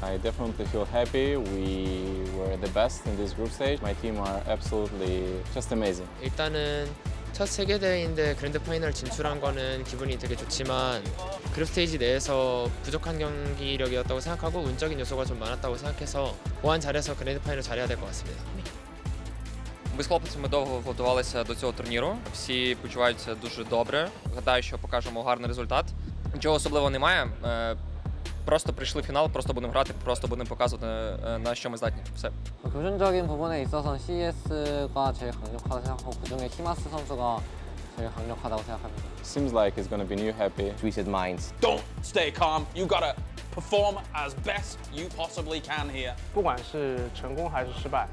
I definitely feel happy. We were the best in this group stage. My team are absolutely just amazing. 일단은 첫 세계대회인데 그랜드 파이널 진출한 거는 기분이 되게 좋지만 그룹 스테이지 내에서 부족한 경기력이었다고 생각하고 운적인 요소가 좀 많았다고 생각해서 보완 잘해서 그랜드 파이널 잘해야 될 것 같습니다. Ми з хлопцями довго готувалися до цього турніру. Всі почуваються дуже добре. Гадаю, що покажемо гарний результат. Нічого особливого немає. Просто прийшли в фінал, просто будемо грати, просто будемо показувати, на що ми здатні. Все. 교준적인 부분에 있어서는 CS가 제일 강력하다고 생각하고 그중에 히마스 선수가 제일 강력하다고 생각합니다. Seems like it's gonna be new happy. Tweeted minds. Don't stay calm. You gotta perform as best you possibly can here. 不管是成功还是失败，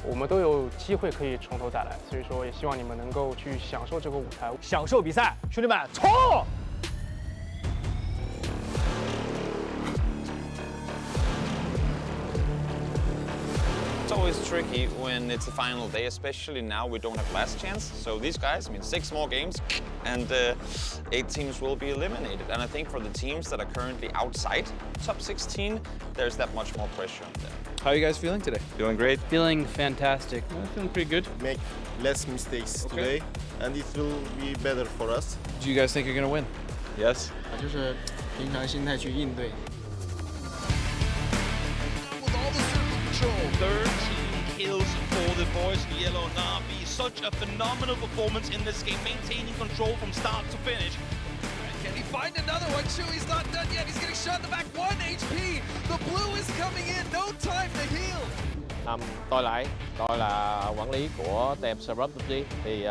我们都有机会可以从头再来。所以说，也希望你们能够去享受这个舞台，享受比赛，兄弟们，冲！ It's always tricky when it's the final day, especially now we don't have last chance. So these guys, I mean, 6 more games and 8 teams will be eliminated. And I think for the teams that are currently outside top 16, there's that much more pressure on them. How are you guys feeling today? Doing great. Feeling fantastic. Feeling pretty good. Make less mistakes today, and it will be better for us. Do you guys think you're gonna win? Yes. 就是平常心态去应对。 13 kills for the boys in yellow. Navi, such a phenomenal performance in this game, maintaining control from start to finish. Can he find another one? Chewy's not done yet. He's getting shot in the back. 1 HP. The blue is coming in. No time to heal. Tôi là quản lý của team Esports PUBG. Thì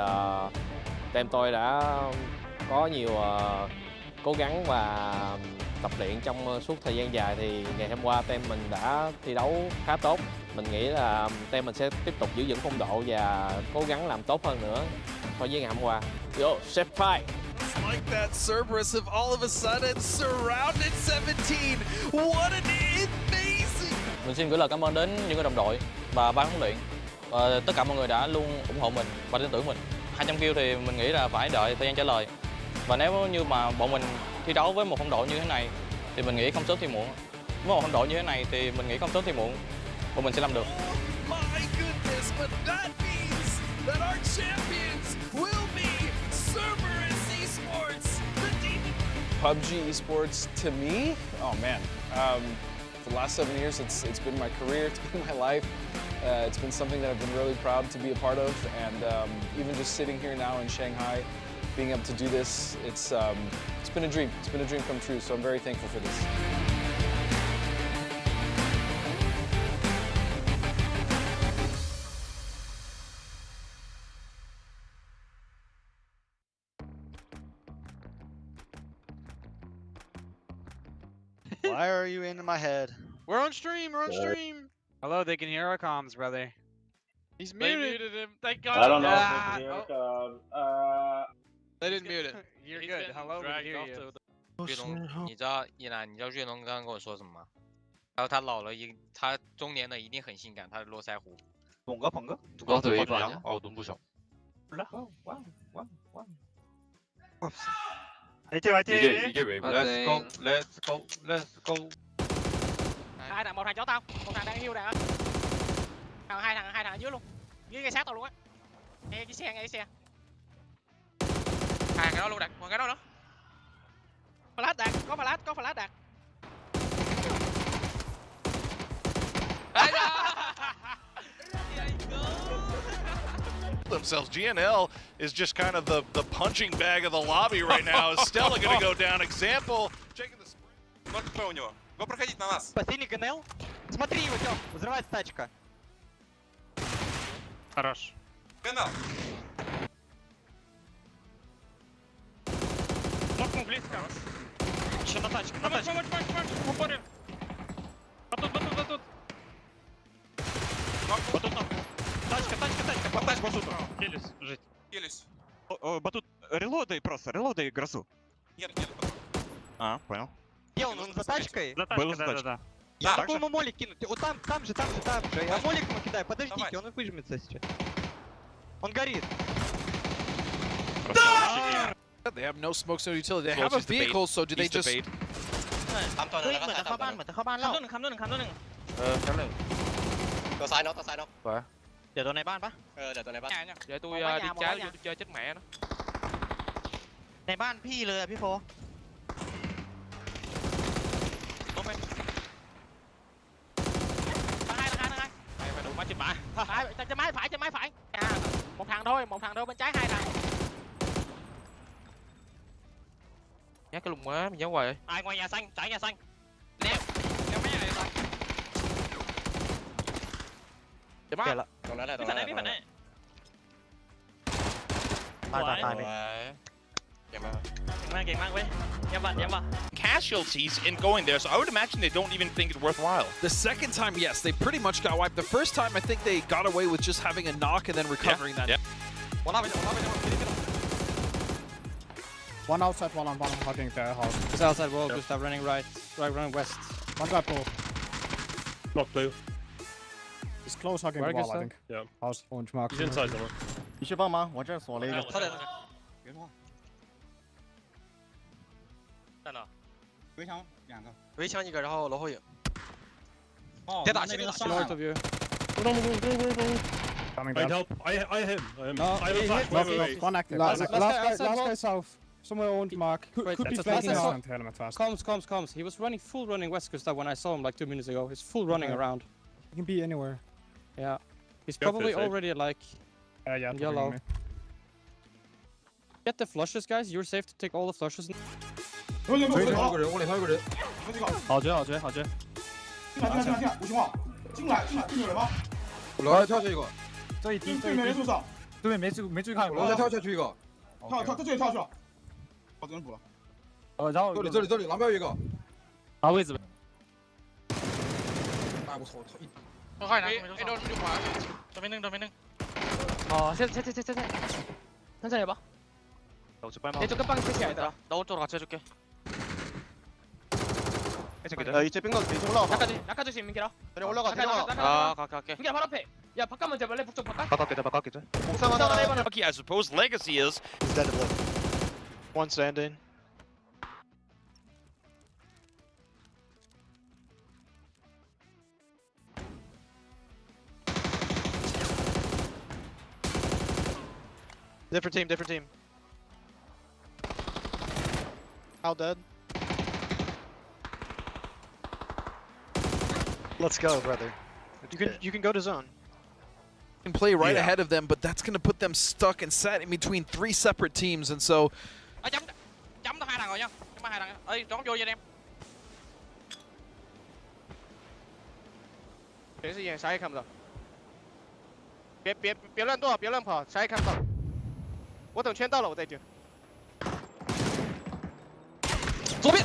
team tôi đã có nhiều cố gắng và tập luyện trong suốt thời gian dài thì ngày hôm qua team mình đã thi đấu khá tốt. Mình nghĩ là team mình sẽ tiếp tục giữ vững phong độ và cố gắng làm tốt hơn nữa so với ngày hôm qua. Yo, set fire! It's like that Cerberus have all of a sudden surrounded 17. What an amazing! Mình xin gửi lời cảm ơn đến những người đồng đội và ban huấn luyện. Tất cả mọi người đã luôn ủng hộ mình và tin tưởng mình. 200 kill thì mình nghĩ là phải đợi thời gian trả lời. Và nếu như mà bọn mình thi đấu với một phong độ như thế này thì mình nghĩ không sớm thì muộn. Với một phong độ như thế này thì mình nghĩ không sớm thì muộn. Bọn mình sẽ làm được. Oh my goodness, but that means that our champions will be Cerberus Esports. PUBG Esports to me, oh man, for the last 7 years it's been my career, it's been my life. It's been something that I've been really proud to be a part of, and even just sitting here now in Shanghai, being able to do this, it's been a dream. It's been a dream come true, so I'm very thankful for this. Why are you in my head? We're on stream. We're on stream. Hello, they can hear our comms, brother. He's muted. They muted him. Thank God. I don't know if Ah, they can hear it. They didn't mute it. You're good. Hello, we can hear you. 越农，你知道叶楠，你知道越农刚刚跟我说什么吗？他说他老了，他中年了一定很性感，他的络腮胡。鹏哥。哦，눈 부셔. 화이팅 화이팅! 이게 왜? Let's go. Hai thằng, một thằng chó tao, một thằng đang hiu đạn. Hai thằng ở dưới luôn, dưới ngay sát tao luôn á. Nghe cái xe. Hai cái đó luôn đạn, còn cái đó nữa. Flash đạn, có flash đạn. Themselves. GNL is just kind of the punching bag of the lobby right now. Is Stella going to go down? Example. Checking the sprint. Ноль КП у него. Го проходить на нас. Последний ГНЛ. Смотри его, Тём. Взрывается тачка. Хорош. КНЛ. Нокнул близко. Еще на тачке. Упорим. Батут. Тачка. Попасть батут. Хились, жить. Хились. Батут, релодай грозу. Нет. А, понял. Где он за тачкой? Был за тачкой. Я могу ему молик кинуть. Вот там же. Я молик ему кидаю. Подождите, он и выжмется сейчас. Он горит. They have no smokes, no utility. They have a vehicle, so do they just เฮ้ยเหมือนจะเข้าบ้านเหมือนจะเข้าบ้านแล้วคำตัวหนึ่งแป๊บนึง ตัวซ้ายน็อกตัวซ้ายน็อก สวย เดี๋ยวโดนในบ้านปะ เดี๋ยวตัวไหนบ้าง Để tôi Một cái nhà, đi một cái cháo nhà. vô tôi chơi chết mẹ nó. ในบ้านพี่เลยอะพี่โฟลงไปตายmày phải đủ má chim bả phảiจะไม้phải một thằng thôi bên trái 2 thằng Nhát cái lùng má mày nhớ hoài. ai ngoài nhà xanh leo mấy này rồi Để má. ตรงนั้นแหละตรง พี่ นั้ ฝั น น แห ไหน ละ พี่ฝันไหนตาย เก่งมาก เก่งมากเว้ยเยี่ยมว่ะ Casualties in going there, so I would imagine they don't even think it's worthwhile. The second time, yes, they pretty much got wiped. The first time, I think they got away with just having a knock and then recovering that. One outside, one hugging the house. He's outside wall, Gustav running right, running west. One guy pull. Not blue. He's close hugging Where the wall, Gustav? I think. Yeah. House, orange mark. He's inside somewhere. 你去帮忙，我这儿锁了一个。在哪？围墙2个。围墙一个，然后楼后影。哦，别打，那边别打。 North of you. Coming I down. help. I him. No, I have a he flash. hit Wait, me. wait, wait. One active. Last Last guy south. Somewhere orange mark. Could be that's a flanking fast out. Helmet fast. Comms. He was running west, Gustav, when I saw him like 2 minutes ago. He's full running Okay. around. He can be anywhere. Yeah. He's Careful, probably safe. already like Yeah, yellow. Get the flushes, guys. You're safe to take all the flushes. 屋里还有个人。好绝。进来，有人吗？楼下跳下一个，这一滴，对面没受伤，对面没注意看。楼下跳下去一个，他这里跳去了，好，这人补了。然后这里，南边有一个。好位置。哎，我操，操一。ค่อยๆนะไม่โดนอยู่ขวาตัวไม่นึ่ง哦，现在，看这里吧。你这个棒接起来的。 나 오른쪽으로 같이 해줄게 이제 빙거 계속 올라와. 낚아줄 수 있는 길어. 그래 올라가. 갈게 민기야 바로 앞에. 야 바깥만 잡을래? 북쪽 바깥? 바깥. 옥상 하나. Lucky, I suppose legacy is. He's dead to blood. One standing. Different team. How dead? Let's go, brother. You can go to zone. Can play right ahead of them, but that's going to put them stuck and set in between 3 separate teams, and so chấm hai thằng rồi nha chấm hai thằng ơi trốn vô cho em 全是眼，啥也看不到。别乱剁，别乱跑，啥也看不到。我等圈到了，我再丢。左边。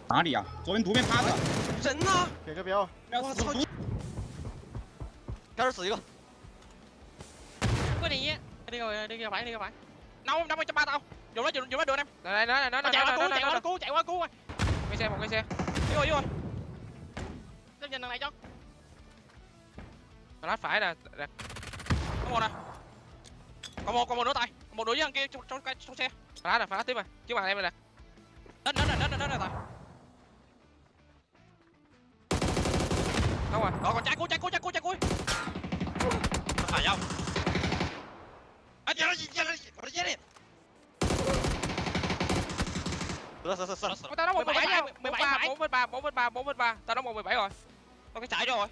哪里呀？左边毒边趴着。人呢？给个标。我操！开始死一个。có đi đi ra phải đâu cho ba tao dùng nó đường em Này chạy qua cứu Cái xe, một cái xe. vô lên nhìn thằng này cho Lát phải nè. có một nè còn một nữa tay một đứa với thằng kia trong xe Phá tiếp rồi. Chứ bằng em rồi nè. đến tài Không rồi. rồi còn chạy cuối phải không anh chạy đi Tao nó 17 nha. 4 Tao nó 17 rồi. tao cái chạy rồi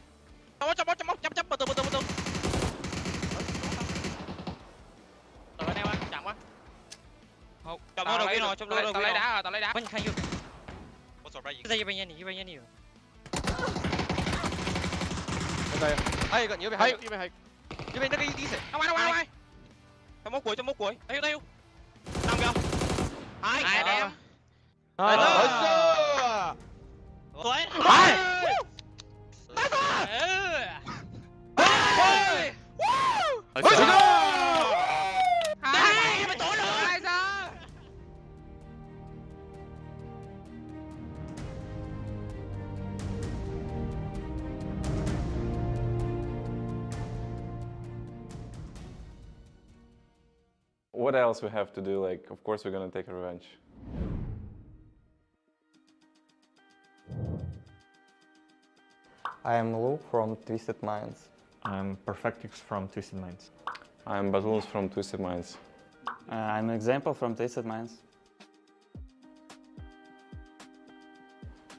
chấm từ từ anh em ơi chậm quá chậm Tao đầu kia rồi tao lấy đá rồi, tao lấy đá. cái gì bây giờ nhỉ还有一个，你右边还有，右边还有，右边那个一滴水。đâu ai tao mốt củi tiêu xong chưa hai đem tuổi What else we have to do? Like, of course, we're gonna take revenge. I am Lu from Twisted Minds. I'm Perfectix from Twisted Minds. I'm Bazoons from Twisted Minds. I'm Example from Twisted Minds.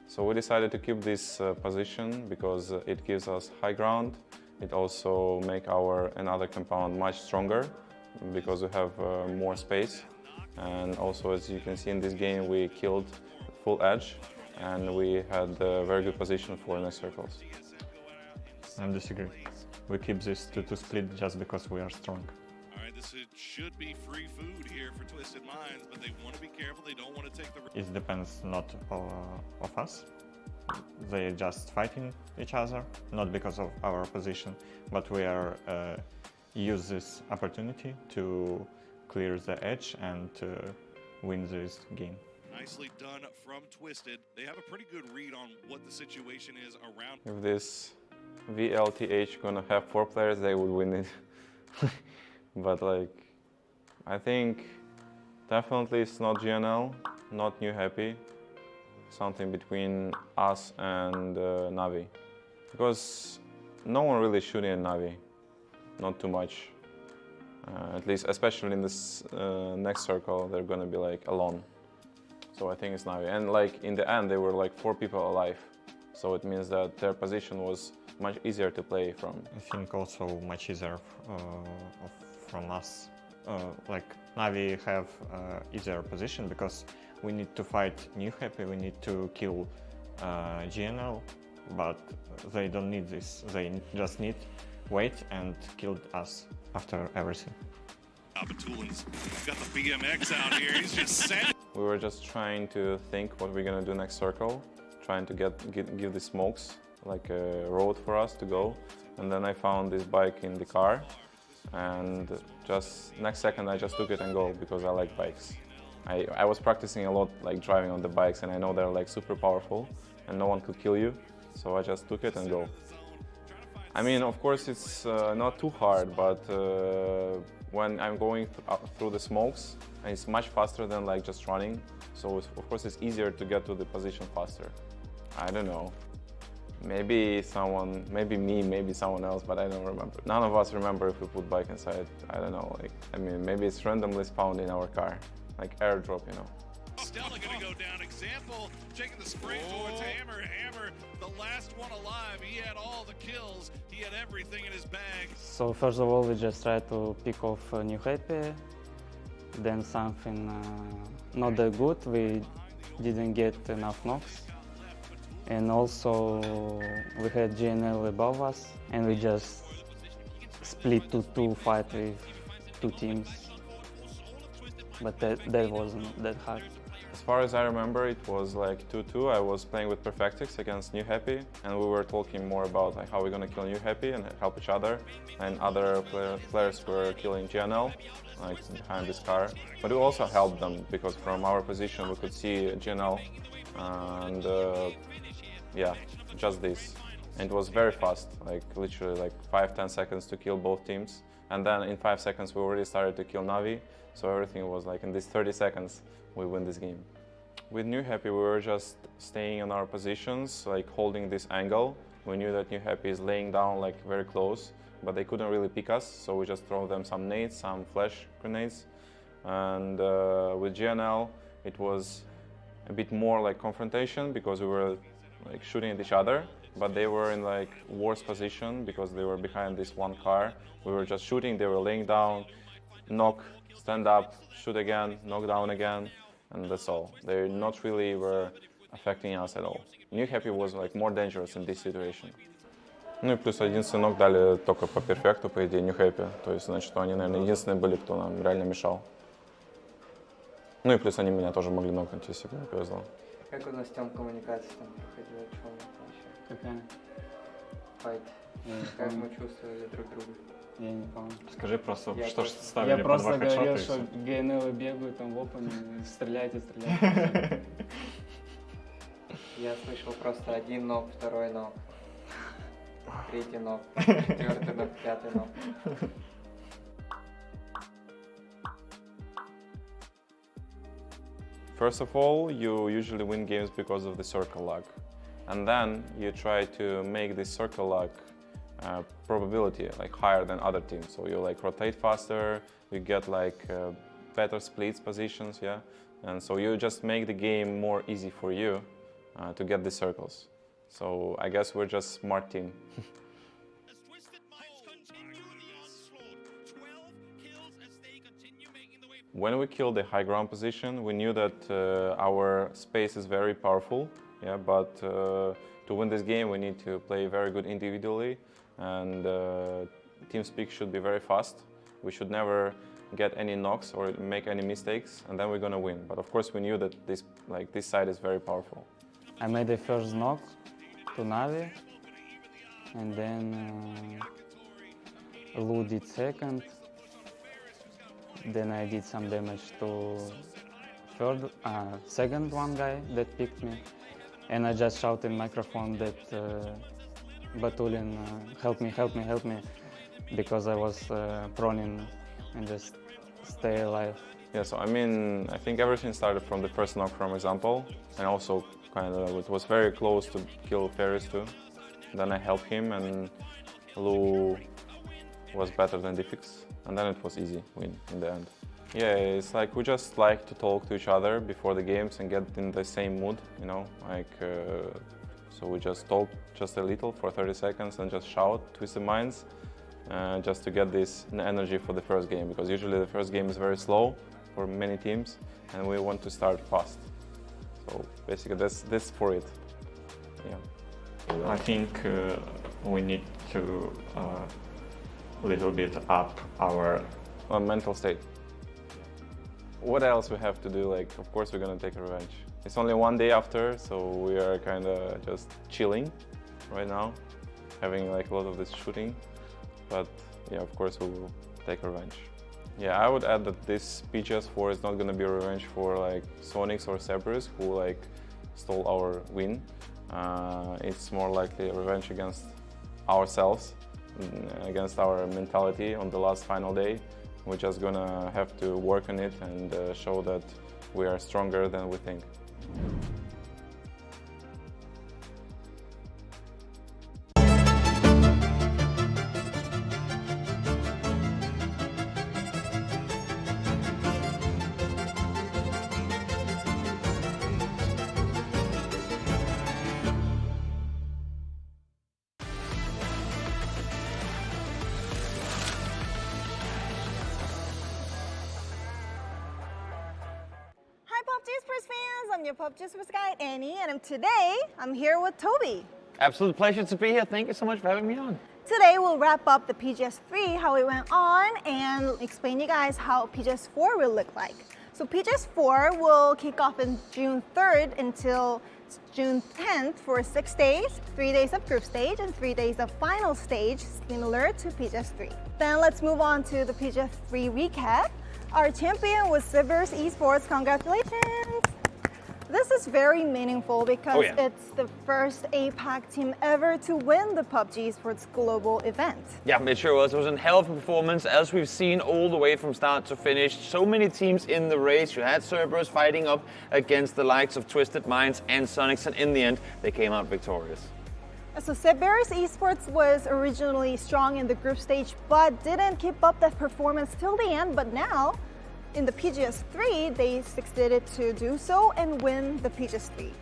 So we decided to keep this position because it gives us high ground. It also makes our another compound much stronger because we have more space. And also, as you can see in this game, we killed full edge and we had a very good position for next circles. I disagree. We keep this 2-2 split just because we are strong. Alright, this should be free food here for Twisted Minds, but they want to be careful, they don't want to take the... It depends not of us. They just fighting each other, not because of our position, but we are use this opportunity to clear the edge and win this game. Nicely done from Twisted. They have a pretty good read on what the situation is around. If this VLTH gonna have 4 players, they would win it. But like, I think definitely it's not GNL, not New Happy. Something between us and Navi. Because no one really shooting at Navi, not too much. At least, especially in this next circle, they're gonna be like alone. So I think it's Navi. And like in the end, they were like 4 people alive. So it means that their position was much easier to play from. I think also much easier from us. Like Navi have easier position because we need to fight New Happy, we need to kill GNL, but they don't need this. They just need wait and kill us after everything. Abatulin's got the BMX out here, he's just set. We were just trying to think what we're gonna do next circle, trying to give the smokes like a road for us to go. And then I found this bike in the car, and just next second I just took it and go because I like bikes. I was practicing a lot like driving on the bikes, and I know they're like super powerful and no one could kill you, so I just took it and go. I mean, of course it's not too hard, but when I'm going through the smokes, it's much faster than like just running, so of course it's easier to get to the position faster. I don't know. Maybe someone, maybe me, maybe someone else, but I don't remember. None of us remember if we put bike inside. I don't know. Like, I mean, maybe it's randomly spawned in our car, like airdrop, you know. Stella gonna go down. Example taking the spray towards Hammer. Hammer, the last one alive. He had all the kills. He had everything in his bag. So first of all, we just tried to pick off New Happy. Then something not that good. We didn't get enough knocks. And also we had GNL above us, and we just split to 2 fight with 2 teams. But that wasn't that hard. As far as I remember, it was like 2-2. I was playing with Perfectix against New Happy, and we were talking more about like how we're gonna kill New Happy and help each other. And other players were killing GNL, like behind this car. But we also helped them because from our position we could see GNL, and yeah, just this. And it was very fast, like literally like 5-10 seconds to kill both teams. And then in 5 seconds we already started to kill Navi. So everything was like in these 30 seconds we win this game. With New Happy we were just staying in our positions, like holding this angle. We knew that New Happy is laying down like very close, but they couldn't really pick us, so we just throw them some nades, some flash grenades. And with GNL it was a bit more like confrontation because we were like shooting at each other, but they were in like worse position because they were behind this one car. We were just shooting, they were laying down, knock, stand up, shoot again, knock down again, and that's all. They not really were affecting us at all. New Happy was like more dangerous in this situation. Ну и плюс единственный нок дали только по перфекту, по идее, New Happy. То есть, значит, они, наверное, единственные были, кто нам реально мешал. Ну и плюс они меня тоже могли нокнуть, если бы мне повезло. Как у нас там коммуникация там проходила, что у нас вообще? Какая? Файт. Как мы чувствовали друг друга? Я не помню. Скажи просто, что ж Я ставили по 2 просто хедшота говорил, и что всё. ГНЛ бегают там в опене, стреляйте, стреляйте. Я слышал просто 1 нок, 2 нок, 3 нок, 4 нок, 5 нок. First of all, you usually win games because of the circle lag. and then you try to make this circle like probability like higher than other teams. So you like rotate faster, you get like better splits positions, yeah, and so you just make the game more easy for you to get the circles. So I guess we're just smart team. When we killed the high ground position, we knew that our space is very powerful, yeah, but to win this game we need to play very good individually, and team speak should be very fast. We should never get any knocks or make any mistakes, and then we're gonna win. But of course we knew that this side is very powerful. I made the first knock to Navi, and then Lu did second. Then I did some damage to second one guy that picked me, and I just shouted in microphone that Batulin help me, because I was proning and just stay alive. Yeah, so I mean, I think everything started from the first knock, for example, and also kind of it was very close to kill Ferris too. Then I helped him, and Lu was better than Diffix, and then it was easy win in the end. Yeah, it's like we just like to talk to each other before the games and get in the same mood, you know, like so we just talk just a little for 30 seconds and just shout, twist the minds, just to get this energy for the first game, because usually the first game is very slow for many teams and we want to start fast. So basically that's for it. Yeah. I think we need to little bit up our mental state. What else we have to do? Like, of course we're gonna take a revenge. It's only one day after, so we are kind of just chilling right now, having like a lot of this shooting. But yeah, of course we will take revenge. Yeah, I would add that this PGS 4 is not gonna be a revenge for like Sonics or Cerberus who like stole our win. It's more likely a revenge against ourselves, against our mentality on the last final day. We're just gonna have to work on it and show that we are stronger than we think. Esports fans, I'm your PUBG Esports guide, Annie, and today I'm here with Toby. Absolute pleasure to be here. Thank you so much for having me on. Today we'll wrap up the PGS 3, how it went on, and explain you guys how PGS 4 will look like. So PGS 4 will kick off in June 3rd until June 10th for 6 days, 3 days of group stage and 3 days of final stage, similar to PGS 3. Then let's move on to the PGS 3 recap. Our champion was Cerberus Esports. Congratulations! This is very meaningful because it's the first APAC team ever to win the PUBG Esports global event. Yeah, it sure was. It was a hell of a performance, as we've seen all the way from start to finish. So many teams in the race. You had Cerberus fighting up against the likes of Twisted Minds and Sonics, and in the end, they came out victorious. So Cerberus Esports was originally strong in the group stage, but didn't keep up that performance till the end. But now, in the PGS 3, they succeeded to do so and win the PGS 3.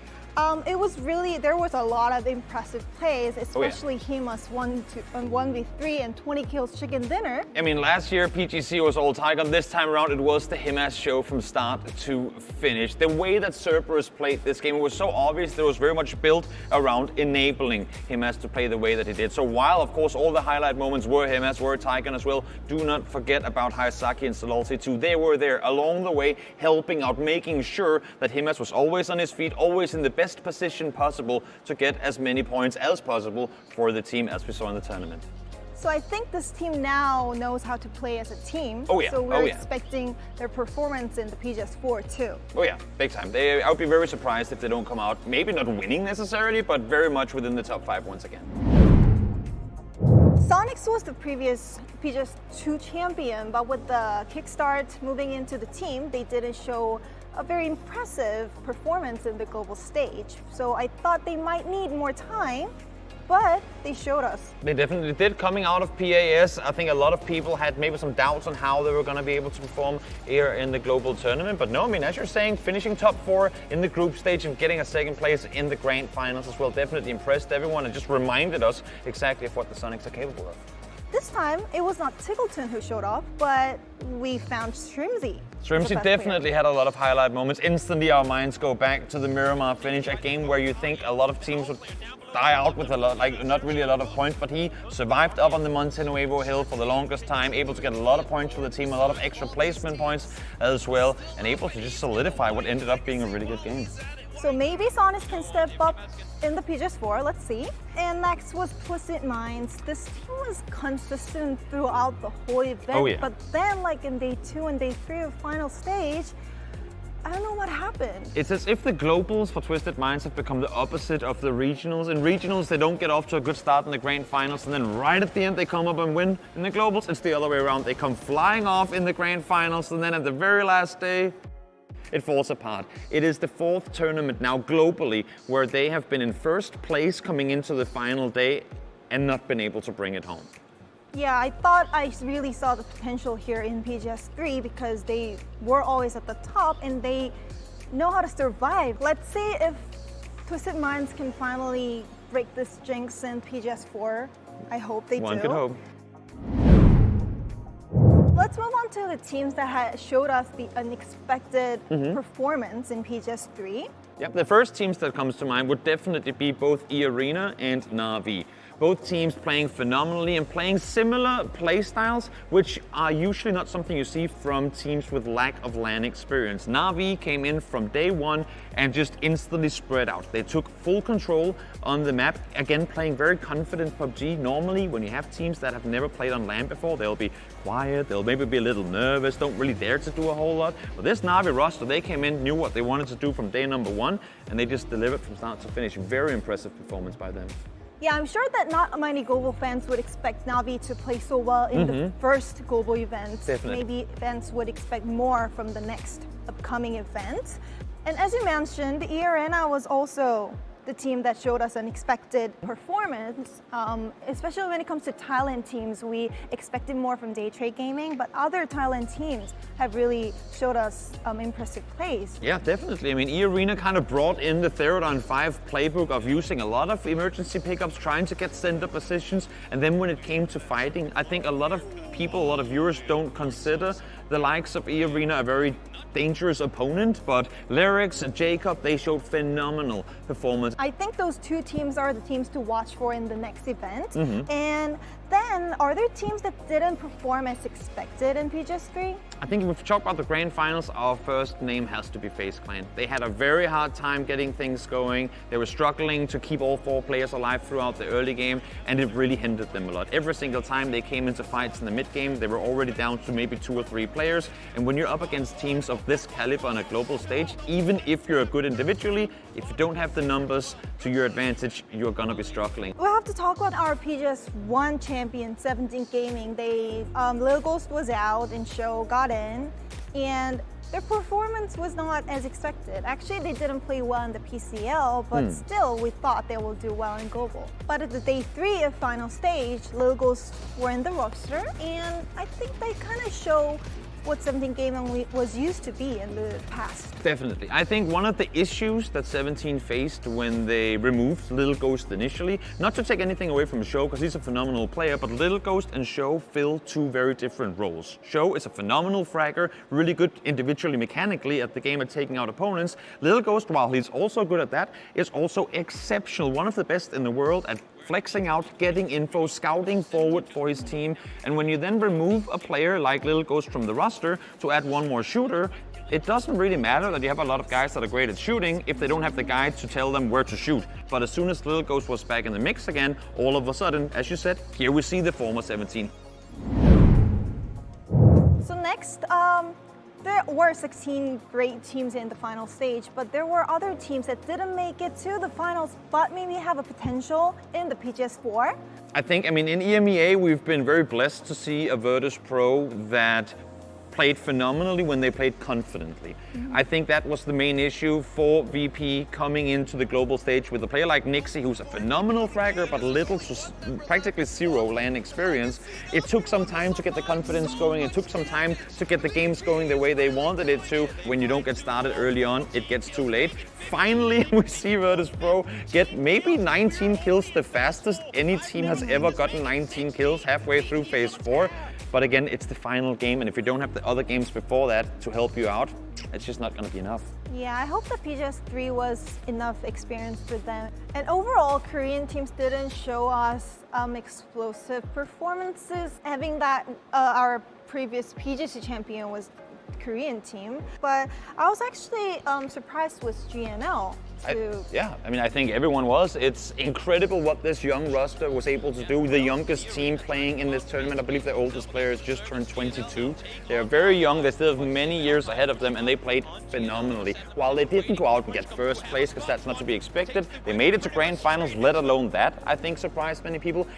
There was a lot of impressive plays, especially Hima's 1v3 and 20 kills chicken dinner. I mean, last year PGC was all Tiger. This time around it was the Himas show from start to finish. The way that Cerberus played this game was so obvious that it was very much built around enabling Himas to play the way that he did. So while, of course, all the highlight moments were Himas, were Tiger as well, do not forget about Hayasaki and Salolti too. They were there along the way, helping out, making sure that Himas was always on his feet, always in the best position possible to get as many points as possible for the team, as we saw in the tournament. So I think this team now knows how to play as a team. Oh yeah. So we're expecting their performance in the PGS 4 too. Oh yeah, big time. I would be very surprised if they don't come out, maybe not winning necessarily, but very much within the top 5 once again. Sonics was the previous PGS2 champion, but with the kickstart moving into the team, they didn't show a very impressive performance in the global stage. So I thought they might need more time, but they showed us. They definitely did. Coming out of PAS, I think a lot of people had maybe some doubts on how they were going to be able to perform here in the global tournament. But no, I mean, as you're saying, finishing top 4 in the group stage and getting a second place in the grand finals as well definitely impressed everyone and just reminded us exactly of what the Sonics are capable of. This time, it was not Tiggleton who showed off, but we found Strimzy. Strimzy definitely had a lot of highlight moments. Instantly our minds go back to the Miramar finish, a game where you think a lot of teams would die out with a lot, like not really a lot of points, but he survived up on the Montenuevo hill for the longest time, able to get a lot of points for the team, a lot of extra placement points as well, and able to just solidify what ended up being a really good game. So maybe Sonics can step up in the PGS4, let's see. And next was Twisted Minds. This team was consistent throughout the whole event, but then like in day 2 and day 3 of final stage, I don't know what happened. It's as if the globals for Twisted Minds have become the opposite of the regionals. In regionals, they don't get off to a good start in the grand finals, and then right at the end, they come up and win. In the globals, it's the other way around. They come flying off in the grand finals, and then at the very last day, it falls apart. It is the 4th tournament now globally where they have been in first place coming into the final day and not been able to bring it home. Yeah, I thought I really saw the potential here in PGS3 because they were always at the top and they know how to survive. Let's see if Twisted Minds can finally break this jinx in PGS4. I hope they do. One could hope. Let's move on to the teams that had showed us the unexpected performance in PGS3. Yep, the first teams that comes to mind would definitely be both eArena and Na'Vi. Both teams playing phenomenally and playing similar play styles, which are usually not something you see from teams with lack of LAN experience. Na'Vi came in from day 1 and just instantly spread out. They took full control on the map, again playing very confident PUBG. Normally, when you have teams that have never played on LAN before, they'll be quiet, they'll maybe be a little nervous, don't really dare to do a whole lot. But this Na'Vi roster, they came in, knew what they wanted to do from day number 1, and they just delivered from start to finish. Very impressive performance by them. Yeah, I'm sure that not many global fans would expect Na'Vi to play so well in the first global event. Definitely. Maybe fans would expect more from the next upcoming event. And as you mentioned, eArena was also the team that showed us unexpected performance, especially when it comes to Thailand teams. We expected more from Day Trade Gaming, but other Thailand teams have really showed us impressive plays. Yeah, definitely. I mean, eArena kind of brought in the Therodon 5 playbook of using a lot of emergency pickups, trying to get center positions, and then when it came to fighting, I think a lot of people, a lot of viewers don't consider the likes of eArena a very dangerous opponent, but Lyrics and Jacob, they showed phenomenal performance. I think those two teams are the teams to watch for in the next event. And then, are there teams that didn't perform as expected in PGS3? I think if we talk about the grand finals, our first name has to be FaZe Clan. They had a very hard time getting things going. They were struggling to keep all 4 players alive throughout the early game, and it really hindered them a lot. Every single time they came into fights in the mid game, they were already down to maybe 2 or 3 players. And when you're up against teams of this caliber on a global stage, even if you're good individually, if you don't have the numbers to your advantage, you're gonna be struggling. We'll have to talk about our PGS1 champion, 17 Gaming. They, Lil Ghost was out and Show got in, and their performance was not as expected. Actually, they didn't play well in the PCL, but still, we thought they will do well in Global. But at the day 3 of final stage, Lil Ghost were in the roster, and I think they kind of show what 17 Gaming was used to be in the past. Definitely. I think one of the issues that 17 faced when they removed Little Ghost initially, not to take anything away from Show because he's a phenomenal player, but Little Ghost and Show fill 2 very different roles. Show is a phenomenal fragger, really good individually mechanically at the game at taking out opponents. Little Ghost, while he's also good at that, is also exceptional, one of the best in the world at flexing out, getting info, scouting forward for his team. And when you then remove a player like Little Ghost from the roster to add one more shooter, it doesn't really matter that you have a lot of guys that are great at shooting if they don't have the guy to tell them where to shoot. But as soon as Little Ghost was back in the mix again, all of a sudden, as you said, here we see the former 17. So next, there were 16 great teams in the final stage, but there were other teams that didn't make it to the finals, but maybe have a potential in the PGS4. I think, I mean, in EMEA, we've been very blessed to see a Virtus Pro that played phenomenally when they played confidently. I think that was the main issue for VP coming into the global stage with a player like Nixie, who's a phenomenal fragger, but little to practically zero LAN experience. It took some time to get the confidence going. It took some time to get the games going the way they wanted it to. When you don't get started early on, it gets too late. Finally, we see Virtus Pro get maybe 19 kills, the fastest any team has ever gotten 19 kills halfway through phase 4. But again, it's the final game, and if you don't have the other games before that to help you out, it's just not going to be enough. Yeah, I hope the PGS 3 was enough experience for them. And overall, Korean teams didn't show us explosive performances. Having that, our previous PGC champion was Korean team, but I was actually surprised with GNL. Yeah, I mean, I think everyone was. It's incredible what this young roster was able to do. The youngest team playing in this tournament, I believe their oldest player has just turned 22. They're very young, they still have many years ahead of them, and they played phenomenally. While they didn't go out and get first place, because that's not to be expected, they made it to grand finals, let alone that, I think surprised many people.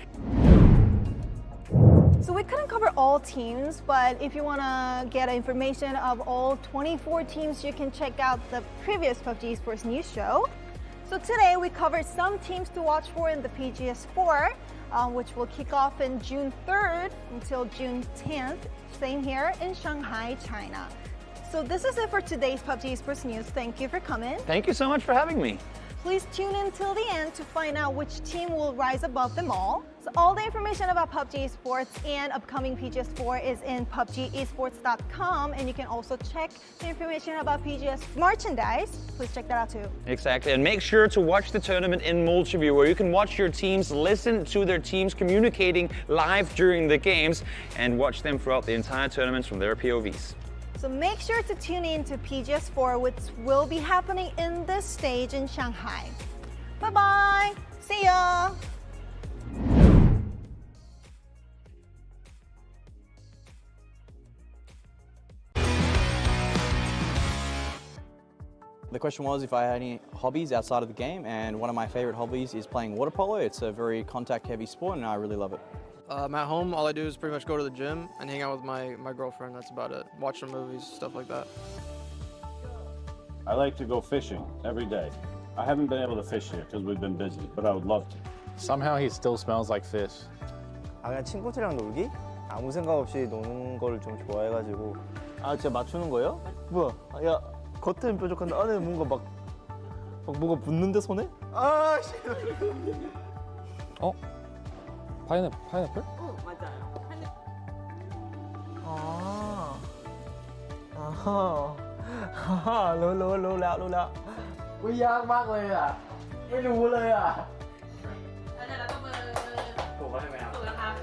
So we couldn't cover all teams, but if you want to get information of all 24 teams, you can check out the previous PUBG Esports news show. So today we covered some teams to watch for in the PGS 4, which will kick off in June 3rd until June 10th, same here in Shanghai, China. So this is it for today's PUBG Esports news. Thank you for coming. Thank you so much for having me. Please tune in till the end to find out which team will rise above them all. So all the information about PUBG Esports and upcoming PGS 4 is in PUBGesports.com, and you can also check the information about PGS merchandise. Please check that out too. Exactly, and make sure to watch the tournament in multi-view, where you can watch your teams, listen to their teams communicating live during the games, and watch them throughout the entire tournament from their POVs. So make sure to tune in to PGS 4, which will be happening in this stage in Shanghai. Bye-bye. See ya. The question was if I had any hobbies outside of the game, and one of my favorite hobbies is playing water polo. It's a very contact-heavy sport, and I really love it. At home, all I do is pretty much go to the gym and hang out with my girlfriend. That's about it. Watch some movies, stuff like that. I like to go fishing every day. I haven't been able to fish here because we've been busy, but I would love to. Somehow he still smells like fish. 그냥 친구들이랑 놀기? 아무 생각 없이 노는 걸 좀 좋아해가지고. 아, 진짜 맞추는 거예요? 뭐야? 야, 겉에는 뾰족한데 안에 뭔가 막 뭐가 붙는데 손에? 아, 씨. 어? 파인애플? 응, 맞아요.รู้แล้วอุ๊ยยากมากเลยอ่ะไม่รู้เลยอ่ะ แล้วเดี๋ยวเราต้องเบอร์ ถูกแล้วใช่ไหมครับ ถูกแล้วครับ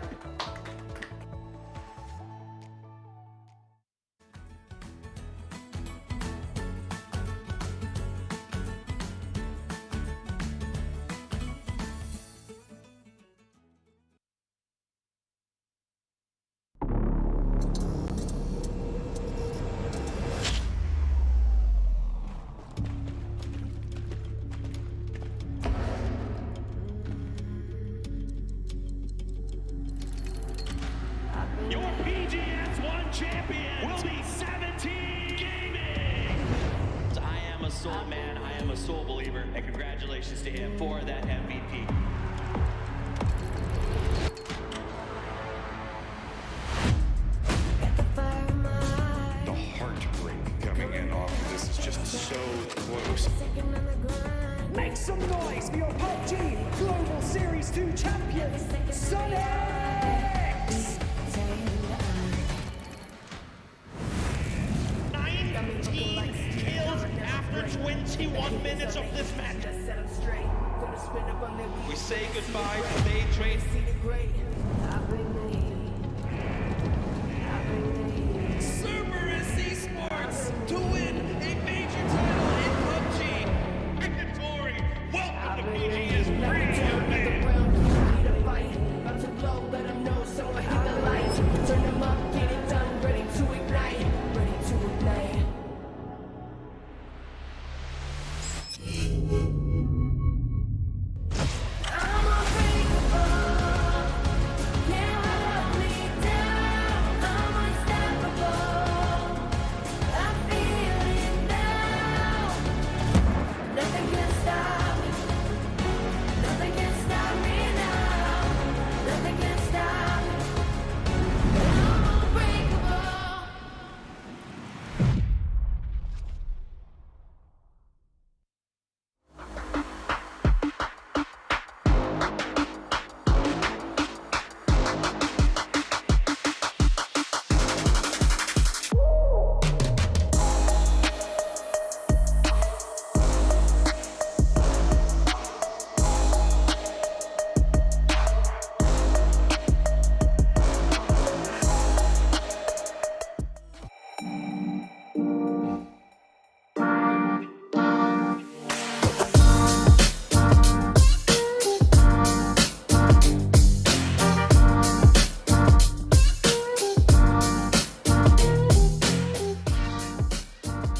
Your PGS 1 champion will be 17 Gaming! I am a soul man, I am a soul believer, and congratulations to him for that MVP. The heartbreak coming in off of this is just so close. Make some noise for your PUBG Global Series 2 champions, Sonic! 19 kills after 21 minutes of this match. We say goodbye to Day Trade. Cerberus Esports to win a major title in PUBG. Mandatory. Welcome to PGS Premium, man.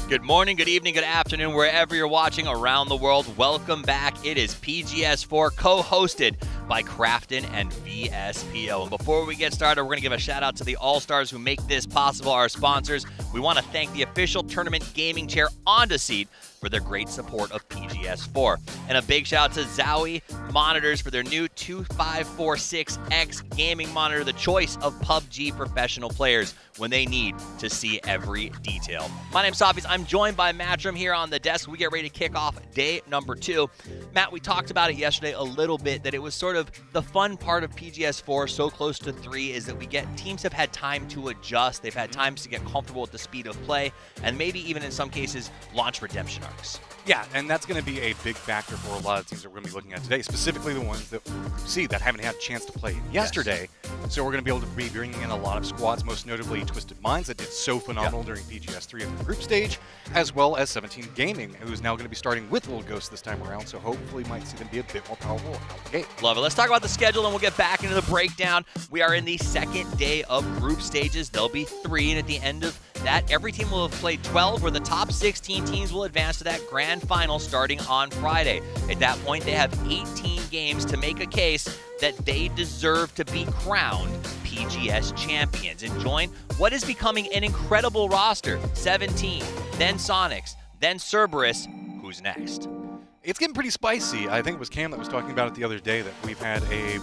Good morning, good evening, good afternoon, wherever you're watching around the world. Welcome back. It is PGS4, co-hosted by Crafton and VSPO. And before we get started, we're going to give a shout out to the All-Stars who make this possible, our sponsors. We want to thank the official tournament gaming chair Honda Seat for their great support of PGS4. And a big shout out to Zowie Monitors for their new 2546X gaming monitor, the choice of PUBG professional players when they need to see every detail. My name's Sofis. I'm joined by Matrim here on the desk. We get ready to kick off day number 2. Matt, we talked about it yesterday a little bit, that it was sort of the fun part of PGS4, so close to 3, is that teams have had time to adjust. They've had times to get comfortable with the speed of play, and maybe even in some cases, launch redemption arcs. Yeah, and that's going to be a big factor for a lot of teams that we're going to be looking at today, specifically the ones that see that haven't had a chance to play yesterday. Yes. So we're going to be able to be bringing in a lot of squads, most notably Twisted Minds, that did so phenomenal during PGS3 at the group stage, as well as 17 Gaming, who's now going to be starting with Little Ghost this time around, so hopefully might see them be a bit more powerful out the gate. Love it. Let's talk about the schedule, and we'll get back into the breakdown. We are in the second day of group stages. There'll be 3, and at the end of that, every team will have played 12, where the top 16 teams will advance to that grand final starting on Friday. At that point, they have 18 games to make a case that they deserve to be crowned PGS champions and join what is becoming an incredible roster. 17, then Sonics, then Cerberus. Who's next? It's getting pretty spicy. I think it was Cam that was talking about it the other day, that we've had a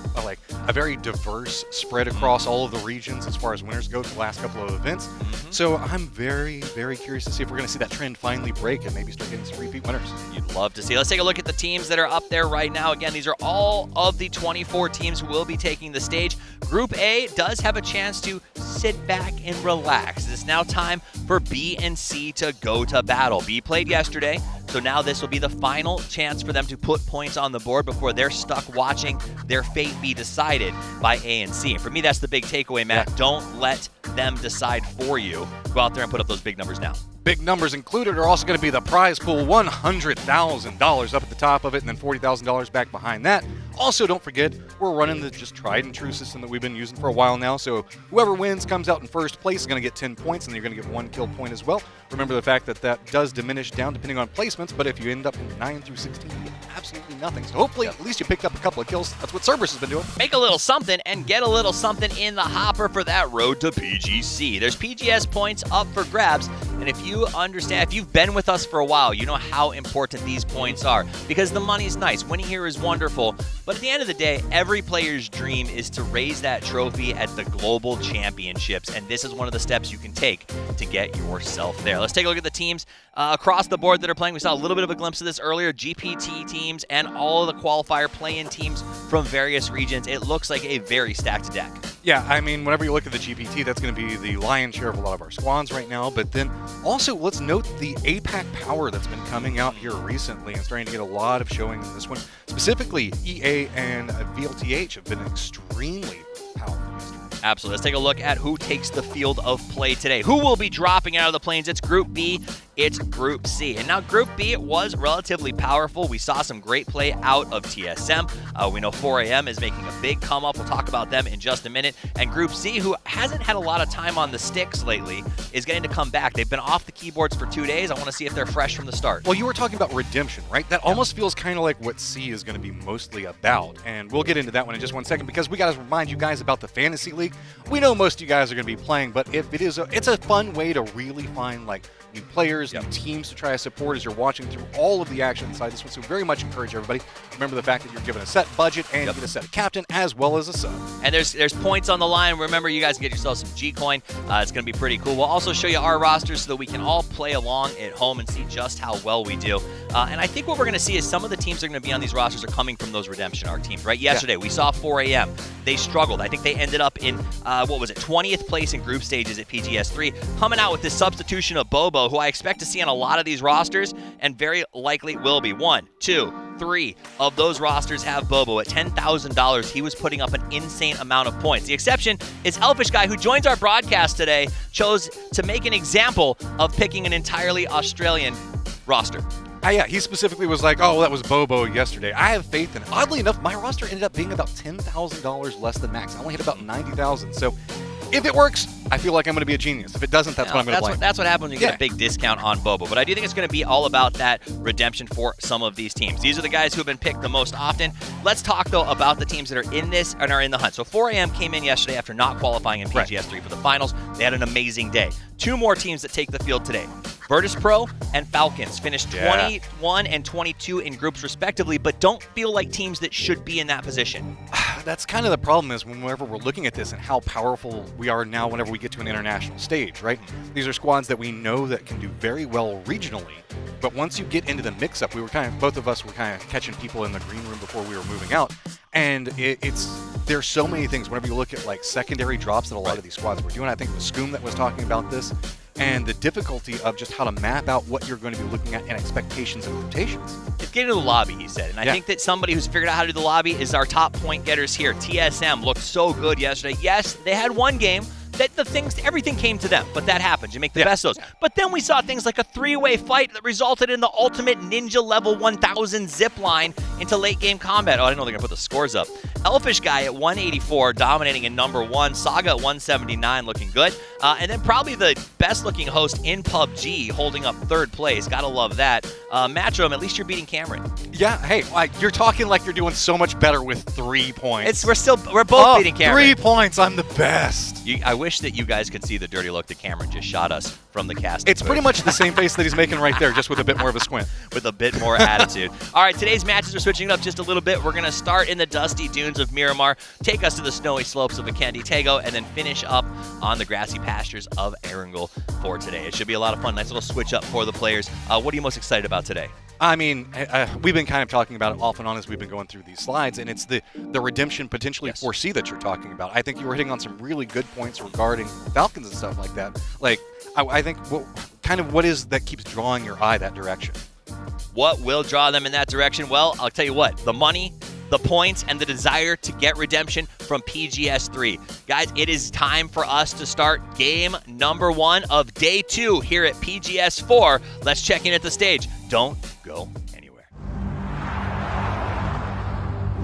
very diverse spread across all of the regions as far as winners go the last couple of events. So I'm very, very curious to see if we're going to see that trend finally break and maybe start getting some repeat winners. You'd love to see. Let's take a look at the teams that are up there right now. Again, these are all of the 24 teams who will be taking the stage. Group A does have a chance to sit back and relax. It's now time for B and C to go to battle. B played yesterday, so now this will be the final chance for them to put points on the board before they're stuck watching their fate be decided by A and C. And for me, that's the big takeaway, Matt. Yeah. Don't let them decide for you. Go out there and put up those big numbers now. Big numbers included are also going to be the prize pool, $100,000 up at the top of it, and then $40,000 back behind that. Also, don't forget, we're running the just tried and true system that we've been using for a while now, so whoever wins comes out in first place is going to get 10 points, and then you're going to get 1 kill point as well. Remember the fact that that does diminish down depending on placements, but if you end up in 9 through 16, you get absolutely nothing. So hopefully, at least you picked up a couple of kills. That's what Cerberus has been doing. Make a little something and get a little something in the hopper for that road to PGC. There's PGS points up for grabs, and if you understand, if you've been with us for a while, you know how important these points are, because the money's nice. Winning here is wonderful, but at the end of the day, every player's dream is to raise that trophy at the Global Championships, and this is one of the steps you can take to get yourself there. Let's take a look at the teams across the board that are playing. We saw a little bit of a glimpse of this earlier. GPT teams and all of the qualifier play-in teams from various regions. It looks like a very stacked deck. Yeah, I mean, whenever you look at the GPT, that's going to be the lion's share of a lot of our squads right now. But then also, let's note the APAC power that's been coming out here recently and starting to get a lot of showing in this one. Specifically, EA and VLTH have been extremely powerful. Absolutely. Let's take a look at who takes the field of play today. Who will be dropping out of the plains? It's Group B. It's Group C. And now Group B, it was relatively powerful. We saw some great play out of TSM. We know 4AM is making a big come up. We'll talk about them in just a minute. And Group C, who hasn't had a lot of time on the sticks lately, is getting to come back. They've been off the keyboards for 2 days. I want to see if they're fresh from the start. Well, you were talking about redemption, right? That almost feels kind of like what C is going to be mostly about. And we'll get into that one in just 1 second, because we got to remind you guys about the Fantasy League. We know most of you guys are going to be playing, but if it is, it's a fun way to really find like new players, new teams to try to support as you're watching through all of the action inside this one. So very much encourage everybody. Remember the fact that you're given a set budget and you get a set captain as well as a sub. And there's points on the line. Remember, you guys can get yourself some G-Coin. It's going to be pretty cool. We'll also show you our rosters so that we can all play along at home and see just how well we do. And I think what we're going to see is some of the teams that are going to be on these rosters are coming from those redemption arc teams, right? Yesterday, we saw 4AM. They struggled. I think they ended up in, 20th place in group stages at PGS3, coming out with this substitution of Bobo, who I expect to see on a lot of these rosters, and very likely will be. 1, 2, 3 of those rosters have Bobo. At $10,000, he was putting up an insane amount of points. The exception is Elfish Guy, who joins our broadcast today, chose to make an example of picking an entirely Australian roster. Yeah, he specifically was like, oh, that was Bobo yesterday. I have faith in it. Oddly enough, my roster ended up being about $10,000 less than max. I only hit about $90,000. So if it works, I feel like I'm going to be a genius. If it doesn't, that's what I'm going to blame. That's what happens when you get a big discount on Bobo. But I do think it's going to be all about that redemption for some of these teams. These are the guys who have been picked the most often. Let's talk, though, about the teams that are in this and are in the hunt. So 4AM came in yesterday after not qualifying in PGS 3 for the finals. They had an amazing day. 2 more teams that take the field today. Virtus Pro and Falcons finished 21 and 22 in groups respectively, but don't feel like teams that should be in that position. That's kind of the problem is whenever we're looking at this and how powerful we are now whenever we get to an international stage, right? These are squads that we know that can do very well regionally, but once you get into the mix-up, both of us were kind of catching people in the green room before we were moving out, and there's so many things whenever you look at like secondary drops that a lot of these squads were doing. I think it was Scoom that was talking about this, and the difficulty of just how to map out what you're going to be looking at and expectations and rotations. It's getting to the lobby, he said. And I think that somebody who's figured out how to do the lobby is our top point getters here. TSM looked so good yesterday. Yes, they had one game that everything came to them, but that happens. You make the best of those. But then we saw things like a 3-way fight that resulted in the ultimate ninja level 1000 zip line into late game combat. Oh, I didn't know they're going to put the scores up. Elfish Guy at 184, dominating in number 1. Saga at 179, looking good. And then probably the best looking host in PUBG, holding up 3rd place. Gotta love that. Matchroom, at least you're beating Cameron. Yeah, hey, you're talking like you're doing so much better with 3 points. We're both beating Cameron. 3 points, I'm the best. I wish that you guys could see the dirty look that Cameron just shot us from the cast. It's pretty much the same face that he's making right there, just with a bit more of a squint. With a bit more attitude. All right, today's matches are switching it up just a little bit. We're going to start in the dusty dunes of Miramar, take us to the snowy slopes of Akendi Tego, and then finish up on the grassy pastures of Erangel for today. It should be a lot of fun. Nice little switch up for the players. What are you most excited about today? I mean, we've been kind of talking about it off and on as we've been going through these slides, and it's the redemption potentially for C that you're talking about. I think you were hitting on some really good points regarding Falcons and stuff like that. Like, I think what is that keeps drawing your eye that direction? What will draw them in that direction? Well, I'll tell you what, the money, the points, and the desire to get redemption from PGS 3. Guys, it is time for us to start game number 1 of day 2 here at PGS 4. Let's check in at the stage. Don't go anywhere.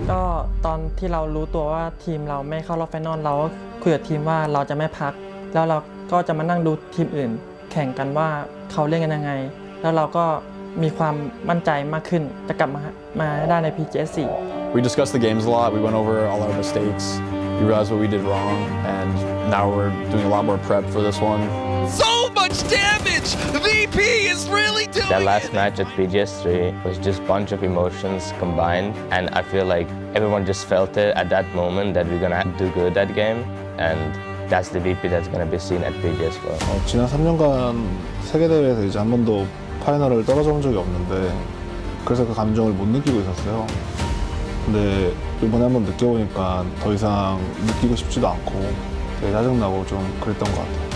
ก็ตอนที่เรารู้ตัวว่าทีมเราไม่เข้ารอบไฟนอลเราก็คุยกับทีมว่าเราจะไม่พักแล้วเราก็จะมานั่งดูทีมอื่นแข่งกันว่าเขาเล่นกันยังไงแล้วเราก็มีความมั่นใจมากขึ้นจะกลับมาได้ใน PGS 4 We discussed the games a lot. We went over all our mistakes. We realized what we did wrong, and now we're doing a lot more prep for this one. So much damage! VP is really doing That last match at PGS 3 was just a bunch of emotions combined, and I feel like everyone just felt it at that moment that we're gonna do good that game, and that's the VP that's gonna be seen at PGS 4. 지난 3년간 세계대회에서 이제 한 번도 파이널을 떨어져 본 적이 없는데 그래서 그 감정을 못 느끼고 있었어요. 근데 이번에 한번 느껴보니까 더 이상 느끼고 싶지도 않고 되게 짜증나고 좀 그랬던 것 같아요.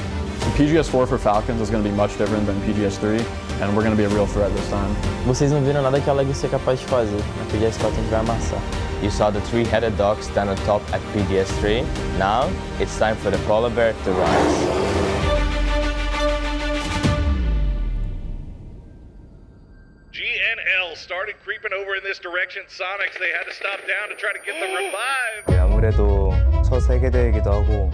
PGS 4 for Falcons is going to be much different than PGS 3, and we're going to be a real threat this time. Vocês não viram nada que a Legacy é capaz de fazer. Na PGS 4 a gente vai amassar. You saw the 3-headed dog stand on top at PGS 3. Now, it's time for the polar bear to rise. GNL started creeping over in this direction. Sonics, they had to stop down to try to get the revive. 아무래도 첫 세계대회이기도 하고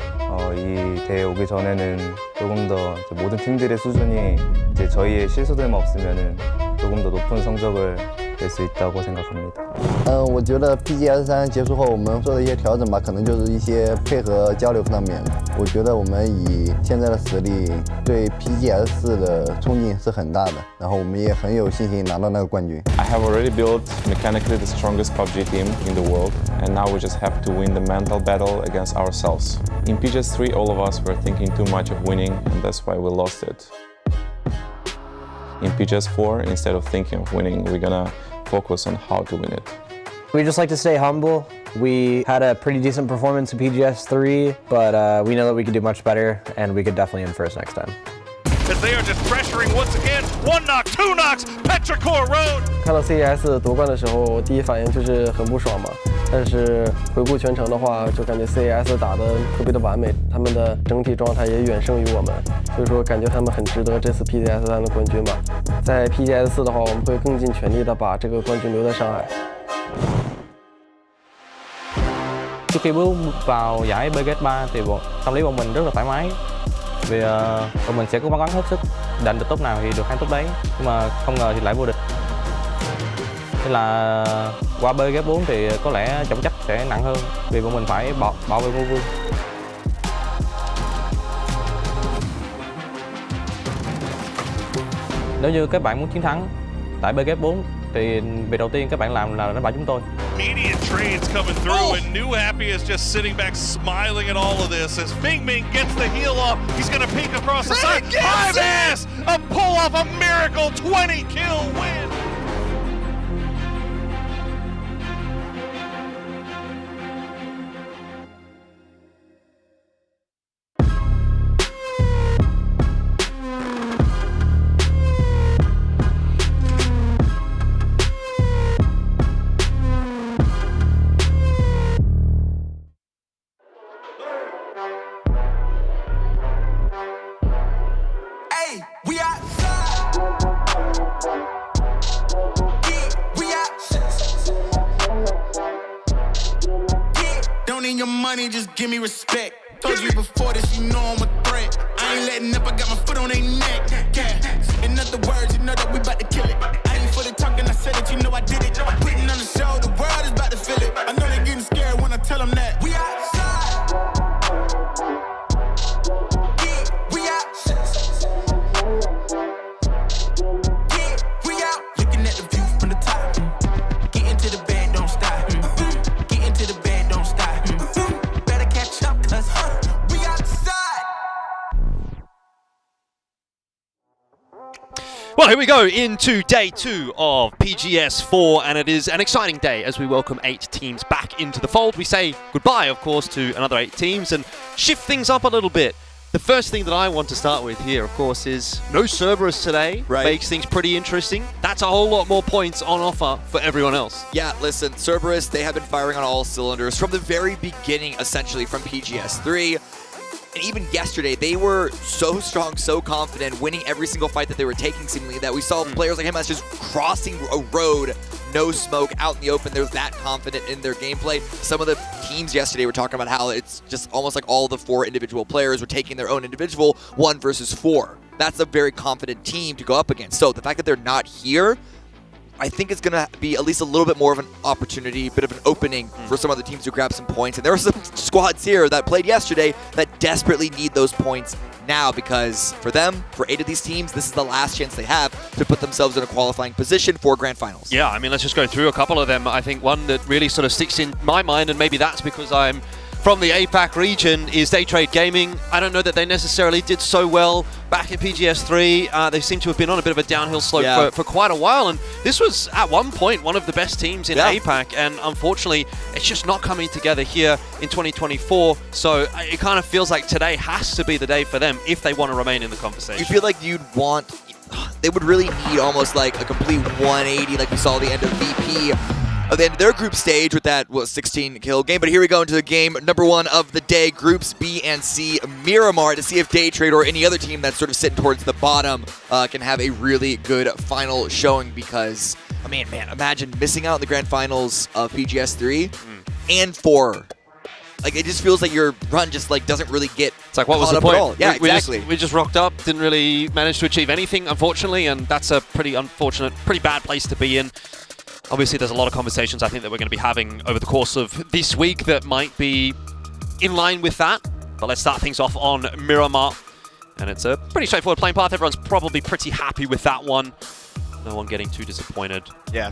이 대회 오기 전에는 조금 더 모든 팀들의 수준이 이제 저희의 실수들만 없으면은 조금 더 높은 성적을 낼 수 있다고 생각합니다. 我觉得 PGS 3结束后我们做的一些调整吧，可能就是一些配合交流上面。我觉得我们以现在的实力，对 PGS 4的冲劲是很大的，然后我们也很有信心拿到那个冠军。I have already built mechanically the strongest PUBG team in the world, and now we just have to win the mental battle against ourselves. In PGS 3, all of us were thinking too much of winning, and that's why we lost it. In PGS 4, instead of thinking of winning, we're gonna focus on how to win it. We just like to stay humble. We had a pretty decent performance in PGS 3, but we know that we could do much better, and we could definitely end first next time. As they are just pressuring once again. 1 knock, 2 knocks, Petrichor Road. 看到 CES 夺冠的时候，第一反应就是很不爽嘛。但是回顾全程的话，就感觉 CES 打得特别的完美，他们的整体状态也远胜于我们，所以说感觉他们很值得这次 PGS 3的冠军吧。在 PGS 4的话，我们会更尽全力的把这个冠军留在上海。Trước khi bước vào giải PGS 3 thì tâm lý bọn mình rất là thoải mái. Vì bọn mình sẽ cố gắng hết sức, đánh được top nào thì được 2 top đấy, nhưng mà không ngờ thì lại vô địch. Nên là qua PGS 4 thì có lẽ trọng trách sẽ nặng hơn, vì bọn mình phải bảo vệ ngôi vương. Nếu như các bạn muốn chiến thắng tại PGS 4 thì việc đầu tiên các bạn làm là đánh bại chúng tôi. Immediate trades coming through, and New Happy is just sitting back smiling at all of this as Ming Ming gets the heal off. He's going to peek across the side. Five ass! A pull off a miracle 20 kill win! Your money, just give me respect. Told you before this, you know I'm a threat. I ain't letting up, I got my foot on their neck. Yeah. In other words, you know that we about to kill it. I ain't for the talking, I said it, you know I did it. I'm putting on the show, the world is about to feel it. I know they're getting scared when I tell them that. We outside. Yeah, we out. Yeah, we out. Looking at the view from the top. Get into the bed, don't stop. Get into the bed, don't stop. Well, here we go into day 2 of PGS 4, and it is an exciting day as we welcome 8 teams back into the fold. We say goodbye, of course, to another 8 teams and shift things up a little bit. The first thing that I want to start with here, of course, is no Cerberus today. Right. Makes things pretty interesting. That's a whole lot more points on offer for everyone else. Yeah, listen, Cerberus, they have been firing on all cylinders from the very beginning, essentially, from PGS 3. And even yesterday, they were so strong, so confident, winning every single fight that they were taking, seemingly, that we saw players like him as just crossing a road, no smoke, out in the open. They're that confident in their gameplay. Some of the teams yesterday were talking about how it's just almost like all the 4 individual players were taking their own individual 1 versus 4. That's a very confident team to go up against. So the fact that they're not here, I think it's going to be at least a little bit more of an opportunity, a bit of an opening for some other teams to grab some points. And there are some squads here that played yesterday that desperately need those points now, because for them, for 8 of these teams, this is the last chance they have to put themselves in a qualifying position for Grand Finals. Yeah, I mean, let's just go through a couple of them. I think one that really sort of sticks in my mind, and maybe that's because I'm from the APAC region, is Day Trade Gaming. I don't know that they necessarily did so well back in PGS 3. They seem to have been on a bit of a downhill slope for quite a while, and this was at one point one of the best teams in APAC, and unfortunately it's just not coming together here in 2024. So it kind of feels like today has to be the day for them if they want to remain in the conversation. You feel like they would really need almost like a complete 180 like we saw at the end of VP. At the end of their group stage with that 16-kill game. But here we go into the game number 1 of the day, Groups B and C, Miramar, to see if Day Trade or any other team that's sort of sitting towards the bottom can have a really good final showing, because, I mean, man, imagine missing out on the grand finals of PGS 3 and 4. Like, it just feels like your run just like doesn't really get It's like, what was the point? Yeah, exactly. We just rocked up, didn't really manage to achieve anything, unfortunately, and that's a pretty unfortunate, pretty bad place to be in. Obviously, there's a lot of conversations I think that we're going to be having over the course of this week that might be in line with that. But let's start things off on Miramar. And it's a pretty straightforward playing path. Everyone's probably pretty happy with that one. No one getting too disappointed. Yeah.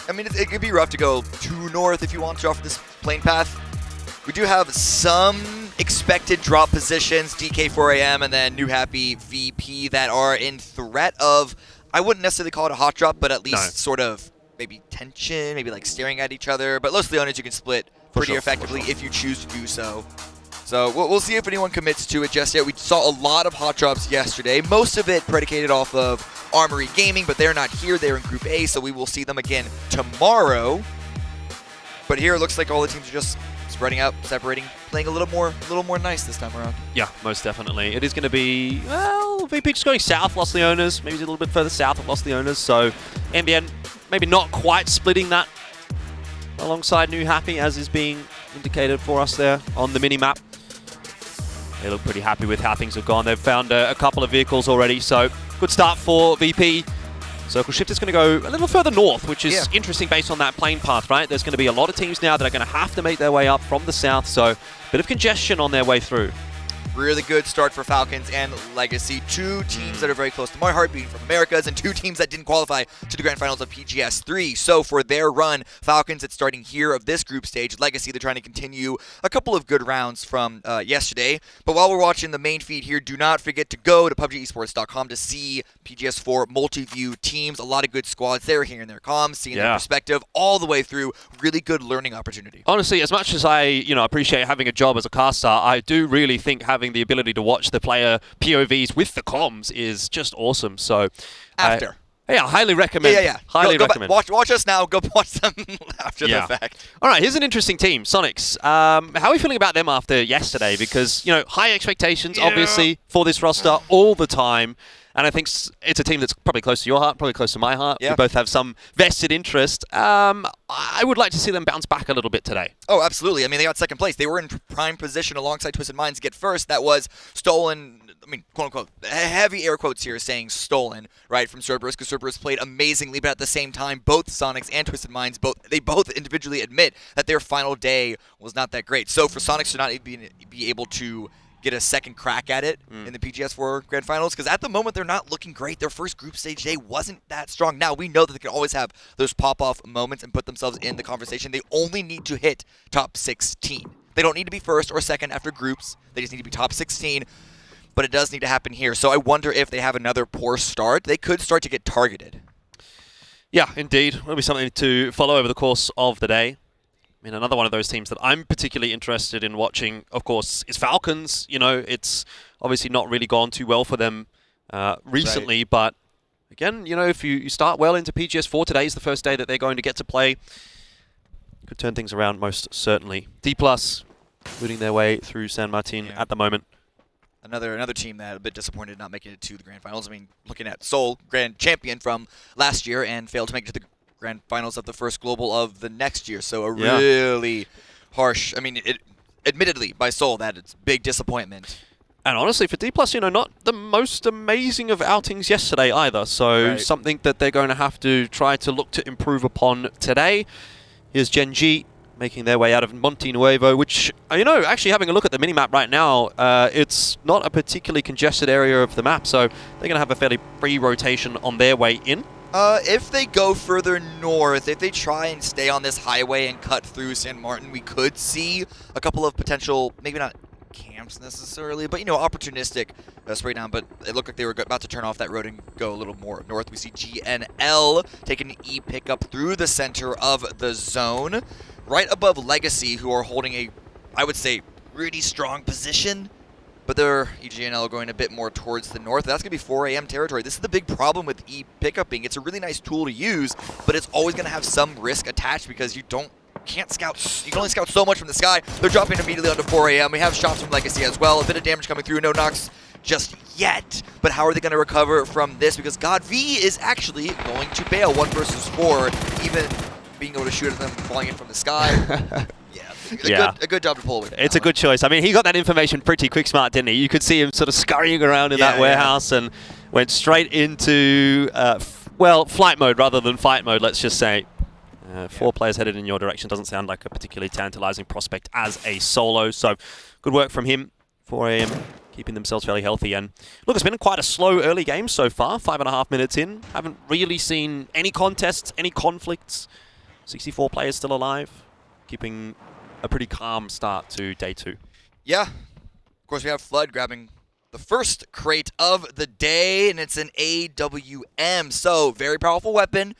I mean, it could be rough to go too north if you want to off this playing path. We do have some expected drop positions, DK4AM and then New Happy VP, that are in threat of, I wouldn't necessarily call it a hot drop, but at least sort of maybe tension, maybe like staring at each other. But Los Leones you can split pretty effectively if you choose to do so. So we'll see if anyone commits to it just yet. We saw a lot of hot drops yesterday, most of it predicated off of Armory Gaming, but they're not here. They're in Group A, so we will see them again tomorrow. But here it looks like all the teams are just spreading out, separating, playing a little more nice this time around. Yeah, most definitely. It is going to be, well, VP just going south, Los Leones, maybe a little bit further south of Los Leones. So NBN maybe not quite splitting that alongside New Happy as is being indicated for us there on the mini-map. They look pretty happy with how things have gone. They've found a couple of vehicles already, so good start for VP. Circle Shift is going to go a little further north, which is interesting based on that plane path, right? There's going to be a lot of teams now that are going to have to make their way up from the south, so a bit of congestion on their way through. Really good start for Falcons and Legacy. Two teams that are very close to my heart, being from Americas, and two teams that didn't qualify to the grand finals of PGS 3. So for their run, Falcons, it's starting here of this group stage. Legacy, they're trying to continue a couple of good rounds from yesterday. But while we're watching the main feed here, do not forget to go to PUBGesports.com to see PGS4 multi-view teams. A lot of good squads there, hearing their comms, seeing their perspective all the way through. Really good learning opportunity. Honestly, as much as I appreciate having a job as a caster, I do really think having the ability to watch the player POVs with the comms is just awesome. So I highly recommend. Highly recommend. Watch us now. Go watch them after the fact. All right, here's an interesting team, Sonics. How are we feeling about them after yesterday? Because high expectations, obviously, for this roster all the time. And I think it's a team that's probably close to your heart, probably close to my heart. We both have some vested interest. I would like to see them bounce back a little bit today. Oh, absolutely. I mean, they got second place. They were in prime position alongside Twisted Minds to get first. That was stolen, I mean, quote-unquote, heavy air quotes here saying stolen, right, from Cerberus, because Cerberus played amazingly, but at the same time, both Sonics and Twisted Minds, they both individually admit that their final day was not that great. So for Sonics to not be able to get a second crack at it in the PGS4 Grand Finals, because at the moment they're not looking great. Their first group stage day wasn't that strong. Now, we know that they can always have those pop-off moments and put themselves in the conversation. They only need to hit top 16. They don't need to be first or second after groups. They just need to be top 16, but it does need to happen here. So I wonder if they have another poor start, they could start to get targeted. Yeah, indeed. It'll be something to follow over the course of the day. I mean, another one of those teams that I'm particularly interested in watching, of course, is Falcons. It's obviously not really gone too well for them recently, but again, if you start well into PGS4, today is the first day that they're going to get to play. Could turn things around most certainly. D+, moving their way through San Martin at the moment. Another team that a bit disappointed not making it to the grand finals. I mean, looking at Seoul, grand champion from last year, and failed to make it to the grand finals of the first global of the next year. So a really harsh, I mean, admittedly by Seoul, that it's big disappointment. And honestly, for D+, not the most amazing of outings yesterday either. So something that they're going to have to try to look to improve upon today. Here's Gen G making their way out of Monte Nuevo, which, actually having a look at the minimap right now, it's not a particularly congested area of the map. So they're going to have a fairly free rotation on their way in. If they go further north, if they try and stay on this highway and cut through San Martin, we could see a couple of potential, maybe not camps necessarily, but, opportunistic spray down. But it looked like they were about to turn off that road and go a little more north. We see GNL taking an E pickup through the center of the zone, right above Legacy, who are holding a, I would say, really strong position. But they're EGNL going a bit more towards the north. That's going to be 4 a.m. territory. This is the big problem with E-pickuping. It's a really nice tool to use, but it's always going to have some risk attached because you can't scout. You can only scout so much from the sky. They're dropping immediately onto 4 a.m. We have shots from Legacy as well. A bit of damage coming through. No knocks just yet. But how are they going to recover from this? Because God V is actually going to bail 1 versus 4, even being able to shoot at them falling in from the sky. A good job to pull with. It's a good choice. I mean, he got that information pretty quick smart, didn't he? You could see him sort of scurrying around in that warehouse and went straight into, flight mode rather than fight mode, let's just say. 4 players headed in your direction doesn't sound like a particularly tantalizing prospect as a solo. So good work from him. 4 a.m. keeping themselves fairly healthy. And look, it's been quite a slow early game so far. 5.5 minutes in. Haven't really seen any contests, any conflicts. 64 players still alive. Keeping a pretty calm start to day 2. Yeah. Of course, we have Flood grabbing the first crate of the day, and it's an AWM. So, very powerful weapon.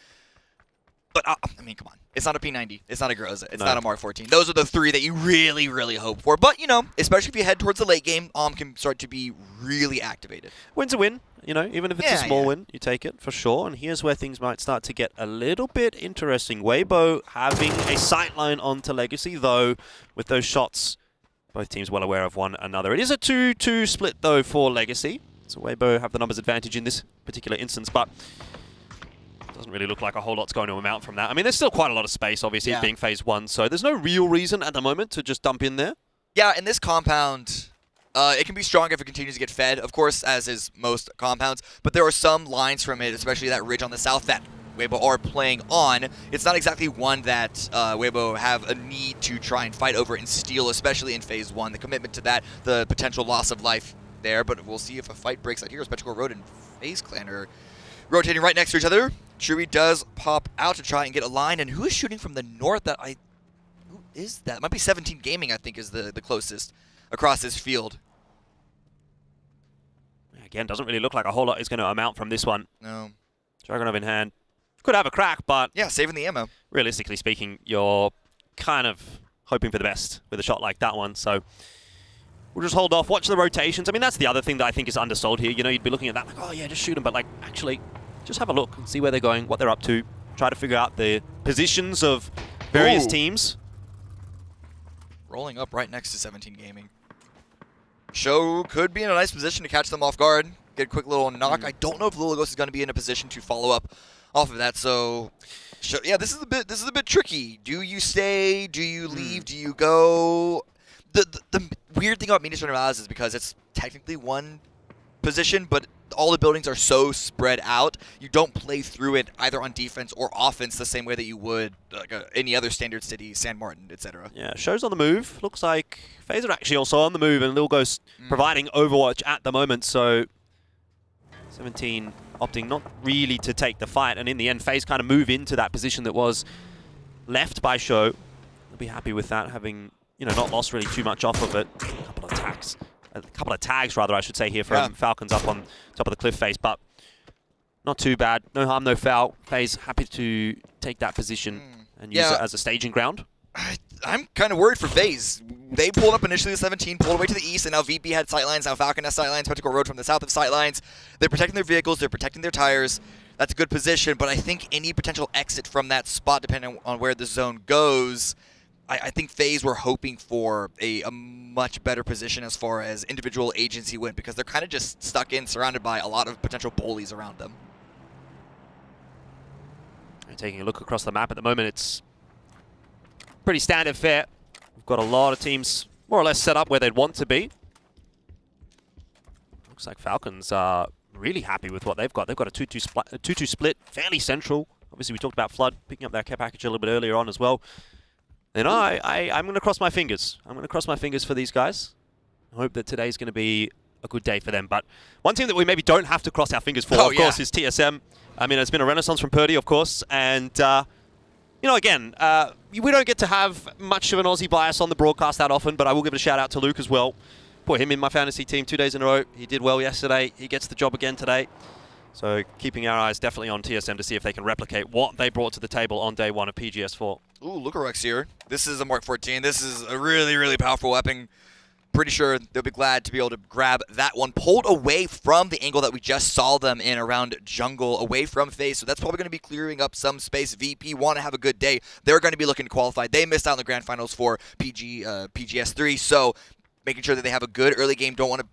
But, I mean, come on. It's not a P90. It's not a Groza. It's not a Mark 14. Those are the 3 that you really, really hope for. But, especially if you head towards the late game, can start to be really activated. Win's a win. Even if it's a small win, you take it for sure. And here's where things might start to get a little bit interesting. Weibo having a sightline onto Legacy, though, with those shots, both teams well aware of one another. It is a 2-2 split, though, for Legacy. So Weibo have the numbers advantage in this particular instance, but Doesn't really look like a whole lot's going to amount from that. I mean, there's still quite a lot of space, obviously, Yeah. being phase 1, so there's no real reason at the moment to just dump in there. Yeah, in this compound, it can be strong if it continues to get fed, of course, as is most compounds, but there are some lines from it, especially that ridge on the south, that Weibo are playing on. It's not exactly one that Weibo have a need to try and fight over and steal, especially in phase 1. The commitment to that, the potential loss of life there, but we'll see if a fight breaks out here. Spectacle Road and FaZe Clan are rotating right next to each other. Chewy does pop out to try and get a line, and who is shooting from the north? Who is that? It might be 17 Gaming, I think, is the closest across this field. Again, doesn't really look like a whole lot is going to amount from this one. No. Dragunov in hand. Could have a crack, but... Yeah, saving the ammo. Realistically speaking, you're kind of hoping for the best with a shot like that one, so... We'll just hold off, watch the rotations. I mean, that's the other thing that I think is undersold here. You know, you'd be looking at that like, oh yeah, just shoot them, but like, actually, just have a look and see where they're going, what they're up to. Try to figure out the positions of various teams. Rolling up right next to 17 Gaming. Show could be in a nice position to catch them off guard. Get a quick little knock. I don't know if Lulagos is going to be in a position to follow up off of that. So, yeah, this is a bit tricky. Do you stay? Do you leave? Do you go? The weird thing about Minas Gerais is because it's technically one position, but all the buildings are so spread out, you don't play through it either on defense or offense the same way that you would like any other standard city, San Martin, etc. Yeah, Show's on the move. Looks like FaZe are actually also on the move, and Lilgos providing Overwatch at the moment, so 17 opting not really to take the fight, and in the end, FaZe kind of move into that position that was left by Show. They'll be happy with that, having, you know, not lost really too much off of it. A couple of tags, rather, I should say, here from Falcons up on top of the cliff face, but not too bad. No harm, no foul. FaZe happy to take that position and use it as a staging ground. I'm kind of worried for FaZe. They pulled up initially to 17, pulled away to the east, and now VP had sightlines, now Falcon has sightlines, Spectacle Road from the south of sightlines. They're protecting their vehicles, they're protecting their tires. That's a good position, but I think any potential exit from that spot, depending on where the zone goes, I think FaZe were hoping for a much better position as far as individual agency went, because they're kind of just stuck in, surrounded by a lot of potential bullies around them. And taking a look across the map at the moment, it's pretty standard fare. We've got a lot of teams more or less set up where they'd want to be. Looks like Falcons are really happy with what they've got. They've got a 2-2 split, fairly central. Obviously, we talked about Flood picking up that care package a little bit earlier on as well. And I'm going to cross my fingers. I'm going to cross my fingers for these guys. I hope that today's going to be a good day for them. But one team that we maybe don't have to cross our fingers for, of course, is TSM. I mean, it's been a renaissance from Purdy, of course. And, you know, again, we don't get to have much of an Aussie bias on the broadcast that often, but I will give a shout out to Luke as well. Put him in my fantasy team 2 days in a row. He did well yesterday. He gets the job again today. So keeping our eyes definitely on TSM to see if they can replicate what they brought to the table on day 1 of PGS 4. Ooh, Lucarex here. This is a Mark 14. This is a really, really powerful weapon. Pretty sure they'll be glad to be able to grab that one. Pulled away from the angle that we just saw them in around jungle, away from FaZe. So that's probably going to be clearing up some space. VP want to have a good day. They're going to be looking to qualify. They missed out in the grand finals for PGS 3. So making sure that they have a good early game. Don't want to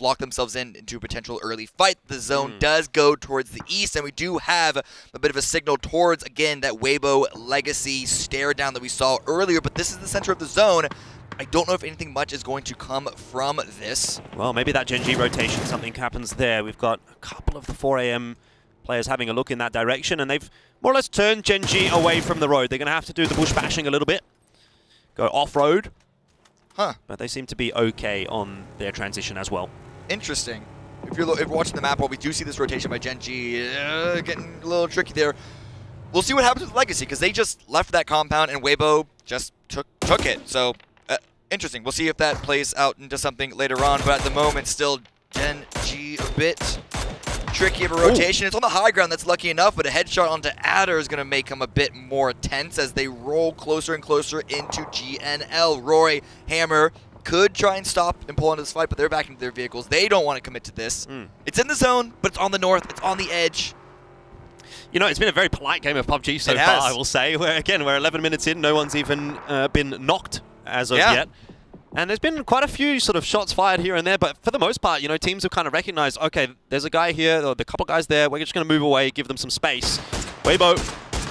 lock themselves into a potential early fight. The zone does go towards the east, and we do have a bit of a signal towards, again, that Weibo legacy stare down that we saw earlier, but this is the center of the zone. I don't know if anything much is going to come from this. Well, maybe that Gen G rotation, something happens there. We've got a couple of the 4 AM players having a look in that direction, and they've more or less turned Gen G away from the road. They're going to have to do the bush bashing a little bit, go off-road. But they seem to be okay on their transition as well. Interesting. If you're watching the map, while we do see this rotation by Gen G, getting a little tricky there. We'll see what happens with Legacy, because they just left that compound and Weibo just took it. So, interesting. We'll see if that plays out into something later on. But at the moment, still Gen G a bit tricky of a rotation. It's on the high ground, that's lucky enough, but a headshot onto Adder is going to make him a bit more tense as they roll closer and closer into GNL. Roy, Hammer could try and stop and pull into this fight, but they're back into their vehicles. They don't want to commit to this. It's in the zone, but it's on the north. It's on the edge. You know, it's been a very polite game of PUBG so far, I will say. We're 11 minutes in. No one's even been knocked as of yet. And there's been quite a few sort of shots fired here and there, but for the most part, you know, teams have kind of recognized, okay, there's a guy here, or the couple guys there, we're just going to move away, give them some space. Weibo,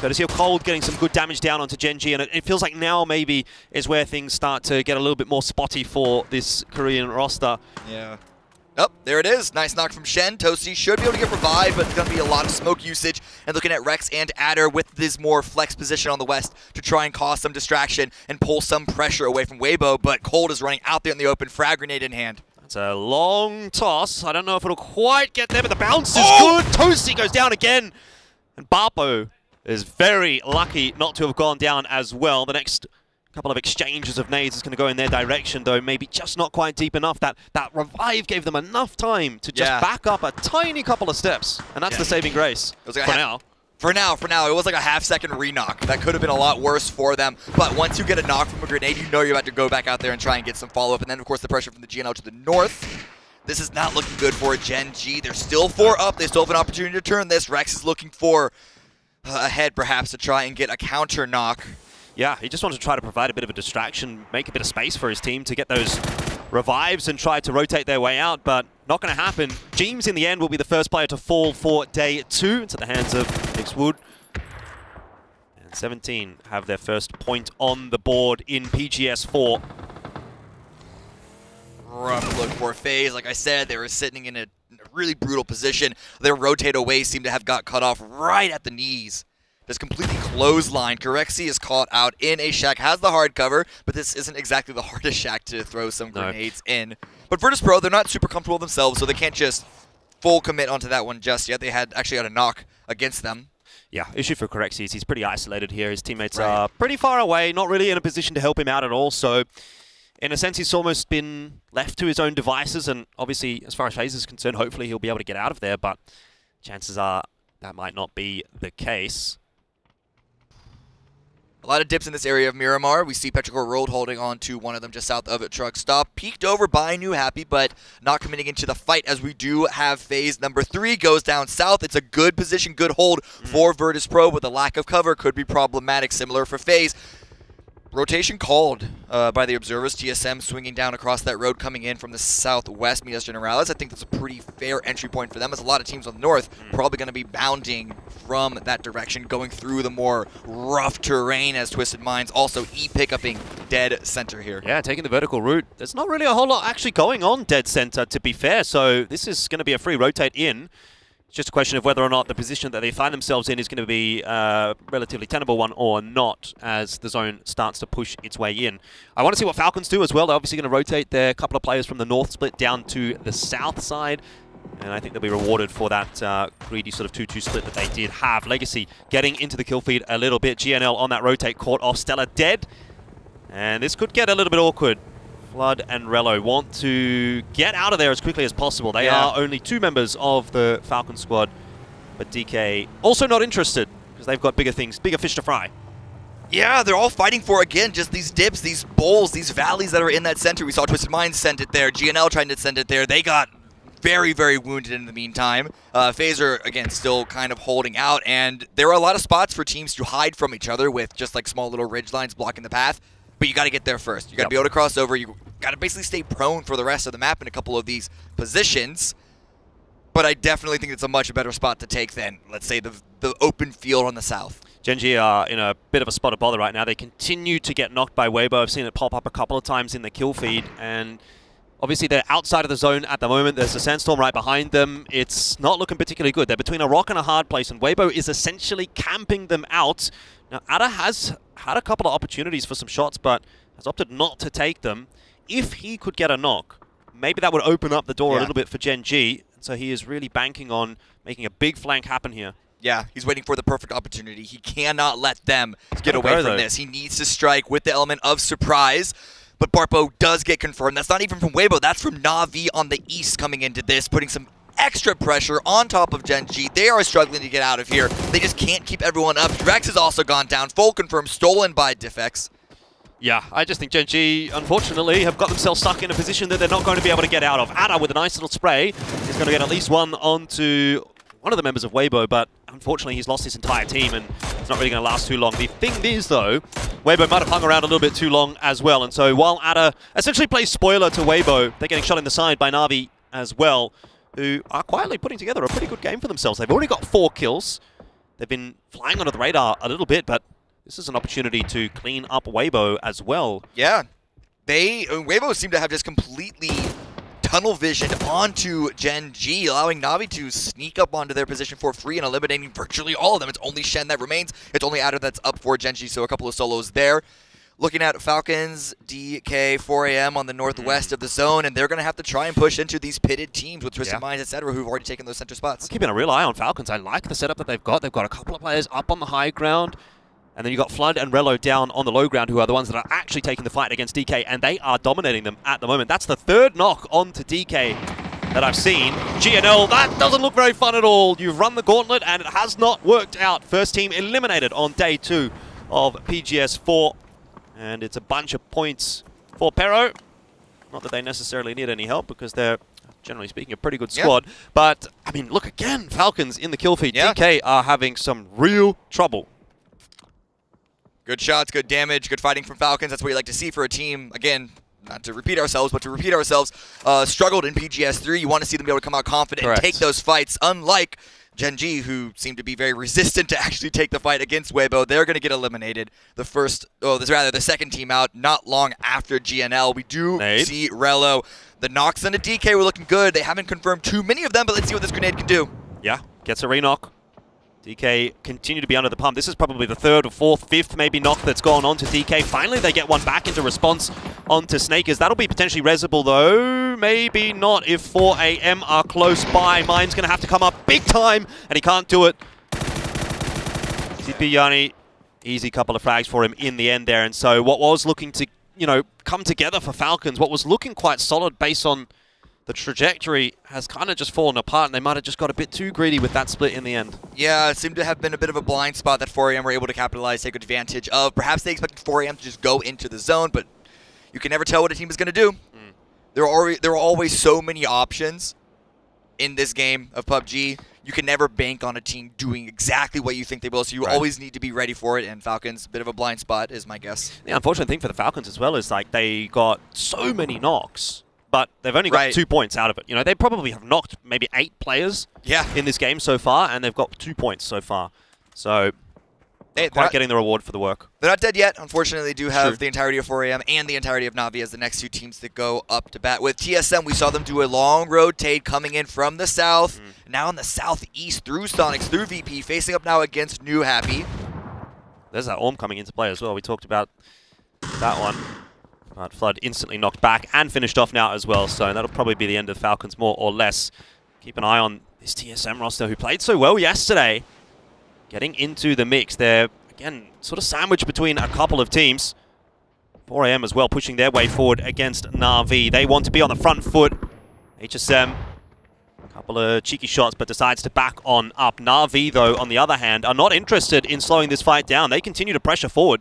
courtesy of Cold, getting some good damage down onto Gen G, and it feels like now maybe is where things start to get a little bit more spotty for this Korean roster. Yeah. Oh, there it is. Nice knock from Shen. Toasty should be able to get revived, but it's going to be a lot of smoke usage. And looking at Rex and Adder with this more flex position on the west to try and cause some distraction and pull some pressure away from Weibo. But Cold is running out there in the open, frag grenade in hand. It's a long toss. I don't know if it'll quite get there, but the bounce is good. Toasty goes down again. And Barpo is very lucky not to have gone down as well. The next couple of exchanges of nades is going to go in their direction, though maybe just not quite deep enough. That revive gave them enough time to just back up a tiny couple of steps, and that's the saving grace it was like For now, it was like a half-second re-knock. That could have been a lot worse for them, but once you get a knock from a grenade, you know you're about to go back out there and try and get some follow-up, and then, of course, the pressure from the GNL to the north. This is not looking good for Gen G. They're still 4 up. They still have an opportunity to turn this. Rex is looking for a head, perhaps, to try and get a counter knock. Yeah, he just wanted to try to provide a bit of a distraction, make a bit of space for his team to get those revives and try to rotate their way out, but not going to happen. James, in the end, will be the first player to fall for day 2 into the hands of Wood. And 17 have their first point on the board in PGS 4. Rough look for FaZe. Like I said, they were sitting in a really brutal position. Their rotate away seemed to have got cut off right at the knees. Just completely clothesline. Corexi is caught out in a shack, has the hard cover, but this isn't exactly the hardest shack to throw some grenades in. But Virtus Pro, they're not super comfortable themselves, so they can't just full commit onto that one just yet. They actually had a knock against them. Yeah, issue for Corexi is he's pretty isolated here. His teammates are pretty far away, not really in a position to help him out at all, so in a sense, he's almost been left to his own devices, and obviously, as far as FaZe is concerned, hopefully he'll be able to get out of there, but chances are that might not be the case. A lot of dips in this area of Miramar. We see Petrichor Road holding on to one of them just south of a truck stop. Peeked over by New Happy, but not committing into the fight as we do have FaZe number 3 goes down south. It's a good position, good hold for Virtus Pro, but the lack of cover could be problematic, similar for FaZe. Rotation called by the observers. TSM swinging down across that road, coming in from the southwest, Midas Generales. I think that's a pretty fair entry point for them, as a lot of teams on the north probably going to be bounding from that direction, going through the more rough terrain as Twisted Minds. Also, E-pick-upping dead center here. Yeah, taking the vertical route. There's not really a whole lot actually going on dead center, to be fair, so this is going to be a free rotate in. It's just a question of whether or not the position that they find themselves in is going to be a relatively tenable one or not as the zone starts to push its way in. I want to see what Falcons do as well. They're obviously going to rotate their couple of players from the north split down to the south side. And I think they'll be rewarded for that greedy sort of 2-2 split that they did have. Legacy getting into the kill feed a little bit. GNL on that rotate, caught off Stella dead. And this could get a little bit awkward. Flood and Rello want to get out of there as quickly as possible. They are only 2 members of the Falcon squad, but DK also not interested because they've got bigger things, bigger fish to fry. Yeah, they're all fighting for, again, just these dips, these bowls, these valleys that are in that center. We saw Twisted Minds send it there. GNL trying to send it there. They got very, very wounded in the meantime. FaZe are, again, still kind of holding out, and there are a lot of spots for teams to hide from each other with just like small little ridge lines blocking the path. But you got to get there first. You got to be able to cross over. You got to basically stay prone for the rest of the map in a couple of these positions. But I definitely think it's a much better spot to take than, let's say, the open field on the south. Gen G are in a bit of a spot of bother right now. They continue to get knocked by Weibo. I've seen it pop up a couple of times in the kill feed. And obviously, they're outside of the zone at the moment. There's a sandstorm right behind them. It's not looking particularly good. They're between a rock and a hard place, and Weibo is essentially camping them out. Now, Ada has had a couple of opportunities for some shots, but has opted not to take them. If he could get a knock, maybe that would open up the door a little bit for Gen G. So he is really banking on making a big flank happen here. Yeah, he's waiting for the perfect opportunity. He cannot let them get away from this. He needs to strike with the element of surprise. But Barpo does get confirmed. That's not even from Weibo. That's from Na'Vi on the east coming into this, putting some extra pressure on top of Gen G. They are struggling to get out of here. They just can't keep everyone up. Drex has also gone down. Full confirmed, stolen by Diffex. Yeah, I just think Gen G, unfortunately, have got themselves stuck in a position that they're not going to be able to get out of. Ada, with a nice little spray, is going to get at least one onto one of the members of Weibo, but unfortunately he's lost his entire team and it's not really going to last too long. The thing is, though, Weibo might have hung around a little bit too long as well. And so while Ada essentially plays spoiler to Weibo, they're getting shot in the side by Na'Vi as well, who are quietly putting together a pretty good game for themselves. They've already got 4 kills. They've been flying under the radar a little bit, but this is an opportunity to clean up Weibo as well. Yeah. Weibo seem to have just completely tunnel vision onto Gen G, allowing Na'Vi to sneak up onto their position for free and eliminating virtually all of them. It's only Shen that remains. It's only Ada that's up for Gen G, so a couple of solos there. Looking at Falcons, DK, 4AM on the northwest of the zone, and they're going to have to try and push into these pitted teams with Twisted Minds, etc., who've already taken those center spots. I'm keeping a real eye on Falcons. I like the setup that they've got. They've got a couple of players up on the high ground, and then you've got Flood and Relo down on the low ground, who are the ones that are actually taking the fight against DK, and they are dominating them at the moment. That's the 3rd knock onto DK that I've seen. GNL, that doesn't look very fun at all. You've run the gauntlet, and it has not worked out. First team eliminated on day 2 of PGS 4. And it's a bunch of points for Pero. Not that they necessarily need any help, because they're, generally speaking, a pretty good squad. But, I mean, look again, Falcons in the kill feed. DK are having some real trouble. Good shots, good damage, good fighting from Falcons. That's what you like to see for a team. Again, not to repeat ourselves, but to repeat ourselves, struggled in PGS 3. You want to see them be able to come out confident and take those fights, unlike Gen G, who seem to be very resistant to actually take the fight against Weibo. They're going to get eliminated. The second team out not long after GNL. We do see Relo. The knocks into DK were looking good. They haven't confirmed too many of them, but let's see what this grenade can do. Yeah, gets a re-knock. DK continue to be under the pump. This is probably the 3rd or 4th, 5th maybe knock that's gone on to DK. Finally, they get one back into response onto Snakers. That'll be potentially Resable, though. Maybe not if 4AM are close by. Mine's going to have to come up big time, and he can't do it. CP Yanni, easy couple of frags for him in the end there. And so what was looking to, come together for Falcons, what was looking quite solid based on the trajectory, has kind of just fallen apart, and they might have just got a bit too greedy with that split in the end. Yeah, it seemed to have been a bit of a blind spot that 4AM were able to capitalize, take advantage of. Perhaps they expected 4AM to just go into the zone, but you can never tell what a team is going to do. There are always so many options in this game of PUBG. You can never bank on a team doing exactly what you think they will, so you always need to be ready for it, and Falcons, a bit of a blind spot is my guess. The unfortunate thing for the Falcons as well is they got so many knocks, but they've only got 2 points out of it. They probably have knocked maybe 8 players in this game so far, and they've got 2 points so far. So they're quite getting the reward for the work. They're not dead yet. Unfortunately, they do have the entirety of 4AM and the entirety of Na'Vi as the next 2 teams that go up to bat. With TSM, we saw them do a long rotate coming in from the south, now in the southeast through Sonics, through VP, facing up now against New Happy. There's that Orm coming into play as well. We talked about that one. But Flood instantly knocked back and finished off now as well, so that'll probably be the end of Falcons more or less. Keep an eye on this TSM roster who played so well yesterday. Getting into the mix. They're, again, sort of sandwiched between a couple of teams. 4AM as well, pushing their way forward against Na'Vi. They want to be on the front foot. HSM, a couple of cheeky shots, but decides to back on up. Na'Vi, though, on the other hand, are not interested in slowing this fight down. They continue to pressure forward.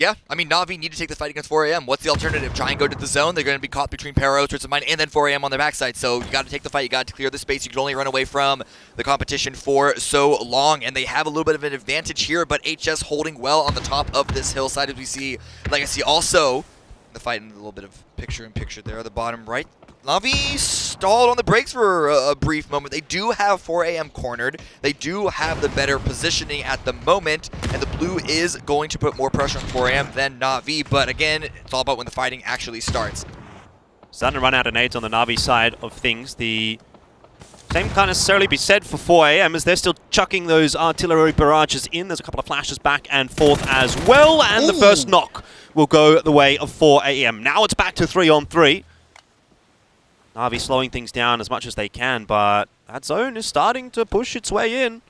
Yeah, I mean, Na'Vi need to take the fight against 4AM. What's the alternative? Try and go to the zone. They're going to be caught between Pero, Twisted Mind, and then 4AM on their backside. So you got to take the fight. You got to clear the space. You can only run away from the competition for so long, and they have a little bit of an advantage here, but HS holding well on the top of this hillside as we see Legacy also the fight in a little bit of picture-in-picture there at the bottom right. Na'Vi stalled on the brakes for a brief moment. They do have 4AM cornered. They do have the better positioning at the moment, and the blue is going to put more pressure on 4AM than Na'Vi. But again, it's all about when the fighting actually starts. Starting to run out of nades on the Na'Vi side of things. The same can't necessarily be said for 4AM as they're still chucking those artillery barrages in. There's a couple of flashes back and forth as well, and the first knock will go the way of 4AM. Now it's back to 3-on-3. Na'Vi slowing things down as much as they can, but that zone is starting to push its way in.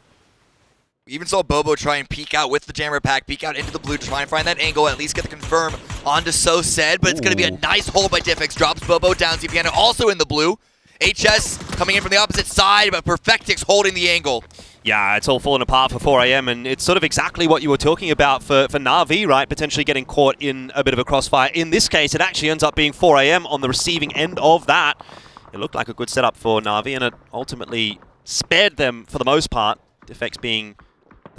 We even saw Bobo try and peek out with the jammer pack, peek out into the blue, try and find that angle, and at least get the confirm onto So Said, but it's going to be a nice hold by Diffix. Drops Bobo down, CPN also in the blue. HS coming in from the opposite side, but Perfectix holding the angle. Yeah, it's all falling apart for 4AM, and it's sort of exactly what you were talking about for Na'Vi, right? Potentially getting caught in a bit of a crossfire. In this case, it actually ends up being 4AM on the receiving end of that. It looked like a good setup for Na'Vi, and it ultimately spared them for the most part. Defex being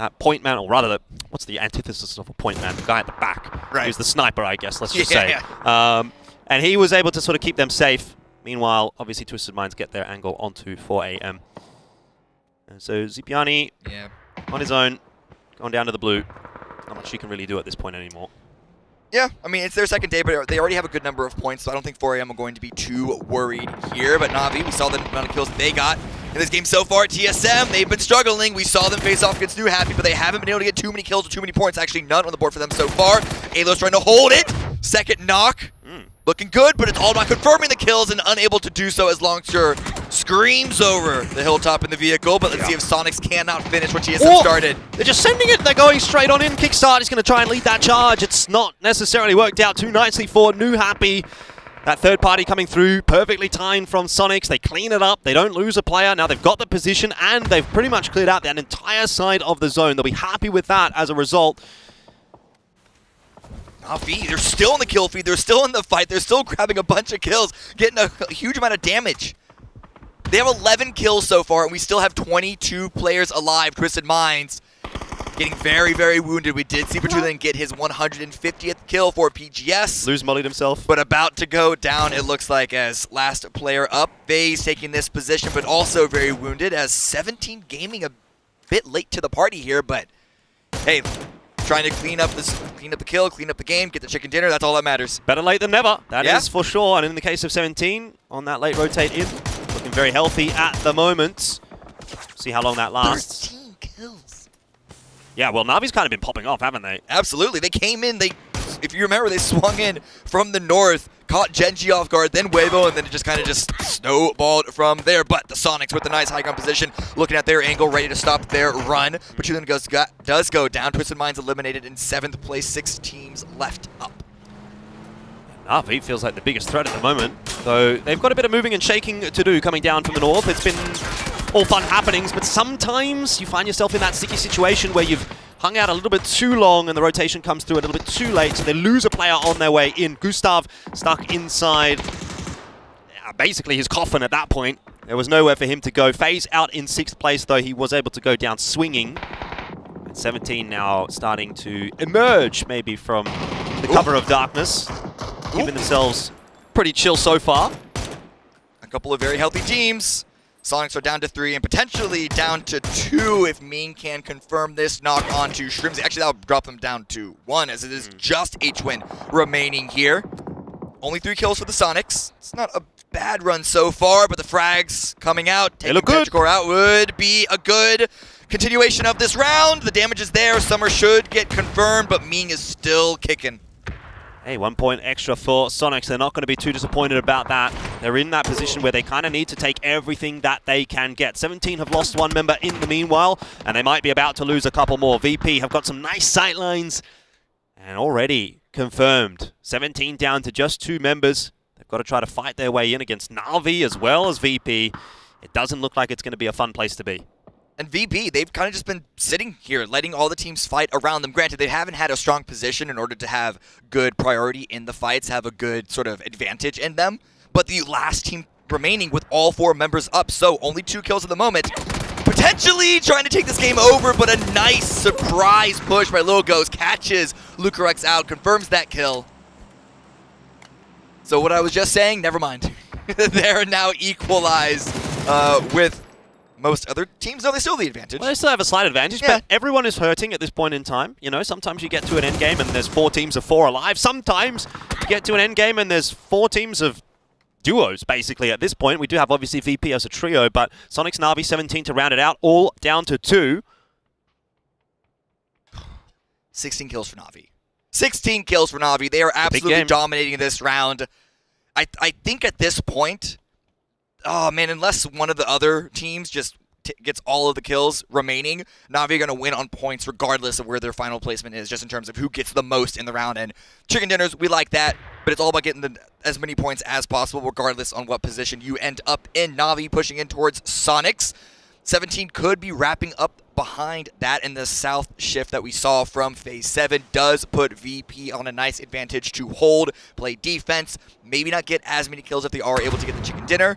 that point man, or rather, what's the antithesis of a point man? The guy at the back. Right. Who's the sniper, I guess, let's just Yeah. say. And he was able to sort of keep them safe. Meanwhile, obviously, Twisted Minds get their angle onto 4 AM. And so Zipiani on his own, going down to the blue. Not much he can really do at this point anymore. Yeah, I mean, it's their second day, but they already have a good number of points, so I don't think 4AM are going to be too worried here. But Na'Vi, we saw the amount of kills that they got in this game so far. TSM, they've been struggling. We saw them face off against New Happy, but they haven't been able to get too many kills or too many points. Actually, none on the board for them so far. Alo's trying to hold it. Second knock. Looking good, but it's all about confirming the kills and unable to do so as Longster screams over the hilltop in the vehicle. But let's see if Sonics cannot finish what TSM started. They're just sending it. They're going straight on in. Kickstart is going to try and lead that charge. It's not necessarily worked out too nicely for New Happy. That third party coming through, perfectly timed from Sonics. They clean it up. They don't lose a player. Now they've got the position, and they've pretty much cleared out that entire side of the zone. They'll be happy with that as a result. Na'Vi, they're still in the kill feed. They're still in the fight. They're still grabbing a bunch of kills, getting a huge amount of damage. They have 11 kills so far, and we still have 22 players alive. Twisted Minds getting very, very wounded. We did see Petrulian get his 150th kill for PGS. Lose mollied himself. But about to go down, it looks like, as last player up. Vay's taking this position, but also very wounded, as 17 Gaming a bit late to the party here. But, hey, trying to clean up the kill, clean up the game, get the chicken dinner. That's all that matters. Better late than never. That is for sure. And in the case of 17, on that late rotate in, looking very healthy at the moment. See how long that lasts. 13 kills. Yeah, well, Na'Vi's kind of been popping off, haven't they? Absolutely. They came in, if you remember, they swung in from the north, caught Genji off guard, then Weibo, and then it just kind of snowballed from there. But the Sonics with the nice high ground position, looking at their angle, ready to stop their run. But Petrulian does go down. Twisted Minds eliminated in 7th place, 6 teams left up. Na'Vi feels like the biggest threat at the moment, though they've got a bit of moving and shaking to do coming down from the north. It's been all fun happenings, but sometimes you find yourself in that sticky situation where you've hung out a little bit too long and the rotation comes through a little bit too late, so they lose a player on their way in. Gustav stuck inside basically his coffin at that point. There was nowhere for him to go. FaZe out in 6th place, though he was able to go down swinging. And 17 now starting to emerge maybe from the cover of darkness, keeping themselves pretty chill so far. A couple of very healthy teams. Sonics are down to 3 and potentially down to 2 if Ming can confirm this knock onto Shrimsy. Actually, that'll drop them down to 1 as it is just H-Win remaining here. Only 3 kills for the Sonics. It's not a bad run so far, but the frags coming out, taking Petrichor out would be a good continuation of this round. The damage is there. Summer should get confirmed, but Ming is still kicking. Hey, 1 point extra for Sonics. They're not going to be too disappointed about that. They're in that position where they kind of need to take everything that they can get. 17 have lost 1 member in the meanwhile, and they might be about to lose a couple more. VP have got some nice sight lines, and already confirmed. 17 down to just 2 members. They've got to try to fight their way in against Na'Vi as well as VP. It doesn't look like it's going to be a fun place to be. And VP, they've kind of just been sitting here, letting all the teams fight around them. Granted, they haven't had a strong position in order to have good priority in the fights, have a good sort of advantage in them. But the last team remaining with all 4 members up, so only 2 kills at the moment. Potentially trying to take this game over, but a nice surprise push by Lil Ghost catches Lucarex out, confirms that kill. So what I was just saying, never mind. They're now equalized with most other teams. No, they still have the advantage. Well, they still have a slight advantage, but everyone is hurting at this point in time. You know, sometimes you get to an end game and there's 4 teams of 4 alive. Sometimes you get to an end game and there's 4 teams of duos, basically, at this point. We do have, obviously, VP as a trio, but Sonics, Na'Vi, 17 to round it out, all down to 2. 16 kills for Na'Vi. 16 kills for Na'Vi. They are absolutely dominating this round. I think at this point, oh man, unless one of the other teams just gets all of the kills remaining, Na'Vi are going to win on points regardless of where their final placement is, just in terms of who gets the most in the round. And chicken dinners, we like that, but it's all about getting as many points as possible regardless on what position you end up in. Na'Vi pushing in towards Sonics. 17 could be wrapping up behind that, and the south shift that we saw from Phase 7 does put VP on a nice advantage to hold, play defense, maybe not get as many kills if they are able to get the chicken dinner.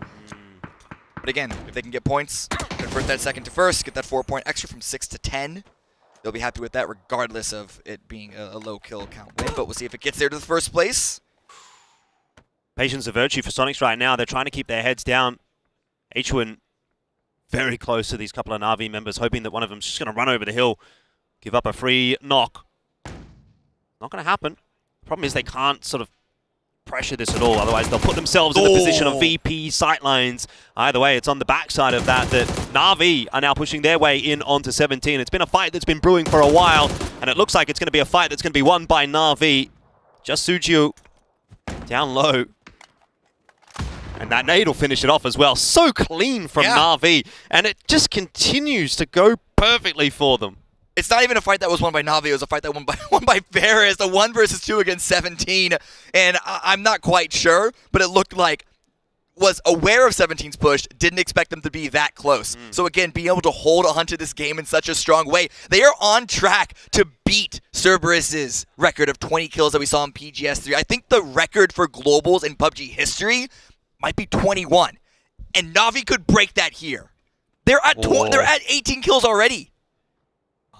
But again, if they can get points, convert that second to first, get that 4-point extra from 6 to 10. they'll be happy with that regardless of it being a low kill count win. But we'll see if it gets there to the first place. Patience of virtue for Sonics right now. They're trying to keep their heads down. H1 very close to these couple of Na'Vi members, hoping that one of them's just going to run over the hill, give up a free knock. Not going to happen. Problem is they can't sort of pressure this at all, otherwise they'll put themselves in the position of VP sightlines. Either way, it's on the backside of that Na'Vi are now pushing their way in onto 17. It's been a fight that's been brewing for a while, and it looks like it's going to be a fight that's going to be won by Na'Vi. Just Suju down low. And that nade will finish it off as well. So clean from Na'Vi, and it just continues to go perfectly for them. It's not even a fight that was won by Na'Vi, it was a fight that won by Varus, a 1 versus 2 against 17. And I'm not quite sure, but it looked like was aware of 17's push, didn't expect them to be that close. So again, being able to hold on to this game in such a strong way, they are on track to beat Cerberus's record of 20 kills that we saw in PGS 3. I think the record for globals in PUBG history might be 21. And Na'Vi could break that here. They're at 18 kills already.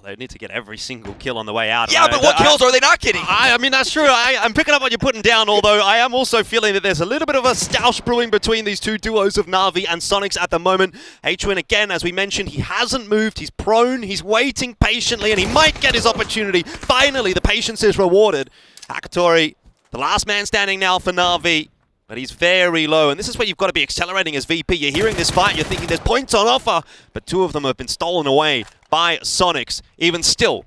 They need to get every single kill on the way out. Yeah, but what kills are they not getting? I mean, that's true. I'm picking up what you're putting down, although I am also feeling that there's a little bit of a stoush brewing between these two duos of Na'Vi and Sonics at the moment. H1, again, as we mentioned, he hasn't moved. He's prone. He's waiting patiently, and he might get his opportunity. Finally, the patience is rewarded. Akatori, the last man standing now for Na'Vi. But he's very low, and this is where you've got to be accelerating as VP. You're hearing this fight, you're thinking there's points on offer, but 2 of them have been stolen away by Sonics. Even still,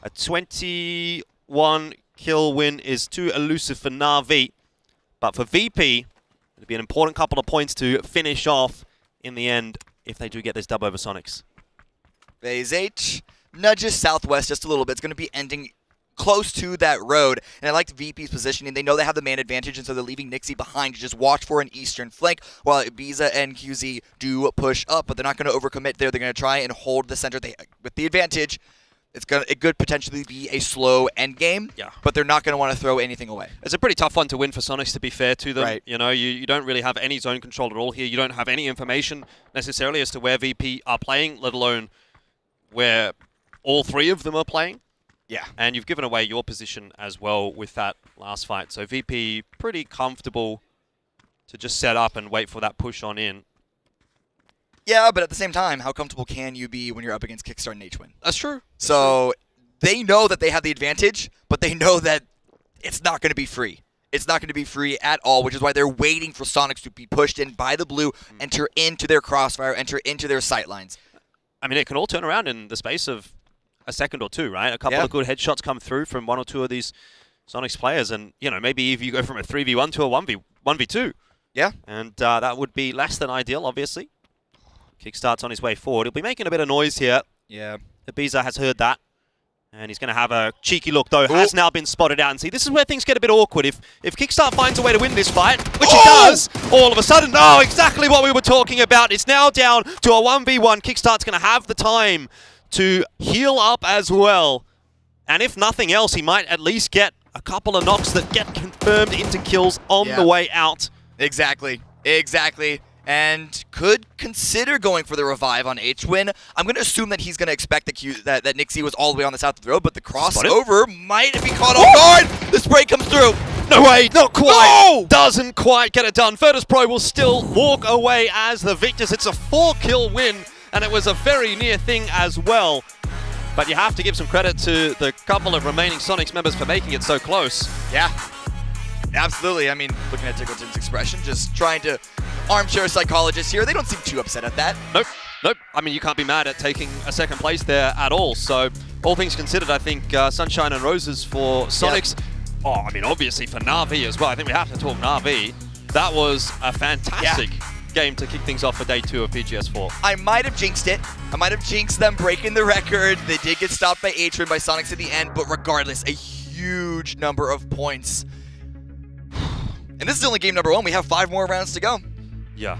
a 21 kill win is too elusive for Na'Vi, but for VP, it'll be an important couple of points to finish off in the end if they do get this dub over Sonics. Phase H nudges southwest just a little bit. It's going to be ending close to that road, and I liked VP's positioning. They know they have the man advantage, and so they're leaving Nixie behind to just watch for an eastern flank while Ibiza and QZ do push up, but they're not going to overcommit there. They're going to try and hold the center. With the advantage, it could potentially be a slow end game, but they're not going to want to throw anything away. It's a pretty tough one to win for Sonics, to be fair to them. Right. You know, you don't really have any zone control at all here. You don't have any information necessarily as to where VP are playing, let alone where all 3 of them are playing. Yeah. And you've given away your position as well with that last fight. So VP pretty comfortable to just set up and wait for that push on in. Yeah, but at the same time, how comfortable can you be when you're up against Kickstart and H1? That's true. So they know that they have the advantage, but they know that it's not going to be free. It's not going to be free at all, which is why they're waiting for Sonics to be pushed in by the blue, enter into their crossfire, enter into their sightlines. I mean, it can all turn around in the space of a second or 2, right? A couple of good headshots come through from 1 or 2 of these Sonics players, and you know, maybe if you go from a 3v1 to a 1v2. Yeah. And that would be less than ideal, obviously. Kickstart's on his way forward. He'll be making a bit of noise here. Yeah. Ibiza has heard that. And he's going to have a cheeky look, though. Has now been spotted out. And see, this is where things get a bit awkward. If Kickstart finds a way to win this fight, which he does, all of a sudden, exactly what we were talking about. It's now down to a 1v1. Kickstart's going to have the time to heal up as well. And if nothing else, he might at least get a couple of knocks that get confirmed into kills on the way out. Exactly. And could consider going for the revive on H-Win. I'm going to assume that he's going to expect that Nixie was all the way on the south of the road, but the crossover might be caught off guard. The spray comes through. No way, not quite. No! Doesn't quite get it done. Virtus Pro will still walk away as the victors. It's a 4-kill win. And it was a very near thing as well. But you have to give some credit to the couple of remaining Sonics members for making it so close. Yeah, absolutely. I mean, looking at Tickleton's expression, just trying to armchair psychologist here. They don't seem too upset at that. Nope. I mean, you can't be mad at taking a second place there at all. So, all things considered, I think Sunshine and Roses for Sonics. Yeah. I mean, obviously for Na'Vi as well. I think we have to talk Na'Vi. That was a fantastic game to kick things off for day 2 of PGS4. I might have jinxed it. I might have jinxed them breaking the record. They did get stopped by H1 by Sonics at the end, but regardless, a huge number of points. And this is only game number 1. We have 5 more rounds to go. Yeah.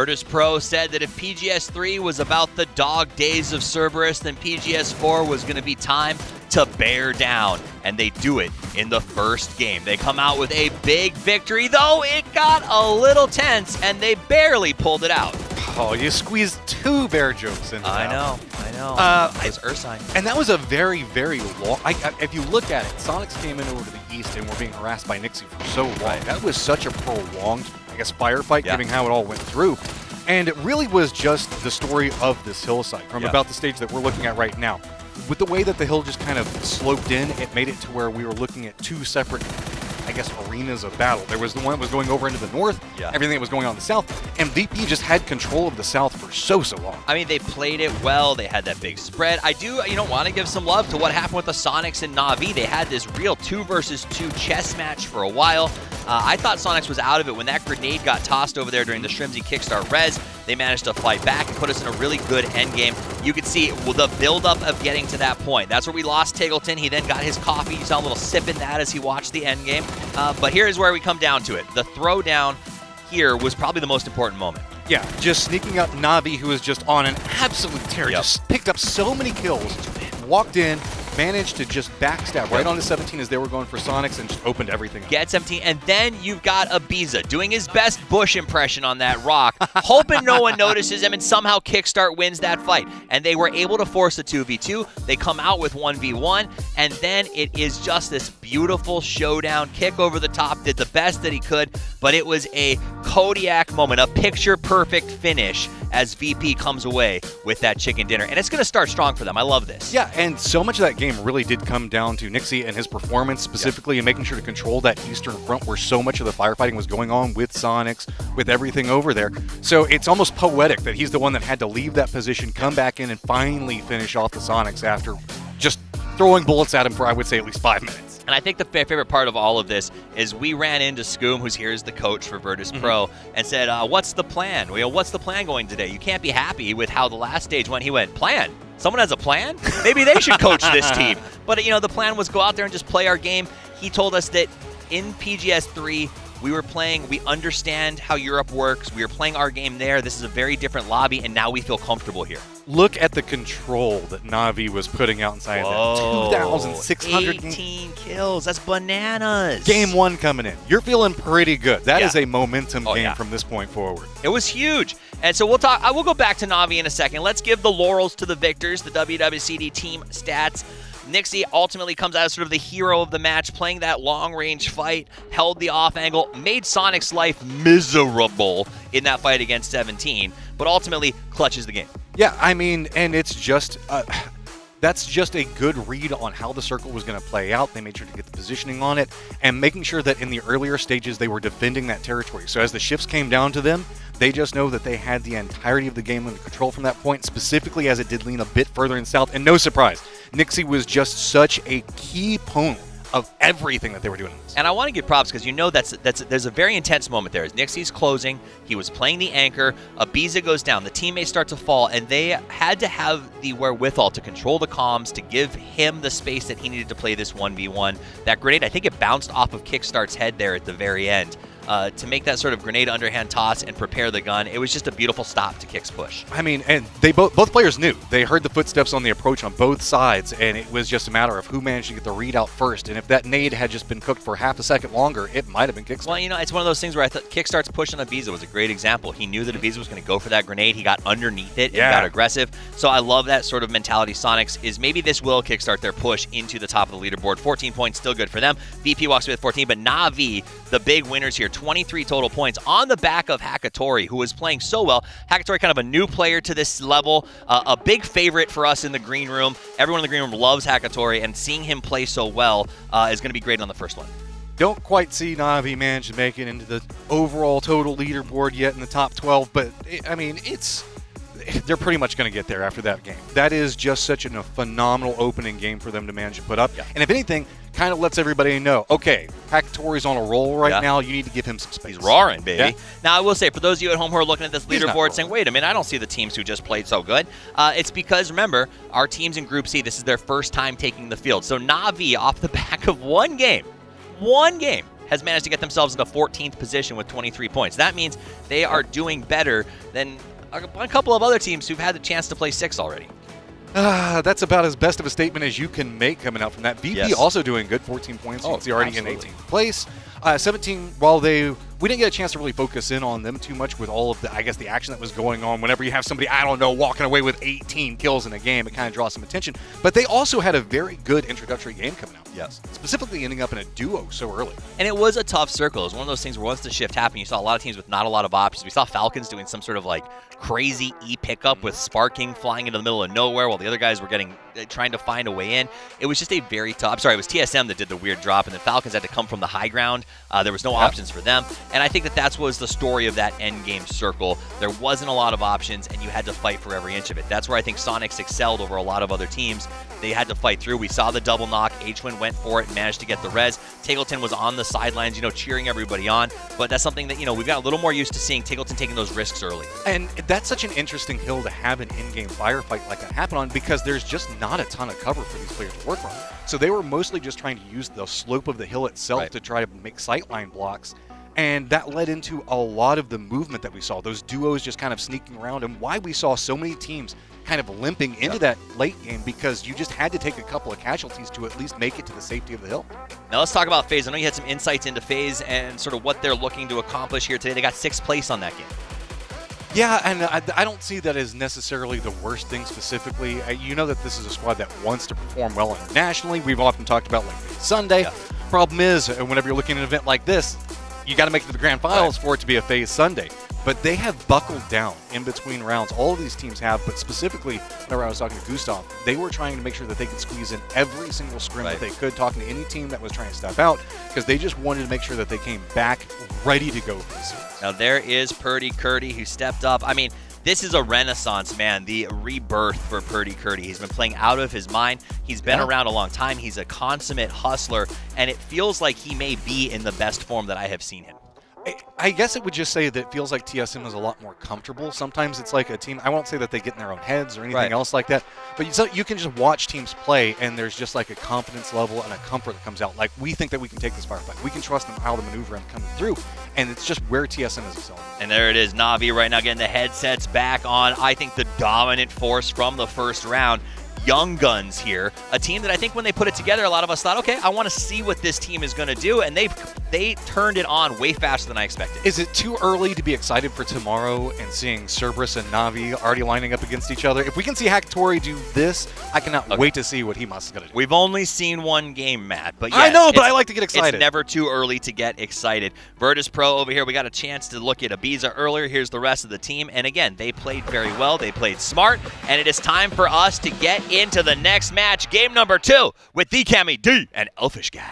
Virtus Pro said that if PGS 3 was about the dog days of Cerberus, then PGS 4 was going to be time to bear down. And they do it in the first game. They come out with a big victory, though it got a little tense, and they barely pulled it out. Oh, you squeezed 2 bear jokes in there. I know. It was Ursine. And that was a very, very long... if you look at it, Sonics came in over to the east and were being harassed by Nixie for so long. Right. That was such a prolonged, I guess, firefight, given how it all went through. And it really was just the story of this hillside from about the stage that we're looking at right now. With the way that the hill just kind of sloped in, it made it to where we were looking at 2 separate, I guess, arenas of battle. There was the one that was going over into the north, everything that was going on in the south, and VP just had control of the south for so long. I mean, they played it well. They had that big spread. I do, want to give some love to what happened with the Sonics and Na'Vi. They had this real 2 versus 2 chess match for a while. I thought Sonics was out of it when that grenade got tossed over there during the Shrimsy Kickstart res. They managed to fight back and put us in a really good endgame. You could see the buildup of getting to that point. That's where we lost Taggleton. He then got his coffee. You saw a little sip in that as he watched the endgame. But here's where we come down to it. The throwdown here was probably the most important moment. Yeah, just sneaking up Na'Vi, who was just on an absolute tear. Just picked up so many kills, walked in, managed to just backstab right onto 17 as they were going for Sonics and just opened everything up. Get 17, and then you've got Ibiza doing his best Bush impression on that rock, hoping no one notices him, and somehow Kickstart wins that fight. And they were able to force a 2v2. They come out with 1v1, and then it is just this beautiful showdown. Kick over the top, did the best that he could, but it was a Kodiak moment, a picture-perfect finish as VP comes away with that chicken dinner. And it's going to start strong for them. I love this. Yeah, and so much of that game really did come down to Nixie and his performance specifically and making sure to control that eastern front where so much of the firefighting was going on with Sonics, with everything over there. So it's almost poetic that he's the one that had to leave that position, come back in, and finally finish off the Sonics after just throwing bullets at him for, I would say, at least 5 minutes. And I think the favorite part of all of this is we ran into Scoom, who's here as the coach for Virtus Pro, and said, what's the plan? What's the plan going today? You can't be happy with how the last stage went. He went, plan? Someone has a plan? Maybe they should coach this team. But, the plan was go out there and just play our game. He told us that in PGS 3, we understand how Europe works. We are playing our game there. This is a very different lobby, and now we feel comfortable here. Look at the control that Na'Vi was putting out inside that. 2,600 18 kills. That's bananas. Game 1 coming in. You're feeling pretty good. That is a momentum game from this point forward. It was huge. And so we'll talk. I will go back to Na'Vi in a second. Let's give the laurels to the victors, the WWCD team stats. Nixie ultimately comes out as sort of the hero of the match, playing that long-range fight, held the off angle, made Sonic's life miserable in that fight against 17, but ultimately clutches the game. Yeah, I mean, and it's just... that's just a good read on how the circle was going to play out. They made sure to get the positioning on it and making sure that in the earlier stages they were defending that territory. So as the shifts came down to them, they just know that they had the entirety of the game under control from that point, specifically as it did lean a bit further in south. And no surprise, Nixie was just such a key opponent of everything that they were doing. And I want to give props because there's a very intense moment there. As Nixie's closing, he was playing the anchor, Ibiza goes down, the teammates start to fall, and they had to have the wherewithal to control the comms, to give him the space that he needed to play this 1v1. That grenade, I think it bounced off of Kickstart's head there at the very end. To make that sort of grenade underhand toss and prepare the gun. It was just a beautiful stop to Kick's push. I mean, and they both players knew. They heard the footsteps on the approach on both sides, and it was just a matter of who managed to get the read out first. And if that nade had just been cooked for half a second longer, it might have been Kickstart. Well, it's one of those things where I thought Kickstart's push on Ibiza was a great example. He knew that Ibiza was going to go for that grenade. He got underneath it and got aggressive. So I love that sort of mentality. Sonics is maybe this will kickstart their push into the top of the leaderboard. 14 points, still good for them. VP walks away with 14, but Na'Vi, the big winners here, 23 total points on the back of Hakatori, who was playing so well. Hakatori, kind of a new player to this level, a big favorite for us in the green room. Everyone in the green room loves Hakatori, and seeing him play so well is going to be great on the first one. Don't quite see Na'Vi manage to make it into the overall total leaderboard yet in the top 12, but they're pretty much going to get there after that game. That is just such a phenomenal opening game for them to manage to put up. Yeah. And if anything, kind of lets everybody know, okay, Hakatori's on a roll right now. You need to give him some space. He's roaring, baby. Yeah. Now, I will say, for those of you at home who are looking at this leaderboard saying, wait a minute, I don't see the teams who just played so good. It's because, remember, our teams in Group C, this is their first time taking the field. So Na'Vi, off the back of one game, has managed to get themselves into 14th position with 23 points. That means they are doing better than a couple of other teams who've had the chance to play 6 already. That's about as best of a statement as you can make coming out from that. VP also doing good, 14 points. You can see already in 18th place. 17, while we didn't get a chance to really focus in on them too much with all of the, I guess, the action that was going on. Whenever you have somebody, I don't know, walking away with 18 kills in a game, it kind of draws some attention. But they also had a very good introductory game coming out. Yes. Specifically ending up in a duo so early. And it was a tough circle. It was one of those things where once the shift happened, you saw a lot of teams with not a lot of options. We saw Falcons doing some sort of like crazy E-pickup with Sparking flying into the middle of nowhere while the other guys were trying to find a way in. It was just a very tough, sorry, it was TSM that did the weird drop, and the Falcons had to come from the high ground. There was no options for them. And I think that was the story of that end game circle. There wasn't a lot of options, and you had to fight for every inch of it. That's where I think Sonics excelled over a lot of other teams. They had to fight through. We saw the double knock. H-Win went for it and managed to get the res. Tiggleton was on the sidelines, cheering everybody on. But that's something that, we've got a little more used to seeing Tiggleton taking those risks early. And that's such an interesting hill to have an in-game firefight like that happen on, because there's just not a ton of cover for these players to work on. So they were mostly just trying to use the slope of the hill itself to try to make sightline blocks. And that led into a lot of the movement that we saw, those duos just kind of sneaking around, and why we saw so many teams kind of limping into that late game, because you just had to take a couple of casualties to at least make it to the safety of the hill. Now let's talk about FaZe. I know you had some insights into FaZe and sort of what they're looking to accomplish here today. They got 6th place on that game. Yeah, and I don't see that as necessarily the worst thing specifically. You know that this is a squad that wants to perform well internationally. We've often talked about like Sunday. Yeah. Problem is, whenever you're looking at an event like this, you got to make it to the grand finals for it to be a FaZe Sunday. But they have buckled down in between rounds. All of these teams have, but specifically, whenever I was talking to Gustav, they were trying to make sure that they could squeeze in every single scrim that they could, talking to any team that was trying to step out, because they just wanted to make sure that they came back ready to go for the series. Now there is Purdy Curdy, who stepped up. I mean, this is a renaissance, man, the rebirth for Purdy Curdy. He's been playing out of his mind. He's been around a long time. He's a consummate hustler, and it feels like he may be in the best form that I have seen him. I guess it would just say that it feels like TSM is a lot more comfortable. Sometimes it's like a team, I won't say that they get in their own heads or anything else like that, but you can just watch teams play, and there's just like a confidence level and a comfort that comes out. Like, we think that we can take this firefight. We can trust them how to maneuver and coming through, and it's just where TSM is excelling. And there it is, Na'Vi right now getting the headsets back on. I think the dominant force from the first round. Young Guns here, a team that I think when they put it together, a lot of us thought, okay, I want to see what this team is going to do, and they turned it on way faster than I expected. Is it too early to be excited for tomorrow and seeing Cerberus and Na'Vi already lining up against each other? If we can see Hakatori do this, I cannot wait to see what he must going to do. We've only seen one game, Matt, but yes, I know, but I like to get excited. It's never too early to get excited. Virtus Pro over here, we got a chance to look at Ibiza earlier. Here's the rest of the team, and again, they played very well. They played smart, and it is time for us to get into the next match, game number 2, with the Cammy D and Elfish Guy.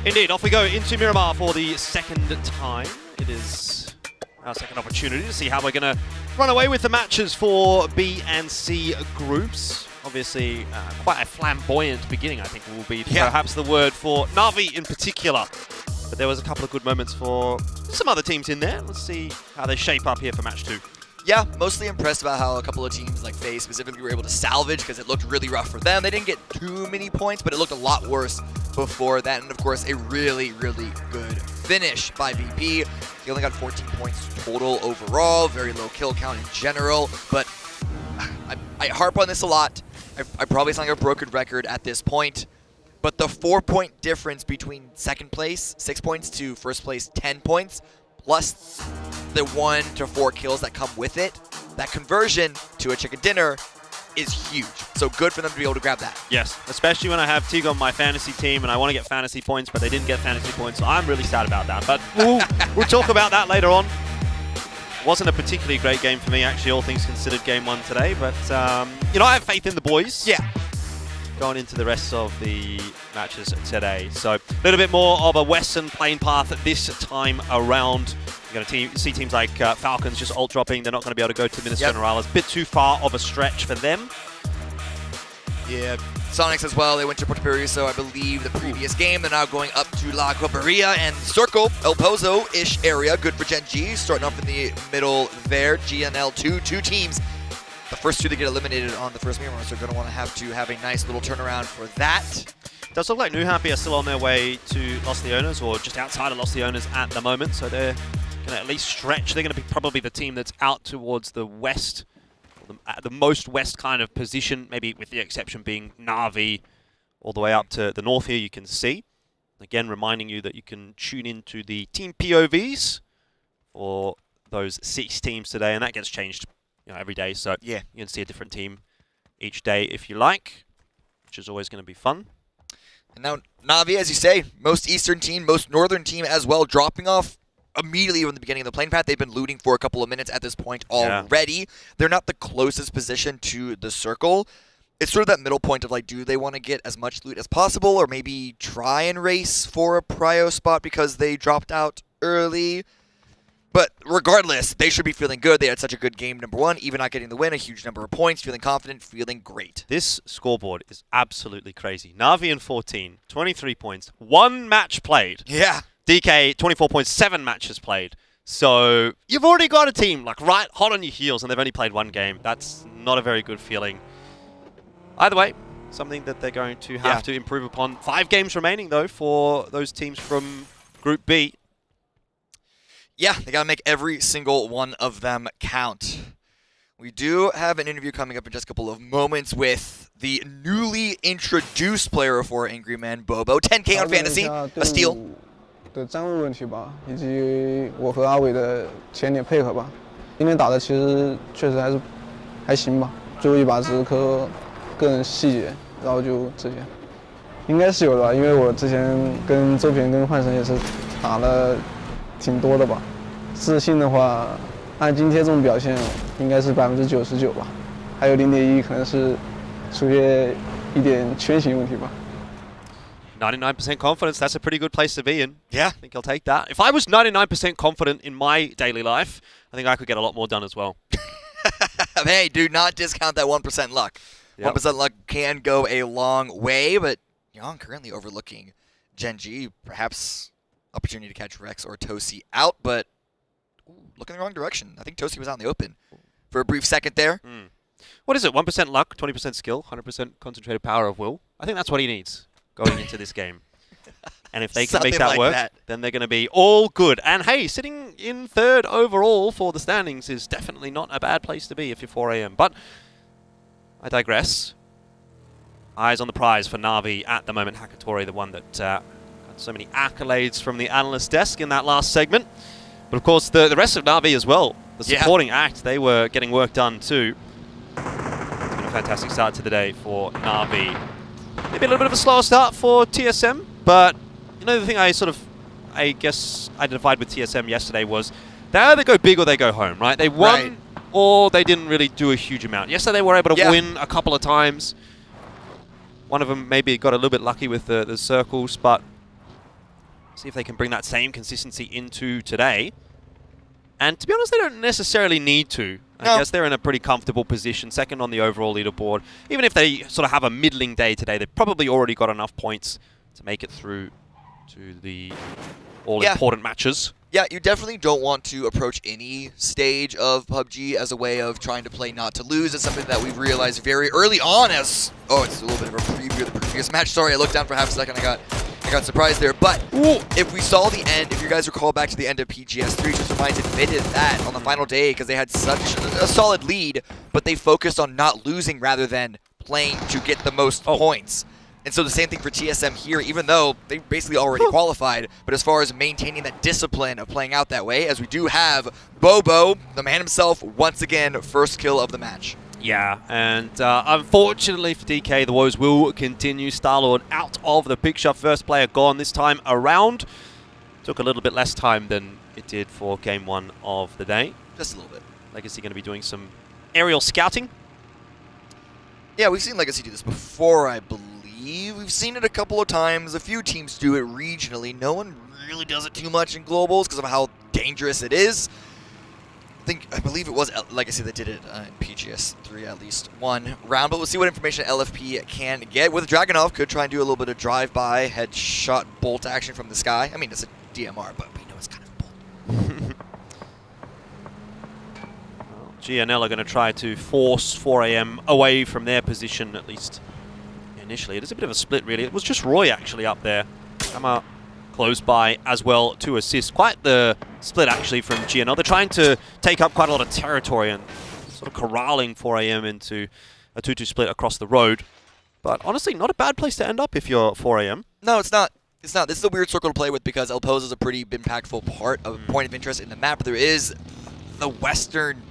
Indeed, off we go into Miramar for the second time. It is our second opportunity to see how we're going to run away with the matches for B and C groups. Obviously, quite a flamboyant beginning, I think, will be perhaps the word for Na'Vi in particular. But there was a couple of good moments for some other teams in there. Let's see how they shape up here for match 2. Yeah, mostly impressed about how a couple of teams like FaZe specifically were able to salvage, because it looked really rough for them. They didn't get too many points, but it looked a lot worse before that. And of course, a really, really good finish by VP. He only got 14 points total overall, very low kill count in general. But I harp on this a lot. I probably sound like a broken record at this point. But the 4-point difference between second place, 6 points, to first place, 10 points, plus the 1 to 4 kills that come with it, that conversion to a chicken dinner is huge. So good for them to be able to grab that. Yes, especially when I have Tig on my fantasy team and I want to get fantasy points, but they didn't get fantasy points, so I'm really sad about that. But we'll talk about that later on. Wasn't a particularly great game for me, actually, all things considered, game 1 today. But, I have faith in the boys. Yeah. Going into the rest of the matches today. So a little bit more of a Western playing path this time around. You're going to see teams like Falcons just ult dropping. They're not going to be able to go to Minas Generalis. Bit too far of a stretch for them. Yeah, Sonics as well. They went to Puerto Perico, I believe, the previous game. They're now going up to La Coparia and Circle, El Pozo-ish area. Good for Gen G. Starting off in the middle there. GNL2, two teams. The first two to get eliminated on the first mirror, so are going to want to have a nice little turnaround for that. Does look like New Happy are still on their way to Los Leones, or just outside of Los Leones at the moment, so they're going to at least stretch. They're going to be probably the team that's out towards the west, the most west kind of position, maybe with the exception being Na'Vi all the way up to the north here, you can see. Again, reminding you that you can tune into the team POVs for those 6 teams today, and that gets changed every day, so yeah, you can see a different team each day if you like, which is always going to be fun. And now Na'Vi, as you say, most eastern team, most northern team as well, dropping off immediately from the beginning of the plane path. They've been looting for a couple of minutes at this point already. Yeah. They're not the closest position to the circle. It's sort of that middle point of like, do they want to get as much loot as possible, or maybe try and race for a prio spot because they dropped out early? But regardless, they should be feeling good. They had such a good game, number one, even not getting the win, a huge number of points, feeling confident, feeling great. This scoreboard is absolutely crazy. Na'Vi in 14, 23 points, 1 match played. Yeah. DK, 24.7 matches played. So you've already got a team like right hot on your heels, and they've only played 1 game. That's not a very good feeling. Either way, something that they're going to have to improve upon. 5 games remaining, though, for those teams from Group B. Yeah, they got to make every single one of them count. We do have an interview coming up in just a couple of moments with the newly introduced player for Angry Man, Bobo. 10K on Fantasy, a steal. 的站位问题吧，以及我和阿伟的前点配合吧。今天打的其实确实还行吧，最后一把只是磕个人细节，然后就这些，应该是有的吧，因为我之前跟周平跟幻神也是打了挺多的吧。自信的话，按今天这种表现，应该是99%吧，还有0.1可能是出现一点圈形问题吧。 99% confidence, that's a pretty good place to be in. Yeah. I think I'll take that. If I was 99% confident in my daily life, I think I could get a lot more done as well. Hey, do not discount that 1% luck. Yep. 1% luck can go a long way, but Yang currently overlooking Gen G. Perhaps opportunity to catch Rex or Tosi out, but looking in the wrong direction. I think Tosi was out in the open for a brief second there. What is it? 1% luck, 20% skill, 100% concentrated power of will. I think that's what he needs going into this game. And if they can make that work, then they're going to be all good. And hey, sitting in 3rd overall for the standings is definitely not a bad place to be if you're 4 AM. But I digress. Eyes on the prize for Na'Vi at the moment. Hakatori, the one that got so many accolades from the analyst desk in that last segment. But of course, the rest of Na'Vi as well. The supporting act, they were getting work done too. It's been a fantastic start to the day for Na'Vi. Maybe a little bit of a slower start for TSM, but you know the thing I guess identified with TSM yesterday was they either go big or they go home, right? They won or they didn't really do a huge amount. Yesterday they were able to win a couple of times. One of them maybe got a little bit lucky with the circles, but see if they can bring that same consistency into today. And to be honest, they don't necessarily need to. I guess they're in a pretty comfortable position, 2nd on the overall leaderboard. Even if they sort of have a middling day today, they've probably already got enough points to make it through to the all-important matches. Yeah, you definitely don't want to approach any stage of PUBG as a way of trying to play not to lose. It's something that we've realized very early on as... Oh, it's a little bit of a preview of the previous match. Sorry, I looked down for half a second. I got surprised there. But if we saw the end, if you guys recall back to the end of PGS 3, just reminded admitted that on the final day because they had such a solid lead, but they focused on not losing rather than playing to get the most points. And so the same thing for TSM here, even though they basically already qualified, but as far as maintaining that discipline of playing out that way, as we do have Bobo, the man himself, once again, first kill of the match. Yeah, and unfortunately for DK, the woes will continue. Starlord out of the picture, first player gone this time around. Took a little bit less time than it did for game 1 of the day. Just a little bit. Legacy going to be doing some aerial scouting. Yeah, we've seen Legacy do this before, I believe. We've seen it a couple of times. A few teams do it regionally. No one really does it too much in globals because of how dangerous it is. I believe it was Legacy that did it in PGS 3 at least one round, but we'll see what information LFP can get. With Dragunov, could try and do a little bit of drive-by, headshot bolt action from the sky. I mean, it's a DMR, but we know it's kind of bolt. Well, GNL are going to try to force 4AM away from their position, at least initially. It is a bit of a split, really. It was just Roy actually up there. Gamma close by as well to assist. Quite the split actually from GNL. They're trying to take up quite a lot of territory and sort of corralling 4AM into a 2-2 split across the road. But honestly, not a bad place to end up if you're 4AM. No, it's not. It's not. This is a weird circle to play with because El Pozo is a pretty impactful part of point of interest in the map. But there is the western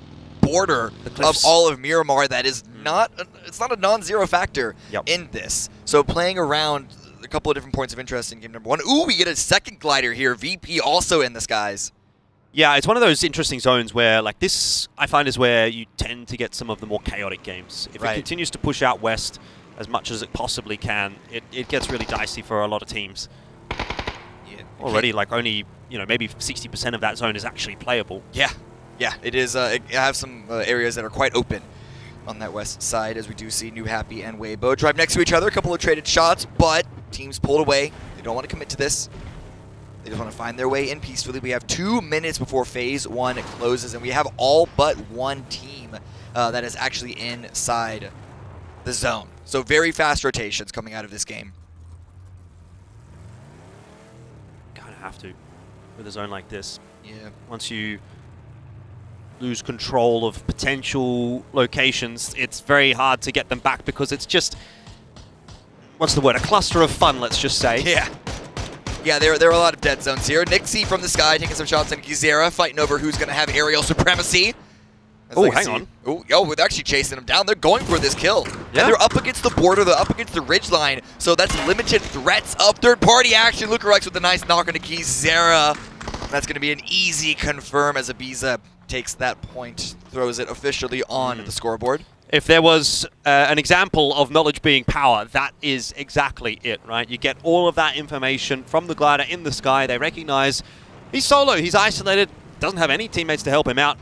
border of all of Miramar that is not. It's not a non-zero factor in this. So playing around a couple of different points of interest in game number 1. Ooh, we get a second glider here. VP also in the skies. Yeah, it's one of those interesting zones where, like this, I find is where you tend to get some of the more chaotic games. If it continues to push out west as much as it possibly can, it gets really dicey for a lot of teams. Yeah, already, like only maybe 60% of that zone is actually playable. Yeah, it is. It have some areas that are quite open on that west side, as we do see New Happy and Weibo drive next to each other. A couple of traded shots, but teams pulled away. They don't want to commit to this. They just want to find their way in peacefully. We have 2 minutes before Phase 1 closes, and we have all but one team that is actually inside the zone. So very fast rotations coming out of this game. Kind of have to with a zone like this. Yeah. Once you lose control of potential locations, it's very hard to get them back because it's just, what's the word, a cluster of fun, let's just say. Yeah, there are a lot of dead zones here. Nixie from the sky taking some shots on Gizera, fighting over who's going to have aerial supremacy. Oh, hang on. Oh, they're actually chasing him down. They're going for this kill. Yeah. And they're up against the border, they're up against the ridgeline, so that's limited threats of third-party action. Lucarex with a nice knock on Gizera. That's going to be an easy confirm as Ibiza takes that point, throws it officially on the scoreboard. If there was an example of knowledge being power, that is exactly it, right? You get all of that information from the glider in the sky. They recognize he's solo, he's isolated, doesn't have any teammates to help him out.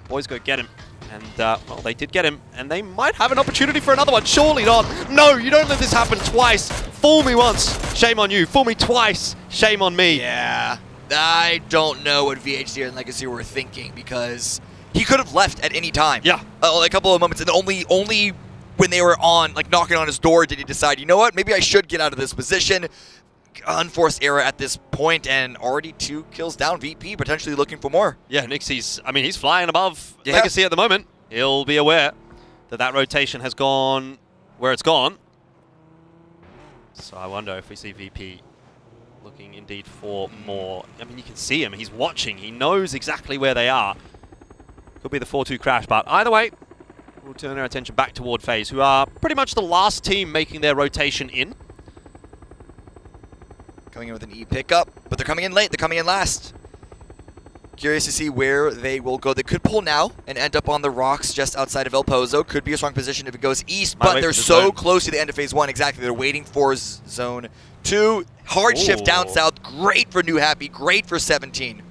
Boys go get him. And, well, they did get him, and they might have an opportunity for another one. Surely not. No, you don't let this happen twice. Fool me once, shame on you. Fool me twice, shame on me. Yeah, I don't know what VHD and Legacy were thinking, because he could have left at any time. Yeah. A couple of moments, and only when they were knocking on his door did he decide, you know what, maybe I should get out of this position. Unforced error at this point, and already 2 kills down. VP potentially looking for more. Yeah, Nixie's, he's flying above Legacy at the moment. He'll be aware that that rotation has gone where it's gone. So I wonder if we see VP looking indeed for more. You can see him. He's watching. He knows exactly where they are. Could be the 4-2 crash, but either way, we'll turn our attention back toward FaZe, who are pretty much the last team making their rotation in. Coming in with an E pickup, but they're coming in late. They're coming in last. Curious to see where they will go. They could pull now and end up on the rocks just outside of El Pozo. Could be a strong position if it goes east, but they're so close to the end of Phase 1. Exactly. They're waiting for Zone 2. Hard shift down south. Great for New Happy. Great for 17.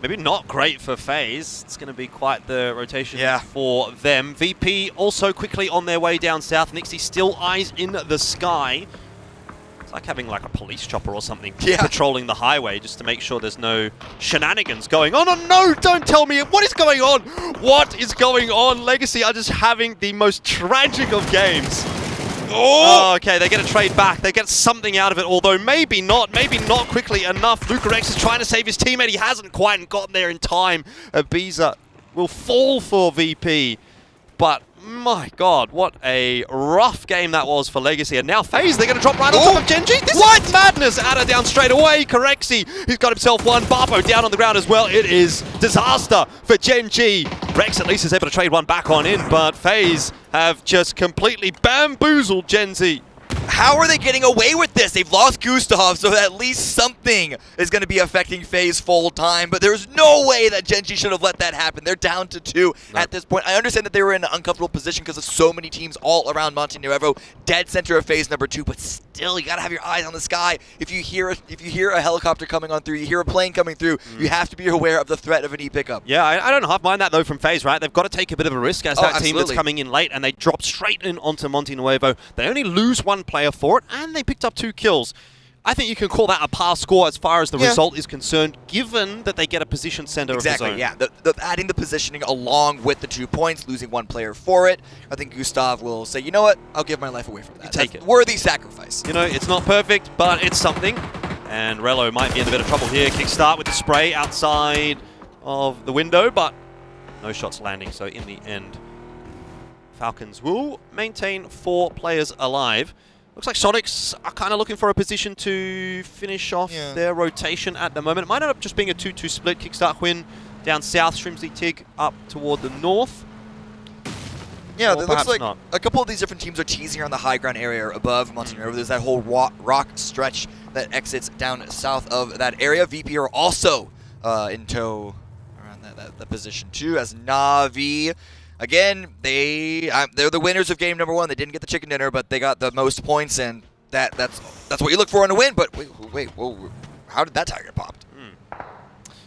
Maybe not great for FaZe. It's going to be quite the rotation for them. VP also quickly on their way down south. Nixie still eyes in the sky. It's like having like a police chopper or something patrolling the highway just to make sure there's no shenanigans going on. Oh no, don't tell me. What is going on? What is going on? Legacy are just having the most tragic of games. Oh, okay, they get a trade back. They get something out of it, although maybe not quickly enough. Lucarex is trying to save his teammate. He hasn't quite gotten there in time. Ibiza will fall for VP, but my God, what a rough game that was for Legacy. And now FaZe, they're going to drop right on top of Genji. This is madness. Ada down straight away. Corexi, he's got himself one. Barbo down on the ground as well. It is disaster for Genji. Rex at least is able to trade one back on in, but FaZe have just completely bamboozled Genji. How are they getting away with this? They've lost Gustav, so at least something is going to be affecting FaZe full time, but there's no way that Gen G should have let that happen. They're down to 2 at this point. I understand that they were in an uncomfortable position because of so many teams all around Monte Nuevo, dead center of FaZe number 2, but still, you got to have your eyes on the sky. If you hear a helicopter coming on through, you hear a plane coming through, you have to be aware of the threat of an E-pickup. Yeah, I don't half mind that, though, from FaZe, right? They've got to take a bit of a risk as that team absolutely. that's coming in late, and they drop straight in onto Monte Nuevo. They only lose 1 player for it, and they picked up 2 kills. I think you can call that a pass score as far as the result is concerned, given that they get a position center of his own. Yeah. Adding the positioning along with the 2 points, losing 1 player for it, I think Gustav will say, you know what, I'll give my life away from that. You take it. Worthy sacrifice. You know, it's not perfect, but it's something. And Rello might be in a bit of trouble here. Kickstart with the spray outside of the window, but no shots landing. So in the end, Falcons will maintain 4 players alive. Looks like Sonics are kind of looking for a position to finish off their rotation at the moment. It might end up just being a 2-2 split. Kickstart Quinn down south, Shrimsy Tig up toward the north. Yeah, or it looks like not. a couple of these different teams are teasing around the high ground area above Monte Nuevo. There's that whole rock stretch that exits down south of that area. VP are also in tow around that position too, as Na'Vi. Again, they're the winners of game number 1. They didn't get the chicken dinner, but they got the most points, and that's what you look for in a win. But wait, whoa, how did that tire get popped?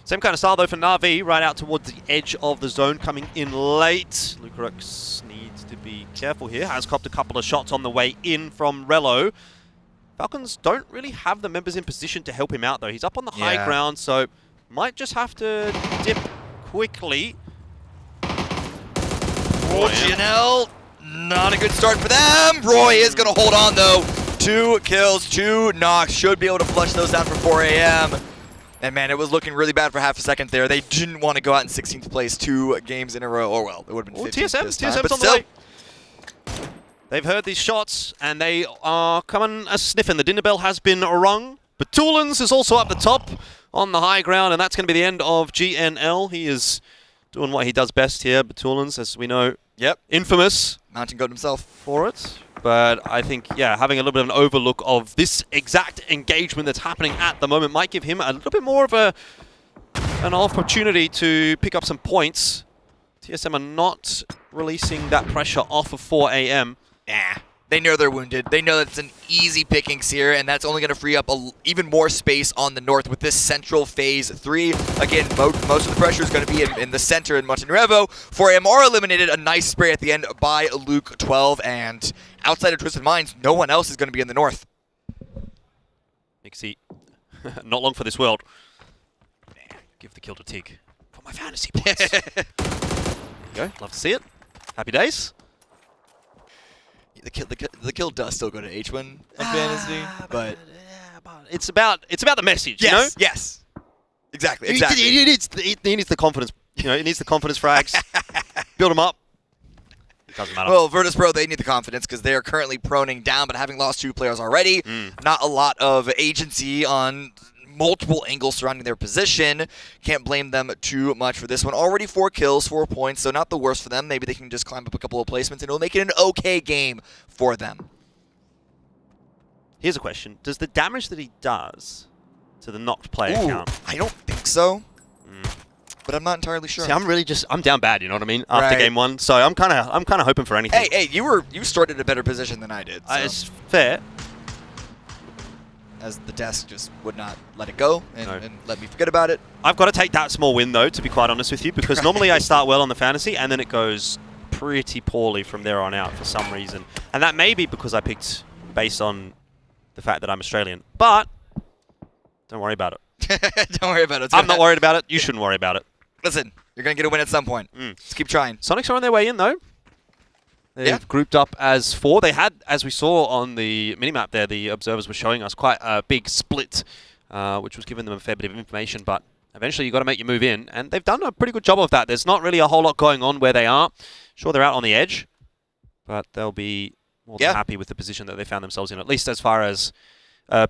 Same kind of style, though, for Na'Vi, right out towards the edge of the zone, coming in late. Lucarux needs to be careful here. Has copped a couple of shots on the way in from Rello. Falcons don't really have the members in position to help him out, though. He's up on the high ground, so might just have to dip quickly. Janelle, not a good start for them. Roy is going to hold on, though. 2 kills, 2 knocks. Should be able to flush those down for 4 a.m. And, man, it was looking really bad for half a second there. They didn't want to go out in 16th place 2 games in a row. Or, well, it would have been 15th this time. TSM's on the way. They've heard these shots, and they are coming a sniffing. The dinner bell has been rung. Batulans is also up the top on the high ground, and that's going to be the end of GNL. He is doing what he does best here, Batulans, as we know. Yep. Infamous. Mountain Goat himself. For it. But I think, yeah, having a little bit of an overlook of this exact engagement that's happening at the moment might give him a little bit more of an opportunity to pick up some points. TSM are not releasing that pressure off of 4 a.m. They know they're wounded. They know that it's an easy pickings here, and that's only going to free up even more space on the north with this central phase 3. Again, most of the pressure is going to be in the center in Monte Nuevo. 4AM are eliminated. A nice spray at the end by Luke 12, and outside of Twisted Minds, no one else is going to be in the north. Mixie, not long for this world. Give the kill to Tig for my fantasy points. There you go. Love to see it. Happy days. The kill does still go to H1 of fantasy, but it's about the message, you know? Yes. Exactly. He needs the confidence. You know, it needs the confidence frags. Build them up. It doesn't matter. Well, Virtus Pro, they need the confidence because they are currently proning down, but having lost 2 players already, not a lot of agency on multiple angles surrounding their position. Can't blame them too much for this one. Already 4 kills, 4 points, so not the worst for them. Maybe they can just climb up a couple of placements and it'll make it an okay game for them. Here's a question. Does the damage that he does to the knocked player count? I don't think so. But I'm not entirely sure. See, I'm down bad, you know what I mean? After game 1. So I'm kind of hoping for anything. Hey, you started a better position than I did. So. It's fair. As the desk just would not let it go and let me forget about it. I've got to take that small win, though, to be quite honest with you, because normally I start well on the fantasy, and then it goes pretty poorly from there on out for some reason. And that may be because I picked based on the fact that I'm Australian. But don't worry about it. Don't worry about it. I'm not worried about it. You shouldn't worry about it. Listen, you're going to get a win at some point. Just keep trying. Sonics are on their way in, though. They've grouped up as 4. They had, as we saw on the minimap there, the observers were showing us quite a big split, which was giving them a fair bit of information. But eventually you've got to make your move in, and they've done a pretty good job of that. There's not really a whole lot going on where they are. Sure, they're out on the edge, but they'll be more than happy with the position that they found themselves in, at least as far as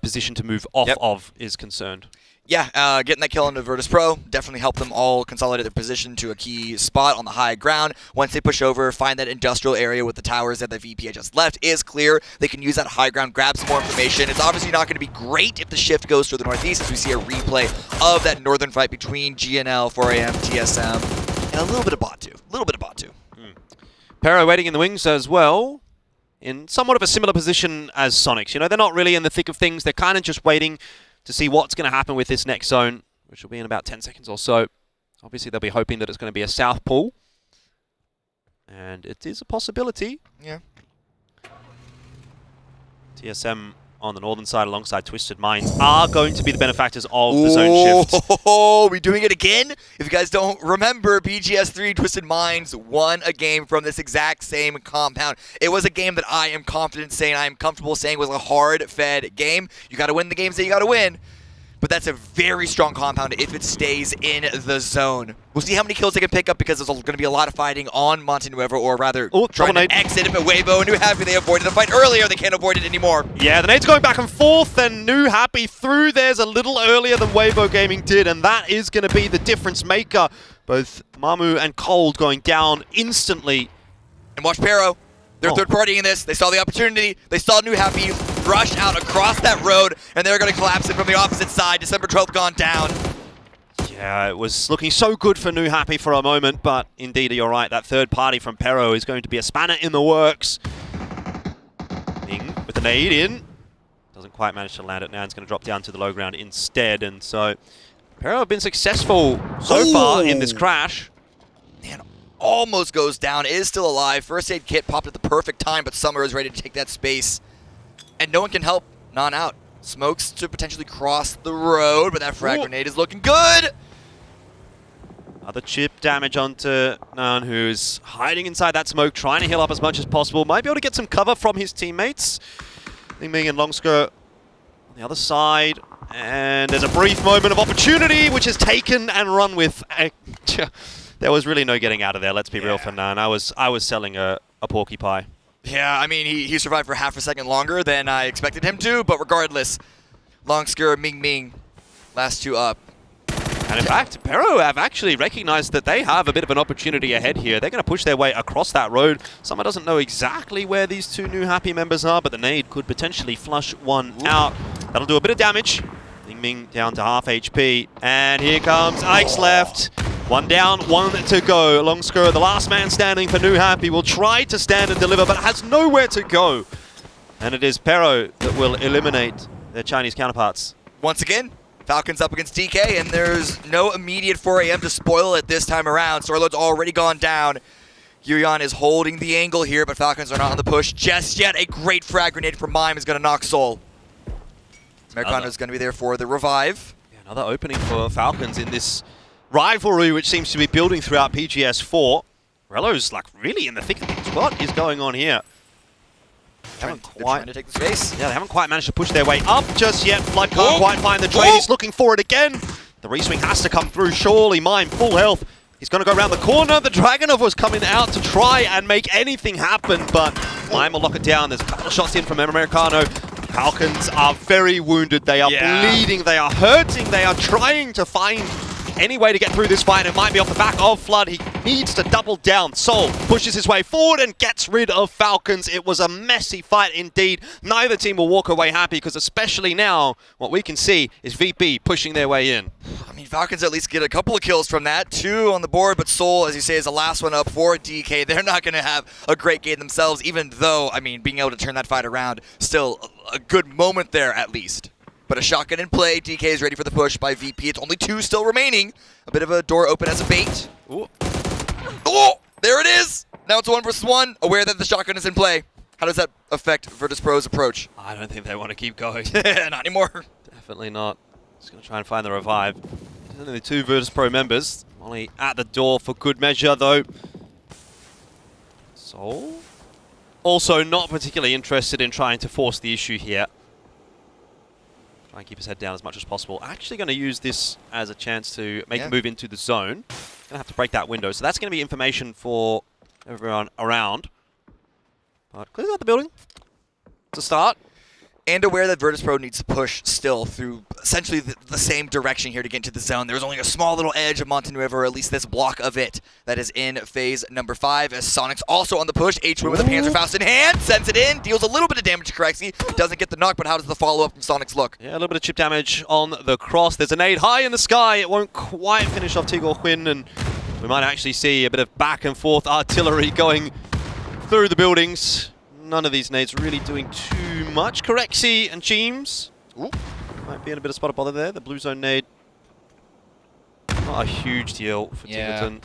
position to move off of is concerned. Yeah, getting that kill into Virtus Pro definitely helped them all consolidate their position to a key spot on the high ground. Once they push over, find that industrial area with the towers that the VP had just left is clear. They can use that high ground, grab some more information. It's obviously not going to be great if the shift goes to the northeast, as we see a replay of that northern fight between GNL, 4AM, TSM, and a little bit of bot 2. Pero waiting in the wings as well, in somewhat of a similar position as Sonics. You know, they're not really in the thick of things. They're kind of just waiting to see what's going to happen with this next zone, which will be in about 10 seconds or so. Obviously, they'll be hoping that it's going to be a south pool. And it is a possibility. Yeah. TSM on the northern side alongside Twisted Minds are going to be the benefactors of the zone shift. Oh, we doing it again? If you guys don't remember, PGS 3 Twisted Minds won a game from this exact same compound. It was a game that I am confident saying, I am comfortable saying was a hard-fed game. You got to win the games that you got to win. But that's a very strong compound if it stays in the zone. We'll see how many kills they can pick up because there's going to be a lot of fighting on Monte Nuevo, or rather trying to exit it. But Weibo and New Happy, they avoided the fight earlier. They can't avoid it anymore. Yeah, the nade's going back and forth, and New Happy through theirs a little earlier than Weibo Gaming did, and that is going to be the difference maker. Both Mamu and Cold going down instantly. And watch Pero. They're third partying this. They saw the opportunity. They saw New Happy rush out across that road, and they're going to collapse it from the opposite side. December 12th gone down. Yeah, it was looking so good for New Happy for a moment, but indeed, you're right. That third party from Pero is going to be a spanner in the works. Ning with the nade in. Doesn't quite manage to land it now. It's going to drop down to the low ground instead, and so Pero have been successful so far in this crash. Man, almost goes down, is still alive. First aid kit popped at the perfect time, but Summer is ready to take that space. And no one can help. Non out. Smokes to potentially cross the road, but that frag grenade is looking good. Other chip damage onto Nan, who's hiding inside that smoke, trying to heal up as much as possible. Might be able to get some cover from his teammates. Ling Ming and Longsker on the other side. And there's a brief moment of opportunity, which is taken and run with. There was really no getting out of there, let's be real for Nan. I was selling a porky pie. Yeah, I mean, he survived for half a second longer than I expected him to, but regardless, Longsker, Ming Ming, last two up. And in fact, Pero have actually recognized that they have a bit of an opportunity ahead here. They're going to push their way across that road. Summer doesn't know exactly where these two New Happy members are, but the nade could potentially flush one out. That'll do a bit of damage. Ming Ming down to half HP. And here comes Ike's left. One down, one to go. Longsker, the last man standing for New Happy, will try to stand and deliver, but has nowhere to go. And it is Pero that will eliminate their Chinese counterparts. Once again, Falcons up against DK, and there's no immediate 4 AM to spoil it this time around. Starload's already gone down. Yuyan is holding the angle here, but Falcons are not on the push just yet. A great frag grenade from Mime is going to knock Soul. Americano is going to be there for the revive. Yeah, another opening for Falcons in this rivalry, which seems to be building throughout PGS 4. Rello's like really in the thick of things. What is going on here? They're trying to take the space. Yeah, they haven't quite managed to push their way up just yet. Flood can't quite find the trade. He's looking for it again. The reswing has to come through. Surely Mime, full health. He's going to go around the corner. The Dragonov was coming out to try and make anything happen, but Mime will lock it down. There's a couple of shots in from Americano. Falcons are very wounded. They are bleeding. They are hurting. They are trying to find any way to get through this fight. It might be off the back of Flood. He needs to double down. Soul pushes his way forward and gets rid of Falcons. It was a messy fight indeed. Neither team will walk away happy, because especially now, what we can see is VP pushing their way in. I mean, Falcons at least get a couple of kills from that. 2 on the board, but Soul, as you say, is the last one up for DK. They're not going to have a great game themselves, even though, I mean, being able to turn that fight around, still a good moment there at least. But a shotgun in play. DK is ready for the push by VP. It's only 2 still remaining. A bit of a door open as a bait. Ooh. Oh, there it is. Now it's 1 versus 1. Aware that the shotgun is in play. How does that affect Virtus Pro's approach? I don't think they want to keep going. Not anymore. Definitely not. Just going to try and find the revive. There's only 2 Virtus Pro members. Molly at the door for good measure, though. Soul also not particularly interested in trying to force the issue here. Try and keep his head down as much as possible. Actually going to use this as a chance to make a move into the zone. Going to have to break that window. So that's going to be information for everyone around. But clears out the building. It's a start. And aware that Virtus.pro needs to push still through essentially the same direction here to get into the zone. There's only a small little edge of Montenuevo, or at least this block of it, that is in phase number 5. As Sonic's also on the push. H-Win with a Panzerfaust in hand, sends it in, deals a little bit of damage to Corexi. Doesn't get the knock, but how does the follow-up from Sonic's look? Yeah, a little bit of chip damage on the cross. There's a nade high in the sky. It won't quite finish off Tigor Quinn, and we might actually see a bit of back and forth artillery going through the buildings. None of these nades really doing too much. Corexi and Cheems might be in a bit of spot of bother there. The blue zone nade, not a huge deal for Tingleton.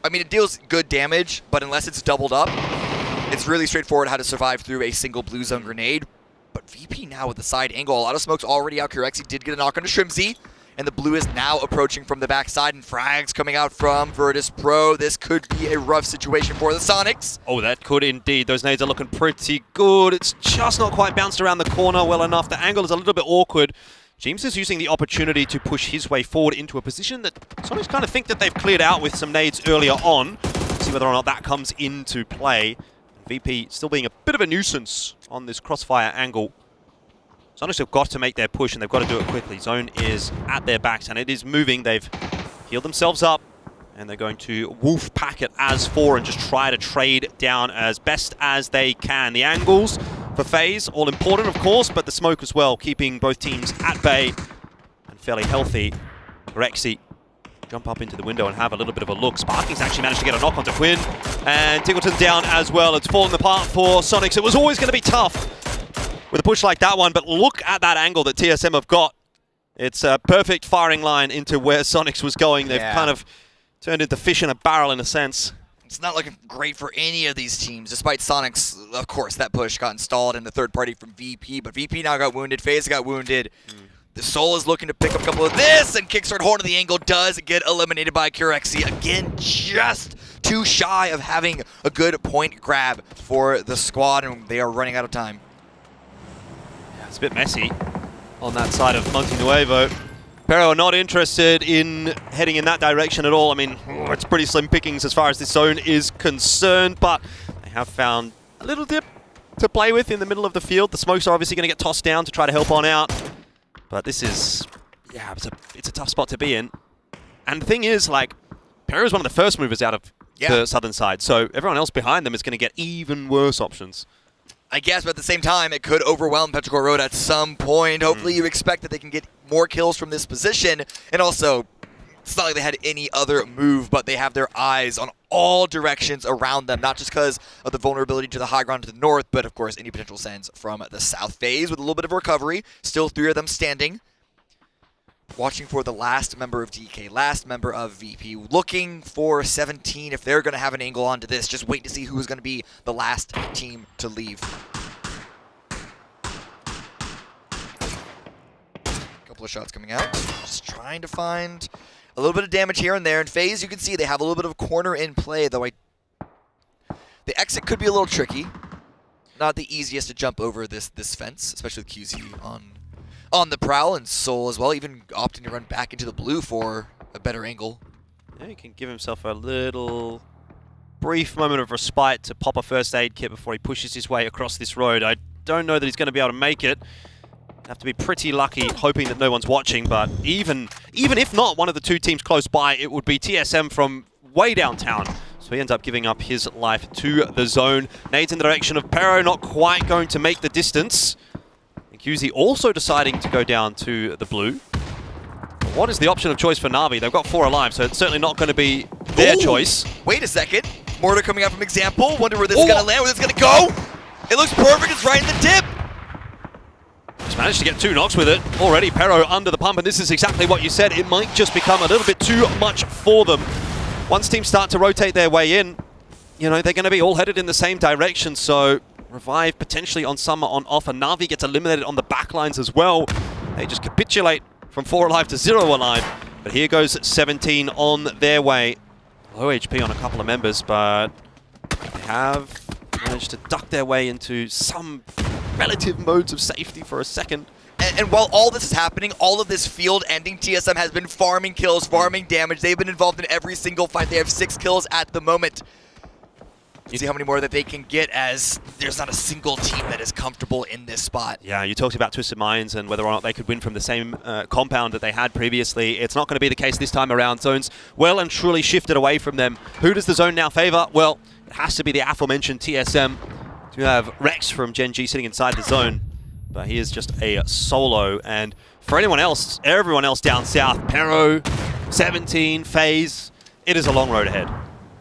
I mean, it deals good damage, but unless it's doubled up, it's really straightforward how to survive through a single blue zone grenade. But VP now with the side angle. A lot of smoke's already out. Corexi did get a knock on Shrimzy. And the blue is now approaching from the backside, and frags coming out from Virtus.pro. This could be a rough situation for the Sonics. Oh, that could indeed. Those nades are looking pretty good. It's just not quite bounced around the corner well enough. The angle is a little bit awkward. James is using the opportunity to push his way forward into a position that Sonics kind of think that they've cleared out with some nades earlier on. See whether or not that comes into play. VP still being a bit of a nuisance on this crossfire angle. Sonics have got to make their push, and they've got to do it quickly. Zone is at their backs, and it is moving. They've healed themselves up, and they're going to wolf pack it as 4 and just try to trade down as best as they can. The angles for FaZe, all important, of course, but the smoke as well, keeping both teams at bay and fairly healthy. Rexy jump up into the window and have a little bit of a look. Sparking's actually managed to get a knock onto Quinn, and Tingleton down as well. It's fallen apart for Sonics. It was always going to be tough with a push like that one, but look at that angle that TSM have got. It's a perfect firing line into where Sonics was going. They've kind of turned into fish in a barrel in a sense. It's not looking great for any of these teams, despite Sonics. Of course, that push got installed in the third party from VP, but VP now got wounded. FaZe got wounded. The Soul is looking to pick up a couple of this, and Kickstart Horn of the Angle does get eliminated by Corexi. Again, just too shy of having a good point grab for the squad, and they are running out of time. It's a bit messy on that side of Montenuevo. Pero not interested in heading in that direction at all. I mean, it's pretty slim pickings as far as this zone is concerned, but they have found a little dip to play with in the middle of the field. The smokes are obviously going to get tossed down to try to help on out. But this is, yeah, it's a tough spot to be in. And the thing is, like, Pero is one of the first movers out of the southern side, so everyone else behind them is going to get even worse options. I guess, but at the same time, it could overwhelm Petrichor Road at some point. Hopefully you expect that they can get more kills from this position. And also, it's not like they had any other move, but they have their eyes on all directions around them, not just because of the vulnerability to the high ground to the north, but of course any potential sends from the south phase with a little bit of recovery. Still 3 of them standing. Watching for the last member of DK, last member of VP, looking for 17 if they're going to have an angle onto this. Just wait to see who is going to be the last team to leave. Couple of shots coming out. Just trying to find a little bit of damage here and there. In FaZe, you can see they have a little bit of a corner in play, though the exit could be a little tricky. Not the easiest to jump over this fence, especially with QZ on the prowl, and Soul as well, even opting to run back into the blue for a better angle. Yeah, he can give himself a little brief moment of respite to pop a first aid kit before he pushes his way across this road. I don't know that he's going to be able to make it. Have to be pretty lucky, hoping that no one's watching, but even if not one of the 2 teams close by, it would be TSM from way downtown. So he ends up giving up his life to the zone. Nades in the direction of Pero, not quite going to make the distance. QZ also deciding to go down to the blue. What is the option of choice for Na'Vi? They've got 4 alive, so it's certainly not going to be their choice. Wait a second. Mortar coming out from Example. Wonder where this is going to land, where this is going to go. It looks perfect. It's right in the dip. Just managed to get 2 knocks with it. Already Pero under the pump, and this is exactly what you said. It might just become a little bit too much for them. Once teams start to rotate their way in, you know, they're going to be all headed in the same direction, so revive potentially on some on off, and Na'Vi gets eliminated on the backlines as well. They just capitulate from 4 alive to 0 alive. But here goes 17 on their way. Low HP on a couple of members, but they have managed to duck their way into some relative modes of safety for a second. And while all this is happening, all of this field ending, TSM has been farming kills, farming damage. They've been involved in every single fight. They have 6 kills at the moment. See how many more that they can get, as there's not a single team that is comfortable in this spot. Yeah, you talked about Twisted Minds and whether or not they could win from the same compound that they had previously. It's not going to be the case this time around. Zone's well and truly shifted away from them. Who does the zone now favor? Well, it has to be the aforementioned TSM. You have Rex from Gen G sitting inside the zone, but he is just a solo. And for everyone else down south, Pero, 17, FaZe, it is a long road ahead.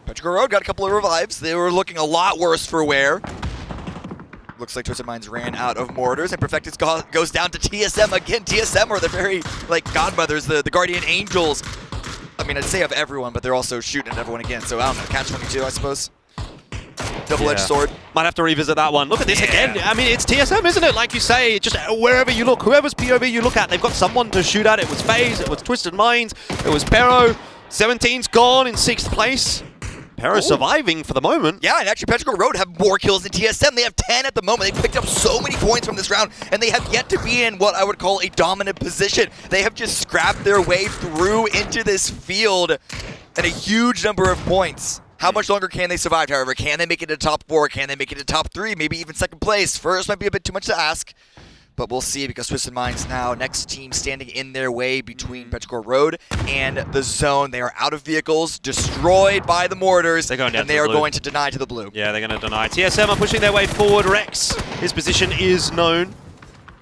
Petrichor Road got a couple of revives. They were looking a lot worse for wear. Looks like Twisted Minds ran out of mortars, and Perfectix goes down to TSM again. TSM are the very, godmothers, the guardian angels. I mean, I'd say of everyone, but they're also shooting at everyone again. So, I don't know, catch-22, I suppose. Double-edged sword. Might have to revisit that one. Look at this again. I mean, it's TSM, isn't it? Like you say, just wherever you look, whoever's POV you look at, they've got someone to shoot at. It was FaZe, it was Twisted Minds, it was Pero. 17's gone in 6th place. Pero surviving for the moment. Yeah, and actually Petrichor Road have more kills than TSM. They have 10 at the moment. They picked up so many points from this round, and they have yet to be in what I would call a dominant position. They have just scrapped their way through into this field at a huge number of points. How much longer can they survive, however? Can they make it to top 4? Can they make it to top 3? Maybe even 2nd place. First might be a bit too much to ask. But we'll see, because Twisted Minds now, next team standing in their way between Petrichor Road and the zone. They are out of vehicles, destroyed by the mortars, and they are going to deny to the blue. Yeah, they're going to deny. TSM are pushing their way forward. Rex, his position is known.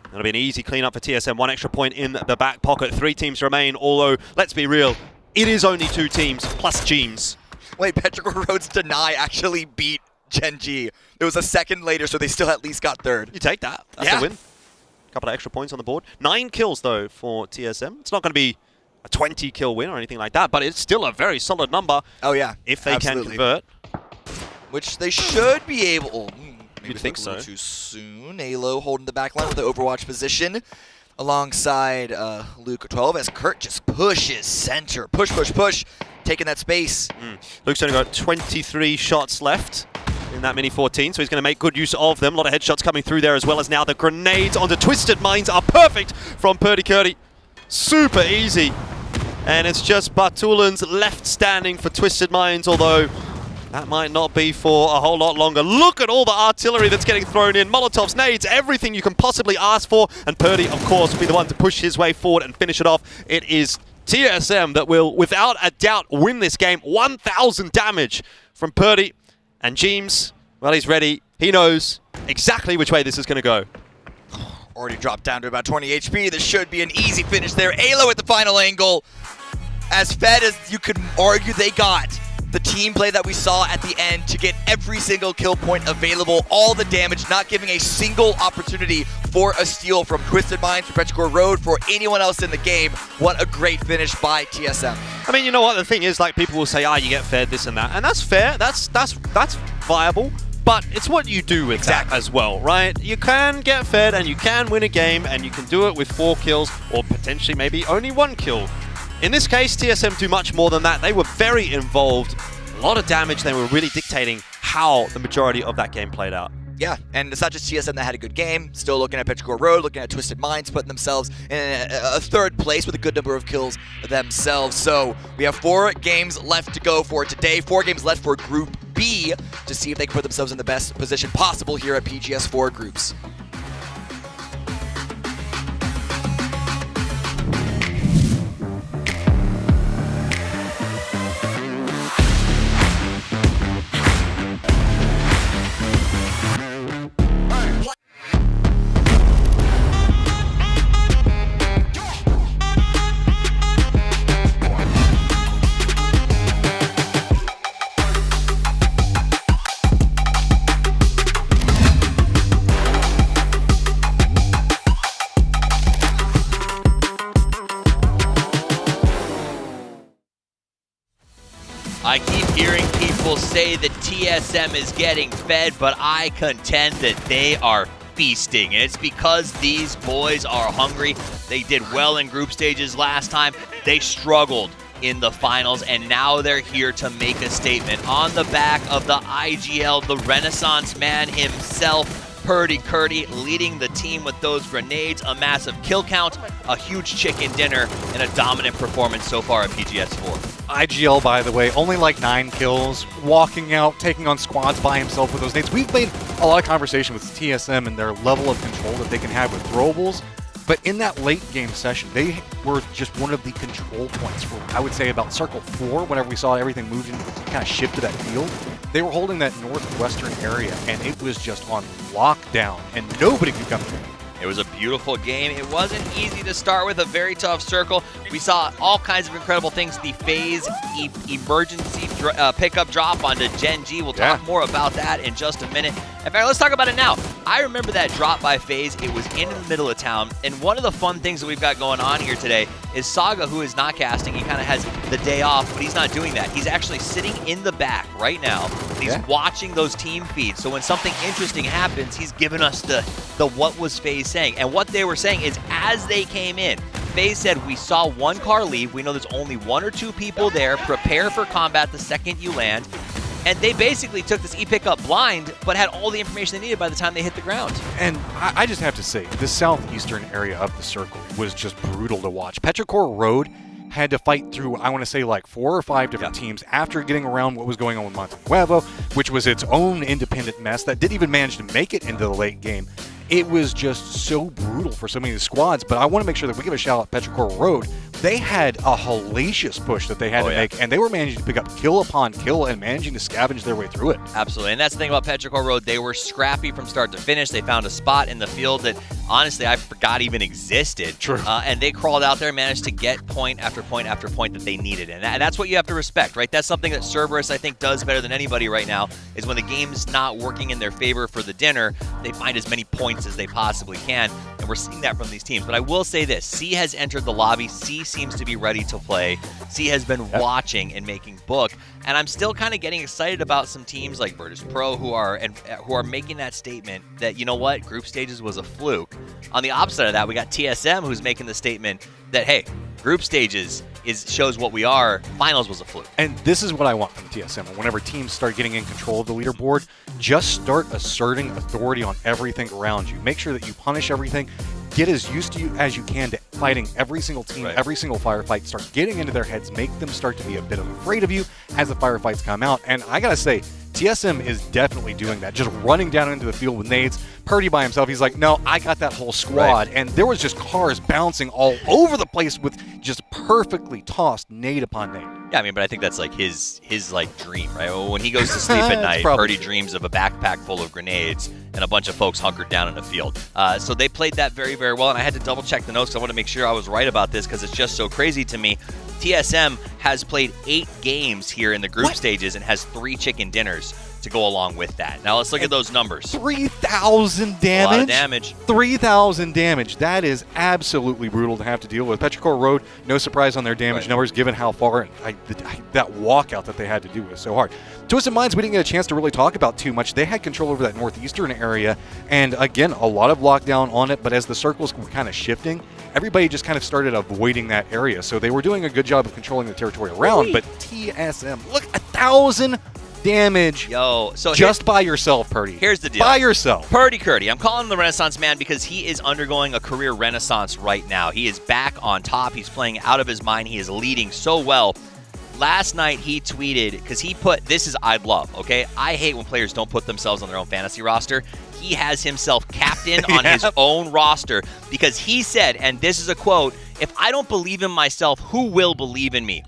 That'll be an easy cleanup for TSM. 1 extra point in the back pocket. 3 teams remain, although, let's be real, it is only 2 teams, plus Jeems. Wait, Petrichor Road's deny actually beat Gen G. It was a second later, so they still at least got 3rd. You take that. That's a win. Couple of extra points on the board. 9 kills, though, for TSM. It's not going to be a 20-kill win or anything like that, but it's still a very solid number. Oh, yeah. If they can convert. Which they should be able. Maybe You'd think a so. little too soon. Alo holding the back line with the Overwatch position alongside Luke 12 as Kurt just pushes center. Push, push, push. Taking that space. Luke's only got 23 shots left in that mini 14, so he's going to make good use of them. A lot of headshots coming through there, as well as now the grenades onto Twisted Minds are perfect from Purdy Curdy. Super easy. And it's just Bartulen's left standing for Twisted Minds, although that might not be for a whole lot longer. Look at all the artillery that's getting thrown in. Molotovs, nades, everything you can possibly ask for. And Purdy, of course, will be the one to push his way forward and finish it off. It is TSM that will, without a doubt, win this game. 1,000 damage from Purdy. And Jeems, well, he's ready. He knows exactly which way this is going to go. Already dropped down to about 20 HP. This should be an easy finish there. Alo at the final angle. As fed as you could argue they got. The team play that we saw at the end to get every single kill point available, all the damage, not giving a single opportunity for a steal from Twisted Minds, from Petrichor Road, for anyone else in the game. What a great finish by TSM. I mean, you know what? The thing is, like, people will say, you get fed this and that. And that's fair. That's viable. But it's what you do with that as well, right? You can get fed and you can win a game, and you can do it with 4 kills or potentially maybe only 1 kill. In this case, TSM do much more than that. They were very involved, a lot of damage. They were really dictating how the majority of that game played out. Yeah, and it's not just TSM that had a good game. Still looking at Petrichor Road, looking at Twisted Minds, putting themselves in a 3rd place with a good number of kills themselves. So we have 4 games left to go for today. 4 games left for Group B to see if they can put themselves in the best position possible here at PGS 4 Groups. I keep hearing people say that TSM is getting fed, but I contend that they are feasting. And it's because these boys are hungry. They did well in group stages last time. They struggled in the finals, and now they're here to make a statement. On the back of the IGL, the Renaissance man himself, Purdy Curdy, leading the team with those grenades, a massive kill count, a huge chicken dinner, and a dominant performance so far at PGS 4. IGL, by the way, only like 9 kills, walking out, taking on squads by himself with those nades. We've made a lot of conversation with TSM and their level of control that they can have with throwables. But in that late game session, they were just one of the control points for, I would say, about Circle 4, whenever we saw everything moved into kind of shift to that field. They were holding that northwestern area, and it was just on lockdown, and nobody could come through. It was a beautiful game. It wasn't easy to start with, a very tough circle. We saw all kinds of incredible things. The FaZe emergency pickup drop onto Gen G. We'll talk more about that in just a minute. In fact, let's talk about it now. I remember that drop by FaZe. It was in the middle of town. And one of the fun things that we've got going on here today is Saga, who is not casting. He kind of has the day off, but he's not doing that. He's actually sitting in the back right now. He's watching those team feeds. So when something interesting happens, he's giving us the what was FaZe saying. And what they were saying is, as they came in, FaZe said, we saw one car leave. We know there's only 1 or 2 people there. Prepare for combat the second you land. And they basically took this e-pickup blind, but had all the information they needed by the time they hit the ground. And I just have to say, the southeastern area of the circle was just brutal to watch. Petrichor Road had to fight through, I want to say, like 4 or 5 different teams after getting around what was going on with Monte Nuevo, which was its own independent mess that didn't even manage to make it into the late game. It was just so brutal for so many of the squads, but I want to make sure that we give a shout out to Petrichor Road. They had a hellacious push that they had to make, and they were managing to pick up kill upon kill and managing to scavenge their way through it. Absolutely, and that's the thing about Petrichor Road. They were scrappy from start to finish. They found a spot in the field that, honestly, I forgot even existed. True. And they crawled out there and managed to get point after point after point that they needed. And that's what you have to respect, right? That's something that Cerberus, I think, does better than anybody right now, is when the game's not working in their favor for the dinner, they find as many points as they possibly can. And we're seeing that from these teams. But I will say this, C has entered the lobby. C seems to be ready to play. C has been watching and making book. And I'm still kind of getting excited about some teams like Virtus Pro who are making that statement that, you know what, group stages was a fluke. On the opposite of that, we got TSM who's making the statement that, hey, group stages shows what we are. Finals was a fluke. And this is what I want from TSM. Whenever teams start getting in control of the leaderboard, just start asserting authority on everything around you. Make sure that you punish everything. Get as used to you as you can to fighting every single team, every single firefight. Start getting into their heads. Make them start to be a bit afraid of you as the firefights come out. And I gotta say, TSM is definitely doing that. Just running down into the field with nades. Purdy by himself, he's like, no, I got that whole squad. And there was just cars bouncing all over the place with just perfectly tossed nade upon nade. Yeah, I mean, but I think that's like his like dream, right? When he goes to sleep at night, Purdy dreams of a backpack full of grenades and a bunch of folks hunkered down in the field. So they played that very, very well. And I had to double check the notes because I want to make sure I was right about this because it's just so crazy to me. TSM has played 8 games here in the group stages and has 3 chicken dinners to go along with that. Now let's look at those numbers. 3,000 damage? A lot of damage. 3,000 damage. That is absolutely brutal to have to deal with. Petrichor Road, no surprise on their damage numbers given how far that walkout that they had to do was so hard. Twisted Minds, we didn't get a chance to really talk about too much. They had control over that northeastern area, and again, a lot of lockdown on it, but as the circles were kind of shifting, everybody just kind of started avoiding that area. So they were doing a good job of controlling the territory around, but TSM, look, 1,000 damage so just by yourself, Purdy. Here's the deal. By yourself. Purdy Curdy. I'm calling him the Renaissance Man because he is undergoing a career renaissance right now. He is back on top. He's playing out of his mind. He is leading so well. Last night he tweeted, because he put, this is I'd love, okay? I hate when players don't put themselves on their own fantasy roster. He has himself captain on his own roster because he said, and this is a quote, if I don't believe in myself, who will believe in me?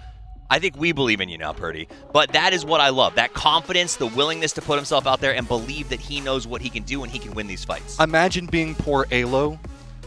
I think we believe in you now, Purdy. But that is what I love. That confidence, the willingness to put himself out there and believe that he knows what he can do and he can win these fights. Imagine being poor Alo,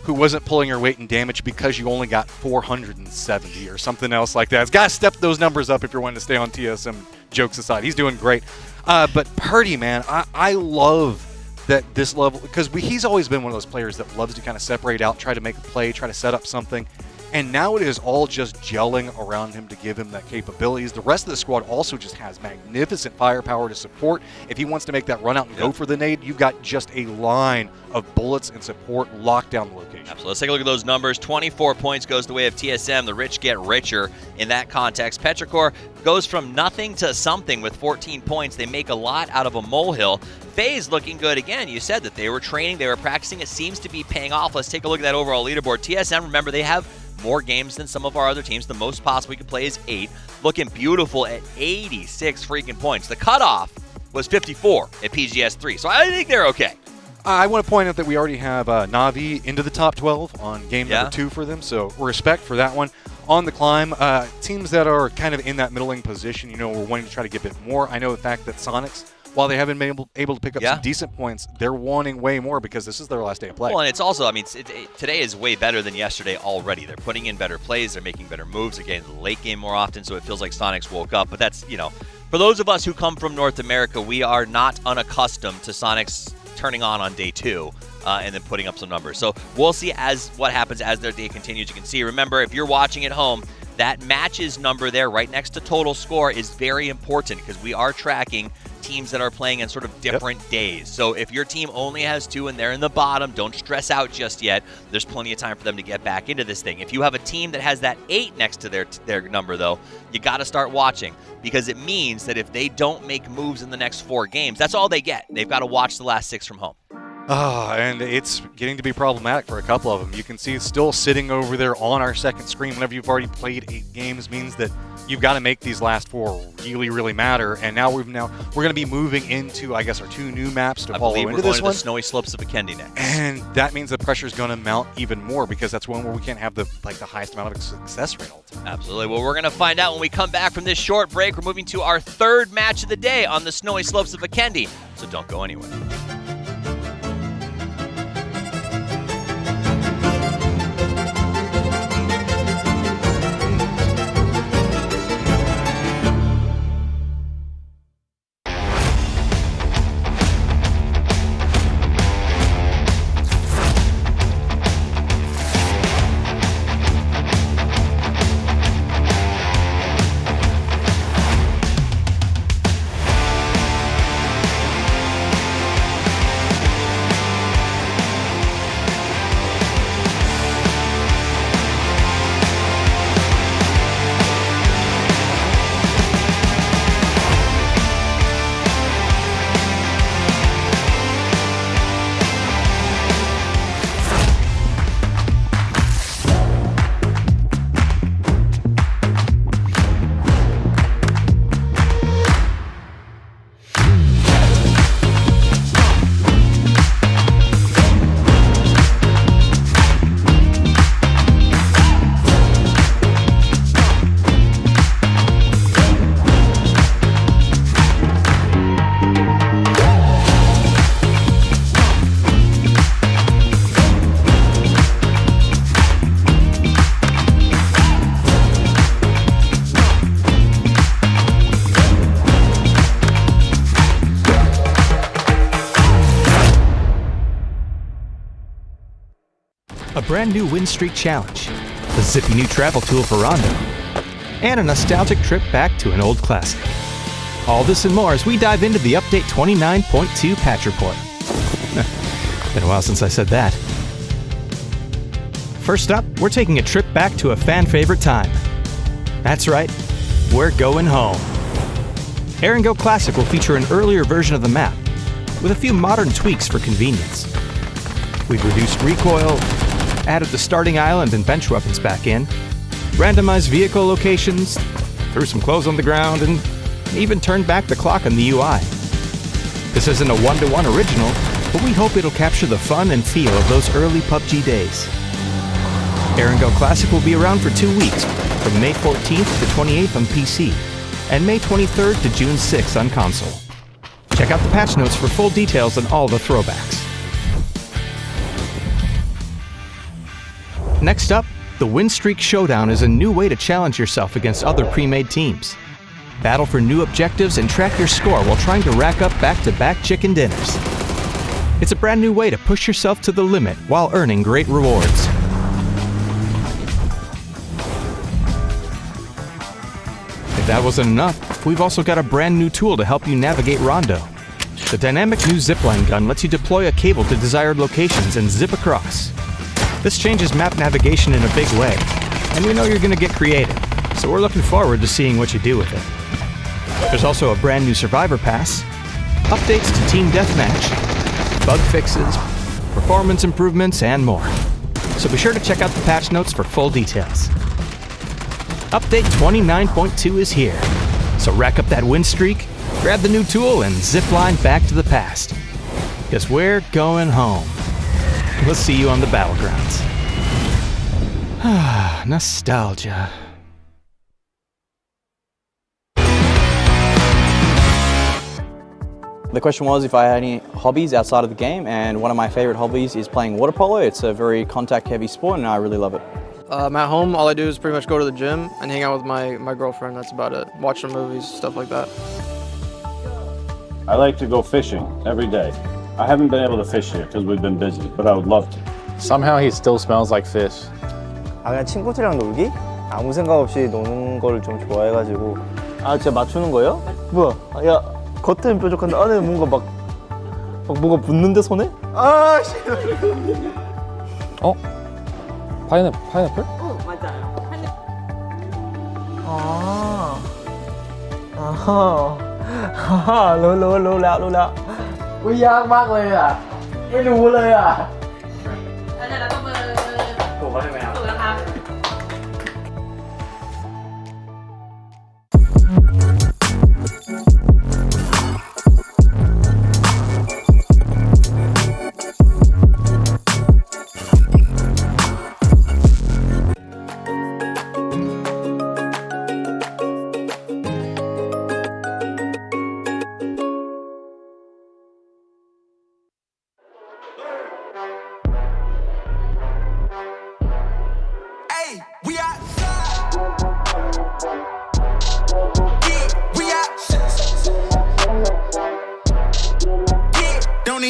who wasn't pulling your weight in damage because you only got 470 or something else like that. It's got to step those numbers up if you're wanting to stay on TSM, jokes aside. He's doing great. But Purdy, man, I love that this level, because he's always been one of those players that loves to kind of separate out, try to make a play, try to set up something. And now it is all just gelling around him to give him that capabilities. The rest of the squad also just has magnificent firepower to support. If he wants to make that run out and go for the nade, you've got just a line of bullets and support locked down the location. Absolutely. Let's take a look at those numbers. 24 points goes the way of TSM. The rich get richer in that context. Petrichor goes from nothing to something with 14 points. They make a lot out of a molehill. FaZe looking good again. You said that they were training, they were practicing. It seems to be paying off. Let's take a look at that overall leaderboard. TSM, remember, they have more games than some of our other teams. The most possible we could play is 8. Looking beautiful at 86 freaking points. The cutoff was 54 at PGS 3, so I think they're okay. I want to point out that we already have Na'Vi into the top 12 on game number 2 for them, so respect for that one. On the climb, teams that are kind of in that middling position, you know, we're wanting to try to get a bit more. I know the fact that Sonics, while they haven't been able to pick up some decent points, they're wanting way more because this is their last day of play. Well, and it's also, I mean, today is way better than yesterday already. They're putting in better plays, they're making better moves, they're getting to the late game more often, so it feels like Sonics woke up. But that's, you know, for those of us who come from North America, we are not unaccustomed to Sonics turning on day 2. And then putting up some numbers. So we'll see what happens as their day continues. You can see, remember, if you're watching at home, that matches number there right next to total score is very important because we are tracking teams that are playing in sort of different days. So if your team only has 2 and they're in the bottom, don't stress out just yet. There's plenty of time for them to get back into this thing. If you have a team that has that 8 next to their number, though, you got to start watching because it means that if they don't make moves in the next 4 games, that's all they get. They've got to watch the last 6 from home. And it's getting to be problematic for a couple of them. You can see it's still sitting over there on our second screen whenever you've already played 8 games means that you've got to make these last 4 really, really matter. And now we're going to be moving into, I guess, our 2 new maps to follow into this one. We're going to the snowy slopes of Vikendi next. And that means the pressure is going to mount even more because that's one where we can't have the highest amount of success rate all the time. Absolutely. Well, we're going to find out when we come back from this short break. We're moving to our 3rd match of the day on the snowy slopes of Vikendi. So don't go anywhere. a brand new win streak challenge, a zippy new travel tool for Rondo, and a nostalgic trip back to an old classic. All this and more as we dive into the Update 29.2 patch report. Been a while since I said that. First up, we're taking a trip back to a fan favorite time. That's right, we're going home. Air and Go Classic will feature an earlier version of the map, with a few modern tweaks for convenience. We've reduced recoil, added the starting island and bench weapons back in, randomized vehicle locations, threw some clothes on the ground, and even turned back the clock on the UI. This isn't a one-to-one original, but we hope it'll capture the fun and feel of those early PUBG days. Air and Go Classic will be around for 2 weeks, from May 14th to 28th on PC, and May 23rd to June 6th on console. Check out the patch notes for full details on all the throwbacks. Next up, the Win Streak Showdown is a new way to challenge yourself against other pre-made teams. Battle for new objectives and track your score while trying to rack up back-to-back chicken dinners. It's a brand new way to push yourself to the limit while earning great rewards. If that wasn't enough, we've also got a brand new tool to help you navigate Rondo. The dynamic new zipline gun lets you deploy a cable to desired locations and zip across. This changes map navigation in a big way, and we know you're going to get creative, so we're looking forward to seeing what you do with it. There's also a brand new Survivor Pass, updates to Team Deathmatch, bug fixes, performance improvements, and more. so be sure to check out the patch notes for full details. Update 29.2 is here, so rack up that win streak, grab the new tool, and zipline back to the past. Because we're going home. We'll see you on the battlegrounds. Nostalgia. The question was if I had any hobbies outside of the game, and one of my favorite hobbies is playing water polo. It's a very contact-heavy sport, and I really love it. At home, all I do is pretty much go to the gym and hang out with my girlfriend. That's about it. Watch some movies, stuff like that. I like to go fishing every day. I haven't been able to fish here because we've been busy, but I would love to. Somehow he still smells like fish. 그냥 친구들이랑 놀기? 아무 생각 없이 노는 걸 좀 좋아해가지고. 진짜 맞추는 거예요? 뭐야? 야, 겉은 뾰족한데 안에 뭔가 막 뭐가 붙는데 손에? 씨. 파인애플? 맞아요.รู้แล้วอุ๊ยยากมากเลยอ่ะไม่รู้เลยอ่ะแล้วเดี๋ยวเราต้องถูกแล้วใช่ไหมครับถูกแล้วครับ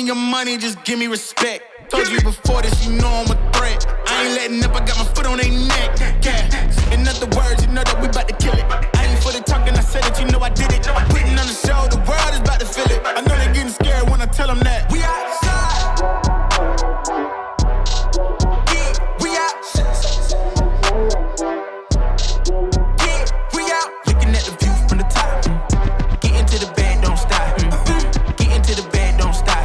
Your money, just give me respect. Told you before this, you know I'm a threat. I ain't letting up, I got my foot on their neck. Yeah. In other words, you know that we about to kill it. I ain't for the talking, I said it, you know I did it. I'm putting on the show, the world is about to feel it. I know they're getting scared when I tell them that. We outside. Yeah, we outside. Yeah, we out. Looking at the view from the top. Get into the bed, don't stop. Get into the bed, don't stop.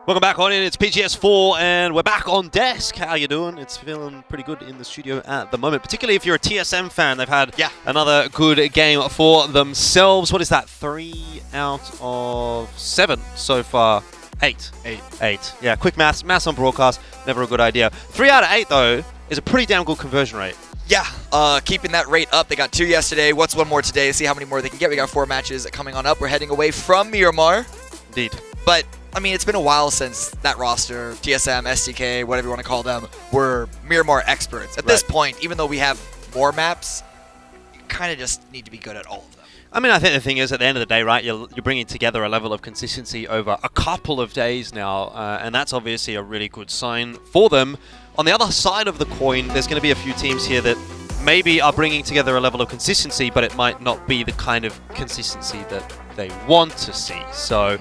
Welcome back on in, it's PGS4 and we're back on desk. How you doing? It's feeling pretty good in the studio at the moment, particularly if you're a TSM fan. They've had another good game for themselves. What is that? 3 out of 7 so far. 8. Yeah, quick maths on broadcast, never a good idea. 3 out of 8 though is a pretty damn good conversion rate. Yeah, keeping that rate up. They got 2 yesterday. What's 1 more today? See how many more they can get. We got 4 matches coming on up. We're heading away from Miramar. Indeed. But I mean, it's been a while since that roster, TSM, SDK, whatever you want to call them, were Miramar experts. At this point, even though we have more maps, you kind of just need to be good at all of them. I mean, I think the thing is, at the end of the day, right, you're bringing together a level of consistency over a couple of days now, and that's obviously a really good sign for them. On the other side of the coin, there's going to be a few teams here that maybe are bringing together a level of consistency, but it might not be the kind of consistency that they want to see. So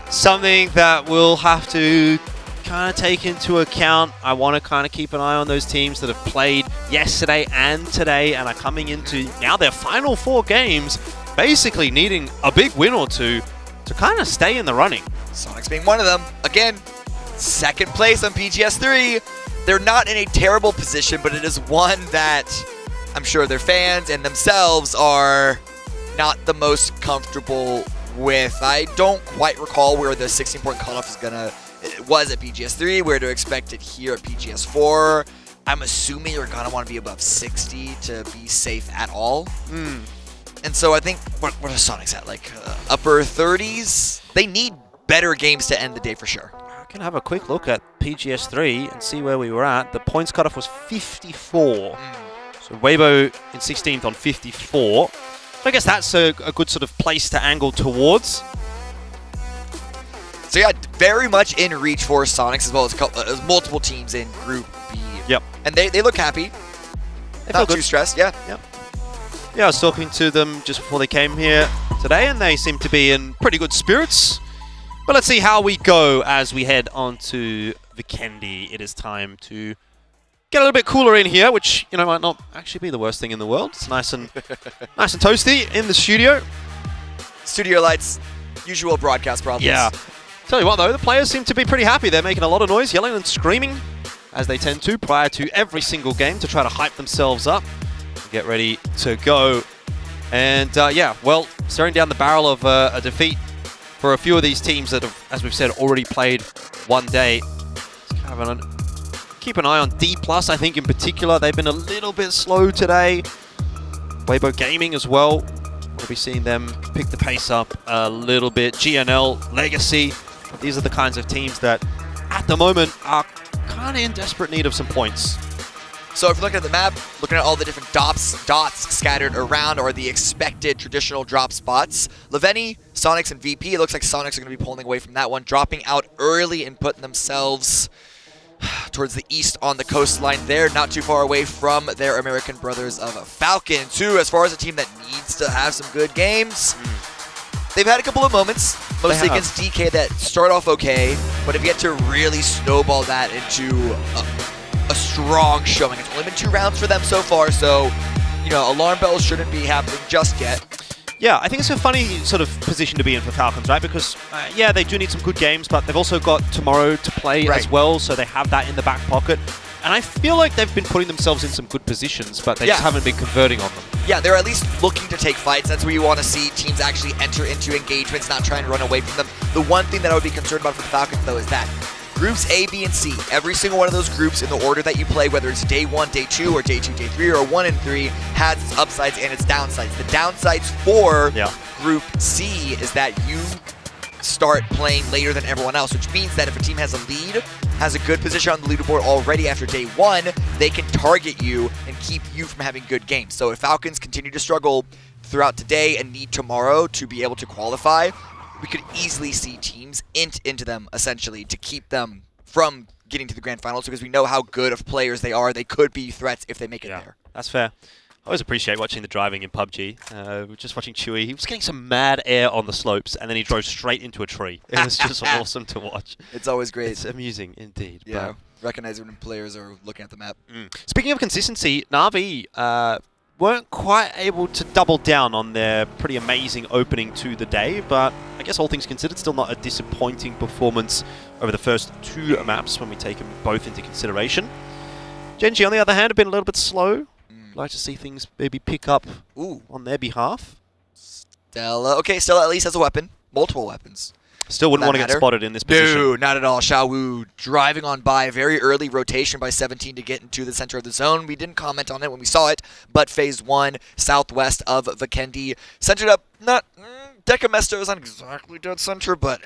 something that we'll have to kind of take into account. I want to kind of keep an eye on those teams that have played yesterday and today and are coming into now their final 4 games, basically needing a big win or two to kind of stay in the running. Sonics being one of them. Again, 2nd place on PGS 3. They're not in a terrible position, but it is one that I'm sure their fans and themselves are not the most comfortable with. I don't quite recall where the 16-point cutoff was at PGS 3, where to expect it here at PGS 4. I'm assuming you're going to want to be above 60 to be safe at all. And so I think, what are Sonics at? Like upper 30s? They need better games to end the day for sure. I can have a quick look at PGS 3 and see where we were at. The points cutoff was 54. So Weibo in 16th on 54. So I guess that's a good sort of place to angle towards. So yeah, very much in reach for Sonics, as well as multiple teams in Group B. Yep. And they look happy. They Not feel too stressed, yeah. Yeah, I was talking to them just before they came here today, and they seem to be in pretty good spirits. But let's see how we go as we head on to Vikendi. It is time to get a little bit cooler in here, which, you know, might not actually be the worst thing in the world. It's nice and nice and toasty in the studio. studio lights, usual broadcast problems. Yeah. Tell you what, though, the players seem to be pretty happy. They're making a lot of noise, yelling and screaming, as they tend to prior to every single game to try to hype themselves up, get ready to go. And yeah, well, staring down the barrel of a defeat for a few of these teams that have, as we've said, already played one day. It's kind of keep an eye on D+, I think, in particular. They've been a little bit slow today. Weibo Gaming as well. We'll be seeing them pick the pace up a little bit. GNL, Legacy. These are the kinds of teams that, at the moment, are kind of in desperate need of some points. So if you're looking at the map, looking at all the different dots scattered around, or the expected traditional drop spots, Leveni, Sonics, and VP, it looks like Sonics are going to be pulling away from that one, dropping out early and putting themselves towards the east on the coastline there, not too far away from their American brothers of Falcons, who, as far as a team that needs to have some good games, they've had a couple of moments, mostly against DK, that start off okay, but have yet to really snowball that into a strong showing. It's only been 2 rounds for them so far, so, you know, alarm bells shouldn't be happening just yet. Yeah, I think it's a funny sort of position to be in for Falcons, right? Because, yeah, they do need some good games, but they've also got tomorrow to play as well, so they have that in the back pocket. And I feel like they've been putting themselves in some good positions, but they just haven't been converting on them. Yeah, they're at least looking to take fights. That's where you want to see teams actually enter into engagements, not trying to run away from them. The one thing that I would be concerned about for the Falcons, though, is that Groups A, B, and C, every single one of those groups in the order that you play, whether it's day 1, day 2, or day 2, day 3, or 1 and 3, has its upsides and its downsides. The downsides for Group C is that you start playing later than everyone else, which means that if a team has a lead, has a good position on the leaderboard already after day 1, they can target you and keep you from having good games. So if Falcons continue to struggle throughout today and need tomorrow to be able to qualify, we could easily see teams into them, essentially, to keep them from getting to the grand finals, because we know how good of players they are. They could be threats if they make it there. That's fair. I always appreciate watching the driving in PUBG. We were just watching Chewy. He was getting some mad air on the slopes, and then he drove straight into a tree. It was just awesome to watch. It's always great. It's amusing, indeed. Yeah, recognizing when players are looking at the map. Speaking of consistency, Na'Vi weren't quite able to double down on their pretty amazing opening to the day, but I guess all things considered, still not a disappointing performance over the first 2 maps when we take them both into consideration. Genji, on the other hand, have been a little bit slow. Like to see things maybe pick up on their behalf. Stella. Okay, Stella at least has a weapon. Multiple weapons. Still wouldn't want to get spotted in this position. No, not at all. Xiaowu driving on by. Very early rotation by 17 to get into the center of the zone. We didn't comment on it when we saw it, but phase 1, southwest of Vikendi. Centered up, not... Decamesto is not exactly dead center, but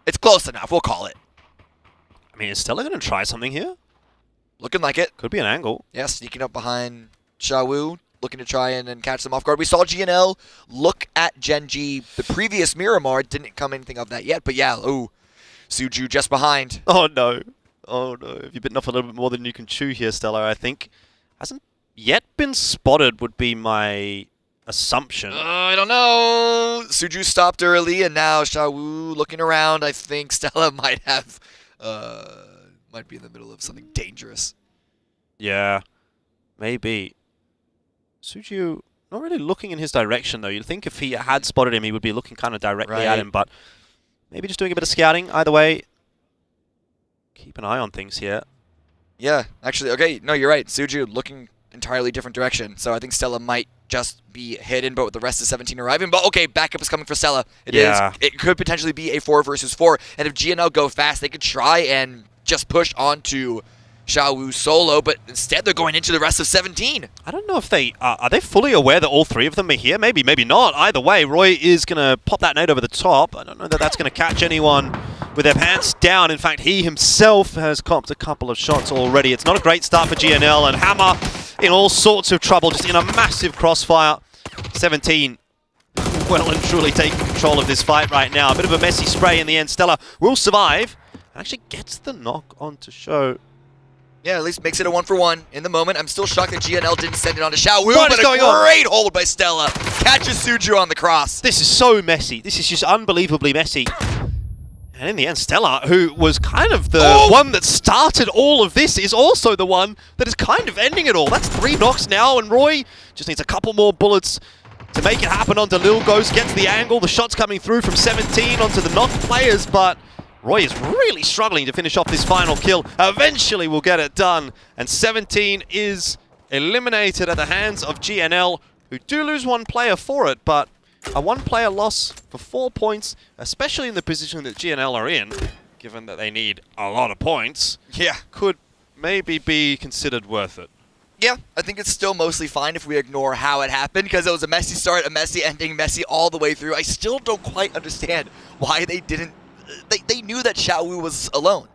it's close enough. We'll call it. I mean, is Stella going to try something here? Looking like it. Could be an angle. Yeah, sneaking up behind Xiaowu, looking to try and catch them off guard. We saw GNL look at Genji. The previous Miramar didn't come anything of that yet, but yeah, Suju just behind. Oh no. Oh no. Have you bitten off a little bit more than you can chew here, Stella, I think. Hasn't yet been spotted would be my assumption. I don't know. Suju stopped early, and now Xiaowu looking around. I think Stella might have, might be in the middle of something dangerous. Yeah, maybe. Suju not really looking in his direction, though. You'd think if he had spotted him, he would be looking kind of directly at him, but maybe just doing a bit of scouting. Either way, keep an eye on things here. Yeah, actually, okay, no, you're right. Suju looking entirely different direction, so I think Stella might just be hidden, but with the rest of 17 arriving. But okay, backup is coming for Stella. It could potentially be a 4 versus 4, and if GNL go fast, they could try and just push onto Xiaowu solo, but instead they're going into the rest of 17. I don't know if they are they fully aware that all 3 of them are here? Maybe, maybe not. Either way, Roy is going to pop that nade over the top. I don't know that that's going to catch anyone with their pants down. In fact, he himself has copped a couple of shots already. It's not a great start for GNL, and Hammer in all sorts of trouble, just in a massive crossfire. 17 well and truly taking control of this fight right now. A bit of a messy spray in the end. Stella will survive and actually gets the knock onto Show. Yeah, at least makes it a 1-for-1 in the moment. I'm still shocked that GNL didn't send it on to Xiaowu, What but is going a on? great hold by Stella. Catches Suju on the cross. This is so messy. This is just unbelievably messy. And in the end, Stella, who was kind of the one that started all of this, is also the one that is kind of ending it all. That's 3 knocks now, and Roy just needs a couple more bullets to make it happen on Dalil. Ghost gets the angle. The shot's coming through from 17 onto the knocked players, but Roy is really struggling to finish off this final kill. Eventually we'll get it done, and 17 is eliminated at the hands of GNL, who do lose one player for it, but a one-player loss for 4 points, especially in the position that GNL are in, given that they need a lot of points, could maybe be considered worth it. Yeah, I think it's still mostly fine if we ignore how it happened, because it was a messy start, a messy ending, messy all the way through. I still don't quite understand why they didn't... They knew that Xiaowu was alone.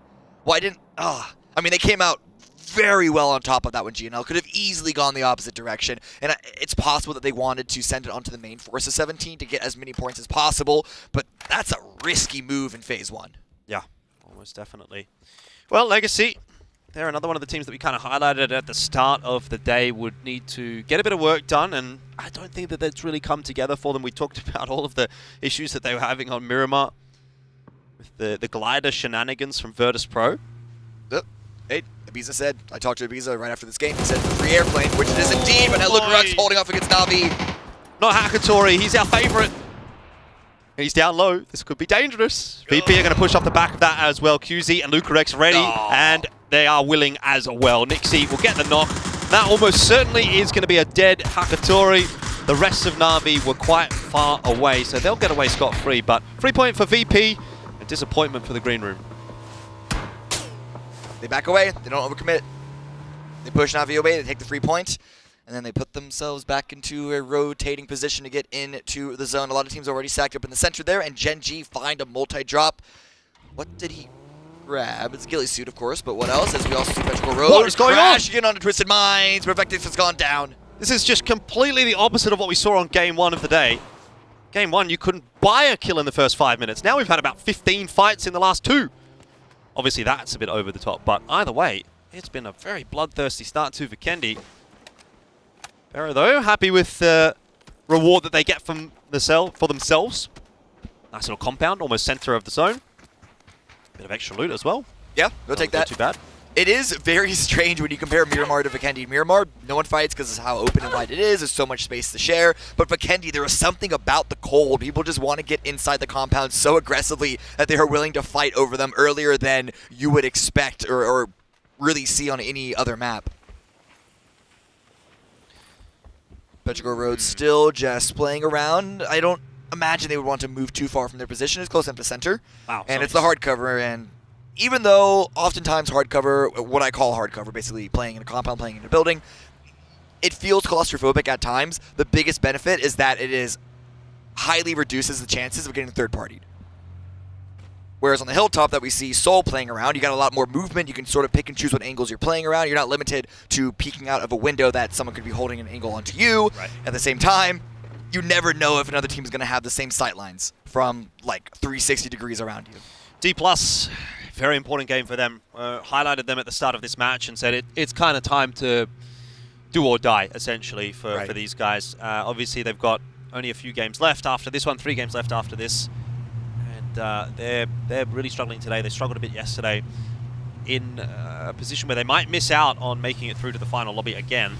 Why didn't... I mean, they came out very well on top of that one. GNL could have easily gone the opposite direction, and it's possible that they wanted to send it onto the main force of 17 to get as many points as possible, but that's a risky move in Phase 1. Yeah, almost definitely. Well, Legacy, they're another one of the teams that we kind of highlighted at the start of the day would need to get a bit of work done, and I don't think that that's really come together for them. We talked about all of the issues that they were having on Miramar with the glider shenanigans from Virtus Pro. Hey, Ibiza said, I talked to Ibiza right after this game, he said the free airplane, which it is indeed, but now Lucarux holding off against Navi. Not Hakatori, he's our favorite. He's down low, this could be dangerous. VP are going to push off the back of that as well. QZ and Lucarex ready, and they are willing as well. Nixie will get the knock. That almost certainly is going to be a dead Hakatori. The rest of Navi were quite far away, so they'll get away scot-free, but 3 point for VP, a disappointment for the green room. They back away, they don't overcommit. They push Navi away, they take the 3 points, and then they put themselves back into a rotating position to get into the zone. A lot of teams already stacked up in the center there, and Gen G find a multi-drop. What did he grab? It's Ghillie suit, of course, but what else? As we also see Vegetable Road. What is going on? Crashing onto Twisted Minds. Perfectix has gone down. This is just completely the opposite of what we saw on Game 1 of the day. Game 1, you couldn't buy a kill in the first 5 minutes. Now we've had about 15 fights in the last 2. Obviously, that's a bit over the top, but either way, it's been a very bloodthirsty start to Vikendi. Bera, though, happy with the reward that they get from for themselves. Nice little compound, almost center of the zone. Bit of extra loot as well. Yeah, go take that. Not too bad. It is very strange when you compare Miramar to Vikendi. Miramar, no one fights because of how open and wide it is. There's so much space to share. But Vikendi, there was something about the cold. People just want to get inside the compound so aggressively that they are willing to fight over them earlier than you would expect or really see on any other map. Petrichor Road still just playing around. I don't imagine they would want to move too far from their position. It's close enough to center. Wow, and it's the hard cover, and even though oftentimes hardcover, what I call hardcover, basically playing in a compound, playing in a building, it feels claustrophobic at times. The biggest benefit is that it is highly reduces the chances of getting third-partied. Whereas on the hilltop that we see Seoul playing around, you got a lot more movement. You can sort of pick and choose what angles you're playing around. You're not limited to peeking out of a window that someone could be holding an angle onto you. Right. At the same time, you never know if another team is going to have the same sight lines from like 360 degrees around you. D+, very important game for them. Highlighted them at the start of this match and said it's kind of time to do or die, essentially, for these guys. Obviously, they've got only a few games left after this one, 3 games left after this. And they're really struggling today. They struggled a bit yesterday in a position where they might miss out on making it through to the final lobby again.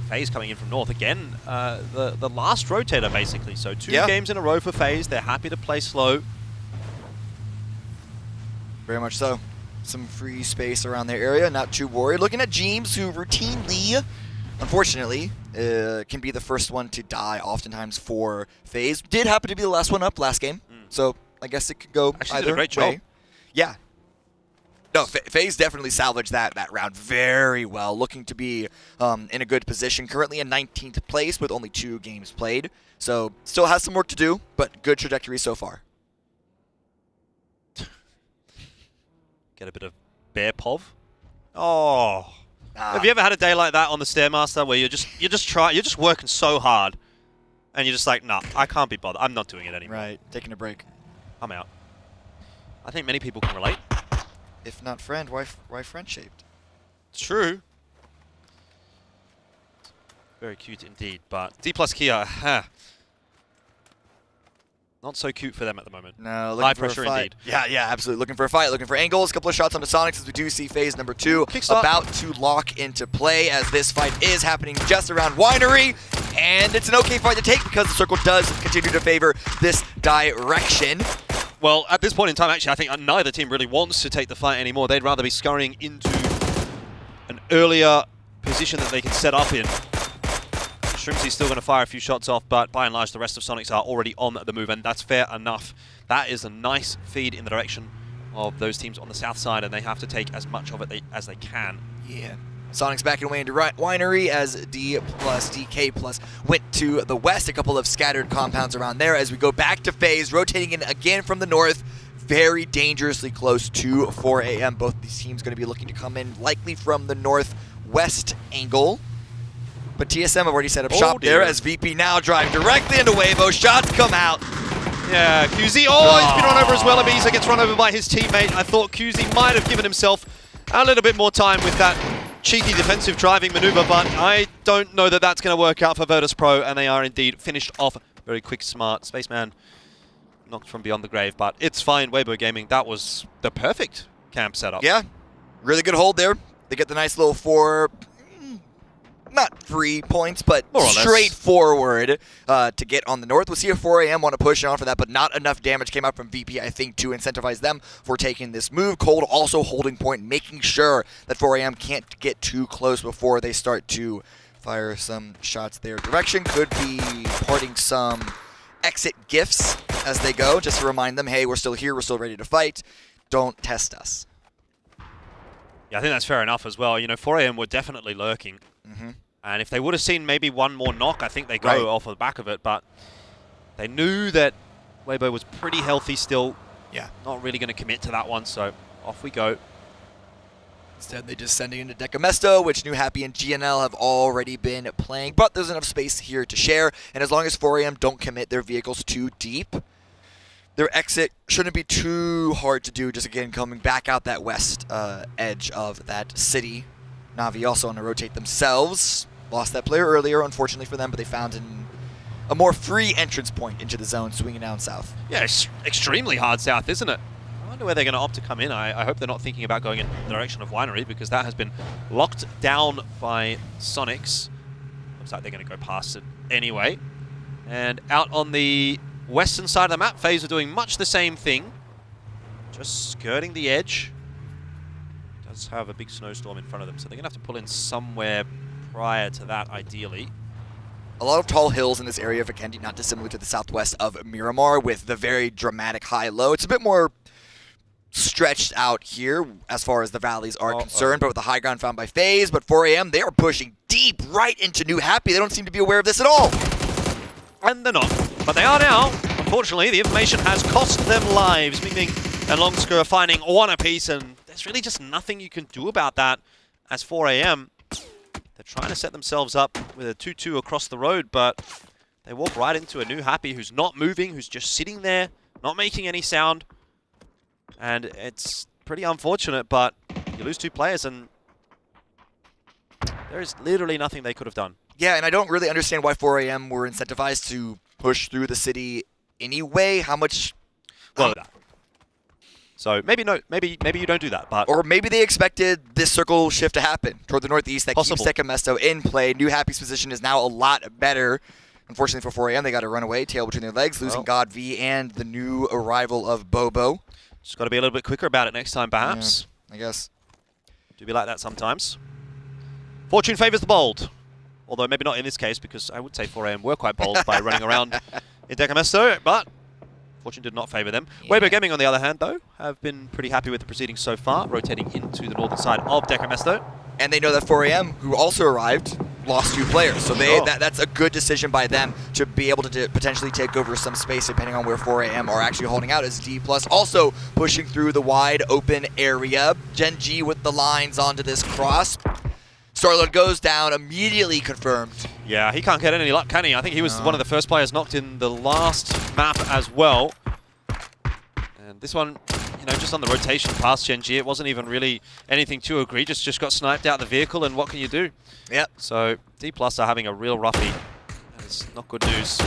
FaZe coming in from North again. The last rotator, basically. So 2 games in a row for FaZe. They're happy to play slow. Very much so. Some free space around their area, not too worried. Looking at James, who routinely, unfortunately, can be the first one to die oftentimes for FaZe. Did happen to be the last one up last game, so I guess it could go either did a great way. job. Yeah. No, FaZe definitely salvaged that round very well. Looking to be in a good position. Currently in 19th place with only 2 games played. So still has some work to do, but good trajectory so far. Get a bit of bear pov. Oh, have you ever had a day like that on the Stairmaster where you're just working so hard, and you're just like, nah, I can't be bothered. I'm not doing it anymore. Right, taking a break. I'm out. I think many people can relate. If not friend, why friend-shaped? It's true. Very cute indeed, but D+ Kia, not so cute for them at the moment. No, looking high for pressure a fight. indeed. Yeah, absolutely. Looking for a fight, looking for angles. A couple of shots onto Sonics as we do see phase number 2 Kickstart. about to lock into play as this fight is happening just around Winery. And it's an okay fight to take because the circle does continue to favor this direction. Well, at this point in time, actually, I think neither team really wants to take the fight anymore. They'd rather be scurrying into an earlier position that they can set up in. Shrimpsy's still going to fire a few shots off, but by and large, the rest of Sonics are already on the move, and that's fair enough. That is a nice feed in the direction of those teams on the south side, and they have to take as much of it as they can. Yeah. Sonics backing away into Winery as DK+ went to the west. A couple of scattered compounds around there as we go back to FaZe, rotating in again from the north. Very dangerously close to 4 a.m. Both these teams going to be looking to come in likely from the northwest angle. But TSM have already set up shop there as VP now drive directly into Weibo. Shots come out. Yeah, QZ, he's been run over as well. Ibiza gets run over by his teammate. I thought QZ might have given himself a little bit more time with that cheeky defensive driving maneuver, but I don't know that that's going to work out for Virtus Pro, and they are indeed finished off very quick, smart. Spaceman knocked from beyond the grave, but it's fine. Weibo Gaming, that was the perfect camp setup. Yeah, really good hold there. They get the nice little 4, not 3 points, but straightforward to get on the north. We'll see if 4 a.m. want to push on for that, but not enough damage came out from VP, I think, to incentivize them for taking this move. Cold also holding point, making sure that 4 a.m. can't get too close before they start to fire some shots their direction. Could be parting some exit gifts as they go, just to remind them, hey, we're still here, we're still ready to fight. Don't test us. Yeah, I think that's fair enough as well. You know, 4 a.m. were definitely lurking. And if they would have seen maybe one more knock, I think they go off of the back of it. But they knew that Weibo was pretty healthy still. Yeah. Not really going to commit to that one, so off we go. Instead, they just send it into Decamesto, which New Happy and GNL have already been playing. But there's enough space here to share. And as long as 4 a.m. don't commit their vehicles too deep, their exit shouldn't be too hard to do. Just again, coming back out that west edge of that city. Na'Vi also on to rotate themselves. Lost that player earlier, unfortunately for them, but they found a more free entrance point into the zone, swinging down south. Yeah, it's extremely hard south, isn't it? I wonder where they're going to opt to come in. I hope they're not thinking about going in the direction of Winery, because that has been locked down by Sonics. Looks like they're going to go past it anyway. And out on the western side of the map, FaZe are doing much the same thing. Just skirting the edge. Does have a big snowstorm in front of them, so they're going to have to pull in somewhere prior to that, ideally. A lot of tall hills in this area of Vikendi, not dissimilar to the southwest of Miramar, with the very dramatic high-low. It's a bit more stretched out here as far as the valleys are concerned, but with the high ground found by FaZe. But 4 a.m., they are pushing deep right into New Happy. They don't seem to be aware of this at all. And they're not, but they are now. Unfortunately, the information has cost them lives. Ming Ming and Longsker are finding one apiece, and there's really just nothing you can do about that as 4 a.m. They're trying to set themselves up with a 2-2 across the road, but they walk right into a New Happy who's not moving, who's just sitting there, not making any sound. And it's pretty unfortunate, but you lose 2 players and there is literally nothing they could have done. Yeah, and I don't really understand why 4 a.m. were incentivized to push through the city anyway. How much... Well, so maybe you don't do that, but... Or maybe they expected this circle shift to happen toward the northeast that keeps Decamesto in play. New Happy's position is now a lot better. Unfortunately for 4 a.m., they got to run away, tail between their legs, losing God V and the new arrival of Bobo. Just got to be a little bit quicker about it next time, perhaps. Yeah, I guess. Do be like that sometimes. Fortune favors the bold. Although maybe not in this case, because I would say 4 a.m. were quite bold by running around in Decamesto, but Fortune did not favor them. Yeah. Weibo Gaming, on the other hand, though, have been pretty happy with the proceedings so far, rotating into the northern side of Decamesto. And they know that 4 a.m., who also arrived, lost 2 players. So that's a good decision by them to be able to potentially take over some space depending on where 4 a.m. are actually holding out, as D+ also pushing through the wide open area. Gen G with the lines onto this cross. Starlord goes down, immediately confirmed. Yeah, he can't get any luck, can he? I think he was one of the first players knocked in the last map as well. And this one, you know, just on the rotation past Gen G, it wasn't even really anything too egregious. Just got sniped out the vehicle, and what can you do? Yep. So D+ are having a real roughie. It's not good news.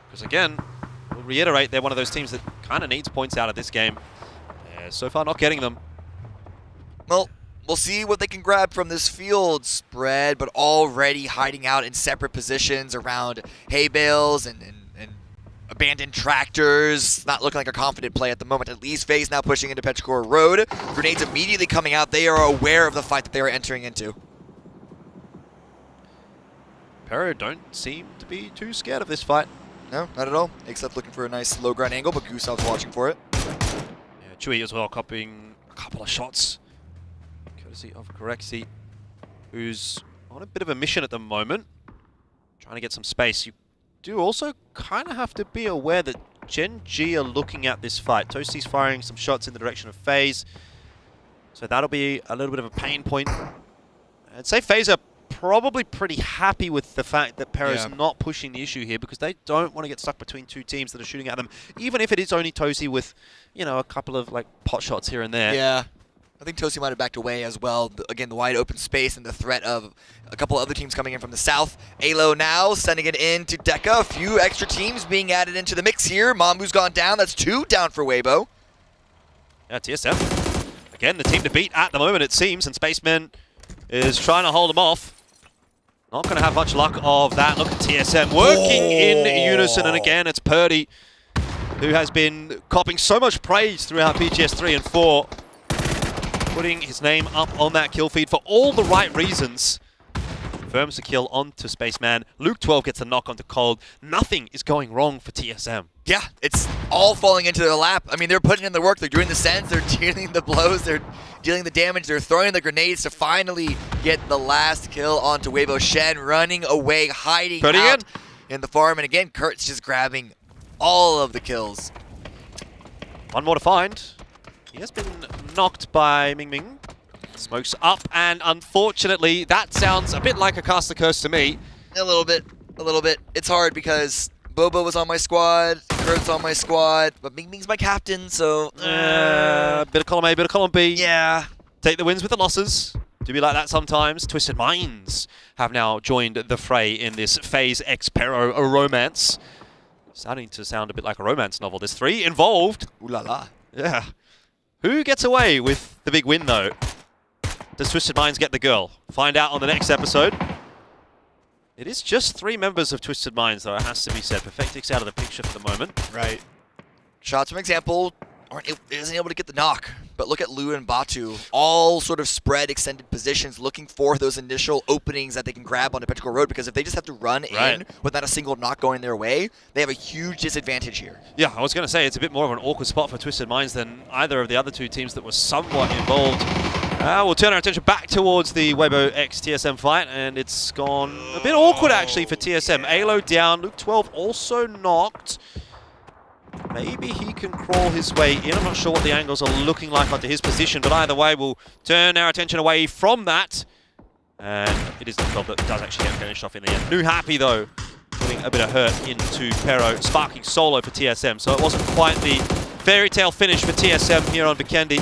Because again, we'll reiterate, they're one of those teams that kind of needs points out of this game. They're so far not getting them. Well, We'll see what they can grab from this field spread, but already hiding out in separate positions around hay bales and abandoned tractors. Not looking like a confident play at the moment. At least FaZe now pushing into Petrichor Road. Grenades immediately coming out. They are aware of the fight that they are entering into. Pero don't seem to be too scared of this fight. No, not at all. Except looking for a nice low ground angle, but Gustav's watching for it. Yeah, Chewy as well, copying a couple of shots. Courtesy of Corexi, who's on a bit of a mission at the moment. Trying to get some space. You do also kind of have to be aware that Gen G are looking at this fight. Toasty's firing some shots in the direction of FaZe. So that'll be a little bit of a pain point. I'd say FaZe are probably pretty happy with the fact that Pero's not pushing the issue here, because they don't want to get stuck between two teams that are shooting at them, even if it is only Toasty with, you know, a couple of like pot shots here and there. Yeah. I think Toasty might have backed away as well. Again, the wide open space and the threat of a couple of other teams coming in from the south. Alo now sending it in to Deca. A few extra teams being added into the mix here. Mambu's gone down. That's 2 down for Weibo. Yeah, TSM. Again, the team to beat at the moment, it seems, and Spaceman is trying to hold them off. Not going to have much luck of that. Look at TSM working in unison, and again, it's Purdy, who has been copping so much praise throughout PGS 3 and 4. Putting his name up on that kill feed for all the right reasons. Confirms the kill onto Spaceman. Luke 12 gets a knock onto Cold. Nothing is going wrong for TSM. Yeah, it's all falling into their lap. I mean, they're putting in the work. They're doing the sends. They're dealing the blows. They're dealing the damage. They're throwing the grenades to finally get the last kill onto Weibo. Shen running away, hiding out in the farm. And again, Kurt's just grabbing all of the kills. One more to find. He has been knocked by Ming Ming. Smokes up, and unfortunately, that sounds a bit like a cast the curse to me. A little bit. It's hard because Bobo was on my squad, Kurt's on my squad, but Ming Ming's my captain, so... Bit of column A, bit of column B. Yeah. Take the wins with the losses. Do be like that sometimes. Twisted Minds have now joined the fray in this FaZe X Pero romance. Starting to sound a bit like a romance novel. There's 3 involved. Ooh la la. Yeah. Who gets away with the big win, though? Does Twisted Minds get the girl? Find out on the next episode. It is just 3 members of Twisted Minds, though, it has to be said. Perfectix out of the picture for the moment. Right. Shots from example isn't able to get the knock, but look at Lu and Batu, all sort of spread extended positions, looking for those initial openings that they can grab on the Petrichor Road, because if they just have to run in without a single knock going their way, they have a huge disadvantage here. Yeah, I was going to say, it's a bit more of an awkward spot for Twisted Minds than either of the other 2 teams that were somewhat involved. We'll turn our attention back towards the Weibo X TSM fight, and it's gone a bit awkward actually for TSM. Alo down, Luke 12 also knocked. Maybe he can crawl his way in. I'm not sure what the angles are looking like onto his position, but either way, we'll turn our attention away from that. And it is the 12 that does actually get finished off in the end. New Happy, though, putting a bit of hurt into Pero, sparking solo for TSM. So it wasn't quite the fairy tale finish for TSM here on Vikendi.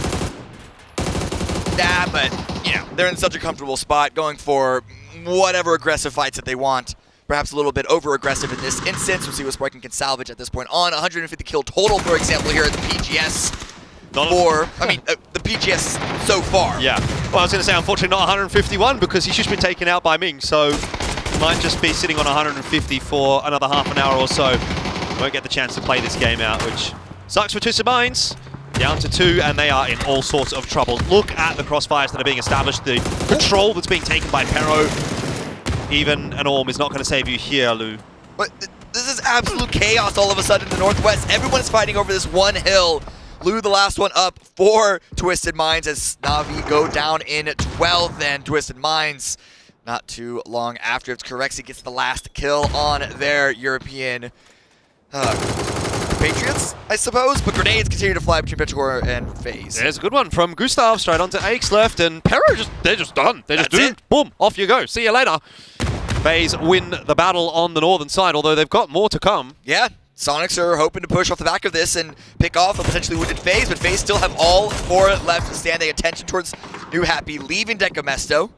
Nah, but, you know, they're in such a comfortable spot, going for whatever aggressive fights that they want. Perhaps a little bit over-aggressive in this instance. We'll see what Sparking can salvage at this point on. 150 kill total, for example, here at the PGS. The PGS so far. Yeah. Well, I was going to say, unfortunately, not 151, because he's just been taken out by Ming, so he might just be sitting on 150 for another half an hour or so. Won't get the chance to play this game out, which sucks for Twisted Minds. Down to 2, and they are in all sorts of trouble. Look at the crossfires that are being established, the control that's being taken by Pero. Even an Orm is not going to save you here, Lou. But this is absolute chaos all of a sudden in the Northwest. Everyone is fighting over this one hill. Lou, the last one up for Twisted Minds, as Na'Vi go down in 12th, and Twisted Minds, not too long after, it's Corexi gets the last kill on their European Patriots, I suppose, but grenades continue to fly between Petrichor and FaZe. There's a good one from Gustav, straight onto Aix left, and Pero, they're just done. They're just doomed. Boom, off you go. See you later. FaZe win the battle on the northern side, although they've got more to come. Yeah, Sonics are hoping to push off the back of this and pick off a potentially wounded FaZe, but FaZe still have all 4 left to stand. They attention towards New Happy, leaving Decamesto.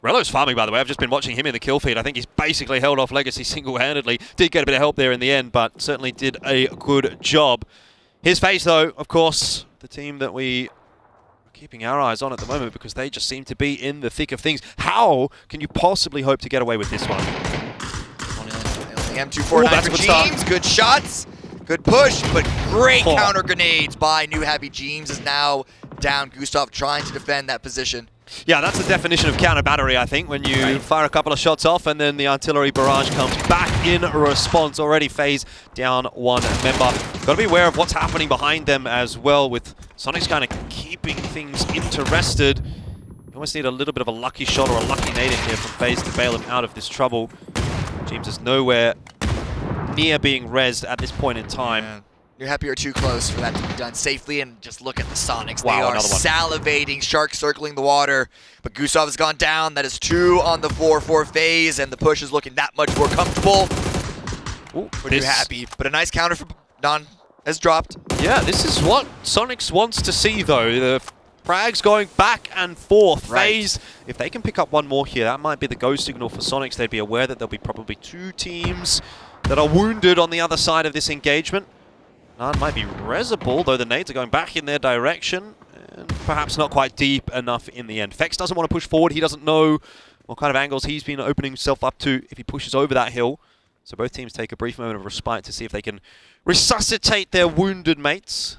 Relo's farming, by the way. I've just been watching him in the kill feed. I think he's basically held off Legacy single-handedly. Did get a bit of help there in the end, but certainly did a good job. His FaZe, though, of course, the team that we are keeping our eyes on at the moment because they just seem to be in the thick of things. How can you possibly hope to get away with this one? M249 for James. Good shots. Good push, but great counter grenades by New Happy. James is now down. Gustav trying to defend that position. Yeah, that's the definition of counter battery, I think, when you fire a couple of shots off and then the artillery barrage comes back in response. Already FaZe down one member. Got to be aware of what's happening behind them as well, with Sonic's kind of keeping things interested. You almost need a little bit of a lucky shot or a lucky nade in here from FaZe to bail him out of this trouble. James is nowhere near being rezzed at this point in time. Yeah. New Happy are too close for that to be done safely, and just look at the Sonics. Wow, they are salivating, shark circling the water, but Gustav has gone down. That is 2 on the floor for FaZe, and the push is looking that much more comfortable for New Happy. But a nice counter for Non has dropped. Yeah, this is what Sonics wants to see, though. The frags going back and forth. FaZe, if they can pick up one more here, that might be the go signal for Sonics. They'd be aware that there'll be probably 2 teams that are wounded on the other side of this engagement. None might be rezzable, though the nades are going back in their direction, and perhaps not quite deep enough in the end. Fex doesn't want to push forward. He doesn't know what kind of angles he's been opening himself up to if he pushes over that hill. So both teams take a brief moment of respite to see if they can resuscitate their wounded mates.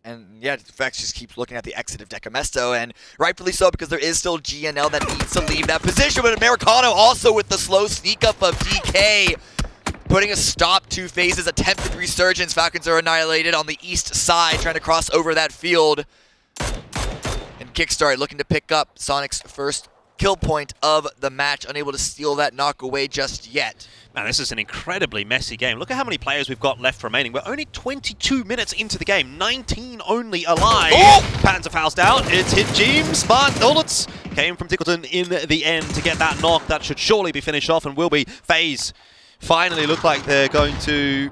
And yeah, Fex just keeps looking at the exit of Decamesto, and rightfully so, because there is still GNL that needs to leave that position. But Americano also with the slow sneak up of DK, putting a stop to FaZe's attempted resurgence. Falcons are annihilated on the east side, trying to cross over that field. And Kickstart looking to pick up Sonic's first kill point of the match, unable to steal that knock away just yet. Man, this is an incredibly messy game. Look at how many players we've got left remaining. We're only 22 minutes into the game, 19 only alive. Panzerfaust out, it's hit James, but bullets came from Tickleton in the end to get that knock. That should surely be finished off and will be. FaZe finally look like they're going to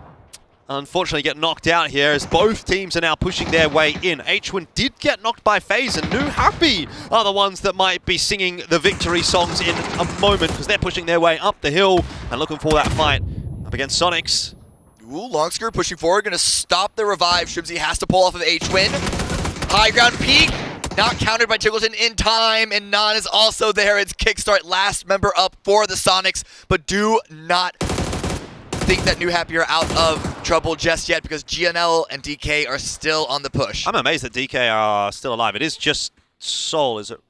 unfortunately get knocked out here, as both teams are now pushing their way in. H1 did get knocked by FaZe, and New Happy are the ones that might be singing the victory songs in a moment, because they're pushing their way up the hill and looking for that fight up against Sonics. Ooh, Longskirt pushing forward, going to stop the revive. Shrimsy has to pull off of H-Win. High ground peak, not countered by Tickleton in time, and Nan is also there. It's Kickstart, last member up for the Sonics, but do not think that New Happy are out of trouble just yet, because GNL and DK are still on the push. I'm amazed that DK are still alive. It is just Soul, is it?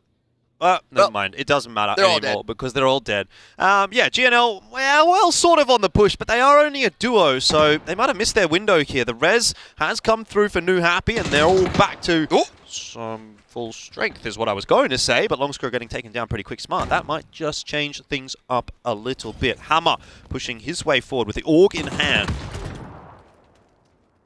Never mind. It doesn't matter anymore because they're all dead. Yeah, GNL, well, sort of on the push, but they are only a duo, so they might have missed their window here. The res has come through for New Happy, and they're all back to some full strength is what I was going to say, but Longskirt getting taken down pretty quick. Smart. That might just change things up a little bit. Hammer pushing his way forward with the AUG in hand.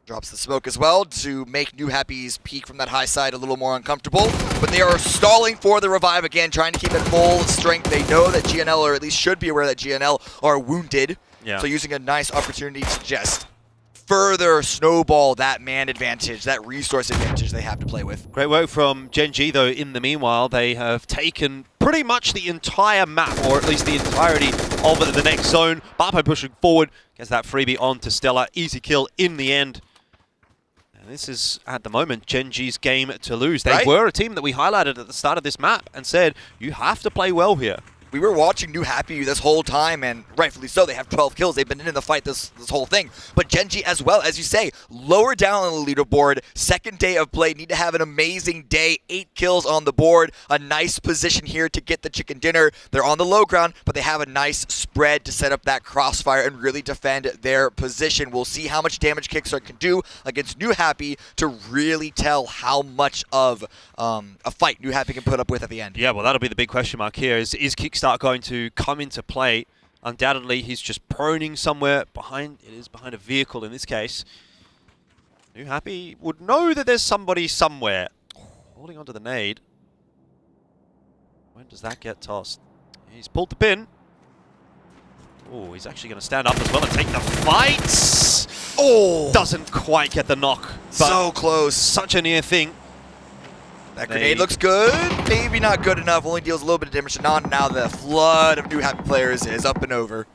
Drops the smoke as well to make New Happy's peak from that high side a little more uncomfortable. But they are stalling for the revive again, trying to keep it full strength. They know that GNL, or at least should be aware that GNL, are wounded. Yeah. So using a nice opportunity to just further snowball that man advantage, that resource advantage they have to play with. Great work from Gen G, though. In the meanwhile, they have taken pretty much the entire map, or at least the entirety of the next zone. Barpo pushing forward, gets that freebie on to Stella. Easy kill in the end. And this is, at the moment, Gen G's game to lose. They were a team that we highlighted at the start of this map and said, you have to play well here. We were watching New Happy this whole time, and rightfully so. They have 12 kills. They've been in the fight this whole thing. But Gen G as well, as you say, lower down on the leaderboard. Second day of play. Need to have an amazing day. 8 kills on the board. A nice position here to get the chicken dinner. They're on the low ground, but they have a nice spread to set up that crossfire and really defend their position. We'll see how much damage Kickstart can do against New Happy to really tell how much of a fight New Happy can put up with at the end. Yeah, well, that'll be the big question mark here. Is Kickstart going to come into play? Undoubtedly, he's just proning somewhere behind. It is behind a vehicle in this case. New Happy would know that there's somebody somewhere. Holding onto the nade. When does that get tossed? He's pulled the pin. Oh, he's actually going to stand up as well and take the fight. Oh! Doesn't quite get the knock. So close. Such a near thing. That grenade looks good. Maybe not good enough. Only deals a little bit of damage to Non. Now the flood of New Happy players is up and over.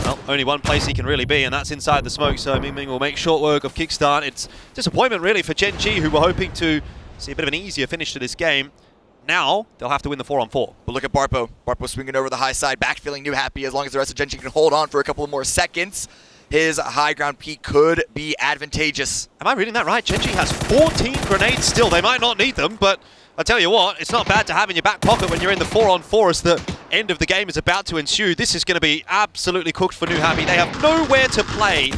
Well, only one place he can really be, and that's inside the smoke, so Ming Ming will make short work of Kickstart. It's disappointment, really, for Gen G, who were hoping to see a bit of an easier finish to this game. Now, they'll have to win the 4-on-4. But look at Barpo. Barpo swinging over the high side, backfilling New Happy as long as the rest of Gen G can hold on for a couple of more seconds. His high ground peak could be advantageous. Am I reading that right? Gen G has 14 grenades still. They might not need them, but I tell you what, it's not bad to have in your back pocket when you're in the 4-on-4 as the end of the game is about to ensue. This is going to be absolutely cooked for New Happy. They have nowhere to play,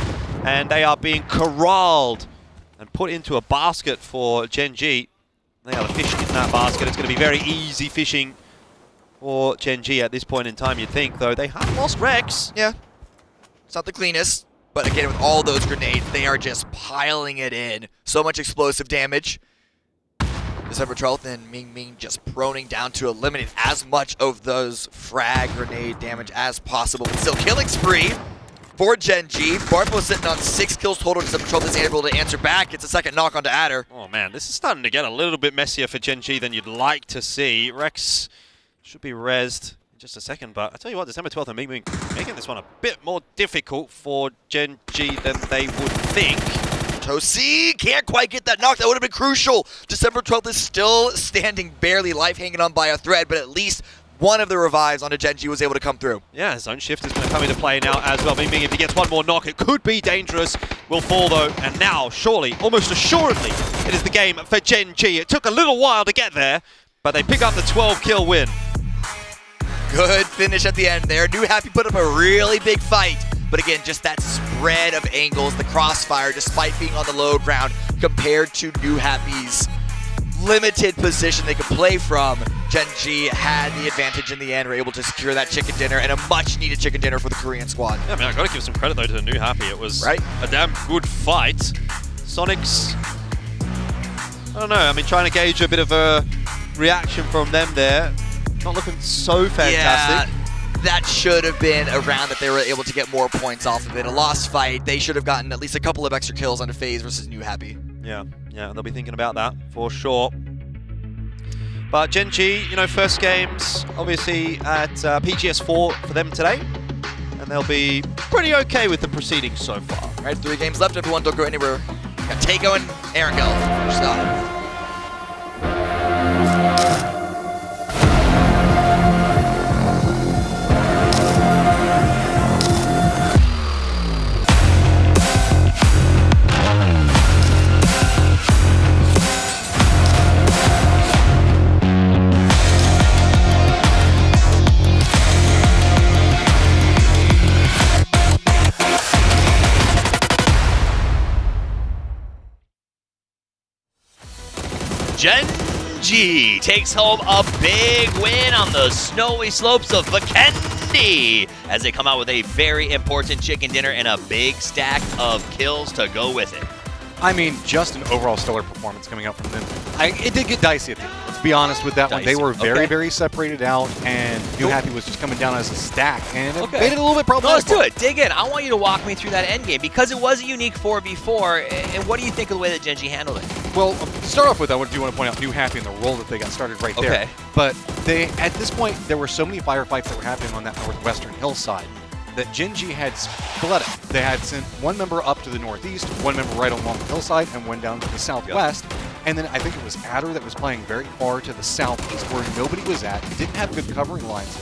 and they are being corralled and put into a basket for Gen G. They are the fish in that basket. It's going to be very easy fishing for Gen G at this point in time, you'd think, though. They have lost Rex. Yeah. It's not the cleanest, but again, with all those grenades, they are just piling it in. So much explosive damage. December 12th and Ming just proning down to eliminate as much of those frag grenade damage as possible. But still, killing spree for Gen G. Barpo sitting on 6 kills total. December 12th is able to answer back. It's a second knock onto Adder. Oh man, this is starting to get a little bit messier for Gen G than you'd like to see. Rex should be rezzed in just a second, but I tell you what, December 12th and Ming making this one a bit more difficult for Gen G than they would think. Tosi can't quite get that knock. That would have been crucial. December 12th is still standing, barely, life hanging on by a thread, but at least one of the revives onto Gen G was able to come through. Yeah, zone shift is going to come into play now as well. Ming, if he gets one more knock, it could be dangerous. Will fall though, and now, surely, almost assuredly, it is the game for Gen G. It took a little while to get there, but they pick up the 12-kill win. Good finish at the end there. New Happy put up a really big fight. But again, just that spread of angles, the crossfire, despite being on the low ground, compared to New Happy's limited position they could play from, Gen G had the advantage in the end, were able to secure that chicken dinner, and a much-needed chicken dinner for the Korean squad. Yeah, I mean, I got to give some credit, though, to the New Happy. It was a damn good fight. Sonics, I don't know, I mean, trying to gauge a bit of a reaction from them there. Not looking so fantastic. Yeah. That should have been a round that they were able to get more points off of it. A lost fight. They should have gotten at least a couple of extra kills onto FaZe versus New Happy. Yeah, they'll be thinking about that for sure. But Gen G, you know, first games obviously at PGS 4 for them today. And they'll be pretty okay with the proceedings so far. All right, 3 games left. Everyone don't go anywhere. Got Taco and Erangel. Stop. Gen G takes home a big win on the snowy slopes of Vikendi as they come out with a very important chicken dinner and a big stack of kills to go with it. I mean, just an overall stellar performance coming out from them. It did get dicey at the end. Let's be honest with that one. They were very, very separated out, and New Happy was just coming down as a stack, and it made it a little bit problematic. No, let's do it. Dig in. I want you to walk me through that end game because it was a unique 4v4. And what do you think of the way that Gen G handled it? Well, to start off with, I do want to point out New Happy and the role that they got started right there. But at this point, there were so many firefights that were happening on that northwestern hillside that Gen G had split it. They had sent one member up to the northeast, one member right along the hillside, and one down to the southwest. And then I think it was Adder that was playing very far to the southeast where nobody was at. He didn't have good covering lines.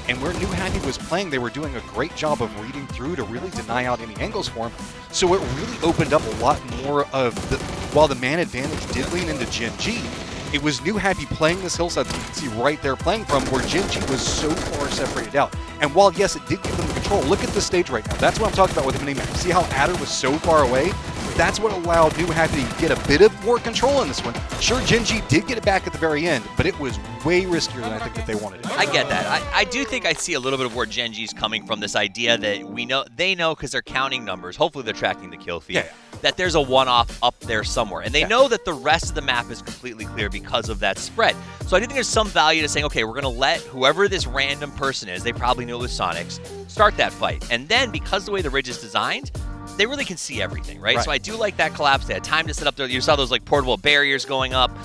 And where New Happy was playing, they were doing a great job of reading through to really deny out any angles for him. So it really opened up a lot more of the, while the man advantage did lean into Gen G, it was New Happy playing this hillside that you can see right there playing from where Gen G was so far separated out. And while, yes, it did give them control, look at the stage right now. That's what I'm talking about with the mini-map. See how Adder was so far away? That's what allowed New Happy to get a bit of more control in this one. Sure, Gen G did get it back at the very end, but it was way riskier than I think that they wanted it. I get that. I do think I see a little bit of where Gen G's coming from, this idea that they know because they're counting numbers, hopefully they're tracking the kill feed, that there's a one-off up there somewhere. And they know that the rest of the map is completely clear because of that spread. So I do think there's some value to saying, okay, we're going to let whoever this random person is, they probably knew it was Sonics, start that fight. And then because the way the ridge is designed, they really can see everything, right? So I do like that collapse. They had time to set up there. You saw those like portable barriers going up.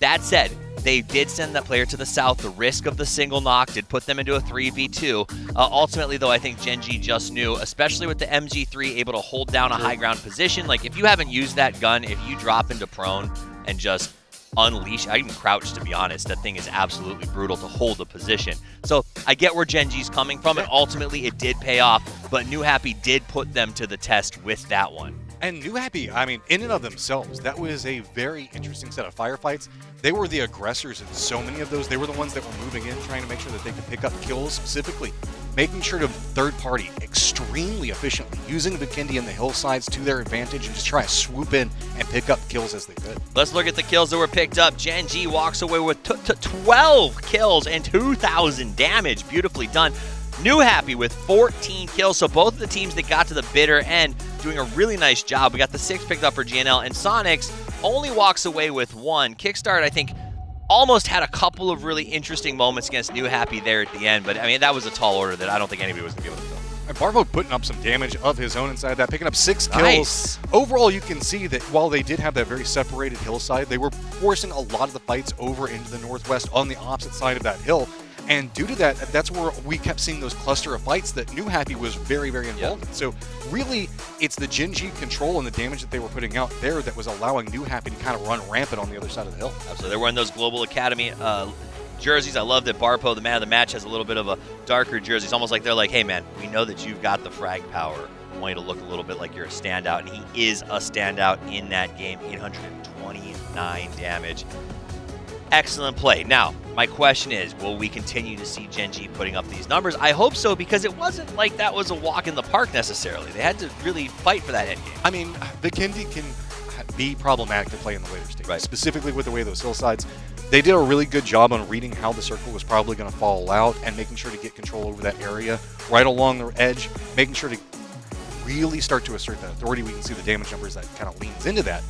That said, they did send that player to the south. The risk of the single knock did put them into a 3v2. Ultimately, though, I think Gen G just knew, especially with the MG3 able to hold down a high ground position. Like, if you haven't used that gun, if you drop into prone and just unleash. I even crouch, to be honest. That thing is absolutely brutal to hold the position. So I get where Gen G's coming from, and ultimately it did pay off, but New Happy did put them to the test with that one. And New Happy, I mean, in and of themselves, that was a very interesting set of firefights. They were the aggressors in so many of those. They were the ones that were moving in, trying to make sure that they could pick up kills, specifically making sure to third party extremely efficiently, using Vikendi and the hillsides to their advantage and just try to swoop in and pick up kills as they could. Let's look at the kills that were picked up. Gen G walks away with 12 kills and 2,000 damage. Beautifully done. New Happy with 14 kills, so both of the teams that got to the bitter end doing a really nice job. We got the 6 picked up for GNL, and Sonics only walks away with 1. Kickstart, I think, almost had a couple of really interesting moments against New Happy there at the end, but I mean, that was a tall order that I don't think anybody was going to be able to fill. And Barvo putting up some damage of his own inside that, picking up 6 kills. Nice. Overall, you can see that while they did have that very separated hillside, they were forcing a lot of the fights over into the northwest on the opposite side of that hill. And due to that, that's where we kept seeing those cluster of fights that New Happy was very, very involved in. So really, it's the Gen G control and the damage that they were putting out there that was allowing New Happy to kind of run rampant on the other side of the hill. Absolutely. They're wearing those Global Academy jerseys. I love that Barpo, the man of the match, has a little bit of a darker jersey. It's almost like they're like, hey, man, we know that you've got the frag power. I want you to look a little bit like you're a standout. And he is a standout in that game. 829 damage. Excellent play. Now, my question is, will we continue to see Gen G putting up these numbers? I hope so, because it wasn't like that was a walk in the park necessarily. They had to really fight for that endgame. I mean, Vikendi can be problematic to play in the later stages, right? Specifically with the way those hillsides. They did a really good job on reading how the circle was probably going to fall out and making sure to get control over that area right along the edge, making sure to really start to assert that authority. We can see the damage numbers that kind of leans into that.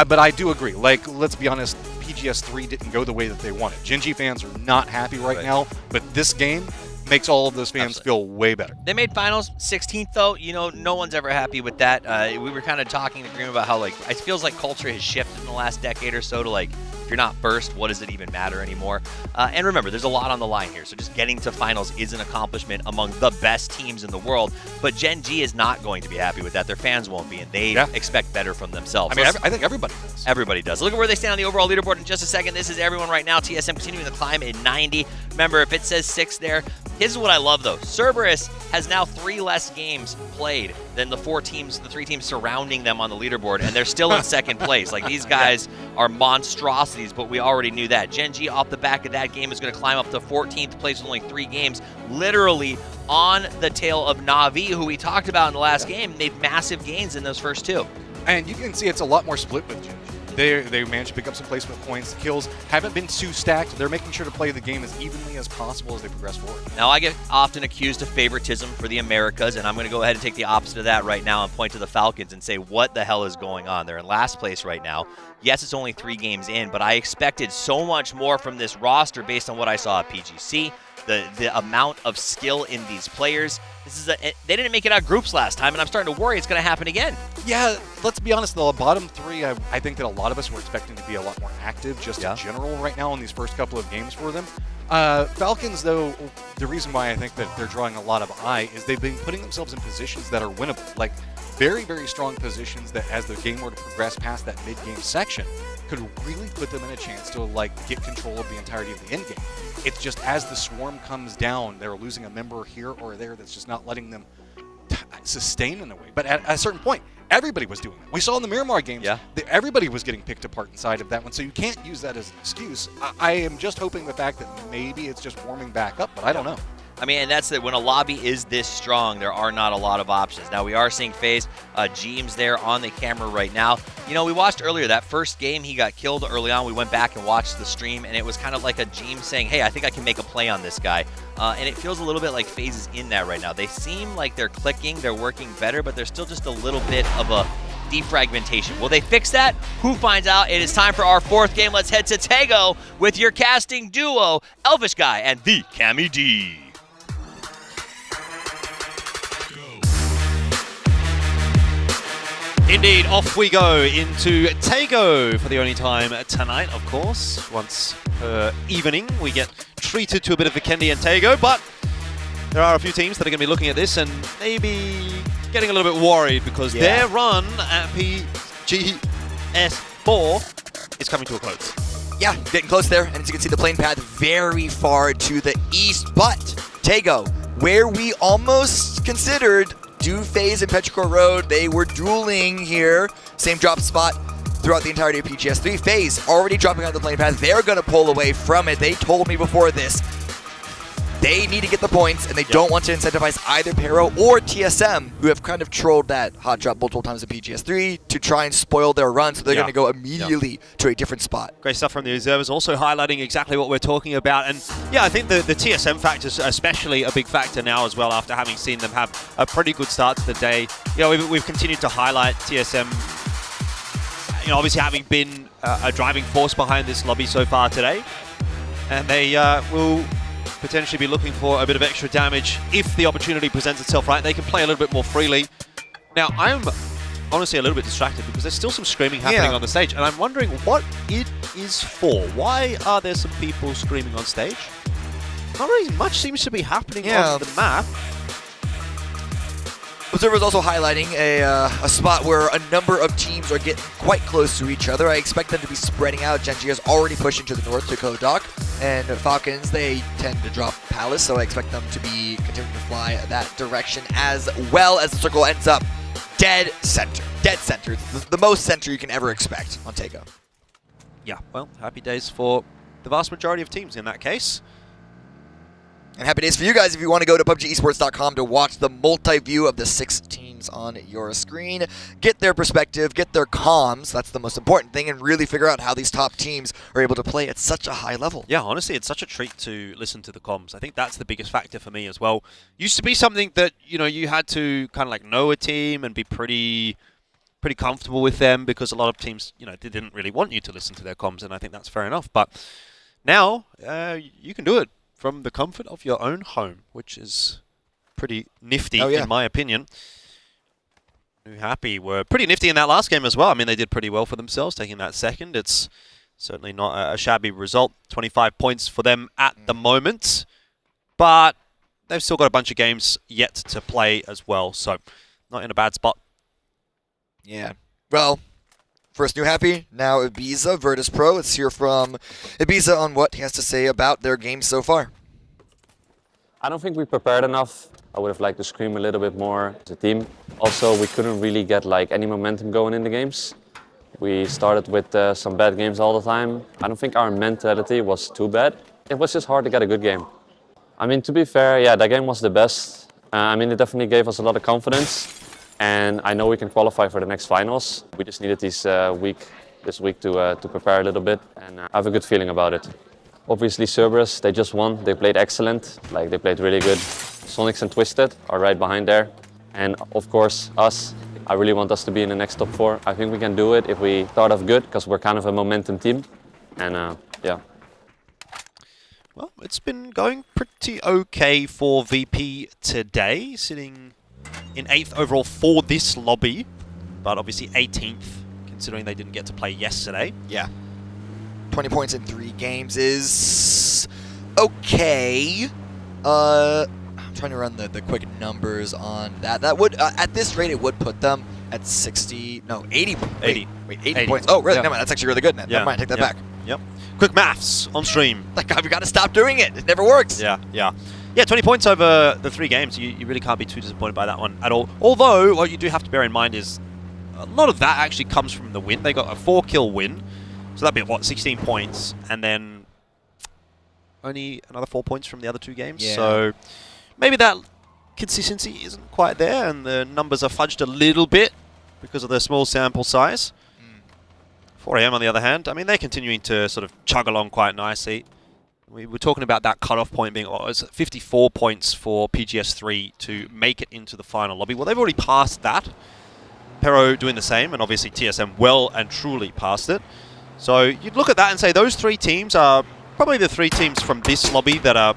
But I do agree. Like, let's be honest, PGS 3 didn't go the way that they wanted. Gen G fans are not happy right now, but this game makes all of those fans feel way better. They made finals 16th, though. You know, no one's ever happy with that. We were kind of talking to Green about how, like, it feels like culture has shifted in the last decade or so to, like, if you're not first, what does it even matter anymore? And remember, there's a lot on the line here, so just getting to finals is an accomplishment among the best teams in the world, but Gen G is not going to be happy with that. Their fans won't be, and they expect better from themselves. I mean, I think everybody does. Everybody does. Look at where they stand on the overall leaderboard in just a second. This is everyone right now. TSM continuing the climb in 90. Remember, if it says 6 there, here's what I love, though. Cerberus has now 3 less games played than the 3 teams surrounding them on the leaderboard, and they're still in second place. Like, these guys are monstrosities, but we already knew that. Gen G, off the back of that game, is going to climb up to 14th place with only 3 games, literally on the tail of Na'Vi, who we talked about in the last game, made massive gains in those first 2. And you can see it's a lot more split with Gen G. They managed to pick up some placement points. The kills haven't been too stacked. They're making sure to play the game as evenly as possible as they progress forward. Now, I get often accused of favoritism for the Americas, and I'm going to go ahead and take the opposite of that right now and point to the Falcons and say, what the hell is going on? They're in last place right now. Yes, it's only 3 games in, but I expected so much more from this roster based on what I saw at PGC. The amount of skill in these players. They didn't make it out of groups last time, and I'm starting to worry it's going to happen again. Yeah, let's be honest, the bottom 3, I think that a lot of us were expecting to be a lot more active just in general right now in these first couple of games for them. Falcons, though, the reason why I think that they're drawing a lot of eye is they've been putting themselves in positions that are winnable. Like, very, very strong positions that as the game were to progress past that mid-game section could really put them in a chance to, like, get control of the entirety of the end game. It's just as the swarm comes down, they're losing a member here or there that's just not letting them sustain in a way. But at a certain point, everybody was doing it. We saw in the Miramar games that everybody was getting picked apart inside of that one, so you can't use that as an excuse. I am just hoping the fact that maybe it's just warming back up, but I don't know. I mean, and that's that. When a lobby is this strong, there are not a lot of options. Now, we are seeing FaZe Jeems there on the camera right now. You know, we watched earlier that first game, he got killed early on. We went back and watched the stream, and it was kind of like a Jeems saying, hey, I think I can make a play on this guy. And it feels a little bit like FaZe is in that right now. They seem like they're clicking, they're working better, but there's still just a little bit of a defragmentation. Will they fix that? Who finds out? It is time for our 4th game. Let's head to Tego with your casting duo, Elvish Guy and the Cammy D. Indeed, off we go into Tego for the only time tonight, of course. Once per evening, we get treated to a bit of Vikendi and Tego, but there are a few teams that are going to be looking at this and maybe getting a little bit worried because their run at PGS 4 it's coming to a close. Yeah, getting close there, and as you can see, the plane path very far to the east. But Tego, where we almost considered FaZe and Petrichor Road, they were dueling here. Same drop spot throughout the entirety of PGS 3. FaZe already dropping out the plane path. They're going to pull away from it. They told me before this, they need to get the points, and they don't want to incentivize either Pero or TSM, who have kind of trolled that hot drop multiple times in PGS 3 to try and spoil their run, so they're going to go immediately to a different spot. Great stuff from the observers, also highlighting exactly what we're talking about. And yeah, I think the TSM factor is especially a big factor now as well, after having seen them have a pretty good start to the day. You know, we've continued to highlight TSM, you know, obviously having been a driving force behind this lobby so far today. And they will potentially be looking for a bit of extra damage if the opportunity presents itself, right? They can play a little bit more freely. Now, I'm honestly a little bit distracted because there's still some screaming happening on the stage, and I'm wondering what it is for. Why are there some people screaming on stage? Not really much seems to be happening on the map. Observer's also highlighting a spot where a number of teams are getting quite close to each other. I expect them to be spreading out. Genji is already pushing to the north to Kodok, and Falcons, they tend to drop Palace, so I expect them to be continuing to fly that direction as well, as the circle ends up dead center. Dead center. The most center you can ever expect on Tego. Yeah, well, happy days for the vast majority of teams in that case. And happy days for you guys if you want to go to PUBGesports.com to watch the multi-view of the 6 teams on your screen. Get their perspective, get their comms, that's the most important thing, and really figure out how these top teams are able to play at such a high level. Yeah, honestly, it's such a treat to listen to the comms. I think that's the biggest factor for me as well. Used to be something that, you know, you had to kind of like know a team and be pretty comfortable with them, because a lot of teams, you know, they didn't really want you to listen to their comms, and I think that's fair enough. But now, you can do it from the comfort of your own home, which is pretty nifty in my opinion. New Happy were pretty nifty in that last game as well. I mean, they did pretty well for themselves, taking that second. It's certainly not a shabby result. 25 points for them at the moment, but they've still got a bunch of games yet to play as well, so not in a bad spot. Yeah. Well, first New Happy, now Ibiza, Virtus Pro. Let's hear from Ibiza on what he has to say about their game so far. I don't think we prepared enough. I would have liked to scream a little bit more as a team. Also, we couldn't really get like any momentum going in the games. We started with some bad games all the time. I don't think our mentality was too bad. It was just hard to get a good game. I mean, to be fair, yeah, that game was the best. I mean, it definitely gave us a lot of confidence. And I know we can qualify for the next finals. We just needed this week to prepare a little bit, and I have a good feeling about it. Obviously, Cerberus, they just won. They played excellent. Like, they played really good. Sonics and Twisted are right behind there. And of course, us. I really want us to be in the next top 4. I think we can do it if we start off good, because we're kind of a momentum team. And yeah. Well, it's been going pretty okay for VP today, sitting in 8th overall for this lobby, but obviously 18th, considering they didn't get to play yesterday. Yeah. 20 points in 3 games is okay. I'm trying to run the quick numbers on that. That would, at this rate, it would put them at 80 points. Oh, really? Yeah. Never mind, that's actually really good. Never mind, take that back. Yep. Quick maths on stream. Like, we got to stop doing it. It never works. Yeah, 20 points over the 3 games. You really can't be too disappointed by that one at all. Although, what you do have to bear in mind is a lot of that actually comes from the win. They got a 4-kill win. So that'd be, what, 16 points. And then only another 4 points from the other 2 games. Yeah. So maybe that consistency isn't quite there, and the numbers are fudged a little bit because of the small sample size. 4AM, on the other hand, I mean, they're continuing to sort of chug along quite nicely. We were talking about that cutoff point being 54 points for PGS 3 to make it into the final lobby. Well, they've already passed that. Pero doing the same, and obviously TSM well and truly passed it. So you'd look at that and say those 3 teams are probably the 3 teams from this lobby that are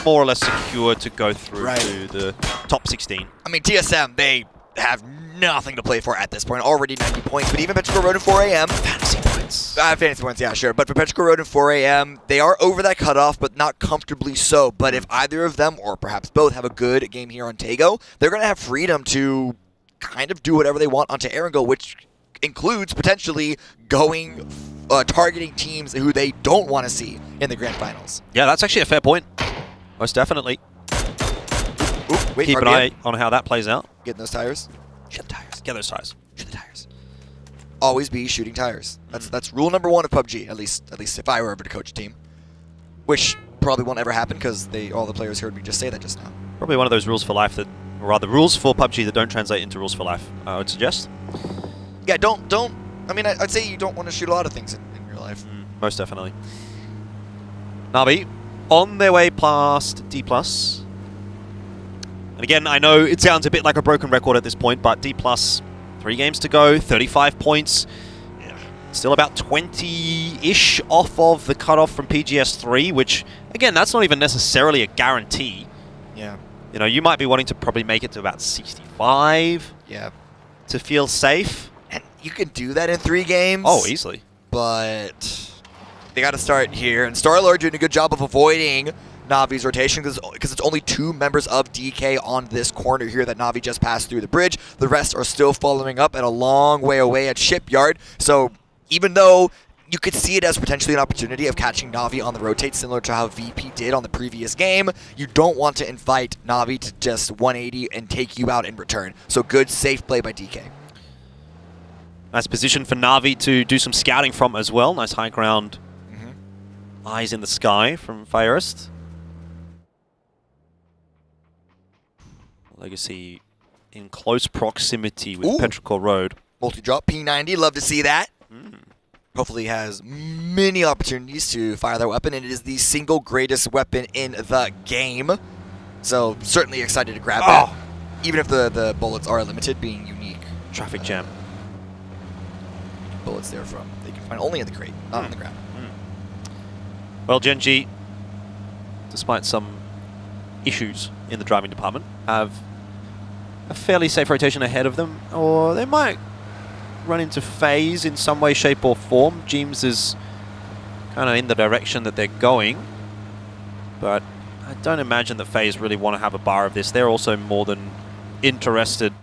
more or less secure to go through to the top 16. I mean, TSM, they have nothing to play for at this point. Already 90 points, but even Petrichor Road and 4AM. Fantasy points. Fantasy points, yeah, sure. But for Petrichor Road and 4AM, they are over that cutoff, but not comfortably so. But if either of them, or perhaps both, have a good game here on Tego, they're going to have freedom to kind of do whatever they want onto Erangel, which includes potentially going targeting teams who they don't want to see in the grand finals. Yeah, that's actually a fair point. Most definitely. Ooh, wait, keep an eye on how that plays out. Getting those tires. Shoot the tires. Get those tires. Shoot the tires. Always be shooting tires. That's rule number 1 of PUBG. At least if I were ever to coach a team, which probably won't ever happen because all the players heard me just say that just now. Probably one of those rules for life that, or rather, rules for PUBG that don't translate into rules for life. I would suggest. Yeah, don't. I mean, I'd say you don't want to shoot a lot of things in your life. Most definitely. Na'Vi on their way past D+. And again, I know it sounds a bit like a broken record at this point, but D+, 3 games to go, 35 points. Still about 20-ish off of the cutoff from PGS 3, which, again, that's not even necessarily a guarantee. Yeah. You know, you might be wanting to probably make it to about 65. Yeah. To feel safe. And you can do that in 3 games. Oh, easily. But they got to start here. And Starlord doing a good job of avoiding Na'Vi's rotation because it's only 2 members of DK on this corner here that Na'Vi just passed through the bridge. The rest are still following up and a long way away at Shipyard. So even though you could see it as potentially an opportunity of catching Na'Vi on the rotate, similar to how VP did on the previous game, you don't want to invite Na'Vi to just 180 and take you out in return. So good, safe play by DK. Nice position for Na'Vi to do some scouting from as well. Nice high ground. Eyes in the sky from Firest. Legacy in close proximity with Petrichor Road. Multi-drop, P90, love to see that. Hopefully has many opportunities to fire their weapon, and it is the single greatest weapon in the game. So certainly excited to grab that, even if the bullets are limited, being unique. Traffic jam. Bullets there from they can find only in the crate, not on the ground. Well, Gen.G, despite some issues in the driving department, have a fairly safe rotation ahead of them, or they might run into FaZe in some way, shape, or form. James is kind of in the direction that they're going, but I don't imagine that FaZe really want to have a bar of this. They're also more than interested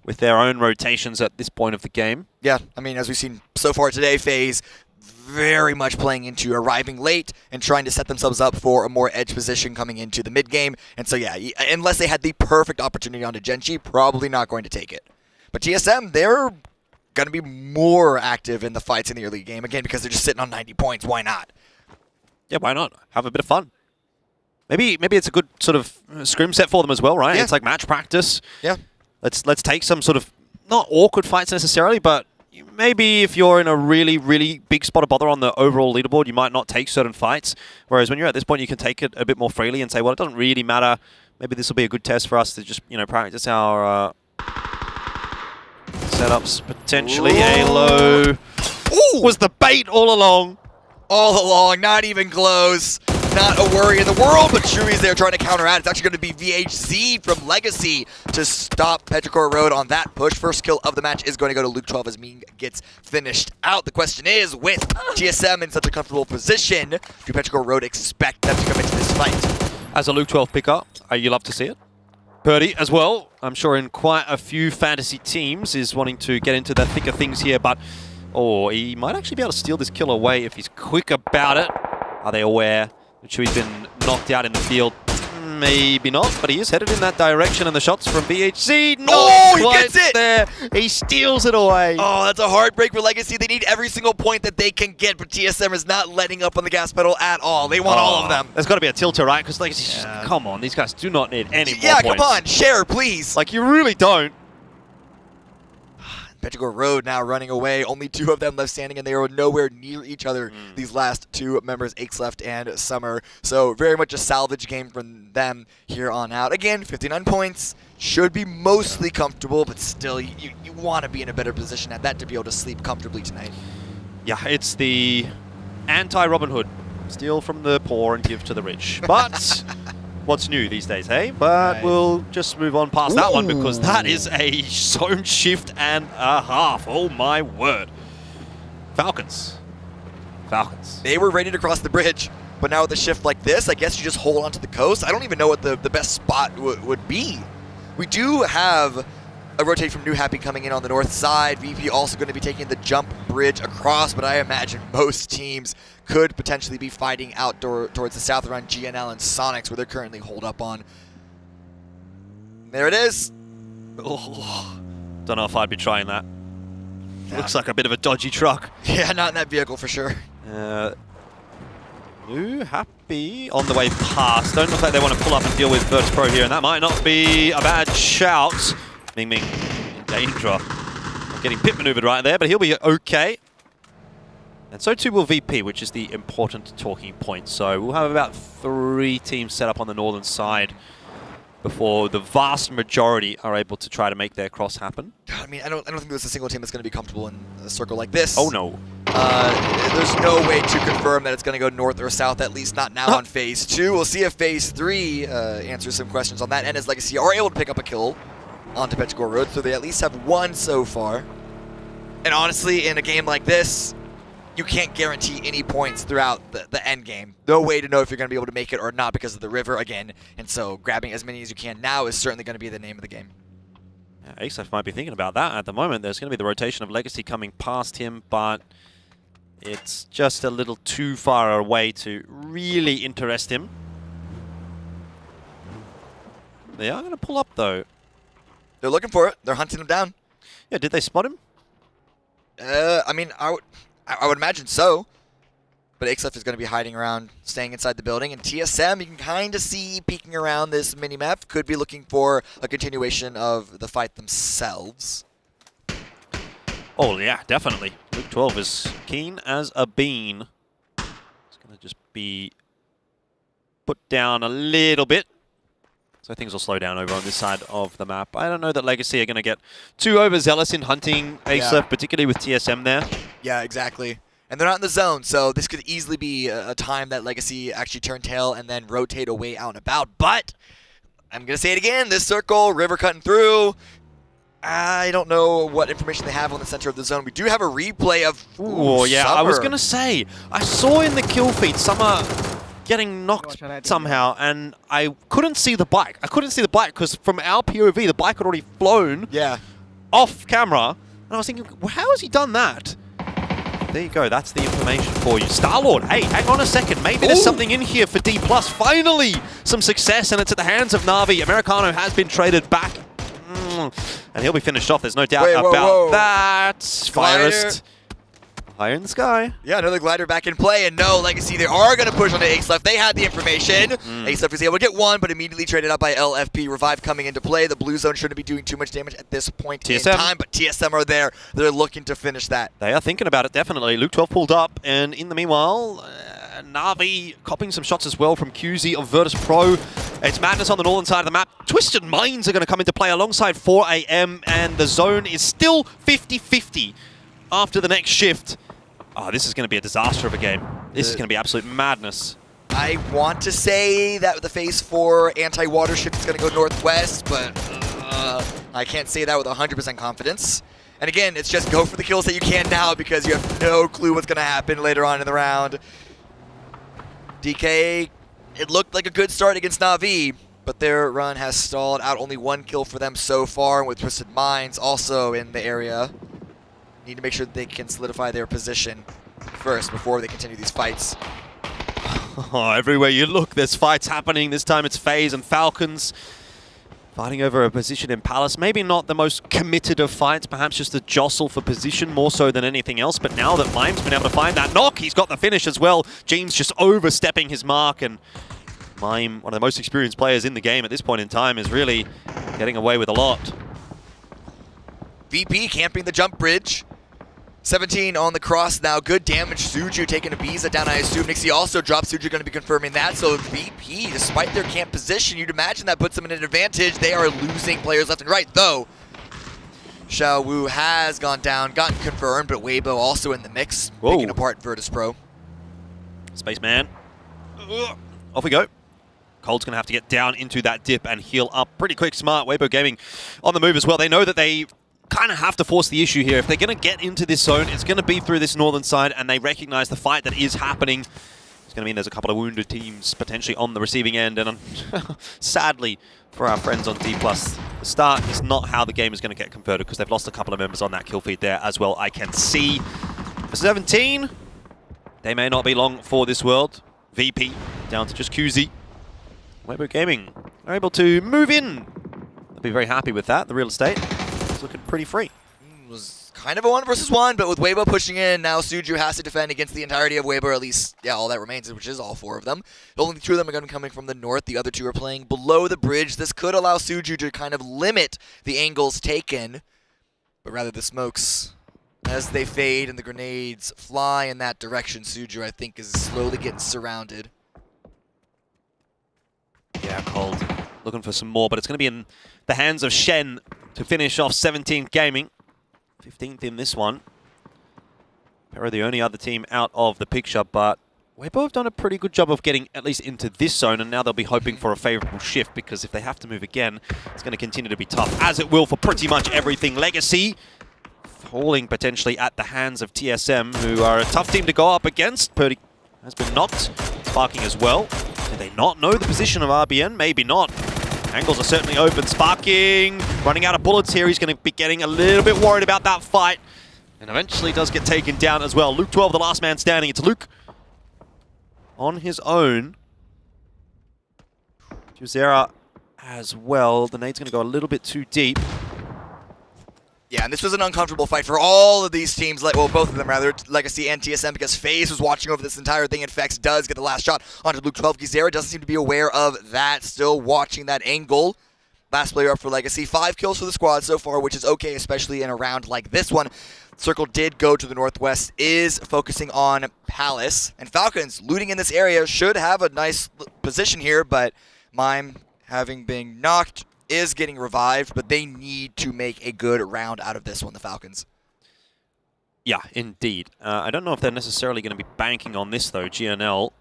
with their own rotations at this point of the game. Yeah, I mean, as we've seen so far today, FaZe very much playing into arriving late and trying to set themselves up for a more edge position coming into the mid game. And so, yeah, unless they had the perfect opportunity onto Gen.G, probably not going to take it. But TSM, they're going to be more active in the fights in the early game, again, because they're just sitting on 90 points. Why not? Yeah, why not? Have a bit of fun. Maybe it's a good sort of scrim set for them as well, right? Yeah. It's like match practice. Yeah. Let's take some sort of, not awkward fights necessarily, but maybe if you're in a really, really big spot of bother on the overall leaderboard, you might not take certain fights. Whereas when you're at this point, you can take it a bit more freely and say, well, it doesn't really matter. Maybe this will be a good test for us to just, practice our setups potentially. Halo was the bait all along. All along, not even close. Not a worry in the world, but Shui's there trying to counteract. It's actually going to be VHZ from Legacy to stop Petrichor Road on that push. First kill of the match is going to go to Luke 12 as Ming gets finished out. The question is, with TSM in such a comfortable position, do Petrichor Road expect them to come into this fight? As a Luke 12 picker, you love to see it. Purdy as well, I'm sure in quite a few fantasy teams, is wanting to get into the thick of things here, but he might actually be able to steal this kill away if he's quick about it. Are they aware that Shui's been knocked out in the field? Maybe not, but he is headed in that direction, and the shots from VHC, not he quite gets it! there. He steals it away. Oh, that's a heartbreak for Legacy. They need every single point that they can get, but TSM is not letting up on the gas pedal at all. They want all of them. There's got to be a tilter, right? Because Legacy's just, come on, these guys do not need any more Yeah, points. come on, share, please. Like, you really don't. Petrichor Road now running away. Only 2 of them left standing, and they are nowhere near each other. These last 2 members, Aches left and Summer. So very much a salvage game from them here on out. Again, 59 points. Should be mostly comfortable, but still, you want to be in a better position at that to be able to sleep comfortably tonight. Yeah, it's the anti-Robin Hood. Steal from the poor and give to the rich. But what's new these days, hey? But we'll just move on past that one because that is a zone shift and a half. Oh my word. Falcons. They were ready to cross the bridge, but now with a shift like this, I guess you just hold on to the coast. I don't even know what the best spot would be. We do have a rotate from New Happy coming in on the north side. VP also going to be taking the jump bridge across, but I imagine most teams could potentially be fighting out towards the south around GNL and Sonics, where they're currently holed up on. There it is. Oh, don't know if I'd be trying that. Looks like a bit of a dodgy truck. Yeah, not in that vehicle for sure. New Happy on the way past. Don't look like they want to pull up and deal with Virtus Pro here, and that might not be a bad shout. Ming Ming in danger of getting pit maneuvered right there, but he'll be okay. And so too will VP, which is the important talking point. So we'll have about 3 teams set up on the northern side before the vast majority are able to try to make their cross happen. I mean, I don't think there's a single team that's going to be comfortable in a circle like this. Oh no. There's no way to confirm that it's going to go north or south, at least not now on Phase 2. We'll see if Phase 3 answers some questions on that end, as Legacy are able to pick up a kill onto Petchcore Road, so they at least have 1 so far. And honestly, in a game like this, you can't guarantee any points throughout the end game. No way to know if you're going to be able to make it or not because of the river again. And so grabbing as many as you can now is certainly going to be the name of the game. Yeah, ASAF might be thinking about that at the moment. There's going to be the rotation of Legacy coming past him, but it's just a little too far away to really interest him. They are going to pull up, though. They're looking for it. They're hunting him down. Yeah, did they spot him? I mean, I would imagine so. But ASAF is going to be hiding around, staying inside the building. And TSM, you can kind of see peeking around this minimap. Could be looking for a continuation of the fight themselves. Oh, yeah, definitely. Luke 12 is keen as a bean. It's going to just be put down a little bit. So things will slow down over on this side of the map. I don't know that Legacy are going to get too overzealous in hunting ASAF, particularly with TSM there. Yeah, exactly. And they're not in the zone, so this could easily be a time that Legacy actually turn tail and then rotate away out and about. But I'm going to say it again, this circle, river cutting through. I don't know what information they have on the center of the zone. We do have a replay of Oh, yeah, Summer. I was going to say, I saw in the kill feed Summer getting knocked somehow, and I couldn't see the bike. I couldn't see the bike because from our POV, the bike had already flown off camera. And I was thinking, well, how has he done that? There you go. That's the information for you. Star-Lord, hey, hang on a second. Maybe there's something in here for D+. Finally, some success, and it's at the hands of Na'Vi. Americano has been traded back. And he'll be finished off. There's no doubt about that. Firest. Higher in the sky. Yeah, another glider back in play, and no, Legacy, they are going to push on to ASAF. They had the information. ASAF is able to get 1, but immediately traded out by LFP. Revive coming into play. The blue zone shouldn't be doing too much damage at this point in time, but TSM are there. They're looking to finish that. They are thinking about it, definitely. Luke 12 pulled up, and in the meanwhile, Na'Vi copping some shots as well from QZ of Virtus Pro. It's madness on the northern side of the map. Twisted Minds are going to come into play alongside 4AM, and the zone is still 50-50 after the next shift. Oh, this is going to be a disaster of a game. This is going to be absolute madness. I want to say that the Phase 4 anti-water shift is going to go northwest, but I can't say that with 100% confidence. And again, it's just go for the kills that you can now because you have no clue what's going to happen later on in the round. DK, it looked like a good start against Na'Vi, but their run has stalled out. Only 1 kill for them so far, and with Twisted Minds also in the area. Need to make sure that they can solidify their position first before they continue these fights. Oh, everywhere you look, there's fights happening. This time it's FaZe and Falcons fighting over a position in Palace. Maybe not the most committed of fights, perhaps just a jostle for position more so than anything else. But now that Mime's been able to find that knock, he's got the finish as well. James just overstepping his mark, and Mime, one of the most experienced players in the game at this point in time, is really getting away with a lot. VP camping the jump bridge. 17 on the cross now. Good damage. Suju taking a Biza down, I assume. Nixie also dropped. Suju going to be confirming that. So VP, despite their camp position, you'd imagine that puts them in an advantage. They are losing players left and right, though. Xiao Wu has gone down, gotten confirmed, but Weibo also in the mix, picking apart Virtus Pro. Spaceman. Off we go. Cold's going to have to get down into that dip and heal up pretty quick. Smart. Weibo Gaming on the move as well. They know that they kind of have to force the issue here. If they're going to get into this zone, it's going to be through this northern side, and they recognize the fight that is happening. It's going to mean there's a couple of wounded teams potentially on the receiving end, and sadly for our friends on D+. The start is not how the game is going to get converted because they've lost a couple of members on that kill feed there as well, I can see. For 17, they may not be long for this world. VP down to just QZ. Weibo Gaming are able to move in. They'll be very happy with that. The real estate is looking pretty free. It was kind of a 1 versus 1, but with Weibo pushing in, now Suju has to defend against the entirety of Weibo, or at least, yeah, all that remains, which is all 4 of them. Only 2 of them are going to be coming from the north. The other 2 are playing below the bridge. This could allow Suju to kind of limit the angles taken, but rather the smokes, as they fade and the grenades fly in that direction, Suju, I think, is slowly getting surrounded. Yeah, Cold looking for some more, but it's going to be in the hands of Shen to finish off 17th Gaming. 15th in this one. They're the only other team out of the picture, but Weibo have done a pretty good job of getting at least into this zone, and now they'll be hoping for a favorable shift, because if they have to move again, it's going to continue to be tough, as it will for pretty much everything. Legacy falling potentially at the hands of TSM, who are a tough team to go up against. Purdy has been knocked. Sparking as well. Do they not know the position of RBN? Maybe not. Angles are certainly open. Sparking running out of bullets here. He's going to be getting a little bit worried about that fight. And eventually does get taken down as well. Luke 12, the last man standing. It's Luke on his own. Juzera as well. The nade's going to go a little bit too deep. Yeah, and this was an uncomfortable fight for all of these teams, well, both of them rather, Legacy and TSM, because FaZe was watching over this entire thing, and Fex does get the last shot onto Luke 12. Gizera doesn't seem to be aware of that, still watching that angle. Last player up for Legacy. 5 kills for the squad so far, which is okay, especially in a round like this one. Circle did go to the northwest, is focusing on Palace, and Falcons looting in this area should have a nice position here, but Mime, having been knocked, is getting revived, but they need to make a good round out of this one, the Falcons. Yeah, indeed. I don't know if they're necessarily going to be banking on this, though. GNL,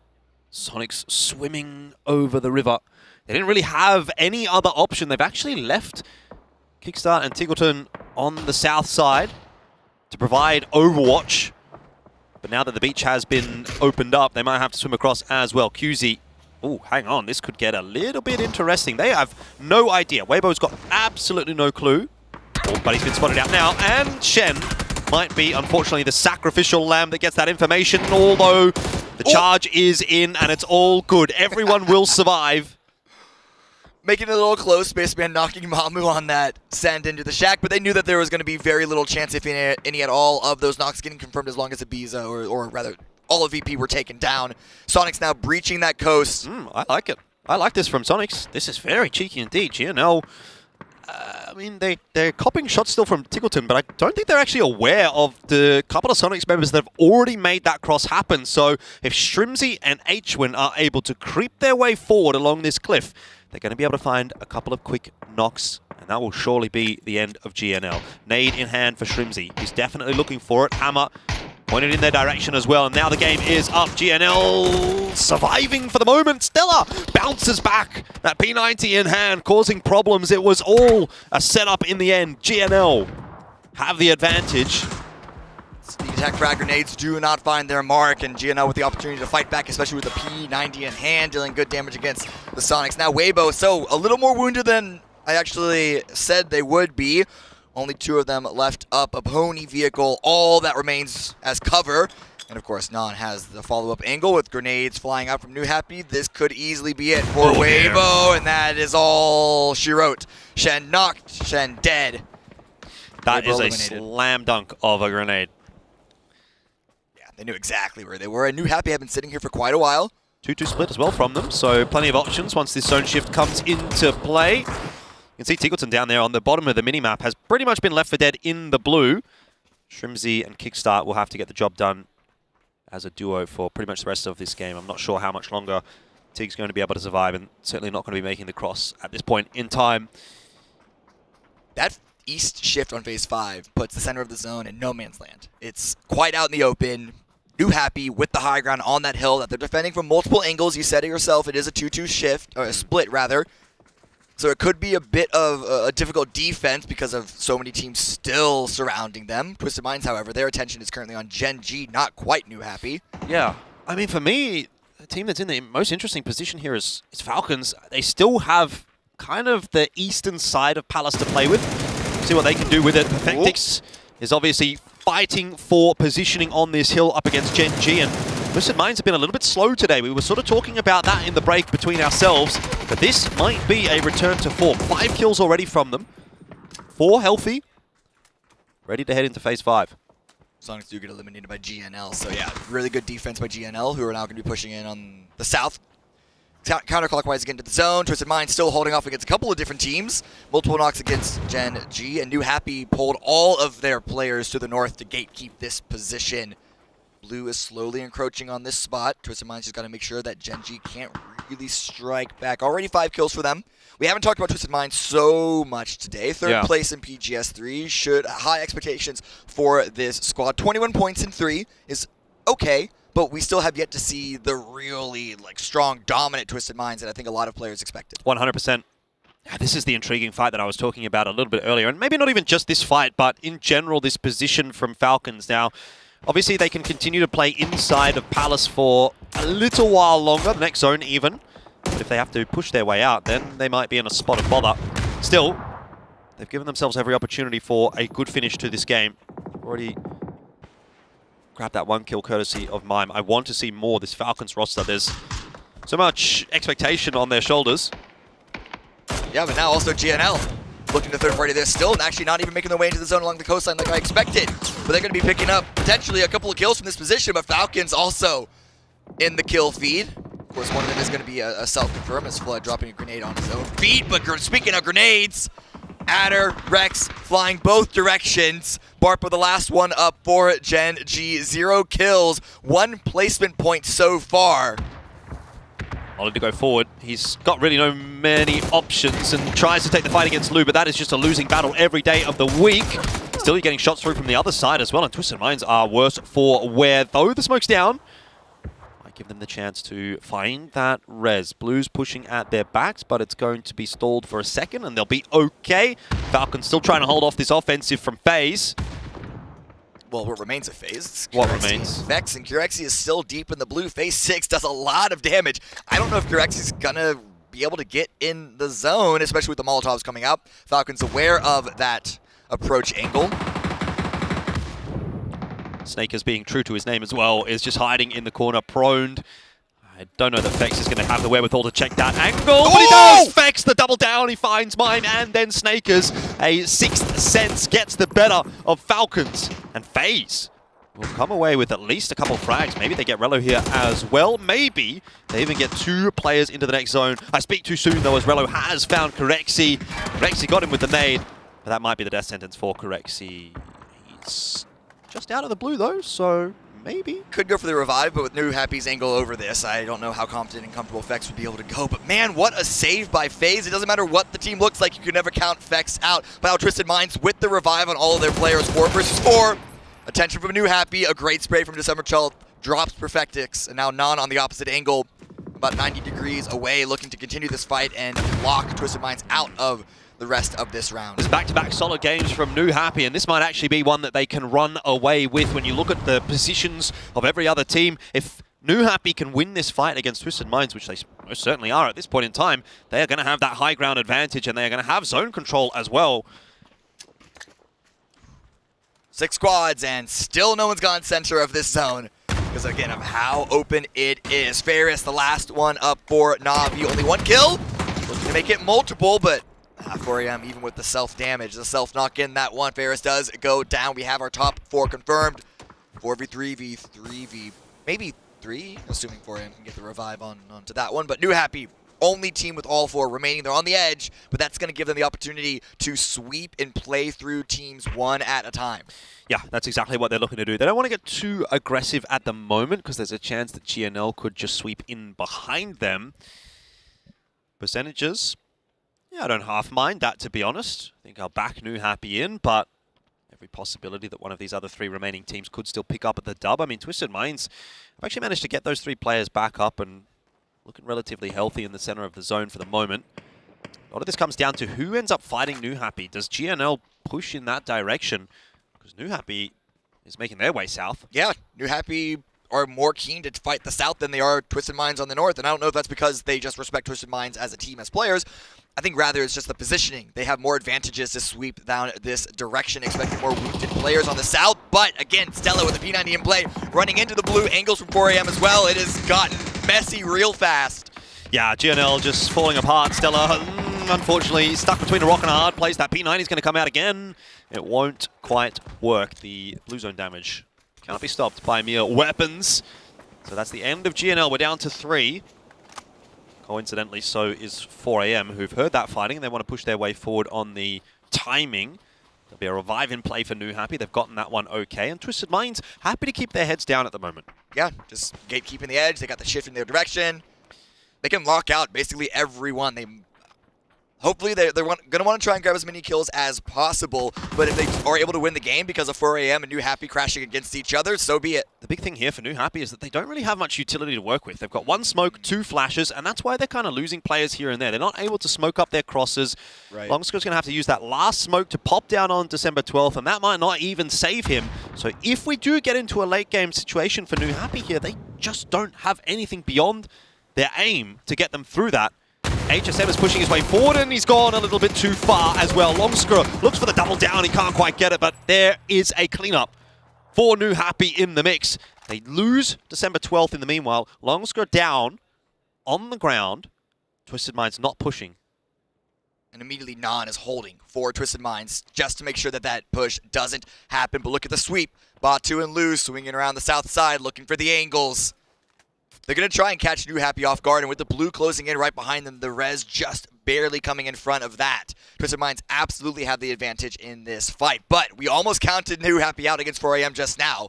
Sonic's swimming over the river. They didn't really have any other option. They've actually left Kickstart and Tiggleton on the south side to provide Overwatch. But now that the beach has been opened up, they might have to swim across as well. QZ. Oh, hang on. This could get a little bit interesting. They have no idea. Weibo's got absolutely no clue. Oh, but he's been spotted out now. And Shen might be, unfortunately, the sacrificial lamb that gets that information, although the charge is in and it's all good. Everyone will survive. Making it a little close, basically knocking Mamu on that send into the shack, but they knew that there was going to be very little chance, if any at all, of those knocks getting confirmed as long as Ibiza, or rather, all of VP were taken down. Sonics now breaching that coast. I like it. I like this from Sonics. This is very cheeky indeed. GNL, I mean, they're copying shots still from Tiggleton, but I don't think they're actually aware of the couple of Sonics members that have already made that cross happen. So if Shrimzy and Hwin are able to creep their way forward along this cliff, they're going to be able to find a couple of quick knocks, and that will surely be the end of GNL. Nade in hand for Shrimzy. He's definitely looking for it. Hammer pointed in their direction as well, and now the game is up. GNL surviving for the moment. Stella bounces back. That P90 in hand, causing problems. It was all a setup in the end. GNL have the advantage. Sneak attack frag grenades do not find their mark, and GNL with the opportunity to fight back, especially with the P90 in hand, dealing good damage against the Sonics. Now Weibo, so a little more wounded than I actually said they would be. Only 2 of them left up. A pony vehicle, all that remains as cover. And of course, Nan has the follow-up angle with grenades flying out from New Happy. This could easily be it for Weibo, and that is all she wrote. Shen knocked, Shen dead. That Weibo is eliminated. a slam dunk of a grenade. They knew exactly where they were, and New Happy had been sitting here for quite a while. 2-2 split as well from them, so plenty of options once this zone shift comes into play. You can see Tiggleton down there on the bottom of the minimap has pretty much been left for dead in the blue. Shrimzy and Kickstart will have to get the job done as a duo for pretty much the rest of this game. I'm not sure how much longer Tig's going to be able to survive, and certainly not going to be making the cross at this point in time. That east shift on phase 5 puts the center of the zone in no man's land. It's quite out in the open. New Happy with the high ground on that hill that they're defending from multiple angles. You said it yourself, it is a 2-2 shift, or a split rather. So it could be a bit of a difficult defense because of so many teams still surrounding them. Twisted Minds, however, their attention is currently on Gen G, not quite New Happy. Yeah, I mean, for me, the team that's in the most interesting position here is Falcons. They still have kind of the eastern side of Palace to play with. See what they can do with it. Perfectix is obviously fighting for positioning on this hill up against Gen G, and Twisted Minds have been a little bit slow today. We were sort of talking about that in the break between ourselves, but this might be a return to form. 5 kills already from them. 4 healthy. Ready to head into phase 5. Sonics do get eliminated by GNL, so yeah, really good defense by GNL, who are now going to be pushing in on the south. Counterclockwise again to the zone. Twisted Mind still holding off against a couple of different teams. Multiple knocks against Gen G, and New Happy pulled all of their players to the north to gatekeep this position. Blue is slowly encroaching on this spot. Twisted Mind's just got to make sure that Gen G can't really strike back. Already 5 kills for them. We haven't talked about Twisted Mind so much today. Third place in PGS 3. High expectations for this squad. 21 points in 3 is okay, but we still have yet to see the really strong, dominant Twisted Minds that I think a lot of players expected. 100%. This is the intriguing fight that I was talking about a little bit earlier, and maybe not even just this fight, but in general, this position from Falcons. Now, obviously, they can continue to play inside of Palace for a little while longer, the next zone even. But if they have to push their way out, then they might be in a spot of bother. Still, they've given themselves every opportunity for a good finish to this game. Already grabbed that 1 kill courtesy of Mime. I want to see more. This Falcons roster, there's so much expectation on their shoulders. Yeah, but now also GNL looking to third party. They're still actually not even making their way into the zone along the coastline like I expected. But they're going to be picking up potentially a couple of kills from this position, but Falcons also in the kill feed. Of course, one of them is going to be a self-confirm as Flood dropping a grenade on his own feet. But speaking of grenades, Adder, Rex flying both directions. Barpa the last one up for Gen G. 0 kills, 1 placement point so far. Ollie to go forward. He's got really no many options and tries to take the fight against Lou, but that is just a losing battle every day of the week. Still getting shots through from the other side as well, and Twisted Minds are worse for wear. Though the smoke's down, might give them the chance to find that res. Blues pushing at their backs, but it's going to be stalled for a second, and they'll be okay. Falcons still trying to hold off this offensive from FaZe. Well, what remains of FaZe? What remains? Vex, and Curexy is still deep in the blue. Phase 6 does a lot of damage. I don't know if Curexy's gonna be able to get in the zone, especially with the Molotovs coming up. Falcons aware of that approach angle. Snake is being true to his name as well, is just hiding in the corner, proned. I don't know that Vex is going to have the wherewithal to check that angle, but he does! Vex the double down, he finds Mime, and then Snakers, a 6th sense, gets the better of Falcons. And FaZe will come away with at least a couple frags. Maybe they get Relo here as well. Maybe they even get 2 players into the next zone. I speak too soon, though, as Relo has found Curexy. Curexy got him with the nade, but that might be the death sentence for Curexy. He's just out of the blue, though, so maybe. Could go for the revive, but with New Happy's angle over this, I don't know how confident and comfortable Vex would be able to go. But man, what a save by FaZe. It doesn't matter what the team looks like, you can never count Vex out. But how Twisted Minds with the revive on all of their players. 4 versus 4. Attention from New Happy, a great spray from December 12th. Drops Perfectix, and now Non on the opposite angle. About 90 degrees away, looking to continue this fight and lock Twisted Minds out of the rest of this round. There's back-to-back solid games from New Happy, and this might actually be one that they can run away with. When you look at the positions of every other team, if New Happy can win this fight against Twisted Minds, which they most certainly are at this point in time, they are going to have that high ground advantage, and they are going to have zone control as well. 6 squads, and still no one's gone center of this zone because, again, of how open it is. Ferris, the last one up for Na'Vi. Only 1 kill. Looking to make it multiple, but 4AM, even with the self-damage, the self-knock in that one, Ferris does go down. We have our top 4 confirmed. 4v3, v3v, maybe 3, assuming 4AM can get the revive onto that one. But New Happy, only team with all 4 remaining. They're on the edge, but that's going to give them the opportunity to sweep and play through teams 1 at a time. Yeah, that's exactly what they're looking to do. They don't want to get too aggressive at the moment because there's a chance that GNL could just sweep in behind them. Percentages, yeah, I don't half mind that, to be honest. I think I'll back New Happy in, but every possibility that one of these other 3 remaining teams could still pick up at the dub. I mean, Twisted Minds have actually managed to get those 3 players back up and looking relatively healthy in the center of the zone for the moment. A lot of this comes down to who ends up fighting New Happy. Does GNL push in that direction? Because New Happy is making their way south. Yeah, New Happy are more keen to fight the South than they are Twisted Minds on the North. And I don't know if that's because they just respect Twisted Minds as a team, as players. I think rather it's just the positioning. They have more advantages to sweep down this direction, expecting more wounded players on the South. But again, Stella with the P90 in play, running into the blue, angles from 4 a.m. as well. It has gotten messy real fast. Yeah, GNL just falling apart. Stella, unfortunately, stuck between a rock and a hard place. That P90 is going to come out again. It won't quite work. The blue zone damage cannot be stopped by mere weapons. So that's the end of GNL. We're down to 3. Coincidentally, so is 4 a.m. who've heard that fighting and they want to push their way forward on the timing. There'll be a revive in play for New Happy. They've gotten that one okay. And Twisted Minds happy to keep their heads down at the moment. Yeah, just gatekeeping the edge. They got the shift in their direction. They can lock out basically everyone. Hopefully, they're going to want to try and grab as many kills as possible. But if they are able to win the game because of 4 a.m. and New Happy crashing against each other, so be it. The big thing here for New Happy is that they don't really have much utility to work with. They've got 1 smoke, 2 flashes, and that's why they're kind of losing players here and there. They're not able to smoke up their crosses. Right. Longscore's going to have to use that last smoke to pop down on December 12th, and that might not even save him. So if we do get into a late game situation for New Happy here, they just don't have anything beyond their aim to get them through that. HSM is pushing his way forward, and he's gone a little bit too far as well. Longscore looks for the double down. He can't quite get it, but there is a cleanup for New Happy in the mix. They lose December 12th in the meanwhile. Longscore down on the ground. Twisted Minds not pushing. And immediately Nan is holding for Twisted Minds just to make sure that that push doesn't happen. But look at the sweep. Batu and Lou swinging around the south side, looking for the angles. They're going to try and catch New Happy off guard, and with the blue closing in right behind them, the res just barely coming in front of that. Twisted Minds absolutely have the advantage in this fight, but we almost counted New Happy out against 4 a.m. just now.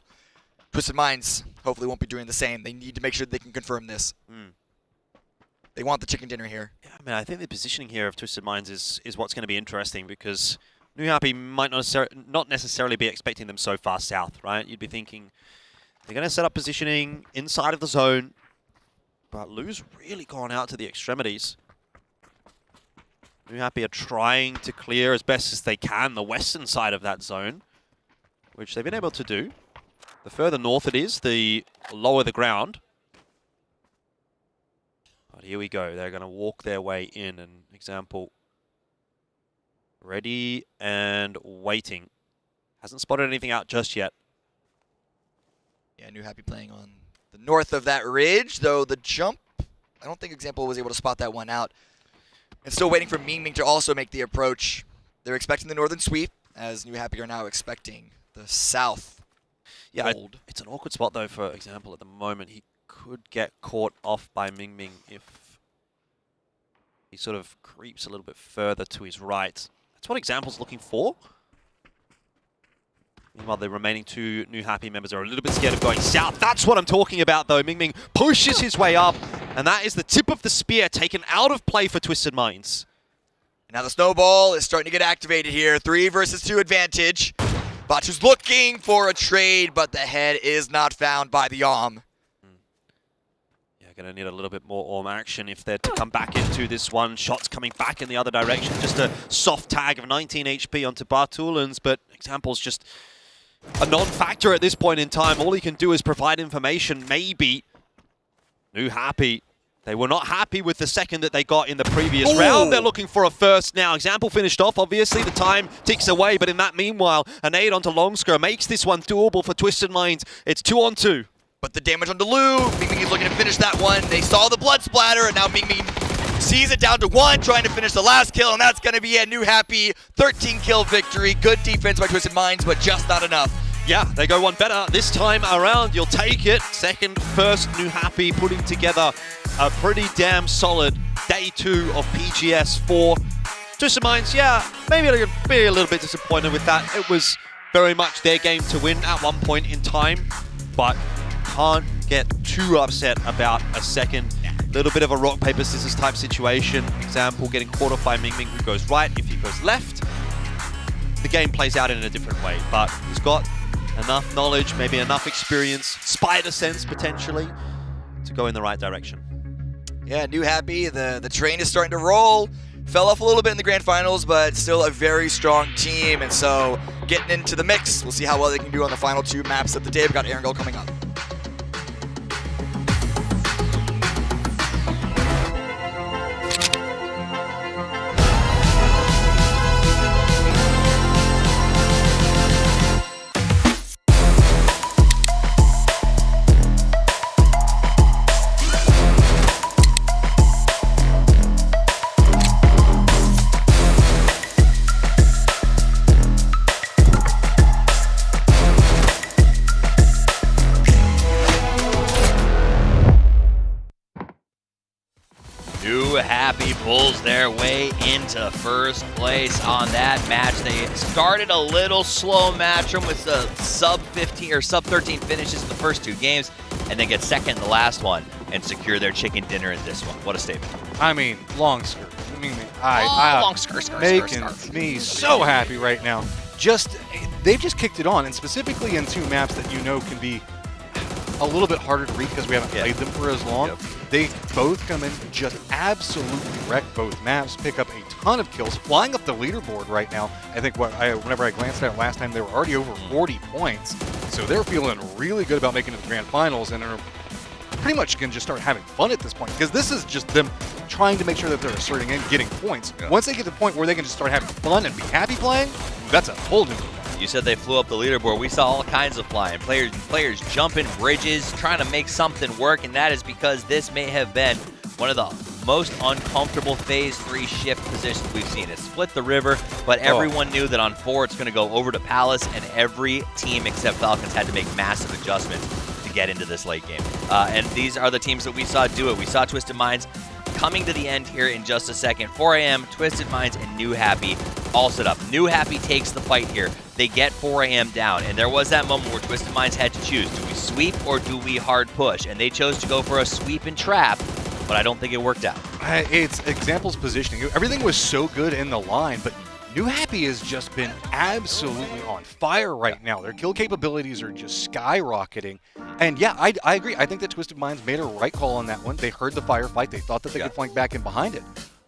Twisted Minds hopefully won't be doing the same. They need to make sure they can confirm this. They want the chicken dinner here. Yeah, I mean, I think the positioning here of Twisted Minds is what's going to be interesting, because New Happy might not necessarily be expecting them so far south, right? You'd be thinking they're going to set up positioning inside of the zone. But Lou's really gone out to the extremities. New Happy are trying to clear as best as they can the western side of that zone, which they've been able to do. The further north it is, the lower the ground. But here we go. They're going to walk their way in. An example. Ready and waiting. Hasn't spotted anything out just yet. Yeah, New Happy playing on the north of that ridge, though the jump, I don't think Example was able to spot that one out. And still waiting for Ming Ming to also make the approach. They're expecting the northern sweep, as New Happy are now expecting the south. Yeah, it's an awkward spot, though, for Example at the moment. He could get caught off by Ming Ming if he sort of creeps a little bit further to his right. That's what Example's looking for. Meanwhile, the remaining 2 New Happy members are a little bit scared of going south. That's what I'm talking about, though. Ming Ming pushes his way up, and that is the tip of the spear taken out of play for Twisted Minds. Now the snowball is starting to get activated here. 3 versus 2 advantage. Batu's looking for a trade, but the head is not found by the Om. Yeah, going to need a little bit more Orm action if they're to come back into this one. Shots coming back in the other direction. Just a soft tag of 19 HP onto Bartulans, but Example's just a non-factor at this point in time. All he can do is provide information. Maybe New Happy, they were not happy with the second that they got in the previous round. They're looking for a first now. Example finished off. Obviously, the time ticks away, but in that meanwhile, an aid onto Longscore makes this one doable for Twisted Minds. It's 2-on-2. But the damage onto Lou. Ming Ming is looking to finish that one. They saw the blood splatter, and now Ming Ming sees it down to 1, trying to finish the last kill, and that's going to be a New Happy 13-kill victory. Good defense by Twisted Minds, but just not enough. Yeah, they go one better this time around. You'll take it. Second, first New Happy putting together a pretty damn solid day 2 of PGS 4. Twisted Minds, yeah, maybe a little bit disappointed with that. It was very much their game to win at one point in time, but can't get too upset about a second. Little bit of a rock, paper, scissors type situation. Example, getting caught off by Ming Ming, who goes right. If he goes left, the game plays out in a different way. But he's got enough knowledge, maybe enough experience, spider sense potentially, to go in the right direction. Yeah, New Happy, the train is starting to roll. Fell off a little bit in the grand finals, but still a very strong team. And so getting into the mix, we'll see how well they can do on the final 2 maps of the day. We've got Aaron Gold coming up. Happy pulls their way into first place on that match. They started a little slow match with the sub 15 or sub 13 finishes in the first 2 games, and then get second in the last one and secure their chicken dinner in this one. What a statement. I mean, long skirt. I mean, long skirt. Making me so happy right now. They've just kicked it on, and specifically in 2 maps that you know can be a little bit harder to read because we haven't played them for as long. Yep. They both come in, just absolutely wreck both maps, pick up a ton of kills, flying up the leaderboard right now. I think whenever I glanced at it last time, they were already over 40 points. So they're feeling really good about making it to the grand finals and are pretty much can just start having fun at this point, because this is just them trying to make sure that they're asserting and getting points. Yeah. Once they get to the point where they can just start having fun and be happy playing, that's a whole new thing. You said they flew up the leaderboard. We saw all kinds of flying. Players jumping bridges, trying to make something work, and that is because this may have been one of the most uncomfortable Phase 3 shift positions we've seen. It split the river, but everyone knew that on 4 it's going to go over to Palace, and every team except Falcons had to make massive adjustments to get into this late game. And these are the teams that we saw do it. We saw Twisted Minds coming to the end here in just a second. 4 AM, Twisted Minds, and New Happy all set up. New Happy takes the fight here. They get 4 AM down, and there was that moment where Twisted Minds had to choose. Do we sweep or do we hard push? And they chose to go for a sweep and trap, but I don't think it worked out. It's examples positioning. Everything was so good in the line, but New Happy has just been absolutely on fire right now. Their kill capabilities are just skyrocketing. And yeah, I agree. I think that Twisted Minds made a right call on that one. They heard the firefight. They thought that they could flank back in behind it.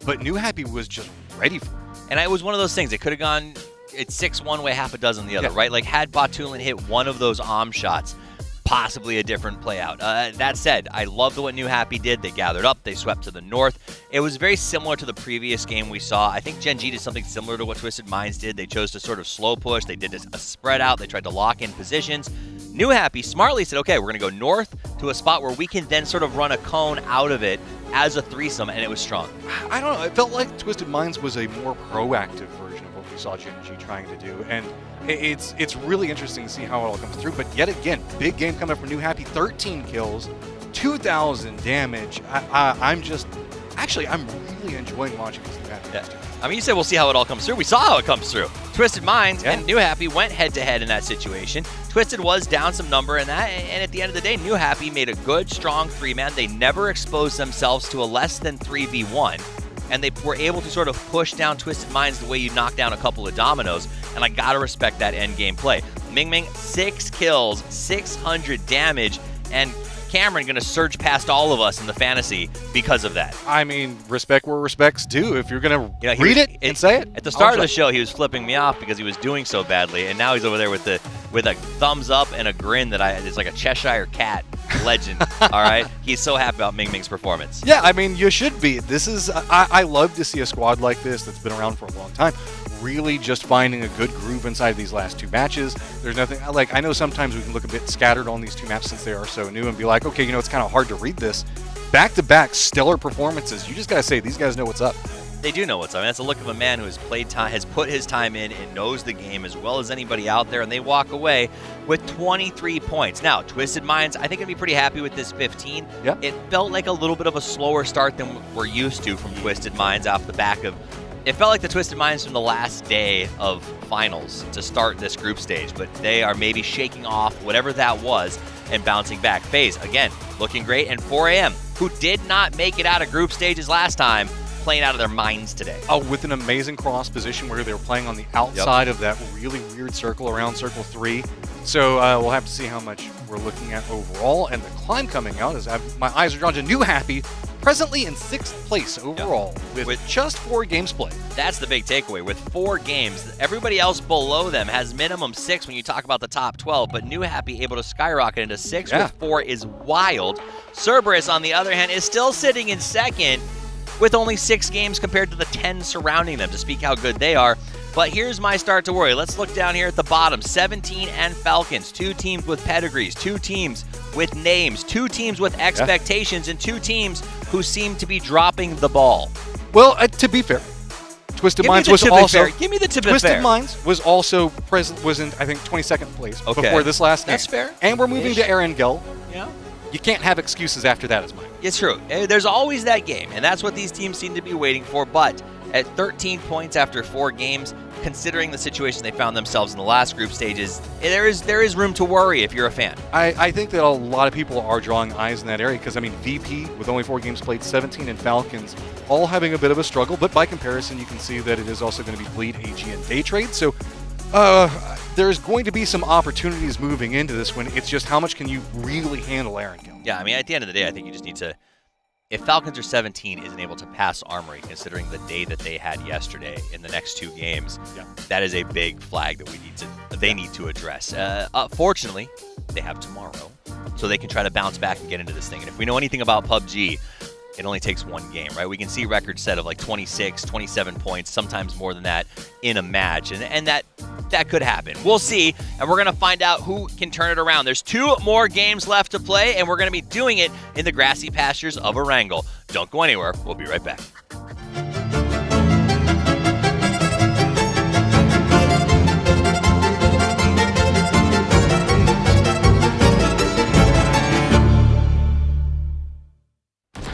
But New Happy was just ready for it. And it was one of those things. It could have gone, it's 6 one way, half a dozen the other, right? Like, had Batulin hit one of those shots, possibly a different play out. That said, I loved what New Happy did. They gathered up. They swept to the north. It was very similar to the previous game we saw. I think Gen G did something similar to what Twisted Minds did. They chose to sort of slow push. They did a spread out. They tried to lock in positions. New Happy smartly said, okay, we're going to go north to a spot where we can then sort of run a cone out of it as a threesome, and it was strong. I don't know. It felt like Twisted Minds was a more proactive version of what we saw Gen G trying to do. And it's really interesting to see how it all comes through. But yet again, big game coming from New Happy. 13 kills, 2,000 damage. I'm really enjoying watching this New Happy. Yeah. I mean, you said we'll see how it all comes through. We saw how it comes through. Twisted Minds and New Happy went head-to-head in that situation. Twisted was down some number in that, and at the end of the day, New Happy made a good, strong 3-man. They never exposed themselves to a less than 3v1, and they were able to sort of push down Twisted Minds the way you knock down a couple of dominoes, and I gotta respect that end-game play. Ming, 6 kills, 600 damage, and Cameron going to surge past all of us in the fantasy because of that. I mean, respect where respect's due. If you're going to read it and say it. At the start of the show, he was flipping me off because he was doing so badly, and now he's over there with a thumbs up and a grin that it's like a Cheshire cat legend. All right, he's so happy about Ming's performance. Yeah, I mean, you should be. This is I love to see a squad like this that's been around for a long time. Really just finding a good groove inside of these last 2 matches. There's nothing, like, I know sometimes we can look a bit scattered on these 2 maps since they are so new and be like, okay, it's kind of hard to read this. Back-to-back stellar performances. You just got to say, these guys know what's up. They do know what's up. That's the look of a man who has played time, has put his time in, and knows the game as well as anybody out there, and they walk away with 23 points. Now, Twisted Minds, I think, I'd be pretty happy with this 15. Yeah. It felt like a little bit of a slower start than we're used to from Twisted Minds off the back of. It felt like the Twisted Minds from the last day of finals to start this group stage, but they are maybe shaking off whatever that was and bouncing back. FaZe, again, looking great, and 4 AM, who did not make it out of group stages last time, playing out of their minds today. Oh, with an amazing cross position where they were playing on the outside of that really weird circle around circle 3. So we'll have to see how much we're looking at overall. And the climb coming out is my eyes are drawn to New Happy, presently in 6th place overall with just 4 games played. That's the big takeaway. With 4 games, everybody else below them has minimum 6 when you talk about the top 12, but New Happy able to skyrocket into 6 with 4 is wild. Cerberus, on the other hand, is still sitting in 2nd with only 6 games compared to the 10 surrounding them, to speak how good they are. But here's my start to worry. Let's look down here at the bottom. 17 and Falcons, 2 teams with pedigrees, 2 teams with names, 2 teams with expectations, and 2 teams who seem to be dropping the ball. Well, to be fair, Twisted Minds was also. Give me the to be Twisted fair. Minds was also present. Was in I think 22nd place before this last game. That's fair. And we're moving to Erangel. Yeah. You can't have excuses after that, is mine. It's true. There's always that game, and that's what these teams seem to be waiting for. But at 13 points after 4 games, considering the situation they found themselves in the last group stages, there is room to worry if you're a fan. I think that a lot of people are drawing eyes in that area because, I mean, VP, with only 4 games played, 17, and Falcons, all having a bit of a struggle. But by comparison, you can see that it is also going to be Bleed, AG, and Daytrade. So there's going to be some opportunities moving into this one. It's just how much can you really handle Erengill? Yeah, I mean, at the end of the day, I think you just need to... If Falcons or 17 isn't able to pass Armory, considering the day that they had yesterday in the next 2 games, that is a big flag that they need to address. Fortunately, they have tomorrow, so they can try to bounce back and get into this thing. And if we know anything about PUBG, it only takes 1 game, right? We can see records set of like 26, 27 points, sometimes more than that in a match, and that could happen. We'll see, and we're going to find out who can turn it around. There's 2 more games left to play, and we're going to be doing it in the grassy pastures of Erangel. Don't go anywhere. We'll be right back.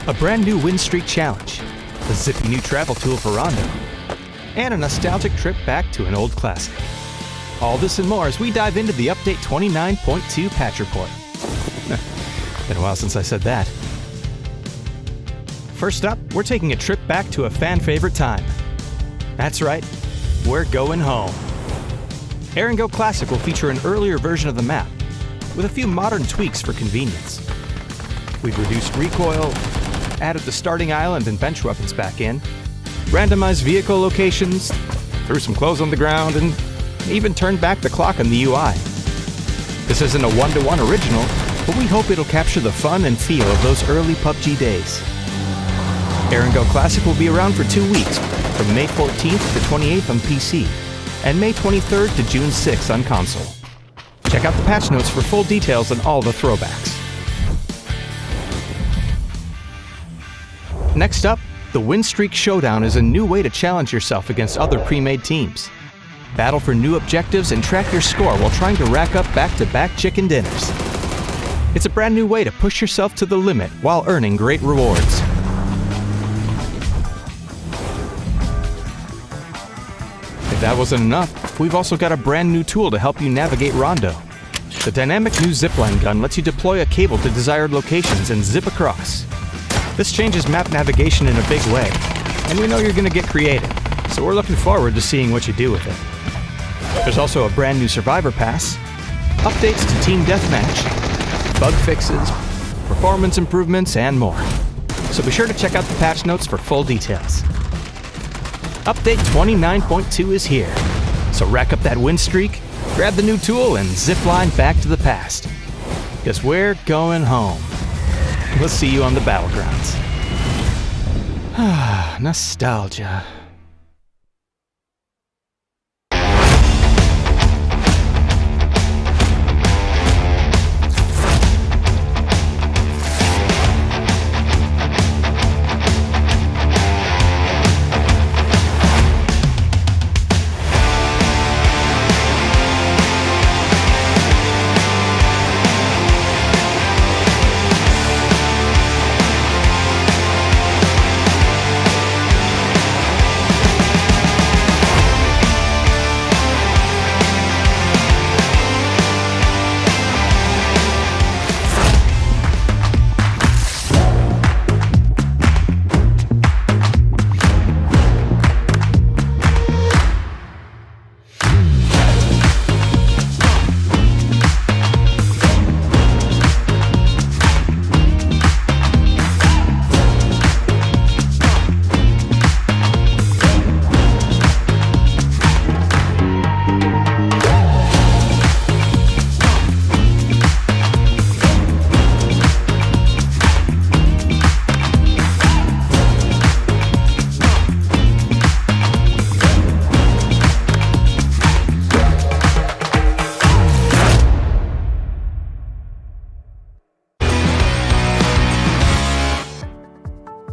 A brand new win streak challenge, a zippy new travel tool for Rondo, and a nostalgic trip back to an old classic. All this and more as we dive into the Update 29.2 patch report. Been a while since I said that. First up, we're taking a trip back to a fan favorite time. That's right, we're going home. Erangel Classic will feature an earlier version of the map, with a few modern tweaks for convenience. We've reduced recoil, added the starting island and bench weapons back in, randomized vehicle locations, threw some clothes on the ground, and even turned back the clock on the UI. This isn't a one-to-one original, but we hope it'll capture the fun and feel of those early PUBG days. Erangel Classic will be around for 2 weeks, from May 14th to 28th on PC, and May 23rd to June 6th on console. Check out the patch notes for full details on all the throwbacks. Next up, the Win Streak Showdown is a new way to challenge yourself against other pre-made teams. Battle for new objectives and track your score while trying to rack up back-to-back chicken dinners. It's a brand new way to push yourself to the limit while earning great rewards. If that wasn't enough, we've also got a brand new tool to help you navigate Rondo. The dynamic new zipline gun lets you deploy a cable to desired locations and zip across. This changes map navigation in a big way, and we know you're going to get creative, so we're looking forward to seeing what you do with it. There's also a brand new Survivor Pass, updates to Team Deathmatch, bug fixes, performance improvements, and more. So be sure to check out the patch notes for full details. Update 29.2 is here, so rack up that win streak, grab the new tool, and zipline back to the past. Because we're going home. We'll see you on the battlegrounds. Nostalgia.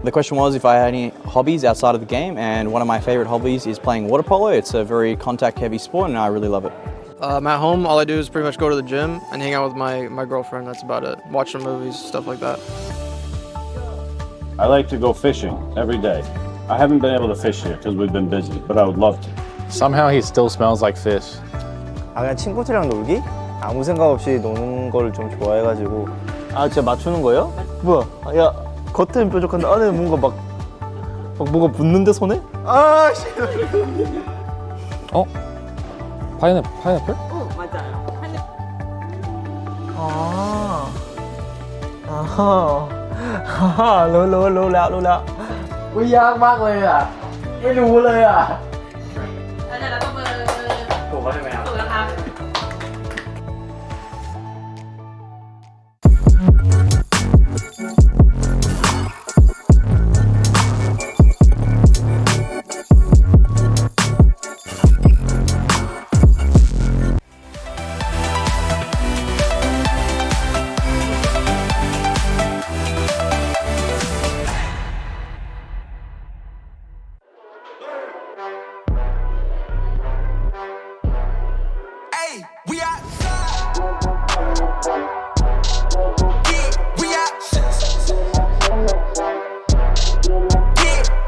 The question was if I had any hobbies outside of the game, and one of my favorite hobbies is playing water polo. It's a very contact-heavy sport, and I really love it. I'm at home. All I do is pretty much go to the gym and hang out with my girlfriend. That's about it. Watch some movies, stuff like that. I like to go fishing every day. I haven't been able to fish here because we've been busy, but I would love to. Somehow he still smells like fish. 그냥 친구들이랑 놀기? 아무 생각 없이 노는 걸 좀 좋아해가지고. 진짜 맞추는 거예요? 뭐야? 야, 겉에는 뾰족한데 안에 뭔가 막 뭐가 붙는데 손에? 씨. 파인애플?รู้แล้วอุ้ยยากมากเลยอ่ะไม่รู้เลยอ่ะ แล้วก็เบอร์ ถูกแล้วใช่ไหมครับ ถูกแล้วครับ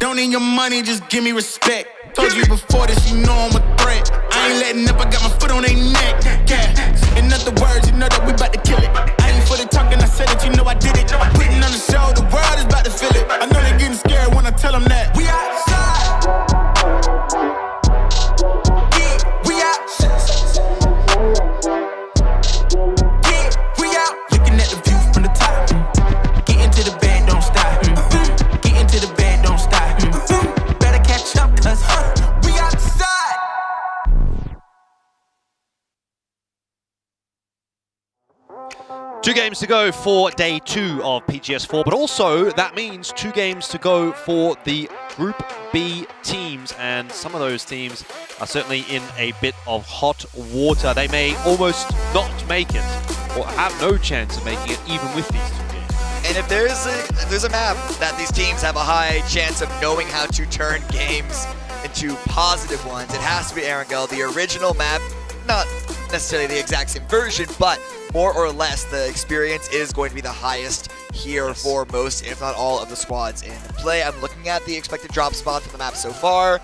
Don't need your money, just give me respect. Told you before this, you know I'm a threat. I ain't letting up, I got my foot on their neck. Yeah. In other words, you know that we about to kill it. I ain't for the talking, I said it, you know I did it. I'm putting on the show, the world is about to feel it. I know they're getting scared when I tell them that. We outside. Yeah, we outside. Yeah, we out. Looking at the view from the top. Get into the bed, don't stop. Get into the bed, don't stop. Better catch up, cause we outside. Two games to go for day 2 of PGS4, but also that means 2 games to go for the Group B teams, and some of those teams are certainly in a bit of hot water. They may almost not make it, or have no chance of making it even with these 2 games. And if there's a map that these teams have a high chance of knowing how to turn games into positive ones, it has to be Erangel, the original map. Not necessarily the exact same version, but more or less the experience is going to be the highest here for most, if not all, of the squads in play. I'm looking at the expected drop spot for the map so far.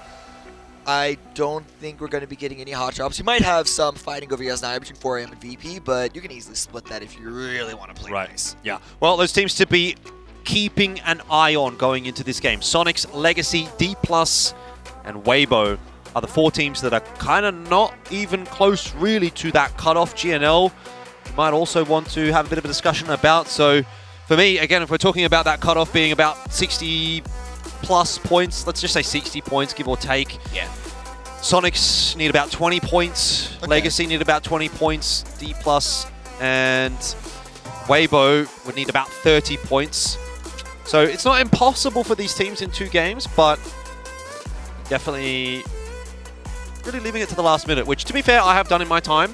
I don't think we're going to be getting any hot drops. You might have some fighting over ES9 between 4AM and VP, but you can easily split that if you really want to play nice. Yeah. Well, those teams to be keeping an eye on going into this game. Sonic's, Legacy, D+, and Weibo are the 4 teams that are kind of not even close really to that cutoff. GNL you might also want to have a bit of a discussion about. So for me, again, if we're talking about that cutoff being about 60 plus points, let's just say 60 points, give or take. Yeah. Sonics need about 20 points. Okay. Legacy need about 20 points. D+, and Weibo would need about 30 points. So it's not impossible for these teams in 2 games, but definitely really leaving it to the last minute, which, to be fair, I have done in my time.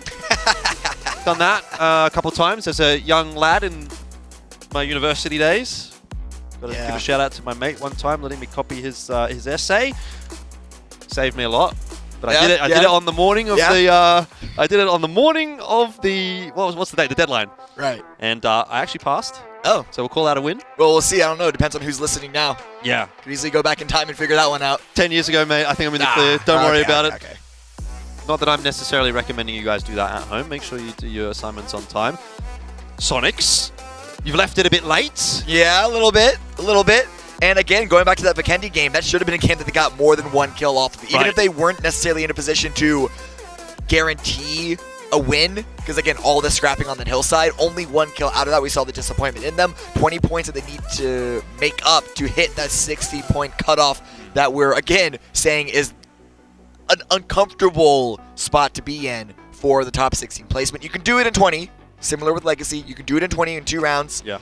Done that a couple of times as a young lad in my university days. Got to give a shout out to my mate one time, letting me copy his essay. Saved me a lot. But I did it on the morning of the. I did it on the morning of the. What's the date? The deadline. Right. And I actually passed. Oh. So we'll call that a win. Well, we'll see. I don't know. Depends on who's listening now. Yeah. Could easily go back in time and figure that one out. 10 years ago, mate. I think I'm in the clear. Don't worry about it. Okay. Not that I'm necessarily recommending you guys do that at home. Make sure you do your assignments on time. Sonics, you've left it a bit late. Yeah, a little bit. And again, going back to that Vikendi game, that should have been a game that they got more than 1 kill off of. Even if they weren't necessarily in a position to guarantee a win, because again, all the scrapping on the hillside, only 1 kill out of that. We saw the disappointment in them. 20 points that they need to make up to hit that 60-point cutoff that we're, again, saying is an uncomfortable spot to be in for the top 16 placement. You can do it in 20, similar with Legacy. You can do it in 20 in 2 rounds. Yeah.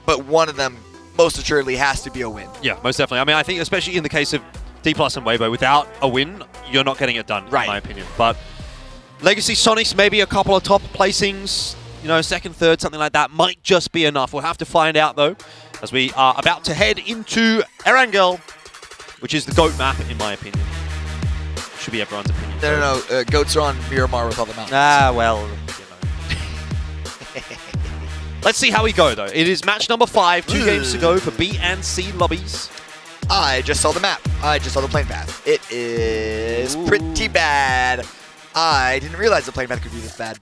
But one of them most assuredly has to be a win. Yeah, most definitely. I mean, I think especially in the case of D+ and Weibo, without a win, you're not getting it done, in my opinion. But Legacy, Sonics, maybe a couple of top placings, you know, 2nd, 3rd, something like that, might just be enough. We'll have to find out, though, as we are about to head into Erangel, which is the GOAT map, in my opinion. Should be everyone's opinion. No. Goats are on Miramar with all the mountains. Ah, well, you know. Let's see how we go, though. It is match number 5, 2 games to go for B and C lobbies. I just saw the map. I just saw the plane path. It is pretty bad. I didn't realize the plane path could be this bad.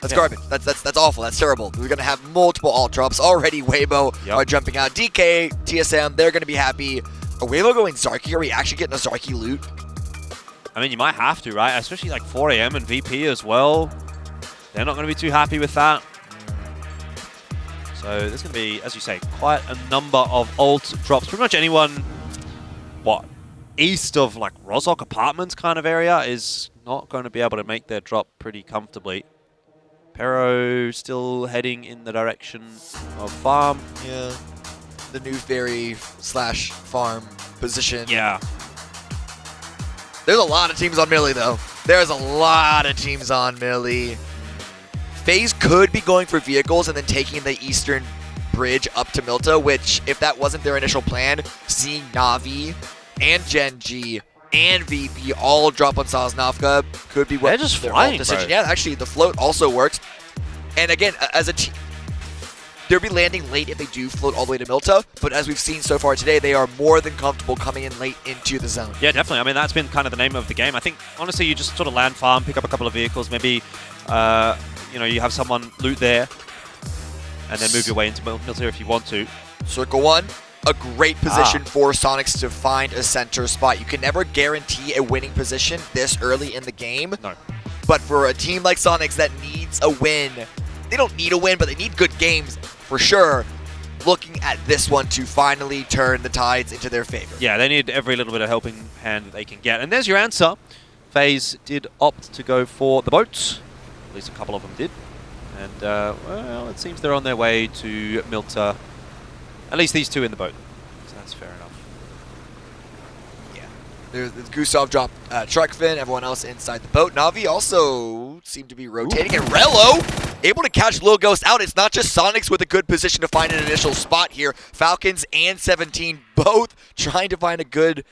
That's garbage. That's awful. That's terrible. We're gonna have multiple alt drops already. Weibo are jumping out. DK, TSM, they're gonna be happy. Are Weibo going Zarky? Are we actually getting a Zarky loot? I mean, you might have to, right? Especially like 4 AM and VP as well. They're not going to be too happy with that. So there's going to be, as you say, quite a number of alt drops. Pretty much anyone, east of like Rozok Apartments kind of area is not going to be able to make their drop pretty comfortably. Pero still heading in the direction of farm. Yeah. The new ferry / farm position. Yeah. There's a lot of teams on Millie, though. There's a lot of teams on Millie. FaZe could be going for vehicles and then taking the eastern bridge up to Milta, which, if that wasn't their initial plan, seeing Na'Vi and Genji and VP all drop on Sosnovka could be what they're just their flying, decision. bro. Yeah, actually, the float also works. And again, as a team, they'll be landing late if they do float all the way to Milta, but as we've seen so far today, they are more than comfortable coming in late into the zone. Yeah, definitely. I mean, that's been kind of the name of the game. I think, honestly, you just sort of land farm, pick up a couple of vehicles, maybe, you have someone loot there, and then move your way into Milta if you want to. Circle 1, a great position for Sonics to find a center spot. You can never guarantee a winning position this early in the game. No. But for a team like Sonics that needs a win, they don't need a win, but they need good games for sure. Looking at this one to finally turn the tides into their favor. Yeah, they need every little bit of helping hand that they can get. And there's your answer. FaZe did opt to go for the boats. At least a couple of them did. And, well, it seems they're on their way to Milta. At least these two in the boat. So that's fair enough. There's Gustav dropped Truckfin, everyone else inside the boat. Na'Vi also seemed to be rotating. And Rello able to catch Lil Ghost out. It's not just Sonics with a good position to find an initial spot here. Falcons and 17 both trying to find a good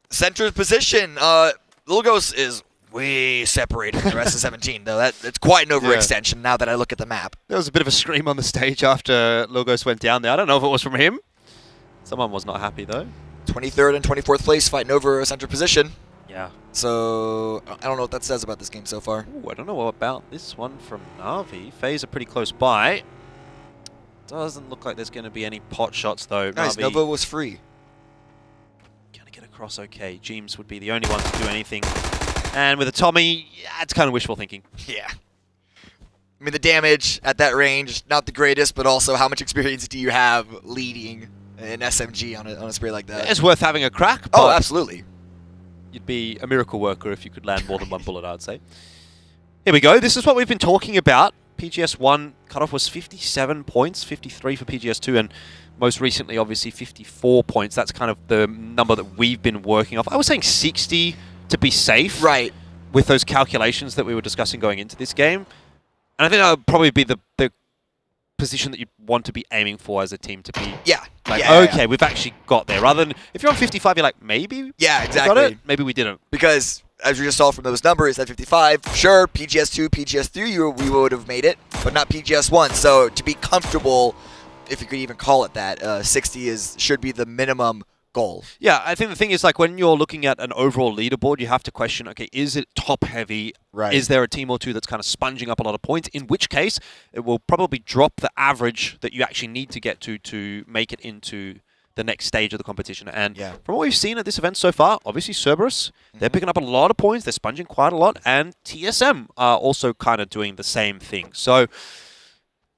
center position. Lil Ghost is way separated from the rest of 17, though. That's quite an overextension now that I look at the map. There was a bit of a scream on the stage after Lil Ghost went down there. I don't know if it was from him. Someone was not happy, though. 23rd and 24th place fighting over a center position. Yeah. So, I don't know what that says about this game so far. Ooh, I don't know about this one from Na'Vi. FaZe are pretty close by. Doesn't look like there's going to be any pot shots, though. Nice, Na'Vi Nova was free. Going to get across okay. Jeems would be the only one to do anything. And with a Tommy, yeah, it's kind of wishful thinking. Yeah. I mean, the damage at that range, not the greatest, but also how much experience do you have leading an SMG on a spray like that? It's worth having a crack. Oh, absolutely. You'd be a miracle worker if you could land more than one bullet, I'd say. Here we go. This is what we've been talking about. PGS 1 cutoff was 57 points, 53 for PGS 2, and most recently, obviously, 54 points. That's kind of the number that we've been working off. I was saying 60 to be safe. Right. With those calculations that we were discussing going into this game. And I think that would probably be the position that you'd want to be aiming for as a team to be. Yeah. Like, yeah, okay, yeah. we've actually got there. Rather than, if you're on 55, you're like, maybe Yeah, we exactly. got it, maybe we didn't. Because, as we just saw from those numbers, at 55, sure, PGS 2, PGS 3, we would have made it, but not PGS 1. So, to be comfortable, if you could even call it that, 60 should be the minimum goal. Yeah, I think the thing is, like, when you're looking at an overall leaderboard, you have to question, okay, is it top heavy? Right. Is there a team or two that's kind of sponging up a lot of points? In which case, it will probably drop the average that you actually need to get to make it into the next stage of the competition. And from what we've seen at this event so far, obviously Cerberus, they're picking up a lot of points, they're sponging quite a lot, and TSM are also kind of doing the same thing. So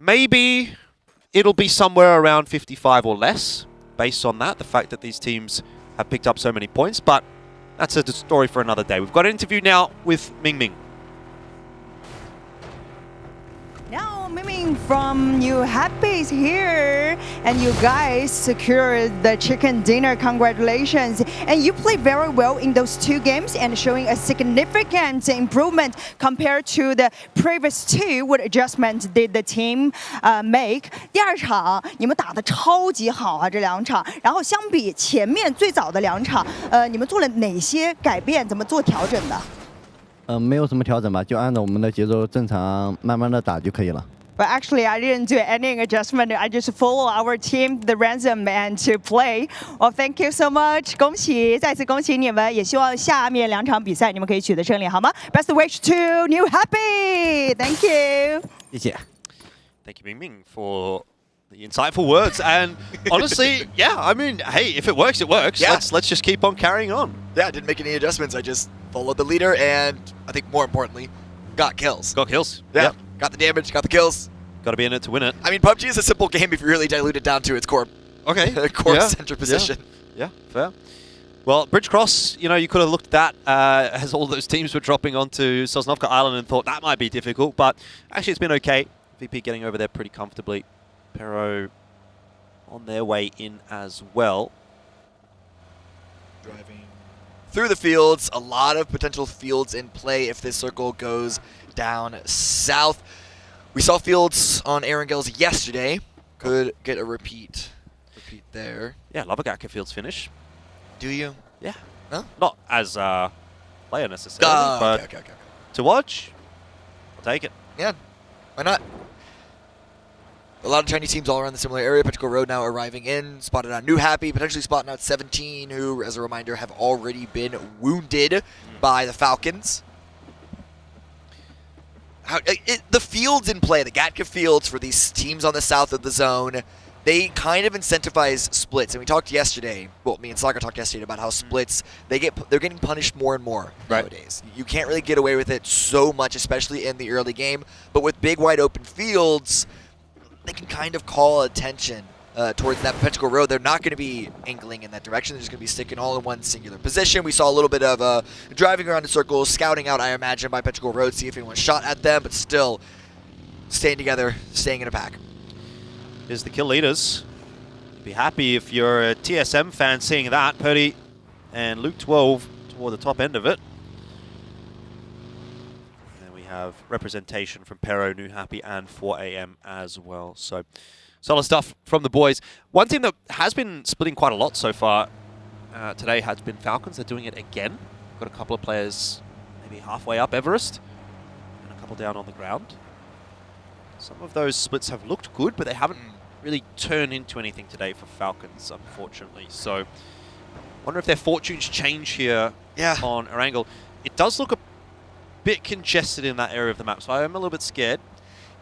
maybe it'll be somewhere around 55 or less. Based on that, the fact that these teams have picked up so many points, but that's a story for another day. We've got an interview now with Ming Ming. Now, Ming from New Happy is here, and you guys secured the chicken dinner. Congratulations! And you played very well in those two games and showing a significant improvement compared to the previous two. What adjustment did the team make? 第二场你们打得超级好啊，这两场。然后相比前面最早的两场，你们做了哪些改变？怎么做调整的？没有什么调整吧，就按照我们的节奏正常慢慢的打就可以了。But actually, I didn't do any adjustment. I just follow our team, the ransom, and to play. Well, thank you so much. 恭喜，再次恭喜你们，也希望下面2场比赛你们可以取得胜利，好吗 ？Best wish to New Happy. Thank you. 谢谢。 Thank you, Ming Ming, for the insightful words. And honestly, yeah, I mean, hey, if it works, it works. Yeah. Let's just keep on carrying on. Yeah, I didn't make any adjustments. I just followed the leader, and I think more importantly, got kills. Got kills. Yeah, Yep. got the damage, got the kills. Got to be in it to win it. I mean, PUBG is a simple game if you really dilute it down to its core. Okay. core center position. Yeah, fair. Well, Bridge Cross, you know, you could have looked at that as all those teams were dropping onto Sosnovka Island and thought that might be difficult, but actually it's been okay. VP getting over there pretty comfortably. Pero on their way in as well. Driving through the fields, a lot of potential fields in play if this circle goes down south. We saw fields on Erangels yesterday. Could get a repeat there. Yeah, love a Gaka Fields finish. Do you? Yeah. No? Not as a player necessarily, but okay. to watch, I'll take it. Yeah, why not? A lot of Chinese teams all around the similar area. Petrichor Road now arriving in, spotted out New Happy, potentially spotting out 17, who, as a reminder, have already been wounded by the Falcons. The fields in play, the Gatka fields for these teams on the south of the zone, they kind of incentivize splits. And we talked yesterday, well, me and Saga talked yesterday about how splits, they're getting punished more and more nowadays. You can't really get away with it so much, especially in the early game. But with big, wide open fields, they can kind of call attention towards that Petrichor Road. They're not going to be angling in that direction. They're just going to be sticking all in one singular position. We saw a little bit of driving around in circles, scouting out, I imagine, by Petrichor Road, see if anyone shot at them, but still staying together, staying in a pack. Here's the kill leaders. You'd be happy if you're a TSM fan seeing that. Purdy and Luke 12 toward the top end of it. And we have representation from Pero, New Happy, and 4AM as well. So solid stuff from the boys. One team that has been splitting quite a lot so far today has been Falcons. They're doing it again. Got a couple of players maybe halfway up Everest and a couple down on the ground. Some of those splits have looked good, but they haven't really turned into anything today for Falcons, unfortunately. So wonder if their fortunes change here on Erangel. It does look a bit congested in that area of the map, so I am a little bit scared.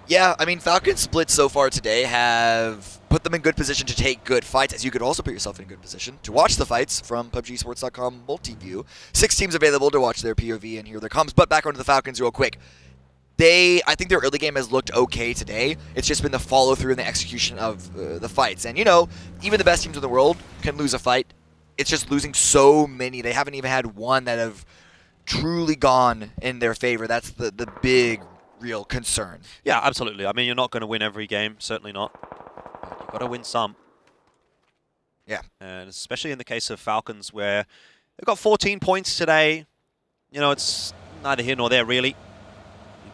Yeah, I mean, Falcons splits so far today have put them in good position to take good fights, as you could also put yourself in a good position to watch the fights from PUBGsports.com multi-view. 6 teams available to watch their POV and hear their comms, but back onto the Falcons real quick. I think their early game has looked okay today. It's just been the follow-through and the execution of the fights. And, you know, even the best teams in the world can lose a fight. It's just losing so many. They haven't even had one that have truly gone in their favor. That's the big, real concern. Yeah, absolutely. I mean, you're not going to win every game. Certainly not. But you've got to win some. Yeah. And especially in the case of Falcons, where they've got 14 points today. You know, it's neither here nor there, really.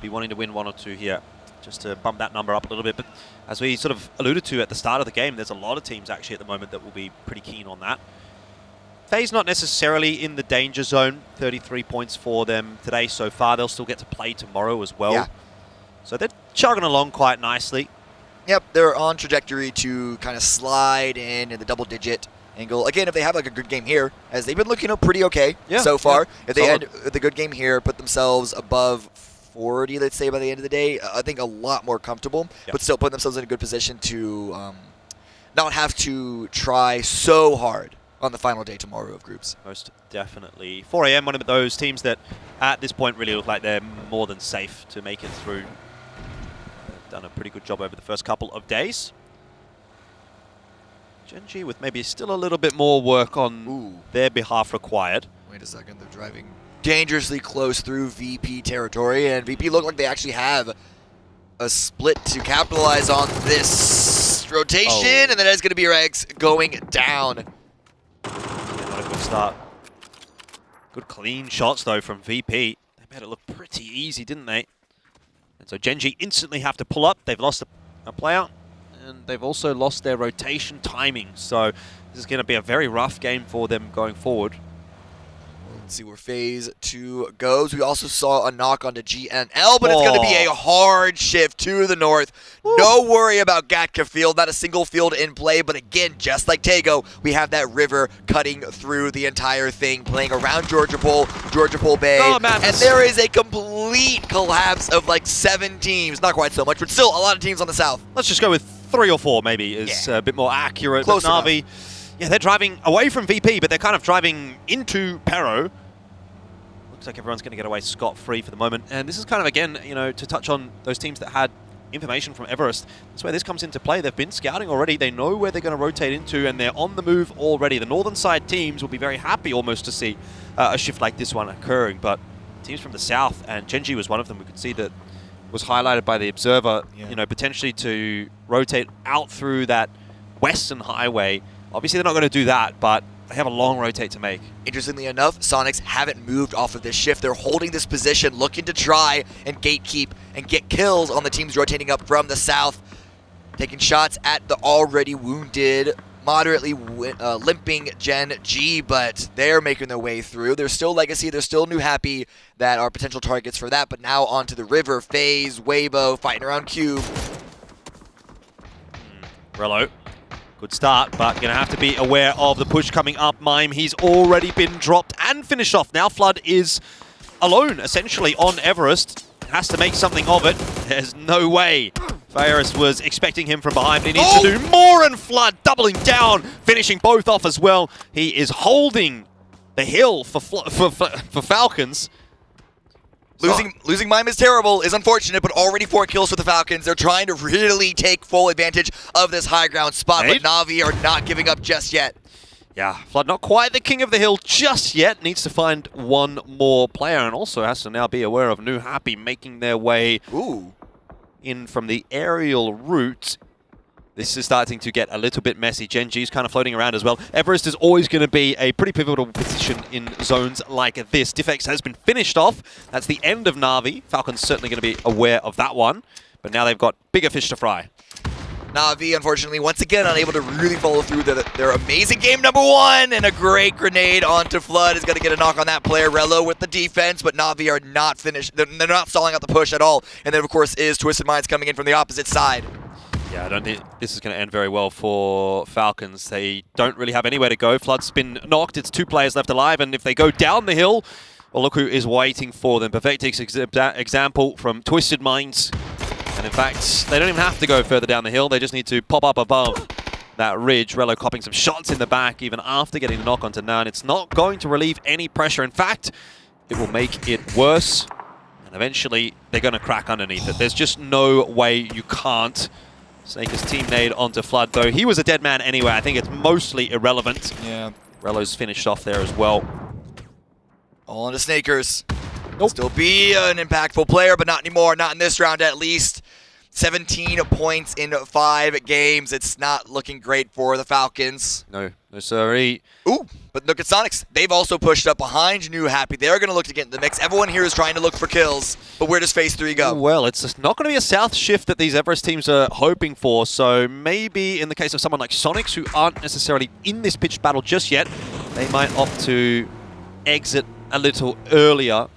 Be wanting to win 1 or 2 here just to bump that number up a little bit. But as we sort of alluded to at the start of the game, there's a lot of teams actually at the moment that will be pretty keen on that. FaZe not necessarily in the danger zone. 33 points for them today so far. They'll still get to play tomorrow as well. Yeah. So they're chugging along quite nicely. Yep, they're on trajectory to kind of slide in the double-digit angle. Again, if they have like a good game here, as they've been looking pretty okay so far. If they had the good game here, put themselves above 40, let's say, by the end of the day, I think a lot more comfortable, but still putting themselves in a good position to not have to try so hard on the final day tomorrow of groups. Most definitely. 4AM, one of those teams that at this point really look like they're more than safe to make it through. They've done a pretty good job over the first couple of days. Genji with maybe still a little bit more work on their behalf required. Wait a second, they're driving dangerously close through VP territory, and VP look like they actually have a split to capitalize on this rotation, and then it's going to be Regs going down. Not a good start. Good clean shots, though, from VP. They made it look pretty easy, didn't they? And so Genji instantly have to pull up. They've lost a player, and they've also lost their rotation timing. So this is going to be a very rough game for them going forward. Let's see where phase 2 goes. We also saw a knock onto GNL, but it's going to be a hard shift to the north. No worry about Gatka Field, not a single field in play, but again, just like Tago, we have that river cutting through the entire thing, playing around Georgia Pool Bay. Oh, man. And there is a complete collapse of like 7 teams. Not quite so much, but still a lot of teams on the south. Let's just go with 3 or 4 maybe is a bit more accurate. Close but Na'Vi, yeah, they're driving away from VP, but they're kind of driving into Pero. Looks like everyone's going to get away scot-free for the moment. And this is kind of, again, you know, to touch on those teams that had information from Everest. That's where this comes into play. They've been scouting already. They know where they're going to rotate into, and they're on the move already. The northern side teams will be very happy almost to see a shift like this one occurring, but teams from the south, and Genji was one of them, we could see that was highlighted by the Observer, you know, potentially to rotate out through that western highway. Obviously, they're not going to do that, but they have a long rotate to make. Interestingly enough, Sonics haven't moved off of this shift. They're holding this position, looking to try and gatekeep and get kills on the teams rotating up from the south, taking shots at the already wounded, moderately limping Gen G, but they're making their way through. There's still Legacy, there's still New Happy that are potential targets for that, but now onto the river. FaZe, Weibo fighting around Cube. Rello. Good start, but going to have to be aware of the push coming up. Mime, he's already been dropped and finished off. Now Flood is alone, essentially, on Everest. Has to make something of it. There's no way Faris was expecting him from behind. He needs to do more, and Flood doubling down, finishing both off as well. He is holding the hill for Falcons. Losing Mime is terrible, is unfortunate, but already 4 kills for the Falcons. They're trying to really take full advantage of this high ground spot, but Na'Vi are not giving up just yet. Yeah, Flood not quite the king of the hill just yet. Needs to find one more player, and also has to now be aware of New Happy making their way in from the aerial route. This is starting to get a little bit messy. Genji's kind of floating around as well. Everest is always going to be a pretty pivotal position in zones like this. Diffex has been finished off. That's the end of Na'Vi. Falcons certainly going to be aware of that one. But now they've got bigger fish to fry. Na'Vi, unfortunately, once again, unable to really follow through their amazing game number 1, and a great grenade onto Flood is going to get a knock on that player. Rello with the defense, but Na'Vi are not finished. They're not stalling out the push at all. And then, of course, is Twisted Minds coming in from the opposite side. Yeah, I don't think this is going to end very well for Falcons. They don't really have anywhere to go. Flood's been knocked. It's 2 players left alive, and if they go down the hill, well, look who is waiting for them. Perfectix example from Twisted Minds. And in fact, they don't even have to go further down the hill. They just need to pop up above that ridge. Rello copping some shots in the back, even after getting the knock onto Nan. It's not going to relieve any pressure. In fact, it will make it worse. And eventually, they're going to crack underneath it. There's just no way you can't. Snaker's team nade onto Flood, though he was a dead man anyway. I think it's mostly irrelevant. Yeah. Rello's finished off there as well. All into Snakers. Still be an impactful player, but not anymore. Not in this round, at least. 17 points in 5 games. It's not looking great for the Falcons. No sorry. Ooh, but look at Sonics. They've also pushed up behind New Happy. They're going to look to get in the mix. Everyone here is trying to look for kills, but where does phase 3 go? Well, it's just not going to be a south shift that these Everest teams are hoping for, so maybe in the case of someone like Sonics, who aren't necessarily in this pitched battle just yet, they might opt to exit a little earlier,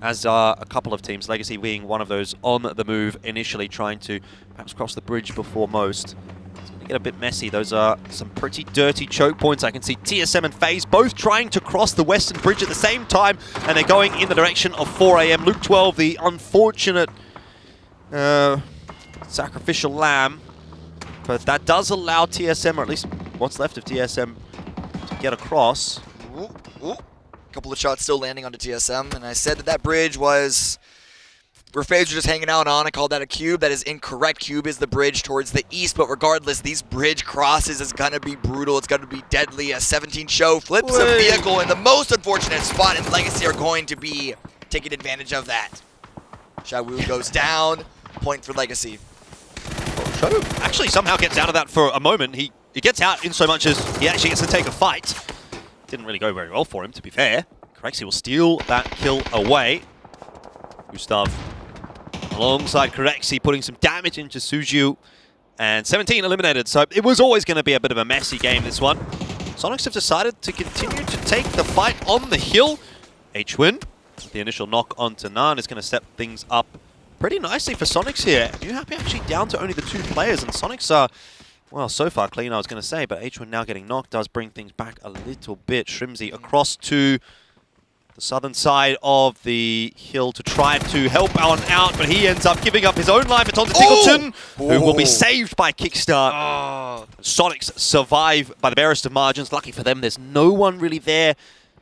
as are a couple of teams, Legacy being one of those on the move initially, trying to perhaps cross the bridge before most. It's going to get a bit messy. Those are some pretty dirty choke points. I can see TSM and FaZe both trying to cross the western bridge at the same time, and they're going in the direction of 4 AM. Luke 12, the unfortunate sacrificial lamb, but that does allow TSM, or at least what's left of TSM, to get across. Ooh. Couple of shots still landing onto TSM, and I said that bridge was where FaZe were just hanging out on. I called that a cube. That is incorrect. Cube is the bridge towards the east, but regardless, these bridge crosses is going to be brutal. It's going to be deadly. A 17 show flips a vehicle in the most unfortunate spot, and Legacy are going to be taking advantage of that. Shawu goes down. Point for Legacy. Show actually somehow gets out of that for a moment. He gets out in so much as he actually gets to take a fight. Didn't really go very well for him, to be fair. Corexi will steal that kill away. Gustav alongside Corexi, putting some damage into Suju. And 17 eliminated, so it was always going to be a bit of a messy game, this one. Sonics have decided to continue to take the fight on the hill. H-Win, the initial knock onto Nan, is going to step things up pretty nicely for Sonics here. New Happy actually down to only the 2 players, and Sonics are, well, so far clean, I was going to say, but H-Win now getting knocked does bring things back a little bit. Shrimzy across to the southern side of the hill to try to help Alan out, but he ends up giving up his own life. It's on to Tickleton, who will be saved by Kickstart. Sonics survive by the barest of margins. Lucky for them, there's no one really there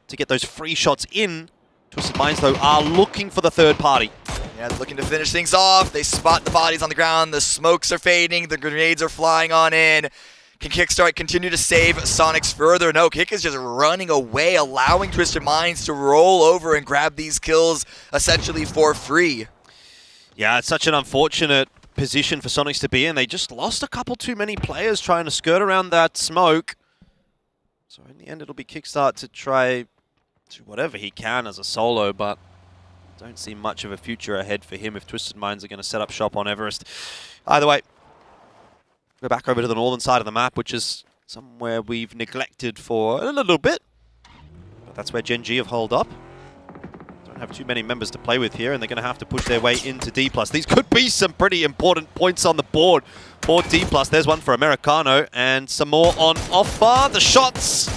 to get those free shots in. Twisted Minds, though, are looking for the third party. Yeah, they're looking to finish things off. They spot the bodies on the ground. The smokes are fading. The grenades are flying on in. Can Kickstart continue to save Sonics further? No, Kick is just running away, allowing Twisted Minds to roll over and grab these kills essentially for free. Yeah, it's such an unfortunate position for Sonics to be in. They just lost a couple too many players trying to skirt around that smoke. So in the end, it'll be Kickstart to try to whatever he can as a solo, but don't see much of a future ahead for him if Twisted Minds are going to set up shop on Everest. Either way, go back over to the northern side of the map, which is somewhere we've neglected for a little bit. But that's where Gen G have holed up. Don't have too many members to play with here, and they're going to have to push their way into D+. These could be some pretty important points on the board for D+. There's one for Americano, and some more on offer. The shots,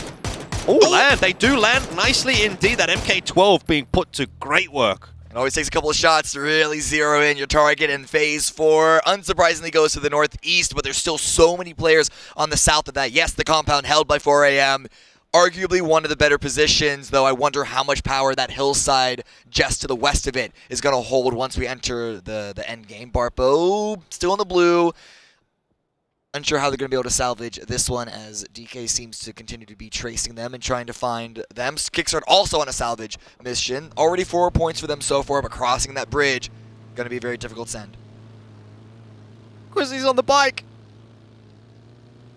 land. They do land nicely indeed. That MK12 being put to great work. It always takes a couple of shots to really zero in your target, and phase 4 unsurprisingly goes to the northeast, but there's still so many players on the south of that. Yes, the compound held by 4 AM. Arguably one of the better positions, though I wonder how much power that hillside just to the west of it is going to hold once we enter the end game. Barpo still in the blue. Unsure how they're going to be able to salvage this one, as DK seems to continue to be tracing them and trying to find them. Kickstart also on a salvage mission. Already 4 points for them so far, but crossing that bridge, going to be a very difficult send. Grizzly's on the bike.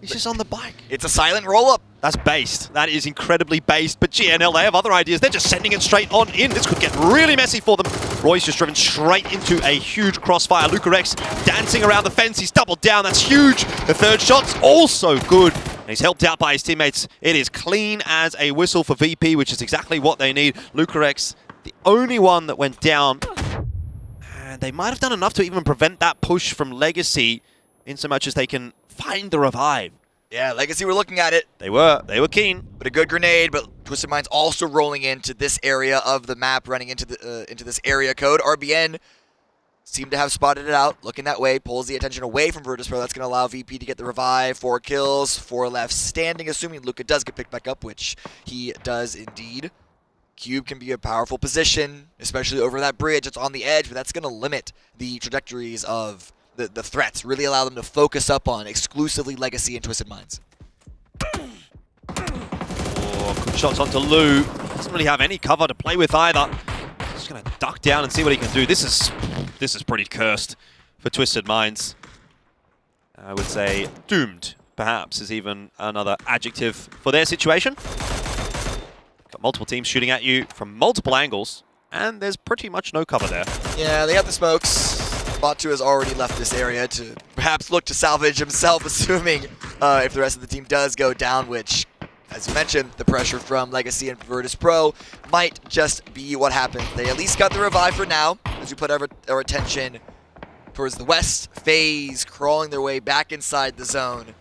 He's just on the bike. It's a silent roll-up. That's based. That is incredibly based. But GNL, they have other ideas. They're just sending it straight on in. This could get really messy for them. Roy's just driven straight into a huge crossfire. Lucarex dancing around the fence. He's doubled down. That's huge. The third shot's also good. And he's helped out by his teammates. It is clean as a whistle for VP, which is exactly what they need. Lucarex, the only one that went down. And they might have done enough to even prevent that push from Legacy, in so much as they can find the revive. Yeah, Legacy were looking at it. They were keen. But a good grenade, but Twisted Minds also rolling into this area of the map, running into this area code. RBN seemed to have spotted it out, looking that way, pulls the attention away from Virtus.pro. That's going to allow VP to get the revive. 4 kills, 4 left standing, assuming Luca does get picked back up, which he does indeed. Cube can be a powerful position, especially over that bridge. It's on the edge, but that's going to limit the trajectories of the threats, really allow them to focus up on exclusively Legacy and Twisted Minds. Oh, good shots onto Lou. Doesn't really have any cover to play with either. Just going to duck down and see what he can do. This is pretty cursed for Twisted Minds. I would say doomed, perhaps, is even another adjective for their situation. Got multiple teams shooting at you from multiple angles, and there's pretty much no cover there. Yeah, they have the smokes. Batu has already left this area to perhaps look to salvage himself, assuming if the rest of the team does go down, which, as you mentioned, the pressure from Legacy and Virtus.pro might just be what happened. They at least got the revive for now, as we put our attention towards the west. FaZe crawling their way back inside the zone.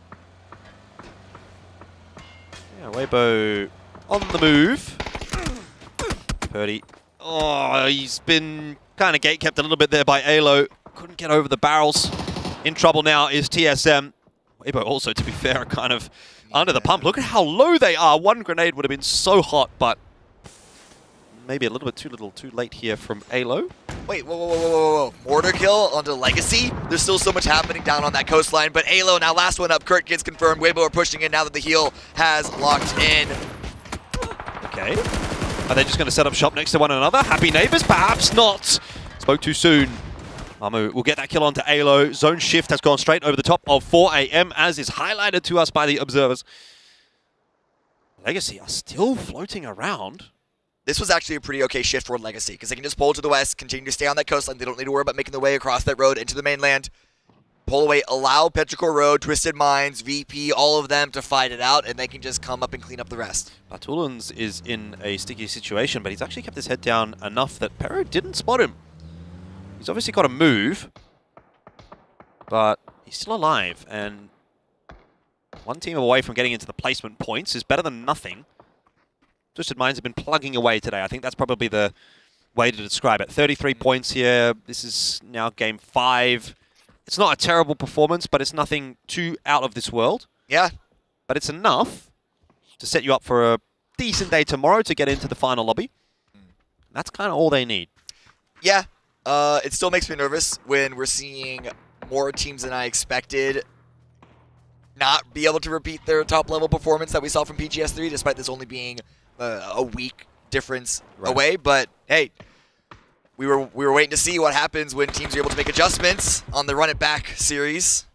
Yeah, Weibo on the move. Purdy. Oh, he's been kind of gate-kept a little bit there by Alo. Couldn't get over the barrels. In trouble now is TSM. Weibo also, to be fair, kind of under the pump. Look at how low they are. One grenade would have been so hot, but maybe a little bit too late here from Alo. Wait, whoa. Mortar kill onto Legacy? There's still so much happening down on that coastline, but Alo, now last one up. Kurt gets confirmed. Weibo are pushing in now that the heal has locked in. Okay. Are they just going to set up shop next to one another? Happy neighbors? Perhaps not. Spoke too soon. Mamu will get that kill onto Alo. Zone shift has gone straight over the top of 4 AM, as is highlighted to us by the observers. Legacy are still floating around. This was actually a pretty okay shift for Legacy, because they can just pull to the west, continue to stay on that coastline. They don't need to worry about making their way across that road into the mainland. pull away, allow Petrichor Road, Twisted Minds, VP, all of them to fight it out, and they can just come up and clean up the rest. Tulans is in a sticky situation, but he's actually kept his head down enough that Pero didn't spot him. He's obviously got to move, but he's still alive, and one team away from getting into the placement points is better than nothing. Twisted Minds have been plugging away today. I think that's probably the way to describe it. 33 points here. This is now game 5. It's not a terrible performance, but it's nothing too out of this world. Yeah. But it's enough to set you up for a decent day tomorrow to get into the final lobby. That's kind of all they need. Yeah. It still makes me nervous when we're seeing more teams than I expected not be able to repeat their top-level performance that we saw from PGS 3, despite this only being a week difference away. But, hey, we were waiting to see what happens when teams are able to make adjustments on the Run It Back series.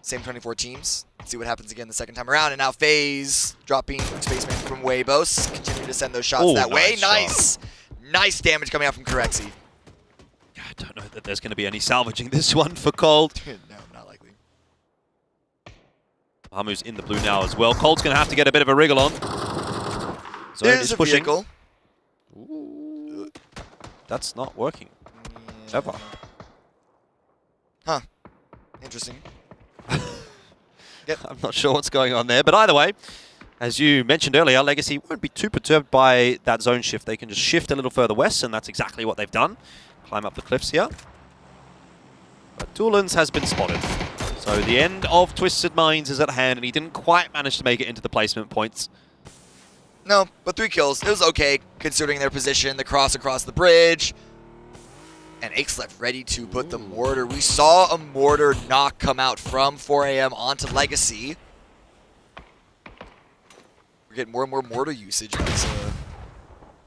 Same 24 teams. Let's see what happens again the second time around. And now FaZe dropping Spaceman from Weibos. Continue to send those shots that way. Nice. Nice damage coming out from Corexi. I don't know that there's going to be any salvaging this one for Cold. No, not likely. Hamu's in the blue now as well. Cold's going to have to get a bit of a wriggle on. So There's a pushing. vehicle. Ooh, that's not working. Ever. Huh. Interesting. Yep. I'm not sure what's going on there, but either way, as you mentioned earlier, Legacy won't be too perturbed by that zone shift. They can just shift a little further west, and that's exactly what they've done. Climb up the cliffs here. But Tulans has been spotted. So the end of Twisted Minds is at hand, and he didn't quite manage to make it into the placement points. No, but 3 kills. It was okay, considering their position, the cross across the bridge. And Ixlef ready to put the mortar. We saw a mortar knock come out from 4 AM onto Legacy. We're getting more and more mortar usage as,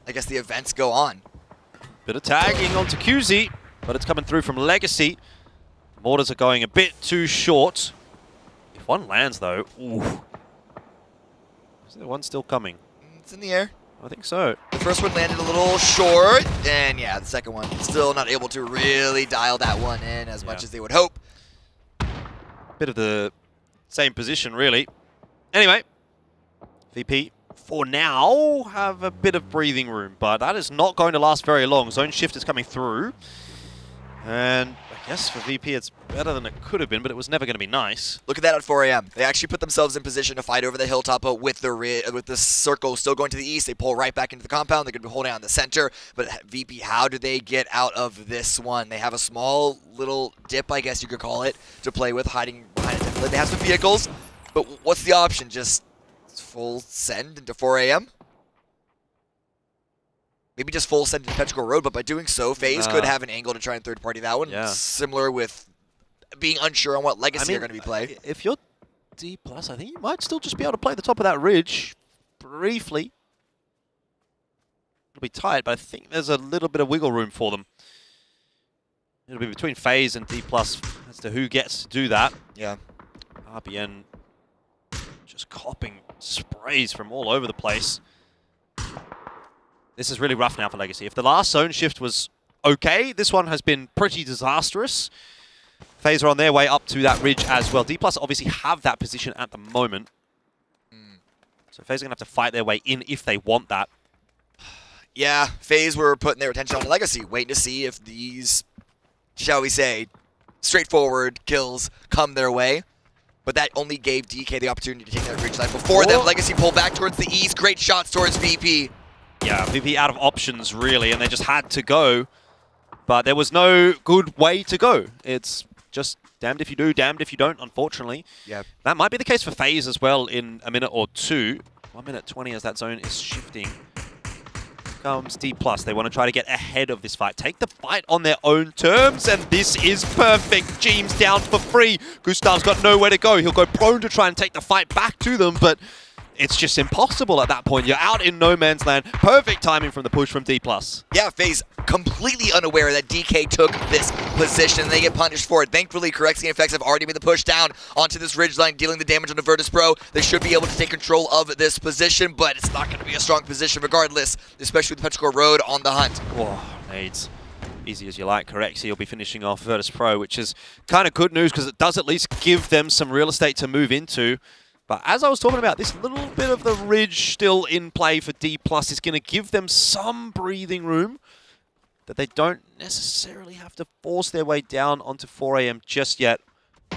I guess, the events go on. Bit of tagging onto QZ, but it's coming through from Legacy. Mortars are going a bit too short. If one lands, though, ooh. Is there one still coming? It's in the air. I think so. The first one landed a little short, and yeah, the second one still not able to really dial that one in as much as they would hope. Bit of the same position, really. Anyway, VP, for now, have a bit of breathing room, but that is not going to last very long. Zone shift is coming through, and I guess for VP it's better than it could have been, but it was never going to be nice. Look at that at 4 AM. They actually put themselves in position to fight over the hilltop with the circle still going to the east. They pull right back into the compound. They're going to be holding on the center. But VP, how do they get out of this one? They have a small little dip, I guess you could call it, to play with, hiding behind a template. They have some vehicles, but what's the option? Just full send into 4 AM? Maybe just full send into Petrichor Road, but by doing so, FaZe could have an angle to try and third-party that one. Yeah. Similar with being unsure on what Legacy are going to be playing. If you're D+, I think you might still just be able to play the top of that ridge briefly. It'll be tight, but I think there's a little bit of wiggle room for them. It'll be between FaZe and D+ as to who gets to do that. Yeah. RBN just copping sprays from all over the place. This is really rough now for Legacy. If the last zone shift was okay, this one has been pretty disastrous. FaZe are on their way up to that ridge as well. D+ obviously have that position at the moment. So FaZe are going to have to fight their way in if they want that. Yeah, FaZe were putting their attention on Legacy, waiting to see if these, shall we say, straightforward kills come their way. But that only gave DK the opportunity to take that ridge line. Before them, Legacy pulled back towards the east. Great shots towards VP. Yeah, VP out of options, really, and they just had to go. But there was no good way to go. It's just damned if you do, damned if you don't, unfortunately. Yeah. That might be the case for FaZe as well in a minute or two. 1 minute 20 as that zone is shifting. Here comes D+. They want to try to get ahead of this fight. Take the fight on their own terms, and this is perfect. Jeems down for free. Gustav's got nowhere to go. He'll go prone to try and take the fight back to them, but it's just impossible at that point. You're out in no man's land. Perfect timing from the push from D+. Yeah, FaZe completely unaware that DK took this position, and they get punished for it. Thankfully, Corexi and Effects have already made the push down onto this ridgeline, dealing the damage on the Virtus Pro. They should be able to take control of this position, but it's not going to be a strong position regardless, especially with Petrichor Road on the hunt. Whoa, nades. easy as you like. Correct. So you'll be finishing off Virtus Pro, which is kind of good news because it does at least give them some real estate to move into. But as I was talking about, this little bit of the ridge still in play for D+ is going to give them some breathing room that they don't necessarily have to force their way down onto 4am just yet.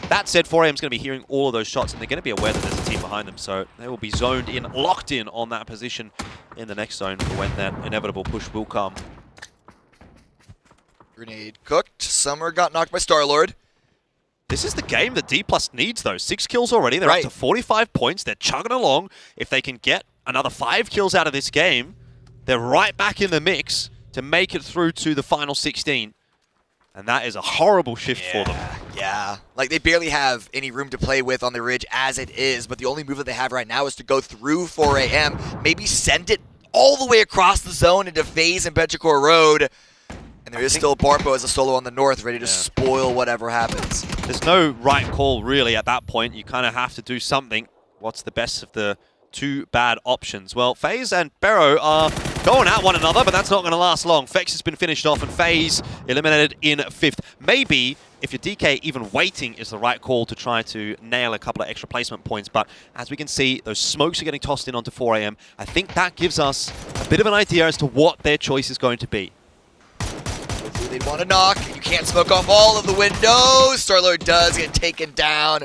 That said, 4am is going to be hearing all of those shots, and they're going to be aware that there's a team behind them, so they will be zoned in, locked in on that position in the next zone for when that inevitable push will come. Grenade cooked. Summer got knocked by Star-Lord. This is the game that D+ needs, though. 6 kills already. They're up to 45 points. They're chugging along. If they can get another 5 kills out of this game, they're right back in the mix to make it through to the final 16. And that is a horrible shift for them. Yeah, like they barely have any room to play with on the ridge as it is, but the only move that they have right now is to go through 4am, maybe send it all the way across the zone into FaZe and Petrichor Road. And there is still Barpo as a solo on the north, ready to spoil whatever happens. There's no right call, really, at that point. You kind of have to do something. What's the best of the 2 bad options? Well, FaZe and Barrow are going at one another, but that's not going to last long. Fex has been finished off, and FaZe eliminated in 5th. Maybe, if your DK even waiting is the right call to try to nail a couple of extra placement points, but as we can see, those smokes are getting tossed in onto 4am. I think that gives us a bit of an idea as to what their choice is going to be. They'd want to knock. You can't smoke off all of the windows. Star-Lord does get taken down.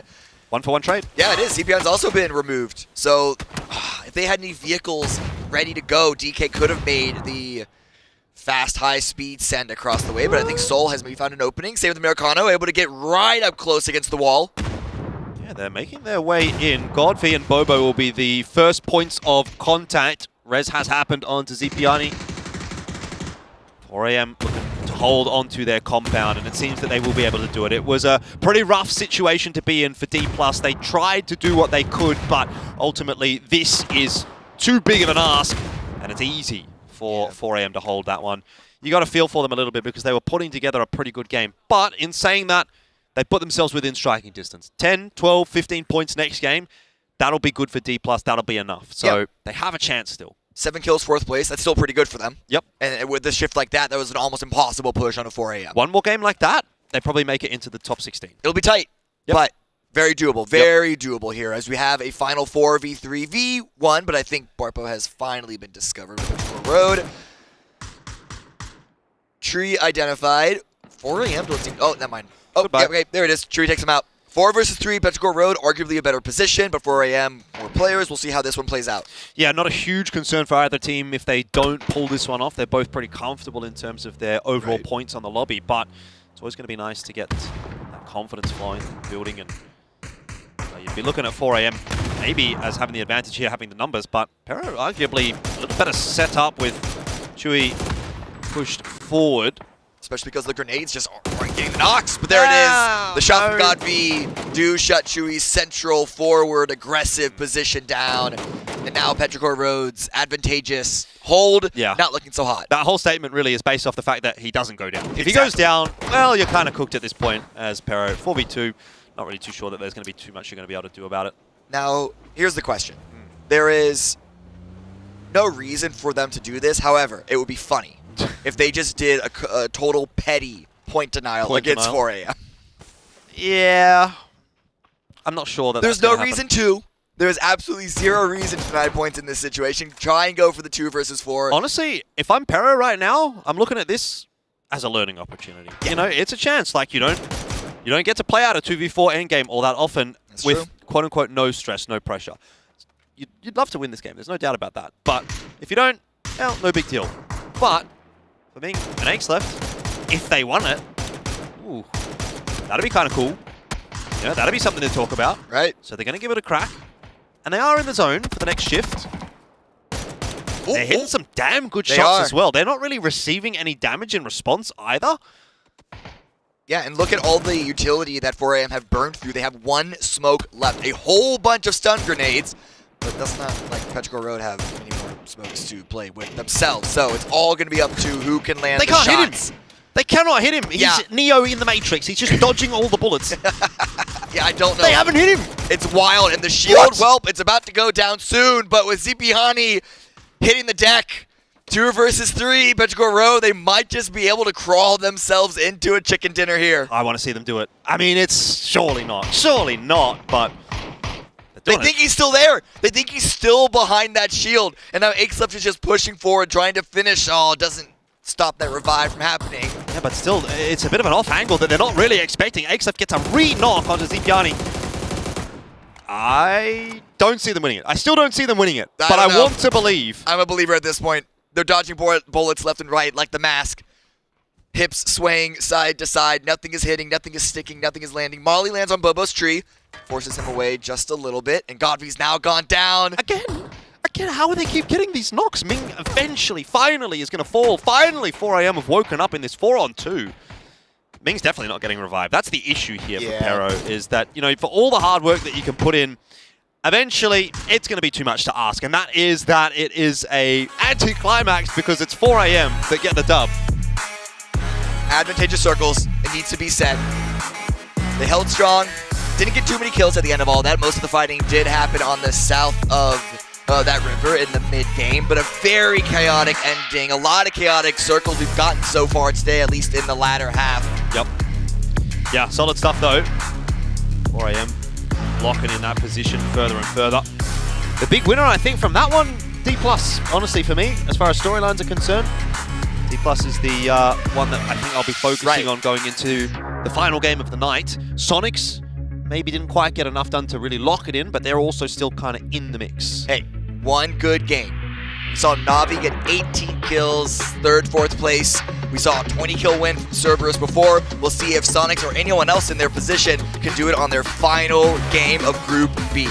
1-for-1 trade. Yeah, it is. CPI's also been removed. So if they had any vehicles ready to go, DK could have made the fast, high-speed send across the way, but I think Soul has maybe found an opening. Same with Americano, able to get right up close against the wall. Yeah, they're making their way in. Godfrey and Bobo will be the first points of contact. Res has happened onto Zipiani. 4am looking to hold onto their compound, and it seems that they will be able to do it. It was a pretty rough situation to be in for D+. They tried to do what they could, but ultimately this is too big of an ask, and it's easy for 4am to hold that one. You got to feel for them a little bit because they were putting together a pretty good game. But in saying that, they put themselves within striking distance. 10, 12, 15 points next game. That'll be good for D+. That'll be enough. So they have a chance still. 7 kills, 4th place. That's still pretty good for them. Yep. And with a shift like that, that was an almost impossible push on a 4am. One more game like that, they probably make it into the top 16. It'll be tight, but very doable. Very doable here as we have a final 4v3v1, but I think Barpo has finally been discovered with the road. Tree identified. 4am don't seem... Oh, never mind. Oh, yeah, okay, there it is. Tree takes him out. 4 versus 3, Petrichor Road, arguably a better position, but 4am, more players. We'll see how this one plays out. Yeah, not a huge concern for either team if they don't pull this one off. They're both pretty comfortable in terms of their overall points on the lobby, but it's always going to be nice to get that confidence flowing, building, and you'd be looking at 4am maybe as having the advantage here, having the numbers, but Pero arguably a little better set up with Chewy pushed forward. Especially because the grenades just aren't getting the knocks. But there it is. The shot from Godv do shut Chewy's central forward aggressive position down. And now Petrichor Road's advantageous hold, not looking so hot. That whole statement really is based off the fact that he doesn't go down. If he goes down, well, you're kind of cooked at this point as Pero. 4v2, not really too sure that there's going to be too much you're going to be able to do about it. Now, here's the question. There is no reason for them to do this. However, it would be funny if they just did a total petty point denial against 4am. Yeah. I'm not sure that there's no reason to. There's absolutely zero reason to deny points in this situation. Try and go for the 2 versus 4. Honestly, if I'm Pero right now, I'm looking at this as a learning opportunity. You know, it's a chance. Like, you don't get to play out a 2v4 endgame all that often with quote-unquote no stress, no pressure. You'd love to win this game. There's no doubt about that. But if you don't, well, no big deal. But for being an Ace left, if they won it, ooh, that'd be kind of cool. You know, that'd be something to talk about. Right. So they're going to give it a crack. And they are in the zone for the next shift. They're hitting some damn good shots as well. They're not really receiving any damage in response either. Yeah, and look at all the utility that 4am have burned through. They have 1 smoke left. A whole bunch of stun grenades. But that's not like Petrichor Road have any more smokes to play with themselves. So it's all going to be up to who can land the shots. They can't hit him. They cannot hit him. He's Neo in the Matrix. He's just dodging all the bullets. Yeah, I don't know. They haven't hit him. It's wild. And the shield, well, it's about to go down soon. But with Zipiani hitting the deck, 2 versus 3, Petrichor Road, they might just be able to crawl themselves into a chicken dinner here. I want to see them do it. I mean, it's surely not, but they think he's still there. They think he's still behind that shield. And now Akelef is just pushing forward, trying to finish. Oh, it doesn't stop that revive from happening. Yeah, but still, it's a bit of an off angle that they're not really expecting. Akelef gets a re-knock onto Zipiani. I don't see them winning it. I still don't see them winning it, but I want to believe. I'm a believer at this point. They're dodging bullets left and right like the mask. Hips swaying side to side. Nothing is hitting. Nothing is sticking. Nothing is landing. Molly lands on Bobo's tree. Forces him away just a little bit. And Godvy's now gone down. Again, how do they keep getting these knocks? Ming eventually, finally is going to fall. Finally, 4am have woken up in this 4-on-2. Ming's definitely not getting revived. That's the issue here for Pero, is that, you know, for all the hard work that you can put in, eventually, it's going to be too much to ask. And that is that it is a anti-climax because it's 4am that get the dub. Advantageous circles. It needs to be set. They held strong. Didn't get too many kills at the end of all that. Most of the fighting did happen on the south of that river in the mid-game, but a very chaotic ending. A lot of chaotic circles we've gotten so far today, at least in the latter half. Yep. Yeah, solid stuff though. 4am locking in that position further and further. The big winner, I think, from that one, D+, honestly, for me, as far as storylines are concerned. D+ is the one that I think I'll be focusing on going into the final game of the night. Sonics maybe didn't quite get enough done to really lock it in, but they're also still kind of in the mix. Hey, one good game. We saw Navi get 18 kills, 3rd, 4th place. We saw a 20-kill win from Cerberus before. We'll see if Sonics or anyone else in their position can do it on their final game of Group B.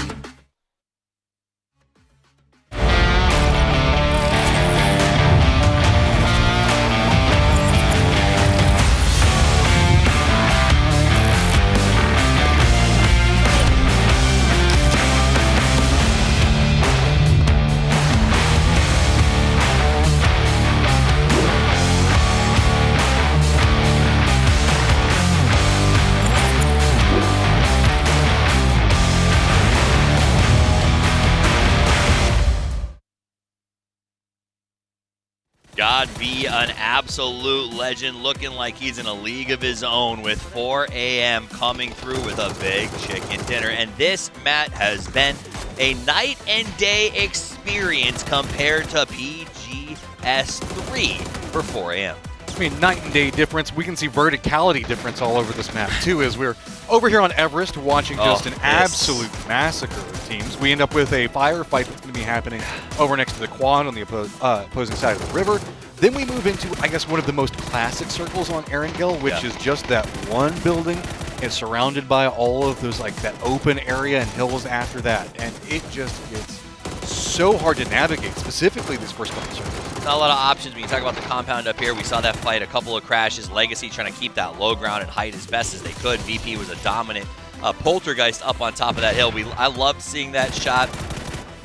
Godby, an absolute legend, looking like he's in a league of his own with 4am coming through with a big chicken dinner. And this, Matt, has been a night and day experience compared to PGS 3 for 4am. I mean, night and day difference. We can see verticality difference all over this map, too, as we're over here on Everest watching just an absolute massacre of teams. We end up with a firefight that's going to be happening over next to the quad on the opposing side of the river. Then we move into, I guess, one of the most classic circles on Erangel, which is just that one building. It's surrounded by all of those, like, that open area and hills after that. And it just gets so hard to navigate, specifically these first couple circles. Not a lot of options when you talk about the compound up here. We saw that fight, a couple of crashes. Legacy trying to keep that low ground and height as best as they could. VP was a dominant poltergeist up on top of that hill. I loved seeing that shot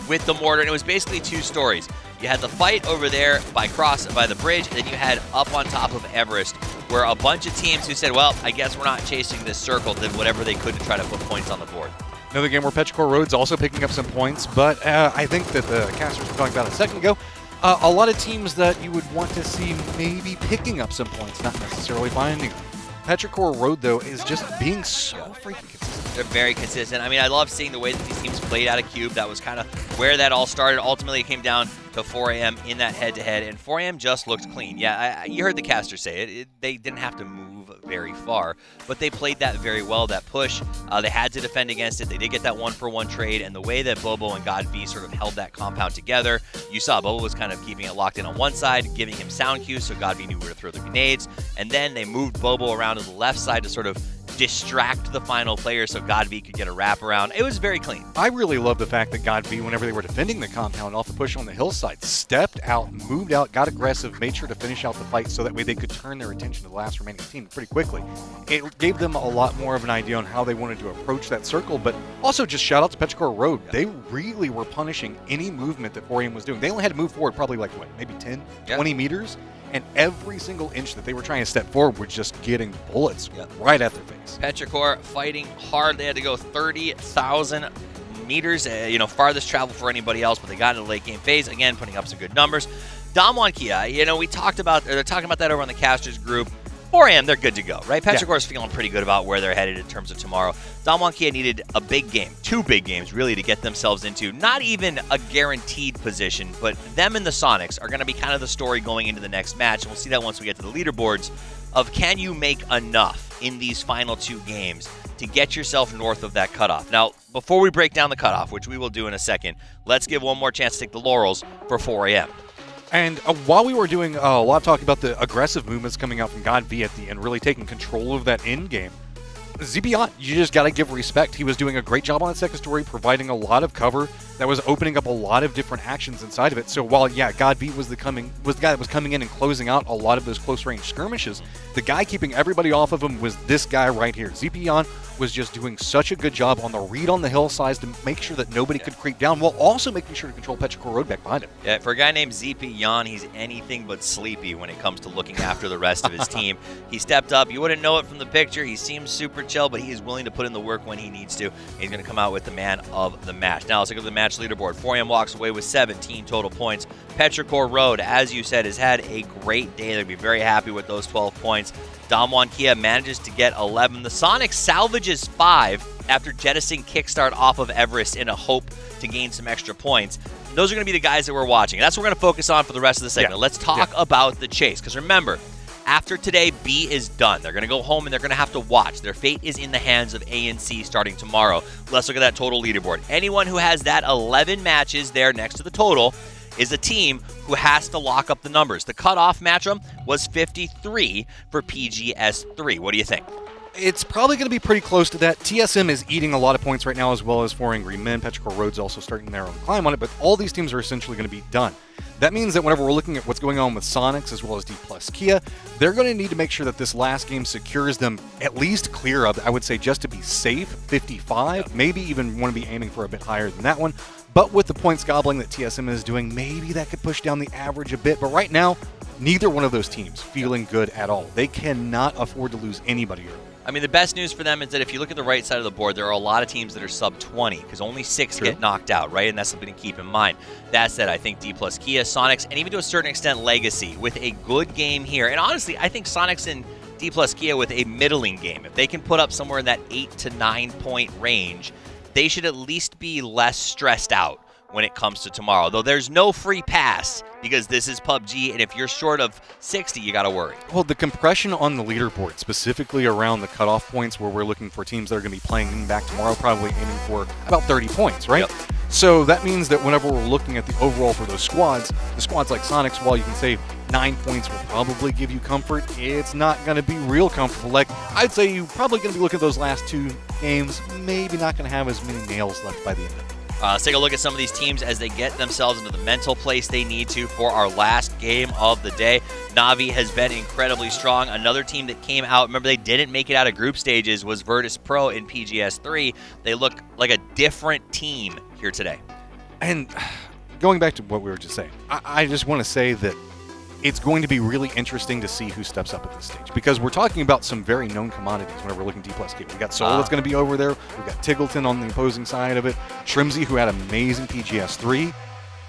with the mortar, and it was basically 2 stories. You had the fight over there by the bridge, and then you had up on top of Everest, where a bunch of teams who said, well, I guess we're not chasing this circle, did whatever they could to try to put points on the board. Another game where Petrichor Road's also picking up some points, but I think that the casters were talking about a second ago, a lot of teams that you would want to see maybe picking up some points, not necessarily finding them. Petrichor Road, though, is just being so freaking consistent. They're very consistent. I mean, I love seeing the way that these teams played out of Cube. That was kind of where that all started. Ultimately, it came down to 4am in that head-to-head, and 4am just looked clean. Yeah, you heard the caster say it. They didn't have to move very far, but they played that very well, that push. They had to defend against it. They did get that 1-for-1 trade, and the way that Bobo and Godby sort of held that compound together, you saw Bobo was kind of keeping it locked in on one side, giving him sound cues so Godby knew where to throw the grenades, and then they moved Bobo around to the left side to sort of distract the final player so Godby could get a wraparound. It was very clean. I really love the fact that Godby, whenever they were defending the compound off the push on the hillside, stepped out, moved out, got aggressive, made sure to finish out the fight so that way they could turn their attention to the last remaining team pretty quickly. It gave them a lot more of an idea on how they wanted to approach that circle, but also just shout out to Petrichor Road. They really were punishing any movement that 4am was doing. They only had to move forward probably like, what, maybe 10, 20 meters? And every single inch that they were trying to step forward were just getting bullets right at their face. Petrichor fighting hard. They had to go 30,000 meters, farthest travel for anybody else, but they got into the late game phase, again, putting up some good numbers. Damwon Kia, you know, they're talking about that over on the casters group. 4 a.m., they're good to go, right? Petrichor's feeling pretty good about where they're headed in terms of tomorrow. Damwon Kia needed a big game, 2 big games, really, to get themselves into not even a guaranteed position, but them and the Sonics are going to be kind of the story going into the next match, and we'll see that once we get to the leaderboards of can you make enough in these final 2 games to get yourself north of that cutoff. Now, before we break down the cutoff, which we will do in a second, let's give one more chance to take the laurels for 4 a.m. And while we were doing a lot of talking about the aggressive movements coming out from God V at the end, really taking control of that end game, Zepion, you just got to give respect. He was doing a great job on that second story, providing a lot of cover that was opening up a lot of different actions inside of it. So while, yeah, God V was the guy that was coming in and closing out a lot of those close-range skirmishes, the guy keeping everybody off of him was this guy right here. Zepion was just doing such a good job on the read on the hillsides to make sure that nobody could creep down, while also making sure to control Petrichor Road back behind him. Yeah, for a guy named Zepion, he's anything but sleepy when it comes to looking after the rest of his team. He stepped up. You wouldn't know it from the picture. He seems super chill, but he is willing to put in the work when he needs to. He's going to come out with the man of the match. Now let's look at the match leaderboard. 4am walks away with 17 total points. Petrichor Road, as you said, has had a great day. They'll be very happy with those 12 points. Damwon Kia manages to get 11. The Sonic salvages 5 after jettisoning Kickstart off of Everest in a hope to gain some extra points. And those are going to be the guys that we're watching. That's what we're going to focus on for the rest of the segment. Let's talk about the chase, because remember, after today, B is done. They're going to go home and they're going to have to watch. Their fate is in the hands of A and C starting tomorrow. Let's look at that total leaderboard. Anyone who has that 11 matches there next to the total is a team who has to lock up the numbers. The cutoff matchup was 53 for PGS 3. What do you think? It's probably going to be pretty close to that. TSM is eating a lot of points right now, as well as 4 Angry Men. Petrichor Road's also starting their own climb on it, but all these teams are essentially going to be done. That means that whenever we're looking at what's going on with Sonics as well as D plus Kia, they're going to need to make sure that this last game secures them at least clear of, I would say, just to be safe, 55, maybe even want to be aiming for a bit higher than that one. But with the points gobbling that TSM is doing, maybe that could push down the average a bit. But right now, neither one of those teams feeling good at all. They cannot afford to lose anybody early. I mean, the best news for them is that if you look at the right side of the board, there are a lot of teams that are sub 20 because only 6 get knocked out, right? And that's something to keep in mind. That said, I think D plus Kia, Sonics, and even to a certain extent Legacy with a good game here. And honestly, I think Sonics and D plus Kia with a middling game, if they can put up somewhere in that 8 to 9 point range, they should at least be less stressed out when it comes to tomorrow. Though there's no free pass because this is PUBG, and if you're short of 60, you got to worry. Well, the compression on the leaderboard, specifically around the cutoff points where we're looking for teams that are going to be playing back tomorrow, probably aiming for about 30 points, right? Yep. So that means that whenever we're looking at the overall for those squads, the squads like Sonics, while you can say 9 points will probably give you comfort, it's not going to be real comfortable. Like, I'd say you're probably going to be looking at those last 2 games, maybe not going to have as many nails left by the end of it. Let's take a look at some of these teams as they get themselves into the mental place they need to for our last game of the day. Na'Vi has been incredibly strong. Another team that came out, remember they didn't make it out of group stages, was Virtus Pro in PGS 3. They look like a different team here today. And going back to what we were just saying, I just want to say that it's going to be really interesting to see who steps up at this stage, because we're talking about some very known commodities whenever we're looking D plus K. We got Soul that's going to be over there. We've got Tiggleton on the opposing side of it. Shrimsy, who had amazing PGS 3.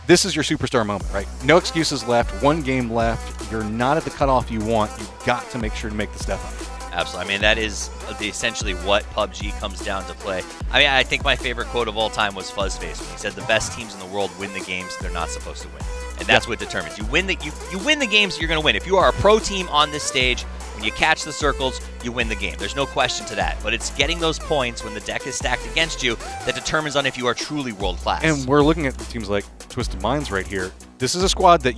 This is your superstar moment, right? No excuses left. 1 game left. You're not at the cutoff you want. You've got to make sure to make the step up. Absolutely. I mean, that is essentially what PUBG comes down to play. I mean, I think my favorite quote of all time was Fuzzface when he said the best teams in the world win the games they're not supposed to win. And that's what determines. You win the games you're going to win. If you are a pro team on this stage, when you catch the circles, you win the game. There's no question to that. But it's getting those points when the deck is stacked against you that determines on if you are truly world class. And we're looking at teams like Twisted Minds right here. This is a squad that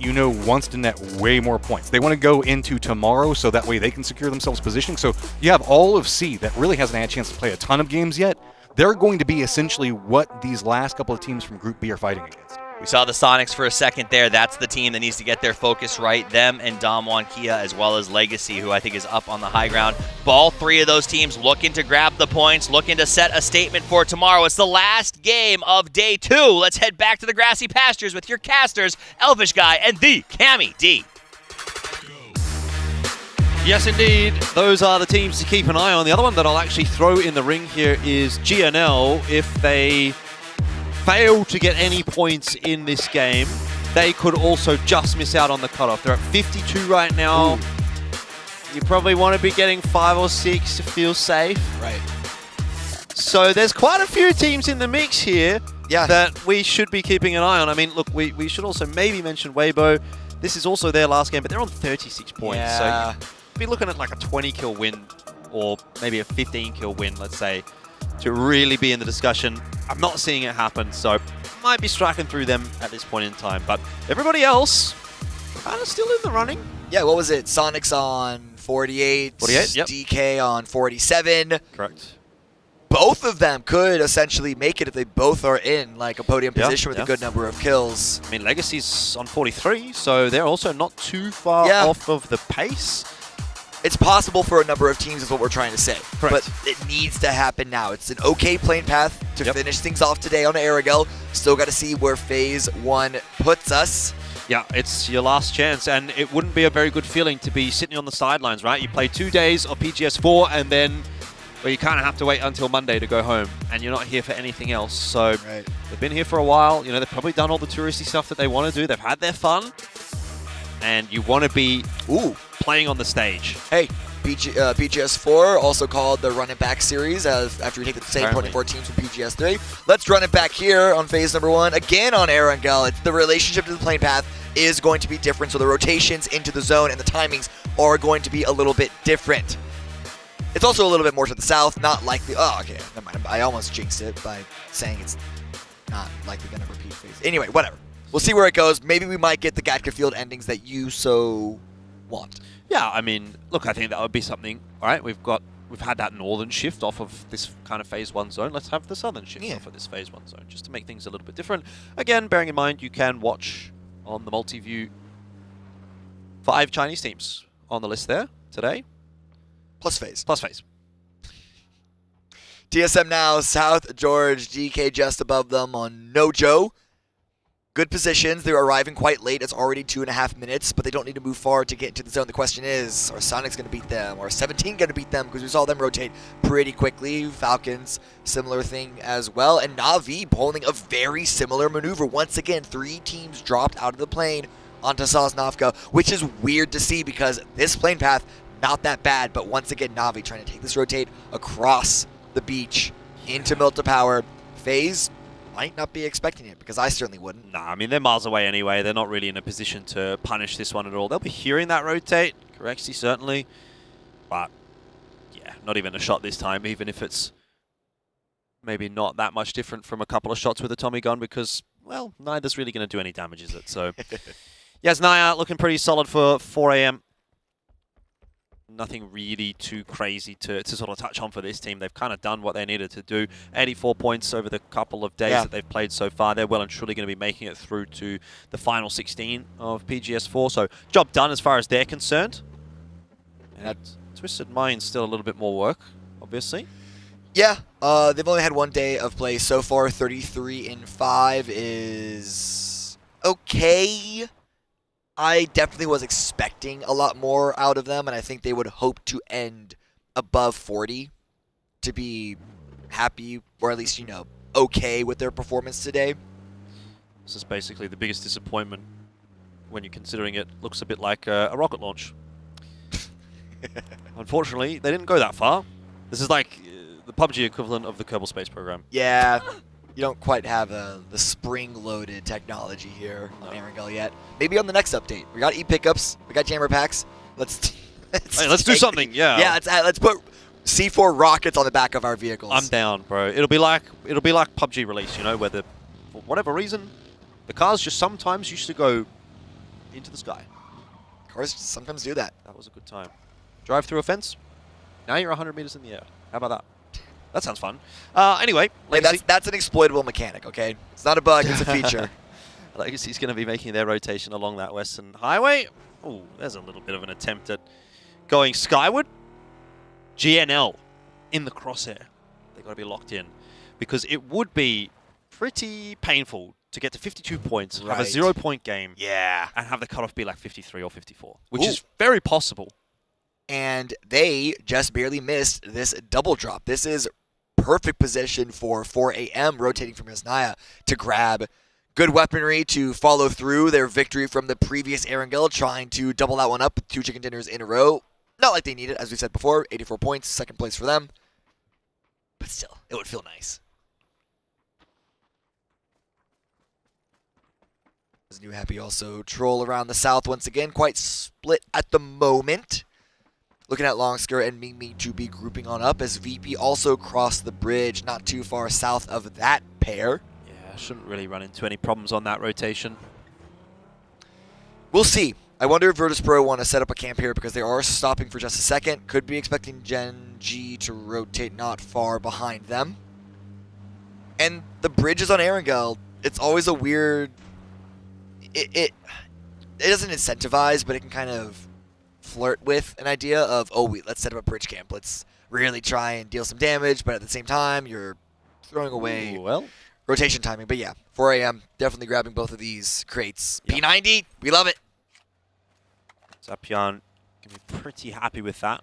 wants to net way more points. They want to go into tomorrow so that way they can secure themselves positioning. So you have all of C that really hasn't had a chance to play a ton of games yet. They're going to be essentially what these last couple of teams from Group B are fighting against. We saw the Sonics for a second there. That's the team that needs to get their focus right. Them and Damwon Kia, as well as Legacy, who I think is up on the high ground. All 3 of those teams looking to grab the points, looking to set a statement for tomorrow. It's the last game of day 2. Let's head back to the grassy pastures with your casters, Elvish Guy and the Cammy D. Yes, indeed. Those are the teams to keep an eye on. The other one that I'll actually throw in the ring here is GNL. If they fail to get any points in this game, they could also just miss out on the cutoff. They're at 52 right now. Ooh. You probably want to be getting 5 or 6 to feel safe. Right. So there's quite a few teams in the mix here that we should be keeping an eye on. I mean, look, we should also maybe mention Weibo. This is also their last game, but they're on 36 points. Yeah. So you'd be looking at like a 20-kill win or maybe a 15-kill win, let's say, to really be in the discussion. I'm not seeing it happen, so might be striking through them at this point in time. But everybody else kind of still in the running. Yeah, what was it? Sonic's on 48. 48, yep. DK on 47. Correct. Both of them could essentially make it if they both are in like a podium position with a good number of kills. I mean, Legacy's on 43, so they're also not too far off of the pace. It's possible for a number of teams is what we're trying to say. Correct. But it needs to happen now. It's an okay plane path to finish things off today on Aragel. Still got to see where Phase 1 puts us. Yeah, it's your last chance, and it wouldn't be a very good feeling to be sitting on the sidelines, right? You play 2 days of PGS 4, and then you kind of have to wait until Monday to go home, and you're not here for anything else. So they've been here for a while. You know, they've probably done all the touristy stuff that they want to do. They've had their fun, and you want to be playing on the stage. Hey, PGS 4, also called the Run It Back series, after we take the same 24 teams from PGS 3. Let's run it back here on phase number 1. Again on Arangel, the relationship to the plane path is going to be different, so the rotations into the zone and the timings are going to be a little bit different. It's also a little bit more to the south, not likely. Oh, okay, never mind. I almost jinxed it by saying it's not likely going to repeat phase. Anyway, whatever. We'll see where it goes. Maybe we might get the Gatka Field endings that you so want. Yeah, I mean, look, I think that would be something. All right, we've had that northern shift off of this kind of phase 1 zone. Let's have the southern shift off of this phase 1 zone, just to make things a little bit different. Again, bearing in mind, you can watch on the multi-view 5 Chinese teams on the list there today. Plus phase. Plus phase. TSM now, South George, DK just above them on Nojo. Good positions. They're arriving quite late. It's already 2.5 minutes, but they don't need to move far to get into the zone. The question is, are Sonics going to beat them? Or 17 going to beat them? Because we saw them rotate pretty quickly. Falcons, similar thing as well. And Na'Vi pulling a very similar maneuver. Once again, 3 teams dropped out of the plane onto Sosnovka, which is weird to see because this plane path, not that bad. But once again, Na'Vi trying to take this rotate across the beach into Milta Power. FaZe might not be expecting it, because I certainly wouldn't. Nah, I mean, they're miles away anyway. They're not really in a position to punish this one at all. They'll be hearing that rotate, Correxy certainly. But, yeah, not even a shot this time, even if it's maybe not that much different from a couple of shots with a Tommy gun, because, well, neither's really going to do any damage, is it? So, yes, Naya looking pretty solid for 4 AM. Nothing really too crazy to sort of touch on for this team. They've kind of done what they needed to do. 84 points over the couple of days that they've played so far. They're well and truly going to be making it through to the final 16 of PGS4. So job done as far as they're concerned. And Twisted Mind's still a little bit more work, obviously. Yeah, they've only had 1 day of play so far. 33-5 is okay. I definitely was expecting a lot more out of them, and I think they would hope to end above 40 to be happy, or at least, you know, okay with their performance today. This is basically the biggest disappointment when you're considering it looks a bit like a rocket launch. Unfortunately, they didn't go that far. This is like the PUBG equivalent of the Kerbal Space Program. Yeah. You don't quite have the spring-loaded technology here on Arangel yet. Maybe on the next update. We got e-pickups. We got jammer packs. Let's do something. Yeah. Yeah. Let's put C4 rockets on the back of our vehicles. I'm down, bro. It'll be like PUBG release, you know, where for whatever reason, the cars just sometimes used to go into the sky. Cars sometimes do that. That was a good time. Drive through a fence. Now you're 100 meters in the air. How about that? That sounds fun. Anyway, hey, that's an exploitable mechanic, okay? It's not a bug, it's a feature. Legacy's going to be making their rotation along that western highway. Oh, there's a little bit of an attempt at going skyward. GNL in the crosshair. They've got to be locked in, because it would be pretty painful to get to 52 points, have a 0-point game, and have the cutoff be like 53 or 54, which is very possible. And they just barely missed this double drop. This is perfect position for 4 AM rotating from Yasnaya to grab good weaponry to follow through their victory from the previous Erangel, trying to double that one up with 2 chicken dinners in a row. Not like they need it, as we said before. 84 points, second place for them. But still, it would feel nice. As New Happy also troll around the south once again, quite split at the moment. Looking at Longskirt and Ming to be grouping on up as VP also crossed the bridge not too far south of that pair. Yeah, shouldn't really run into any problems on that rotation. We'll see. I wonder if Virtus Pro want to set up a camp here because they are stopping for just a second. Could be expecting Gen G to rotate not far behind them. And the bridge is on Erangel. It's always a weird... It doesn't incentivize, but it can kind of flirt with an idea of, oh, let's set up a bridge camp. Let's really try and deal some damage, but at the same time, you're throwing away rotation timing. But yeah, 4 a.m., definitely grabbing both of these crates. Yep. P90, we love it. Zapian can be pretty happy with that.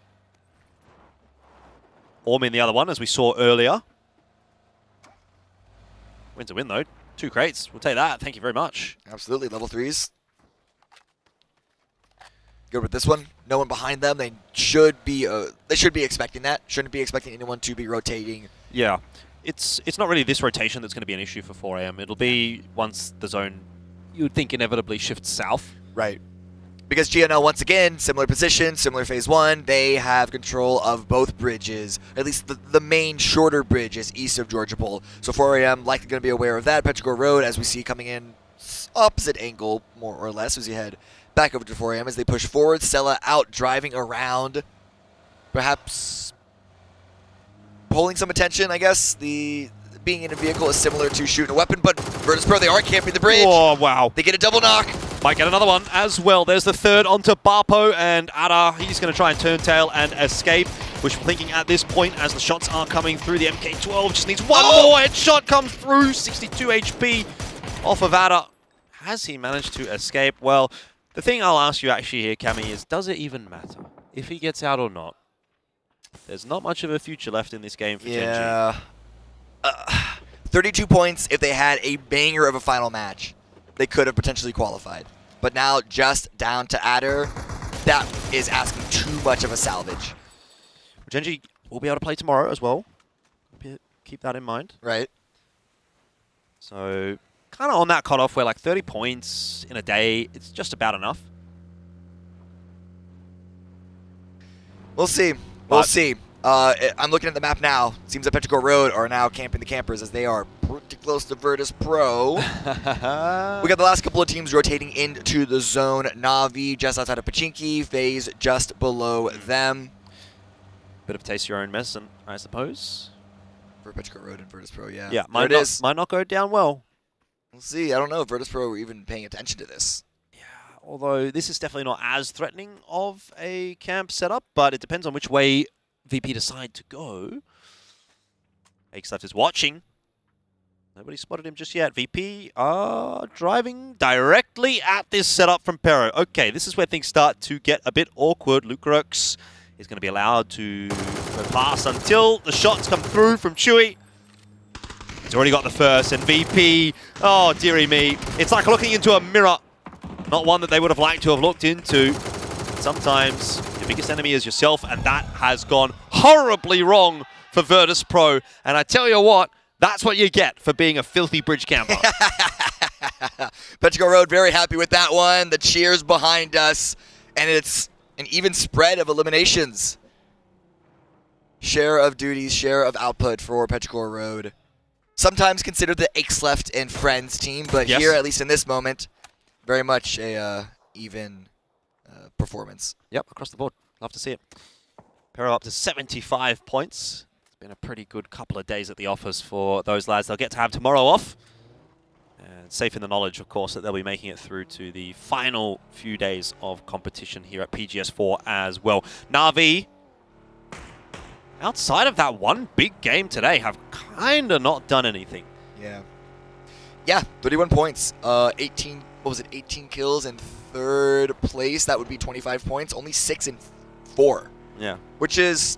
Orm in the other one, as we saw earlier. Wins a win, though. 2 crates. We'll take that. Thank you very much. Absolutely. Level 3s. Good with this one. No one behind them. They should be expecting that. Shouldn't be expecting anyone to be rotating. Yeah. It's not really this rotation that's going to be an issue for 4 a.m. It'll be once the zone, you would think, inevitably shifts south. Right. Because GNL, once again, similar position, similar phase 1, they have control of both bridges, at least the main shorter bridges east of Georgia Pole. So 4 a.m. likely going to be aware of that. Petrichor Road, as we see, coming in opposite angle, more or less, as you head back over to 4 a.m. as they push forward. Stella out, driving around, perhaps pulling some attention, I guess. Being in a vehicle is similar to shooting a weapon, but Virtus Pro, they are camping the bridge. Oh, wow. They get a double knock. Might get another one as well. There's the third onto Barpo, and Ada, he's going to try and turn tail and escape. Wishful thinking at this point as the shots are coming through. The MK12 just needs one more headshot comes through. 62 HP off of Ada. Has he managed to escape? Well, the thing I'll ask you actually here, Cammy, is does it even matter if he gets out or not? There's not much of a future left in this game for Gen G. 32 points. If they had a banger of a final match, they could have potentially qualified. But now just down to Adder, that is asking too much of a salvage. Gen G will be able to play tomorrow as well. Keep that in mind. Right. So kind of on that cutoff where like 30 points in a day, it's just about enough. We'll see. We'll see. I'm looking at the map now. Seems that Petrichor Road are now camping the campers as they are pretty close to Virtus Pro. We got the last couple of teams rotating into the zone. Na'Vi just outside of Pachinki. FaZe just below them. Bit of taste your own medicine, I suppose. For Petrichor Road and Virtus Pro, yeah. Yeah, might not go down well. We'll see. I don't know if Virtus Pro were even paying attention to this. Although this is definitely not as threatening of a camp setup, but it depends on which way VP decide to go. Left is watching. Nobody spotted him just yet. VP are driving directly at this setup from Pero. Okay, this is where things start to get a bit awkward. Lukerux is going to be allowed to go past until the shots come through from Chewy. He's already got the first, and VP, oh dearie me, it's like looking into a mirror. Not one that they would have liked to have looked into. Sometimes your biggest enemy is yourself, and that has gone horribly wrong for Virtus Pro. And I tell you what, that's what you get for being a filthy bridge camper. Petrichor Road very happy with that one. The cheers behind us, and it's an even spread of eliminations. Share of duties, share of output for Petrichor Road. Sometimes considered the Left and Friends team, but here, at least in this moment, very much a even performance. Yep, across the board. Love to see it. Pero up to 75 points. It's been a pretty good couple of days at the office for those lads. They'll get to have tomorrow off. And safe in the knowledge, of course, that they'll be making it through to the final few days of competition here at PGS4 as well. Na'Vi, outside of that one big game today, have kind of not done anything. Yeah. Yeah, 31 points. 18 kills in third place. That would be 25 points. Only 6 and 4. Yeah. Which is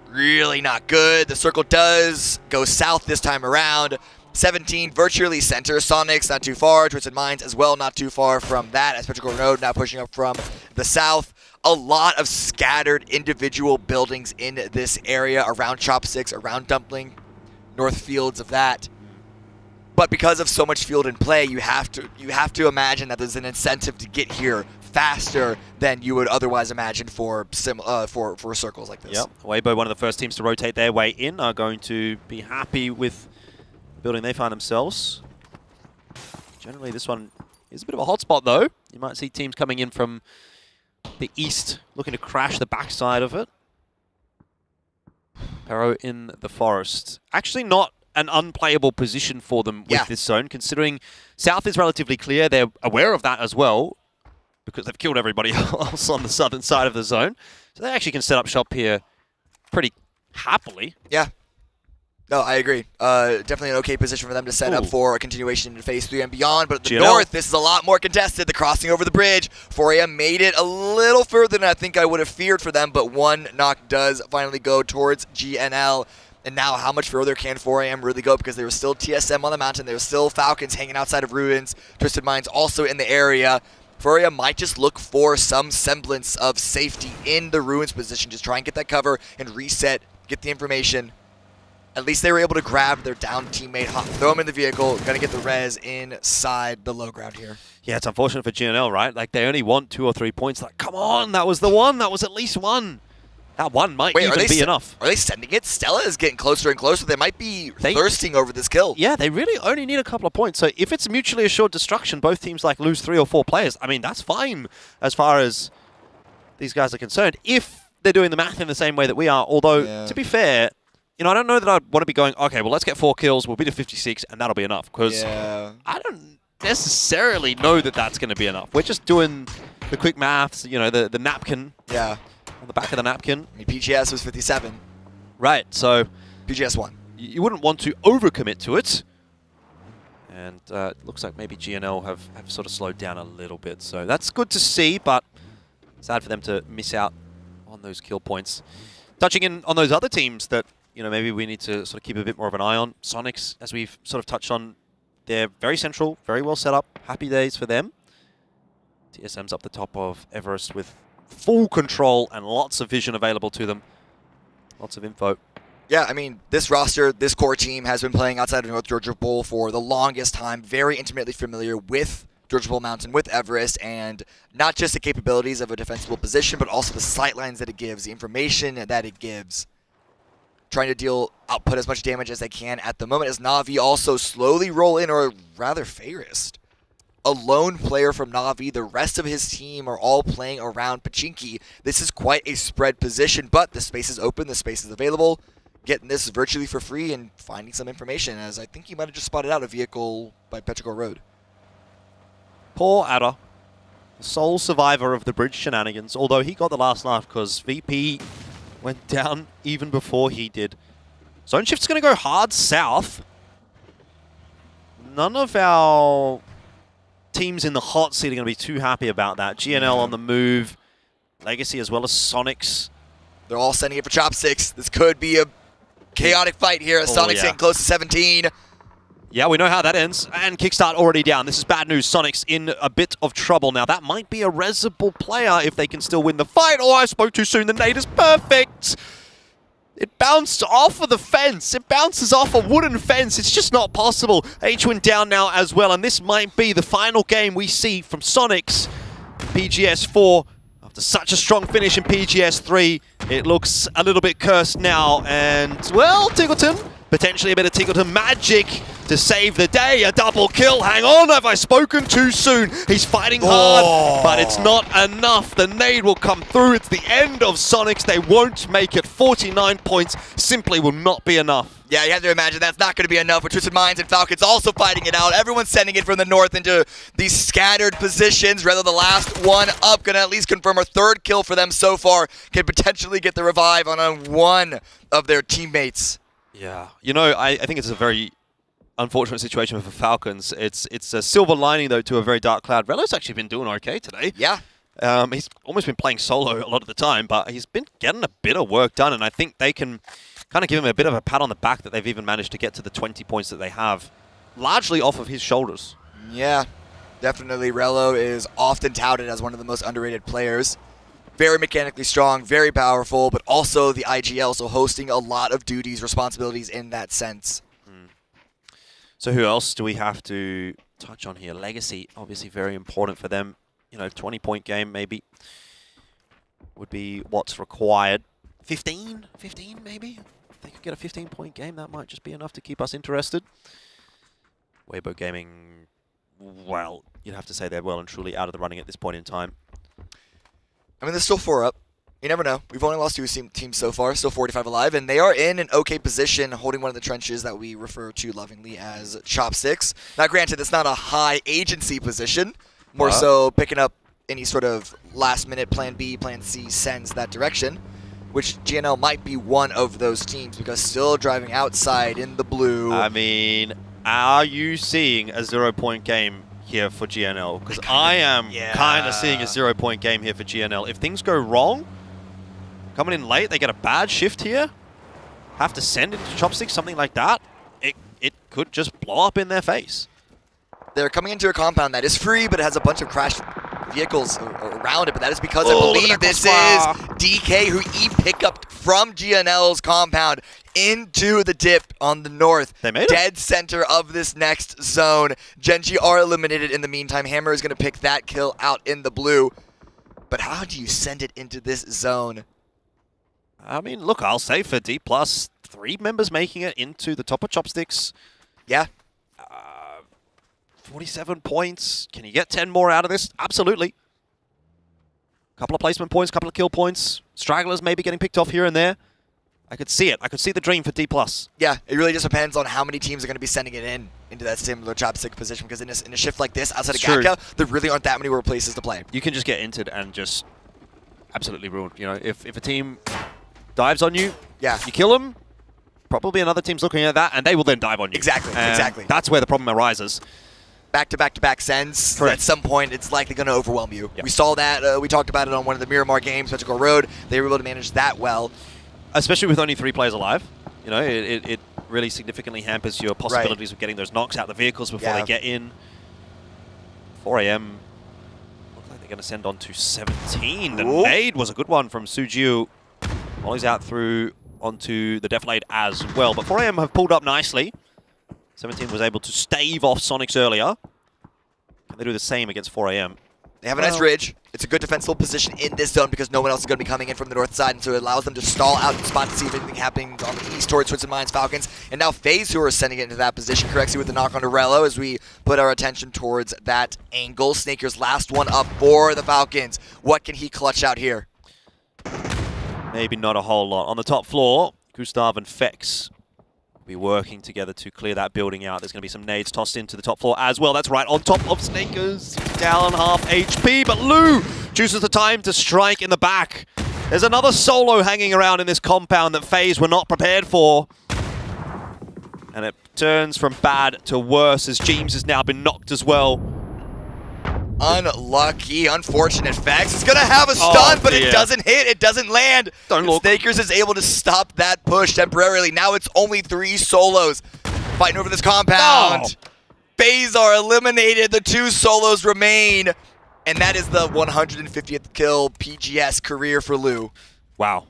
really not good. The circle does go south this time around. 17 virtually center. Sonics not too far. Twisted Minds as well not too far from that. As Petrichor Road now pushing up from the south. A lot of scattered individual buildings in this area around Chopsticks, around Dumpling, north fields of that. But because of so much field in play, you have to imagine that there's an incentive to get here faster than you would otherwise imagine for circles like this. Yep. Weibo, one of the first teams to rotate their way in, are going to be happy with the building they find themselves. Generally, this one is a bit of a hotspot, though. You might see teams coming in from the east, looking to crash the backside of it. Pero in the forest. Actually not an unplayable position for them with this zone, considering south is relatively clear. They're aware of that as well, because they've killed everybody else on the southern side of the zone. So they actually can set up shop here pretty happily. Yeah. No, I agree. Definitely an okay position for them to set up for a continuation in Phase 3 and beyond. But at the north, this is a lot more contested. The crossing over the bridge. Foria made it a little further than I think I would have feared for them, but one knock does finally go towards GNL. And now how much further can 4AM really go? Because there was still TSM on the mountain. There was still Falcons hanging outside of Ruins. Twisted Minds also in the area. 4AM might just look for some semblance of safety in the Ruins position. Just try and get that cover and reset, get the information. At least they were able to grab their down teammate, throw him in the vehicle, gonna get the res inside the low ground here. Yeah, it's unfortunate for GNL, right? Like, they only want 2 or 3 points. Like, come on, that was the one. That was at least one. That one might even be enough. Are they sending it? Stella is getting closer and closer. They might be thirsting over this kill. Yeah, they really only need a couple of points. So if it's mutually assured destruction, both teams like lose 3 or 4 players. I mean, that's fine as far as these guys are concerned. If they're doing the math in the same way that we are. Although, to be fair, you know, I don't know that I'd want to be going, okay, well, let's get 4 kills. We'll be to 56, and that'll be enough. Because I don't necessarily know that that's going to be enough. We're just doing the quick maths, you know, the napkin. Yeah. On the back of the napkin. I mean, PGS was 57. Right, so PGS won. You wouldn't want to overcommit to it. And it looks like maybe GNL have sort of slowed down a little bit. So that's good to see, but sad for them to miss out on those kill points. Touching in on those other teams that, you know, maybe we need to sort of keep a bit more of an eye on. Sonics, as we've sort of touched on, they're very central, very well set up. Happy days for them. TSM's up the top of Everest with full control and lots of vision available to them. Lots of info. Yeah, I mean, this roster, this core team has been playing outside of North Georgia Bowl for the longest time. Very intimately familiar with Georgia Bowl Mountain, with Everest, and not just the capabilities of a defensible position, but also the sight lines that it gives, the information that it gives. Trying to output as much damage as they can at the moment, as Na'Vi also slowly roll in, or rather Fairest. A lone player from Na'Vi, the rest of his team are all playing around Pachinki. This is quite a spread position, but the space is open, the space is available. Getting this virtually for free and finding some information, as I think he might have just spotted out a vehicle by Petrichor Road. Poor Adder, the sole survivor of the bridge shenanigans, although he got the last laugh because VP went down even before he did. Zone Shift's going to go hard south. None of our teams in the hot seat are going to be too happy about that. GNL on the move, Legacy as well as Sonics. They're all sending it for chopsticks. This could be a chaotic fight here as Sonics getting close to 17. Yeah, we know how that ends. And Kickstart already down. This is bad news. Sonics in a bit of trouble. Now, that might be a resable player if they can still win the fight. Oh, I spoke too soon. The nade is perfect. It bounced off of the fence. It bounces off a wooden fence. It's just not possible. H-Win down now as well. And this might be the final game we see from Sonics. PGS 4. After such a strong finish in PGS 3, it looks a little bit cursed now. And, well, Tiggleton, potentially a bit of Tiggleton magic to save the day. A double kill. Hang on, have I spoken too soon? He's fighting hard, but it's not enough. The nade will come through. It's the end of Sonics. They won't make it. 49 points simply will not be enough. Yeah, you have to imagine that's not going to be enough with Twisted Minds and Falcons also fighting it out. Everyone's sending it from the north into these scattered positions. Rather, the last one up going to at least confirm a third kill for them so far. Can potentially get the revive on one of their teammates. Yeah, you know, I think it's a very unfortunate situation for Falcons. It's a silver lining, though, to a very dark cloud. Relo's actually been doing okay today. Yeah. He's almost been playing solo a lot of the time, but he's been getting a bit of work done, and I think they can kind of give him a bit of a pat on the back that they've even managed to get to the 20 points that they have. largely off of his shoulders. Yeah, definitely. Rello is often touted as one of the most underrated players. Very mechanically strong, very powerful, but also the IGL, so hosting a lot of duties, responsibilities in that sense. So who else do we have to touch on here? Legacy, obviously very important for them. 20-point game maybe would be what's required. 15 maybe? If they could get a 15-point game, that might just be enough to keep us interested. Weibo Gaming, well, you'd have to say they're well and truly out of the running at this point in time. I mean, they're still 4 up. You never know. We've only lost 2 teams so far, still 45 alive, and they are in an okay position, holding one of the trenches that we refer to lovingly as chopsticks. Now, granted, it's not a high agency position, more so picking up any sort of last-minute plan B, plan C sends that direction, which GNL might be one of those teams because still driving outside in the blue. I mean, are you seeing a 0-point game here for GNL? Because I am kind of seeing a 0-point game here for GNL. If things go wrong, coming in late, they get a bad shift here, have to send into chopsticks, something like that, it could just blow up in their face. They're coming into a compound that is free, but it has a bunch of crashed vehicles around it, but that is because I believe this is DK who pick up from GNL's compound into the dip on the north. They made it. Dead center of this next zone. Genji are eliminated in the meantime. Hammer is going to pick that kill out in the blue. But how do you send it into this zone? I mean, look, I'll say for D+, 3 members making it into the top of chopsticks. Yeah. 47 points. Can you get 10 more out of this? Absolutely. Couple of placement points, couple of kill points. Stragglers maybe getting picked off here and there. I could see it. I could see the dream for D+. Yeah, it really just depends on how many teams are going to be sending it into that similar chopstick position, because in a shift like this, outside of Gaka, there really aren't that many more places to play. You can just get entered and just absolutely ruined. If a team dives on you, you kill them, probably another team's looking at that, and they will then dive on you. Exactly, exactly. That's where the problem arises. Back-to-back-to-back sends. Correct. At some point, it's likely going to overwhelm you. Yep. We saw that. We talked about it on one of the Miramar games, Metrical Road. They were able to manage that well. Especially with only 3 players alive. It really significantly hampers your possibilities of getting those knocks out the vehicles before they get in. 4am. Looks like they're going to send on to 17. The nade was a good one from Sujiu. Molly's out through onto the Deflate as well. But 4am have pulled up nicely. 17 was able to stave off Sonics earlier. Can they do the same against 4am? They have a nice ridge. It's a good defensible position in this zone because no one else is going to be coming in from the north side, and so it allows them to stall out and spot to see if anything happens on the east towards Twins and Mines Falcons. And now FaZe, who are sending it into that position, correctly with the knock on Rello as we put our attention towards that angle. Snaker's last one up for the Falcons. What can he clutch out here? Maybe not a whole lot. On the top floor, Gustav and Fex be working together to clear that building out. There's going to be some nades tossed into the top floor as well. That's right, on top of Snakers. Down half HP, but Lou chooses the time to strike in the back. There's another solo hanging around in this compound that FaZe were not prepared for. And it turns from bad to worse as James has now been knocked as well. Unlucky, unfortunate Fax. It's going to have a stun, but it doesn't hit, it doesn't land. Snakers is able to stop that push temporarily. Now it's only 3 solos fighting over this compound. FaZe are eliminated, the 2 solos remain, and that is the 150th kill PGS career for Lou. Wow.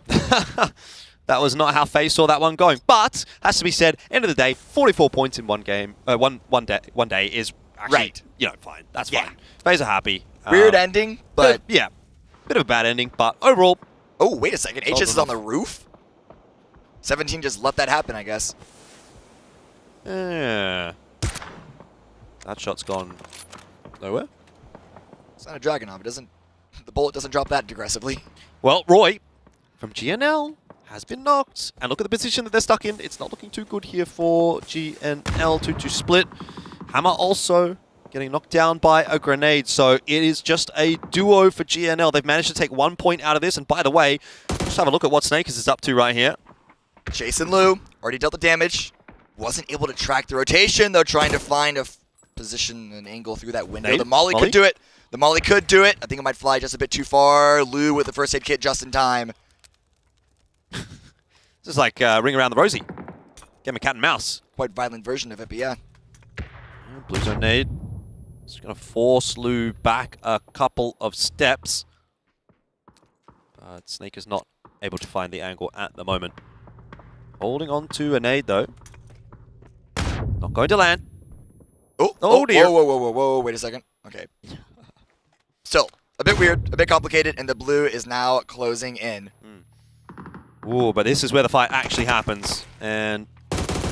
That was not how FaZe saw that one going. But, has to be said, end of the day, 44 points in one game, one day is actually, fine. That's fine. FaZe are happy. Weird ending, but... Yeah, bit of a bad ending, but overall... Oh, wait a second. HS is on the roof? 17 just let that happen, I guess. Yeah. That shot's gone nowhere. It's not a Dragunov. The bullet doesn't drop that aggressively. Well, Roy from GNL has been knocked. And look at the position that they're stuck in. It's not looking too good here for GNL to split. Hammer also getting knocked down by a grenade. So it is just a duo for GNL. They've managed to take 1 point out of this. And by the way, just have a look at what Snakers is up to right here. Jason Liu already dealt the damage. Wasn't able to track the rotation, though, trying to find a position, an angle through that window. The Molly could do it. The Molly could do it. I think it might fly just a bit too far. Liu with the first aid kit just in time. This is like Ring Around the Rosie. Game of cat and mouse. Quite violent version of it, but yeah. Blue zone nade. It's going to force Lou back a couple of steps. But Snake is not able to find the angle at the moment. Holding on to a nade though. Not going to land. Oh dear. Whoa, wait a second. Okay. Still, a bit weird, a bit complicated, and the blue is now closing in. Ooh, but this is where the fight actually happens. And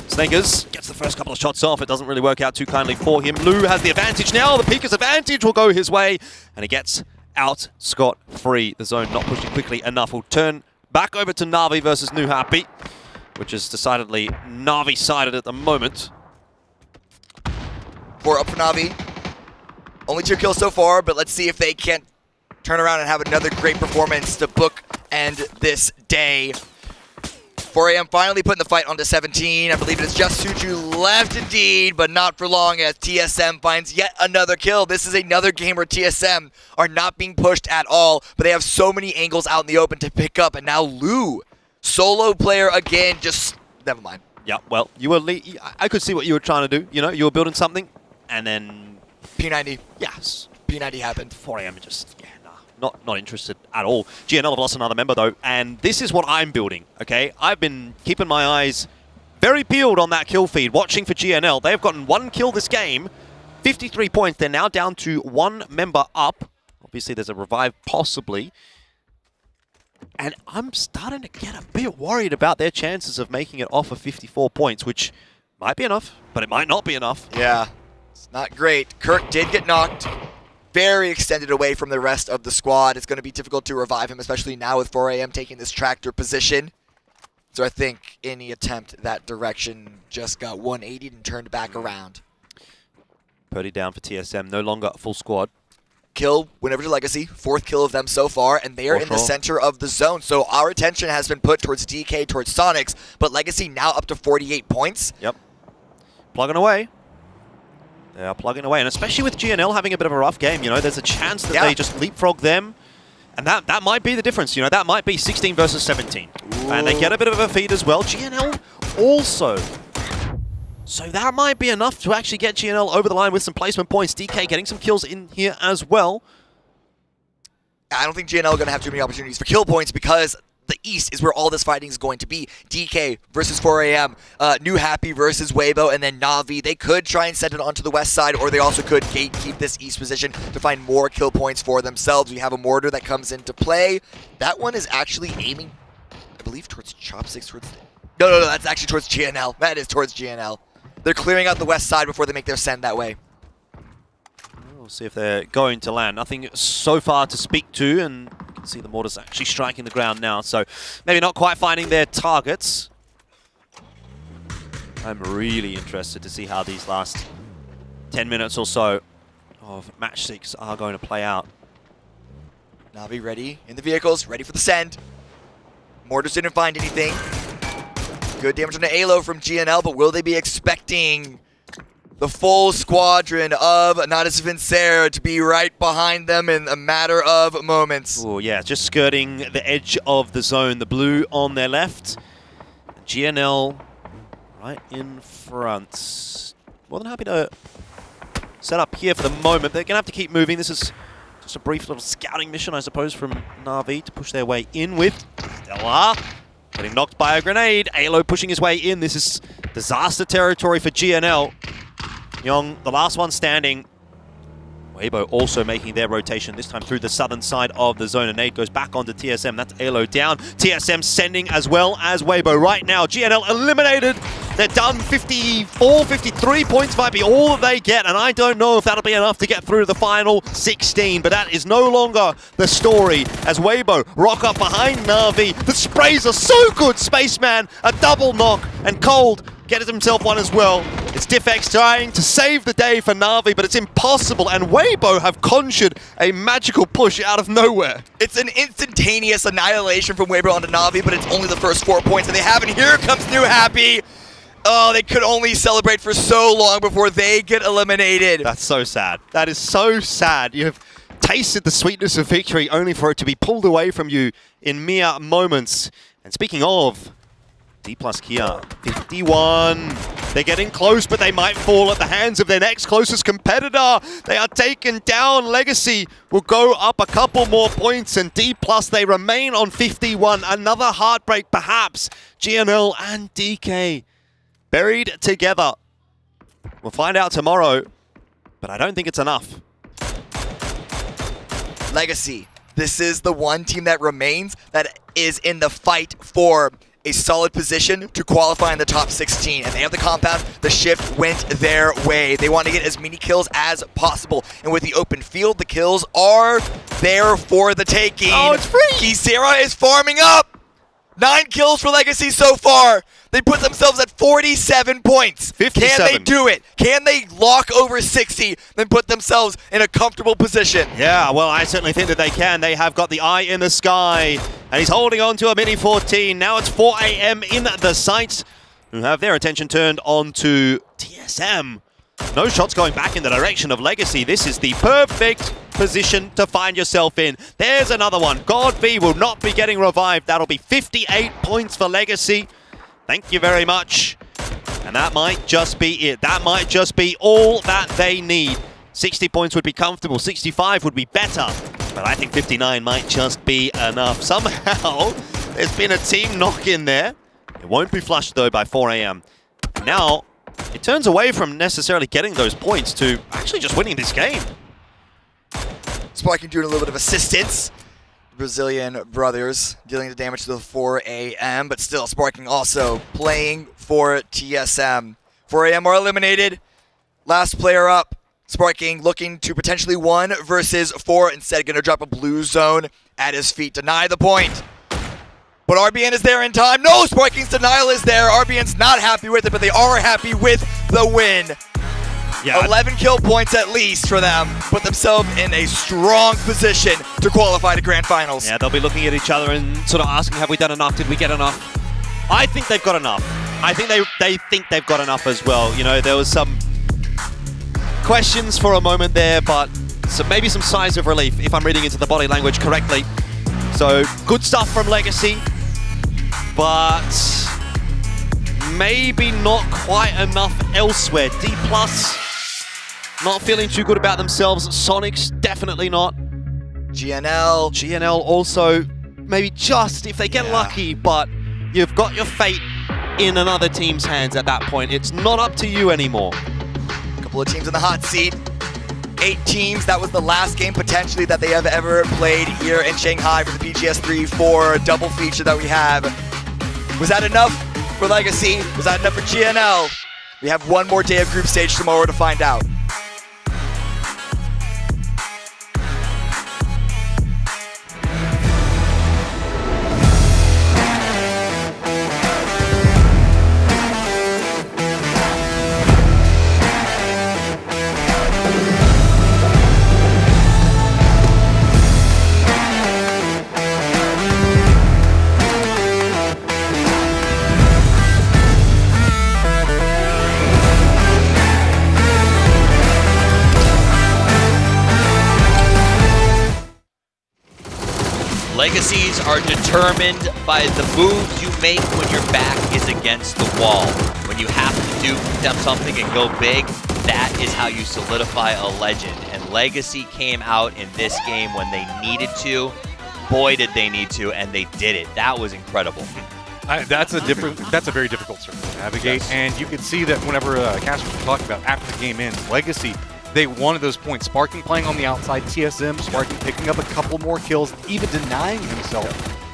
Snakers gets the first couple of shots off. It doesn't really work out too kindly for him. Lou has the advantage now. The Pika's advantage will go his way. And he gets out scot-free. The zone not pushing quickly enough. We'll turn back over to Na'Vi versus New Happy, which is decidedly Na'Vi-sided at the moment. 4 up for Na'Vi. Only 2 kills so far, but let's see if they can't turn around and have another great performance to bookend this day. 4 AM finally putting the fight onto 17. I believe it is just Suju left indeed, but not for long as TSM finds yet another kill. This is another game where TSM are not being pushed at all, but they have so many angles out in the open to pick up. And now Lou, solo player again, just never mind. Yeah, well, you were. I could see what you were trying to do. You know, you were building something, and then P90. Yes, P90 happened. 4 AM just not interested at all. GNL have lost another member though, and this is what I'm building. Okay, I've been keeping my eyes very peeled on that kill feed, watching for GNL. They have gotten 1 kill this game, 53 points. They're now down to 1 member up. Obviously, there's a revive possibly. And I'm starting to get a bit worried about their chances of making it off of 54 points, which might be enough, but it might not be enough. Yeah, it's not great. Kirk did get knocked very extended away from the rest of the squad. It's going to be difficult to revive him, especially now with 4 AM taking this tractor position. So I think any attempt that direction just got 180'd and turned back around. Purdy down for TSM, no longer full squad. Kill, win over to Legacy, 4th kill of them so far, and they are in the center of the zone. So our attention has been put towards DK, towards Sonics, but Legacy now up to 48 points. Yep. Plugging away. They are plugging away, and especially with GNL having a bit of a rough game, you know, there's a chance that they just leapfrog them, and that might be the difference, you know, that might be 16 versus 17. Ooh. And they get a bit of a feed as well. GNL also. So that might be enough to actually get GNL over the line with some placement points. DK getting some kills in here as well. I don't think GNL are going to have too many opportunities for kill points because the East is where all this fighting is going to be. DK versus 4 AM, New Happy versus Weibo, and then Na'Vi. They could try and send it onto the west side, or they also could gatekeep this East position to find more kill points for themselves. We have a mortar that comes into play. That one is actually aiming, I believe, towards Chopsticks. Towards no, that's actually towards GNL. That is towards GNL. They're clearing out the west side before they make their send that way. We'll see if they're going to land. Nothing so far to speak to, and you can see the mortars actually striking the ground now, so maybe not quite finding their targets. I'm really interested to see how these last 10 minutes or so of match 6 are going to play out. Na'Vi ready in the vehicles, ready for the send. Mortars didn't find anything. Good damage on the Alo from GNL, but will they be expecting the full squadron of Nadas Vincer to be right behind them in a matter of moments? Oh yeah, just skirting the edge of the zone. The blue on their left. GNL right in front. More than happy to set up here for the moment. They're going to have to keep moving. This is just a brief little scouting mission, I suppose, from Na'Vi to push their way in with Stella. Getting knocked by a grenade. Alo pushing his way in. This is disaster territory for GNL. Young, the last one standing. Weibo also making their rotation, this time through the southern side of the zone. A nade goes back onto TSM. That's Alo down. TSM sending as well as Weibo. Right now, GNL eliminated. They're done. 54, 53 points might be all that they get, and I don't know if that'll be enough to get through the final 16, but that is no longer the story as Weibo rock up behind Na'Vi. The sprays are so good, Spaceman. A double knock, and Cold gets himself one as well. It's Diffx trying to save the day for Na'Vi, but it's impossible, and Weibo have conjured a magical push out of nowhere. It's an instantaneous annihilation from Weibo onto Na'Vi, but it's only the first 4 points that they have, and here comes New Happy. Oh, they could only celebrate for so long before they get eliminated. That's so sad. That is so sad. You have tasted the sweetness of victory only for it to be pulled away from you in mere moments. And speaking of, D+ Kia, 51. They're getting close, but they might fall at the hands of their next closest competitor. They are taken down. Legacy will go up a couple more points, and D+ they remain on 51. Another heartbreak, perhaps. GNL and DK buried together. We'll find out tomorrow, but I don't think it's enough. Legacy, this is the one team that remains that is in the fight for a solid position to qualify in the top 16, and they have the compound. The shift went their way. They want to get as many kills as possible, and with the open field, the kills are there for the taking. Oh, it's free! Kisera is farming up. 9 kills for Legacy so far. They put themselves at 47 points. 57. Can they do it? Can they lock over 60, then put themselves in a comfortable position? Yeah, well, I certainly think that they can. They have got the eye in the sky, and he's holding on to a Mini 14. Now it's 4 AM in the sights, who have their attention turned on to TSM. No shots going back in the direction of Legacy. This is the perfect position to find yourself in. There's another one. God V will not be getting revived. That'll be 58 points for Legacy. Thank you very much. And that might just be it. That might just be all that they need. 60 points would be comfortable. 65 would be better. But I think 59 might just be enough. Somehow, there's been a team knock in there. It won't be flushed, though, by 4 AM. And now, it turns away from necessarily getting those points to actually just winning this game. Sparking doing a little bit of assistance. Brazilian brothers dealing the damage to the 4 AM, but still Sparking also playing for TSM. 4 AM are eliminated. Last player up. Sparking looking to potentially 1 versus 4. Instead, going to drop a blue zone at his feet. Deny the point. But RBN is there in time. No, Sparking's denial is there. RBN's not happy with it, but they are happy with the win. Yeah. 11 kill points at least for them. Put themselves in a strong position to qualify to Grand Finals. Yeah, they'll be looking at each other and sort of asking, have we done enough? Did we get enough? I think they've got enough. I think they think they've got enough as well. You know, there was some questions for a moment there, but maybe some sighs of relief, if I'm reading into the body language correctly. So, good stuff from Legacy, but maybe not quite enough elsewhere. D+, not feeling too good about themselves. Sonics, definitely not. GNL also, maybe just if they get lucky, but you've got your fate in another team's hands at that point. It's not up to you anymore. A couple of teams in the hot seat. 8 teams. That was the last game potentially that they have ever played here in Shanghai for the PGS 3-4 double feature that we have. Was that enough for Legacy? Was that enough for GNL? We have one more day of group stage tomorrow to find out. Legacies are determined by the moves you make when your back is against the wall. When you have to do something and go big, that is how you solidify a legend. And Legacy came out in this game when they needed to. Boy, did they need to, and they did it. That was incredible. That's a very difficult circle to navigate, Yes. and you could see that whenever Cash was talking about after the game ends, Legacy, they wanted those points. Sparking playing on the outside, TSM, Sparking picking up a couple more kills, even denying himself.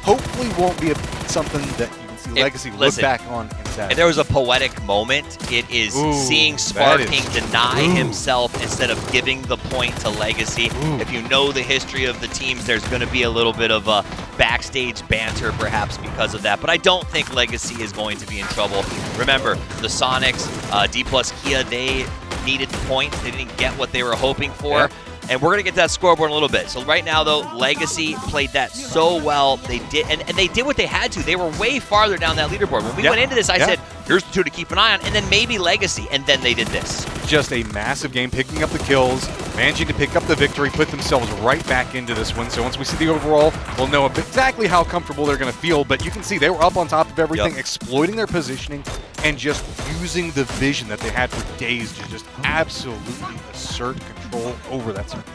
Hopefully won't be something that you can see Legacy look back on and say. If there was a poetic moment, it is seeing Sparking deny himself instead of giving the point to Legacy. If you know the history of the teams, there's going to be a little bit of a backstage banter perhaps because of that. But I don't think Legacy is going to be in trouble. Remember, the Sonics, D+ Kia, they needed the points. They didn't get what they were hoping for. Yeah. And we're going to get to that scoreboard in a little bit. So right now, though, Legacy played that so well. They did, and they did what they had to. They were way farther down that leaderboard. When we went into this, I said Here's the two to keep an eye on, and then maybe Legacy, and then they did this. Just a massive game, picking up the kills, managing to pick up the victory, put themselves right back into this one. So once we see the overall, we'll know exactly how comfortable they're going to feel. But you can see they were up on top of everything, exploiting their positioning, and just using the vision that they had for days to just absolutely assert control over that circle.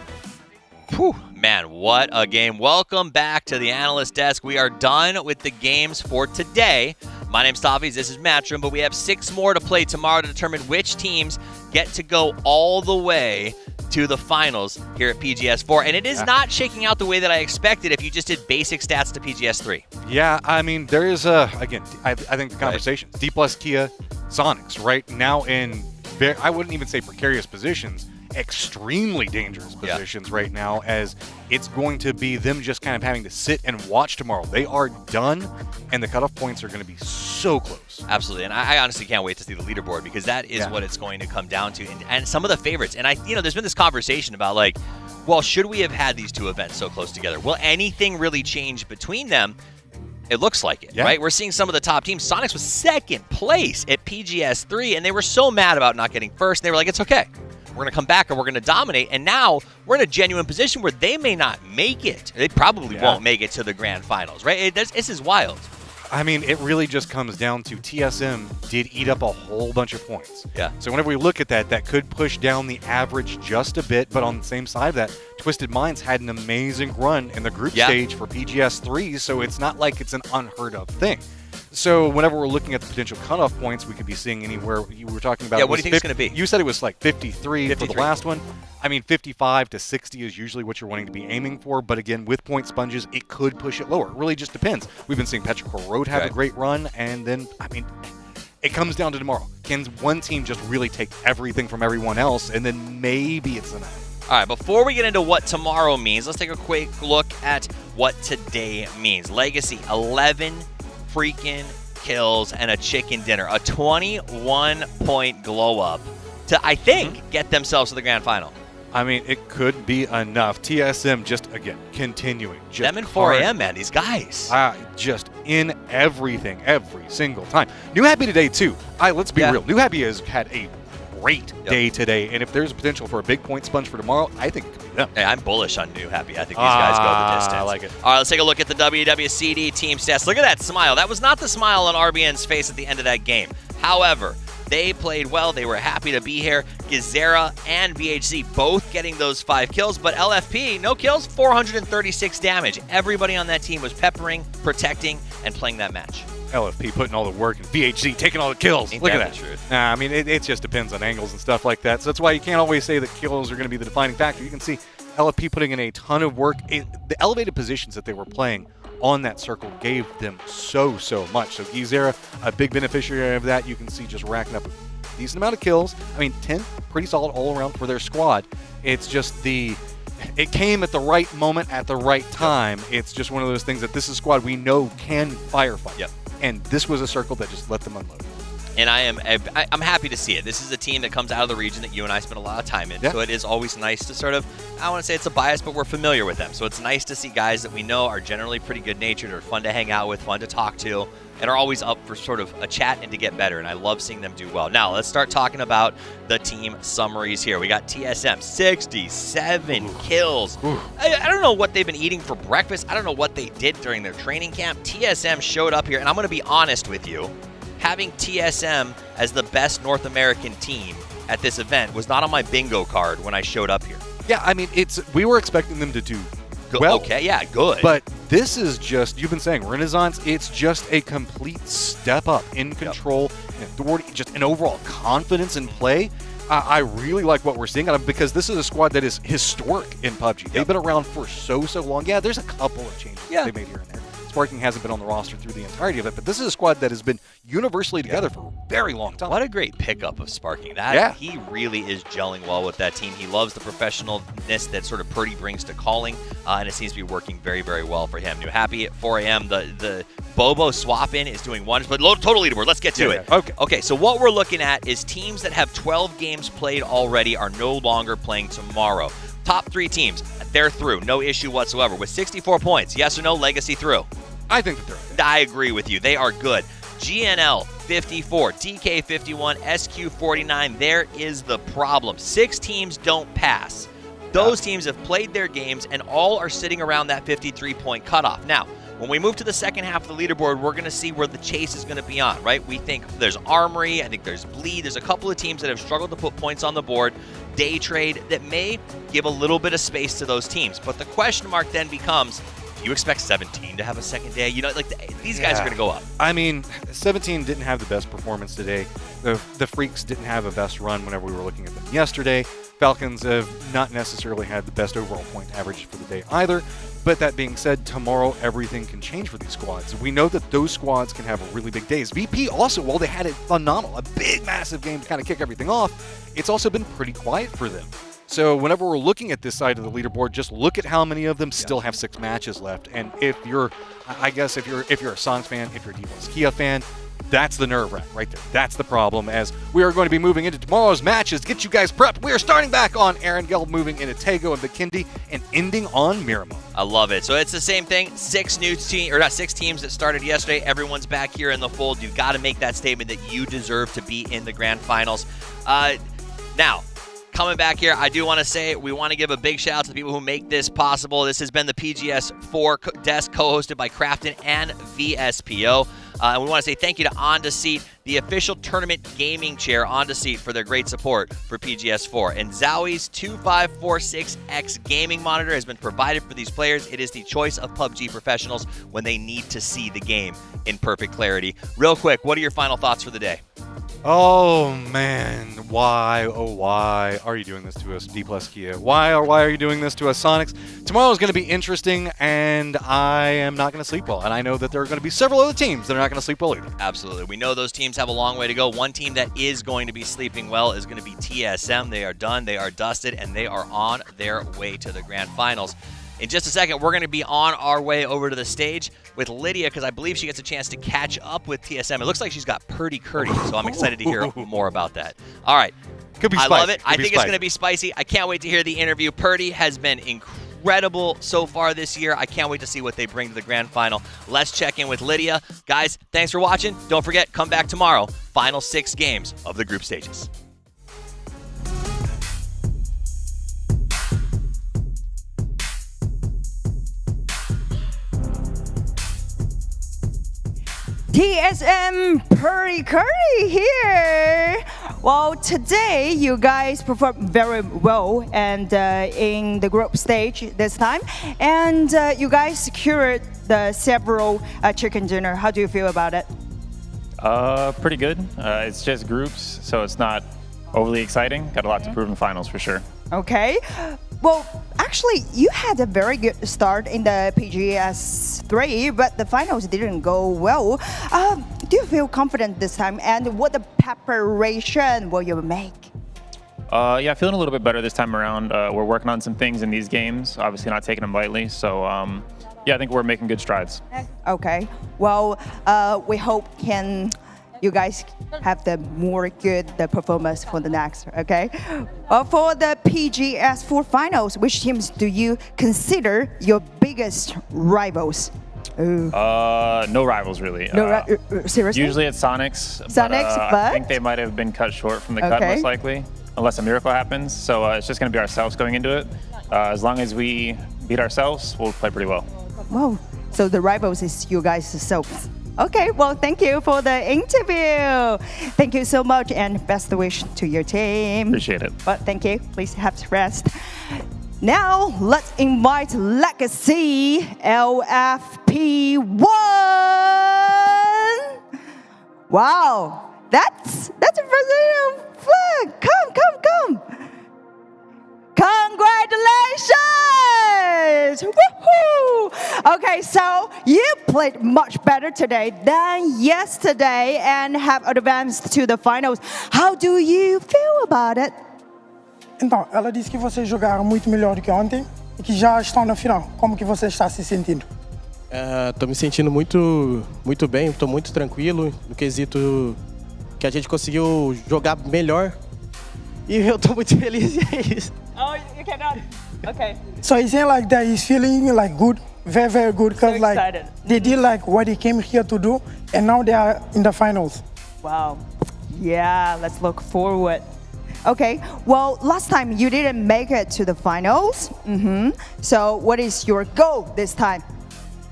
Whew, man, what a game. Welcome back to the Analyst Desk. We are done with the games for today. My name's Taviz, this is Matchroom, but we have 6 more to play tomorrow to determine which teams get to go all the way to the finals here at PGS 4. And it is not shaking out the way that I expected if you just did basic stats to PGS 3. Yeah, I mean, there is, again, I think the conversations, D plus Kia, Sonics, right now in, I wouldn't even say precarious positions, extremely dangerous positions right now, as it's going to be them just kind of having to sit and watch tomorrow. They are done, and the cutoff points are going to be so close. Absolutely, and I honestly can't wait to see the leaderboard, because that is what it's going to come down to, and some of the favorites. And there's been this conversation about like, well, should we have had these two events so close together? Will anything really change between them? It looks like it, right? We're seeing some of the top teams. Sonics was 2nd place at PGS 3, and they were so mad about not getting first. And they were like, it's okay. We're going to come back and we're going to dominate. And now we're in a genuine position where they may not make it. They probably won't make it to the grand finals, right? This is wild. I mean, it really just comes down to TSM did eat up a whole bunch of points. Yeah. So whenever we look at that, that could push down the average just a bit. But on the same side of that, Twisted Minds had an amazing run in the group stage for PGS 3. So it's not like it's an unheard of thing. So whenever we're looking at the potential cutoff points, we could be seeing anywhere you were talking about. Yeah, what do you think it's going to be? You said it was like 53 for the last one. I mean, 55 to 60 is usually what you're wanting to be aiming for. But again, with point sponges, it could push it lower. It really just depends. We've been seeing Petrichor Road have a great run. And then, I mean, it comes down to tomorrow. Can one team just really take everything from everyone else? And then maybe it's enough. All right, before we get into what tomorrow means, let's take a quick look at what today means. Legacy, 11 freaking kills and a chicken dinner. A 21-point glow up to, I think, get themselves to the grand final. I mean, it could be enough. TSM just, again, continuing. Just them and 4AM, man, these guys. Just in everything, every single time. New Happy today, too. Let's be real. New Happy has had a great day today, and if there's potential for a big point sponge for tomorrow, I think it could be them. Hey, I'm bullish on New Happy. I think these guys go the distance. I like it. All right, let's take a look at the WWCD team stats. Look at that smile. That was not the smile on RBN's face at the end of that game. However, they played well. They were happy to be here. Gizera and BHC both getting those 5 kills, but LFP, no kills, 436 damage. Everybody on that team was peppering, protecting, and playing that match. LFP putting all the work and VHC taking all the kills. Ain't Look that at the that. truth? Nah, I mean, it just depends on angles and stuff like that. So that's why you can't always say that kills are going to be the defining factor. You can see LFP putting in a ton of work. The elevated positions that they were playing on that circle gave them so much. So Gizera, a big beneficiary of that. You can see just racking up a decent amount of kills. I mean, 10 pretty solid all around for their squad. It's just it came at the right moment at the right time. It's just one of those things that this is a squad we know can firefight. Yep. And this was a circle that just let them unload. And I'm happy to see it. This is a team that comes out of the region that you and I spent a lot of time in. So it is always nice to sort of, I don't want to say it's a bias, but we're familiar with them. So it's nice to see guys that we know are generally pretty good-natured, are fun to hang out with, fun to talk to, and are always up for sort of a chat and to get better. And I love seeing them do well. Now, let's start talking about the team summaries here. We got TSM, 67 kills. I don't know what they've been eating for breakfast. I don't know what they did during their training camp. TSM showed up here, and I'm going to be honest with you. Having TSM as the best North American team at this event was not on my bingo card when I showed up here. Yeah, I mean, we were expecting them to do well. Okay, yeah, good. But this is just, you've been saying, Renaissance, it's just a complete step up in control and authority, just an overall confidence in play. I really like what we're seeing out of them because this is a squad that is historic in PUBG. They've been around for so long. Yeah, there's a couple of changes they made here and there. Sparking hasn't been on the roster through the entirety of it, but this is a squad that has been universally together for a very long time. What a great pickup of Sparking. He really is gelling well with that team. He loves the professionalness that sort of Purdy brings to calling, and it seems to be working very, very well for him. New Happy at 4 a.m. The Bobo swap-in is doing wonders, but total leaderboard, let's get to it. Okay, so what we're looking at is teams that have 12 games played already are no longer playing tomorrow. Top 3 teams, they're through. No issue whatsoever. With 64 points, yes or no, Legacy through? I think that they're okay. I agree with you. They are good. GNL 54, DK 51, SQ 49. There is the problem. 6 teams don't pass. Those teams have played their games and all are sitting around that 53-point cutoff. Now, when we move to the second half of the leaderboard, we're going to see where the chase is going to be on, right? We think there's Armory, I think there's Bleed. There's a couple of teams that have struggled to put points on the board. Day Trade that may give a little bit of space to those teams. But the question mark then becomes, you expect 17 to have a second day? You know, like these guys are going to go up. I mean, 17 didn't have the best performance today. The Freaks didn't have a best run whenever we were looking at them yesterday. Falcons have not necessarily had the best overall point average for the day either. But that being said, tomorrow everything can change for these squads. We know that those squads can have really big days. VP also, while they had a phenomenal, a big, massive game to kind of kick everything off, it's also been pretty quiet for them. So whenever we're looking at this side of the leaderboard, just look at how many of them still have 6 matches left. And if you're, I guess if you're a Sonics fan, if you're a D1's Kia fan, that's the nerve wrack right there. That's the problem, as we are going to be moving into tomorrow's matches. Get you guys prepped. We are starting back on Erangel, moving into Tego and Bikindi, and ending on Miramar. I love it. So it's the same thing. 6 teams that started yesterday. Everyone's back here in the fold. You've got to make that statement that you deserve to be in the grand finals. Now, coming back here, I do want to say we want to give a big shout out to the people who make this possible. This has been the PGS 4 desk co-hosted by Crafton and VSPO. And we want to say thank you to Onda Seat, the official tournament gaming chair, Onda Seat, for their great support for PGS 4. And Zowie's 2546X gaming monitor has been provided for these players. It is the choice of PUBG professionals when they need to see the game in perfect clarity. Real quick, what are your final thoughts for the day? Oh man, why, oh why are you doing this to us, D+ Kia? Why are you doing this to us, Sonics? Tomorrow is going to be interesting, and I am not going to sleep well. And I know that there are going to be several other teams that are not going to sleep well either. Absolutely. We know those teams have a long way to go. One team that is going to be sleeping well is going to be TSM. They are done, they are dusted, and they are on their way to the grand finals. In just a second, we're going to be on our way over to the stage with Lydia, because I believe she gets a chance to catch up with TSM. It looks like she's got Purdy Curdy, so I'm excited to hear more about that. All right. Could be I spicy. love it. I think it's going to be spicy. I can't wait to hear the interview. Purdy has been incredible so far this year. I can't wait to see what they bring to the grand final. Let's check in with Lydia. Guys, thanks for watching. Don't forget, come back tomorrow. Final 6 games of the group stages. TSM Purdy Curry here. Well, today you guys performed very well and in the group stage this time, and you guys secured the several chicken dinner. How do you feel about it? Pretty good. It's just groups, so it's not overly exciting. Got a lot to prove in finals for sure. Okay. Well, actually, you had a very good start in the PGS 3, but the finals didn't go well. Do you feel confident this time? And what the preparation will you make? Yeah, feeling a little bit better this time around. We're working on some things in these games, obviously not taking them lightly. So, yeah, I think we're making good strides. Okay. Well, we hope you guys have the more good performance for the next, okay? For the PGS 4 finals, which teams do you consider your biggest rivals? No rivals, really. Seriously? Usually it's Sonics. Sonics, but? I think they might have been cut short from the cut, most likely, unless a miracle happens. So it's just going to be ourselves going into it. As long as we beat ourselves, we'll play pretty well. Wow. So the rivals is you guys selves. Okay, well, thank you for the interview. Thank you so much, and best wish to your team. Appreciate it. But thank you. Please have rest. Now, let's invite Legacy LFP1. Wow, that's a Brazilian flag. Come. Congratulations! Woohoo! Okay, so you played much better today than yesterday and have advanced to the finals. How do you feel about it? Então, ela disse que vocês jogaram muito melhor do que ontem e que já estão na final. Como que você está se sentindo? Estou me sentindo muito bem, estou muito tranquilo no quesito que a gente conseguiu jogar melhor. E eu estou muito feliz, e é isso. Oh, you cannot. Okay. So he's saying like that he's feeling like good Very, very good because like they did like what they came here to do, and now they are in the finals. Wow. Yeah, let's look forward. Okay, well, last time you didn't make it to the finals. So what is your goal this time?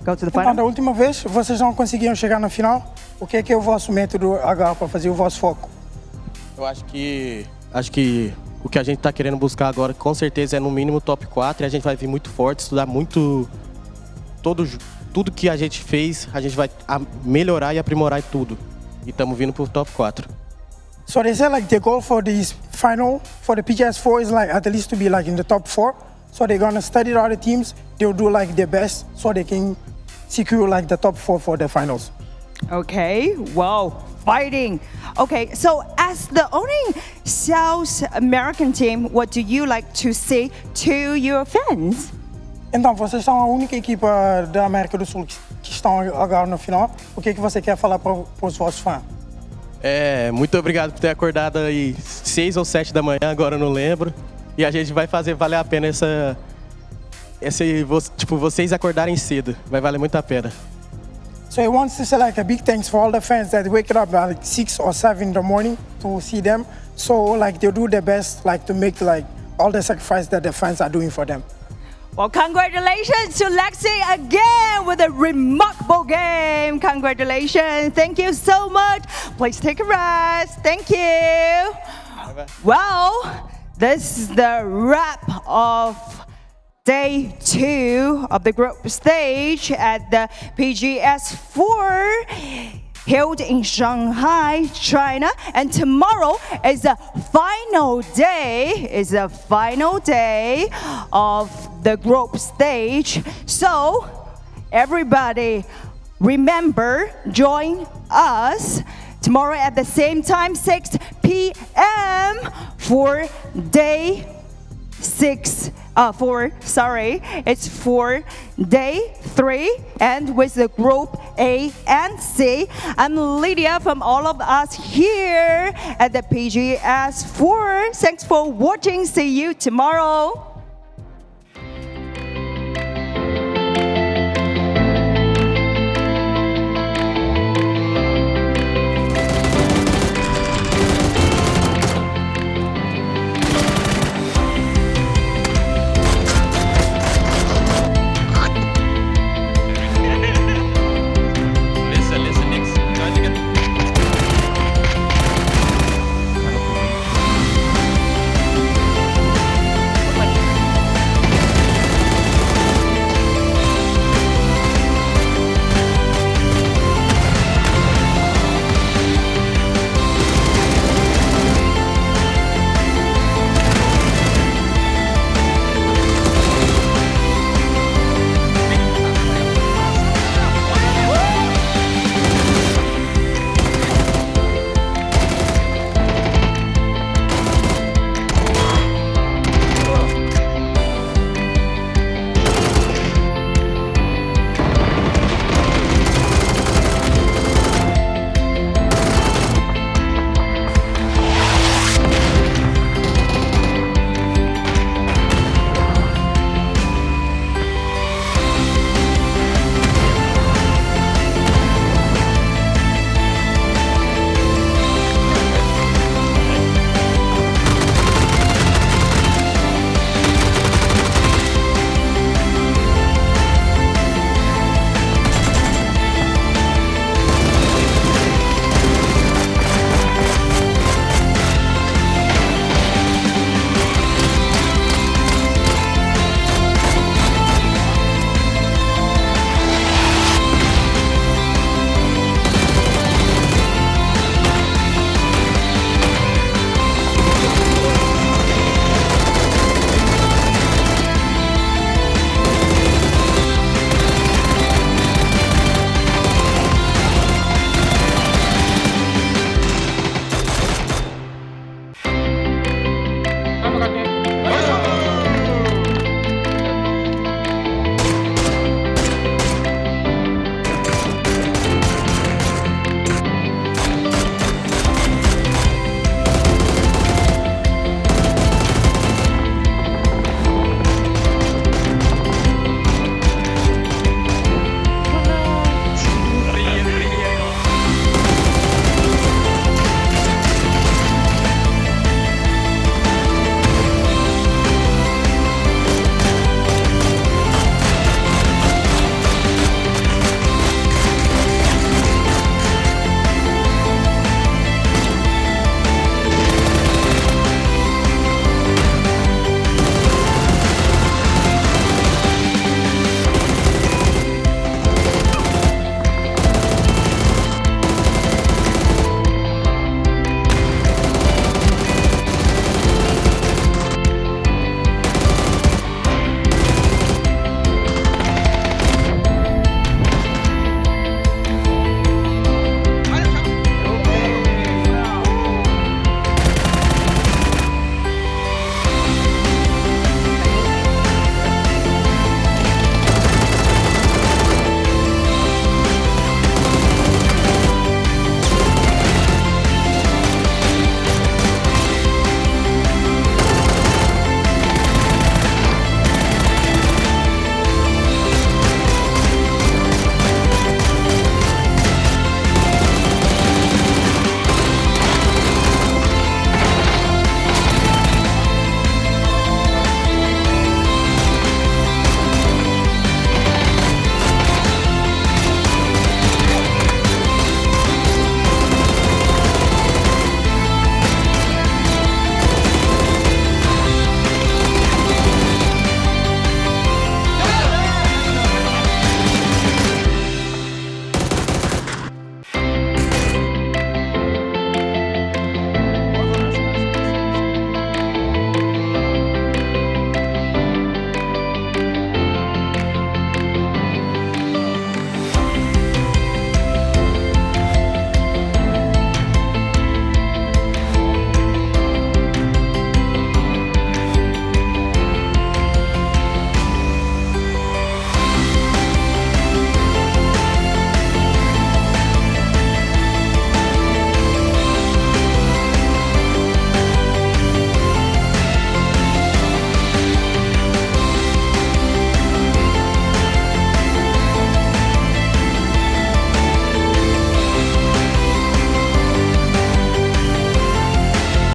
Go to the Então, final? da última vez, vocês não conseguiram chegar na final. O que é o vosso método agora para fazer o vosso foco? Eu acho que o que a gente está querendo buscar agora, com certeza, é no mínimo top 4. E a gente vai vir muito forte, estudar muito tudo que a gente fez, a gente vai melhorar e aprimorar tudo. E estamos vindo para o top 4. So they say like the goal for this final for the PGS4 is like at least to be like in the top 4. So they're gonna study the other teams. They'll do like their best so they can secure like the top 4 for the finals. Okay, wow, fighting. Okay, so as the only South American team, what do you like to say to your fans? Então, vocês são a única equipa da América do Sul que estão agora no final. O que você quer falar para os vossos fãs? Muito obrigado por ter acordado aí 6 ou 7 da manhã, agora eu não lembro. E a gente vai fazer valer a pena vocês acordarem cedo. Vai valer muito a pena. So he wants to say like a big thanks for all the fans that wake up at like 6 or 7 in the morning to see them. So like they do their best like to make like all the sacrifice that the fans are doing for them. Well, congratulations to Lexi again with a remarkable game. Congratulations. Thank you so much. Please take a rest. Thank you. Well, this is the wrap of Day 2 of the group stage at the PGS4 held in Shanghai, China. And tomorrow is the final day of the group stage. So everybody remember, join us tomorrow at the same time, 6 p.m. for day 6. It's for day 3 and with the group A and C. I'm Lydia from all of us here at the PGS4. Thanks for watching. See you tomorrow.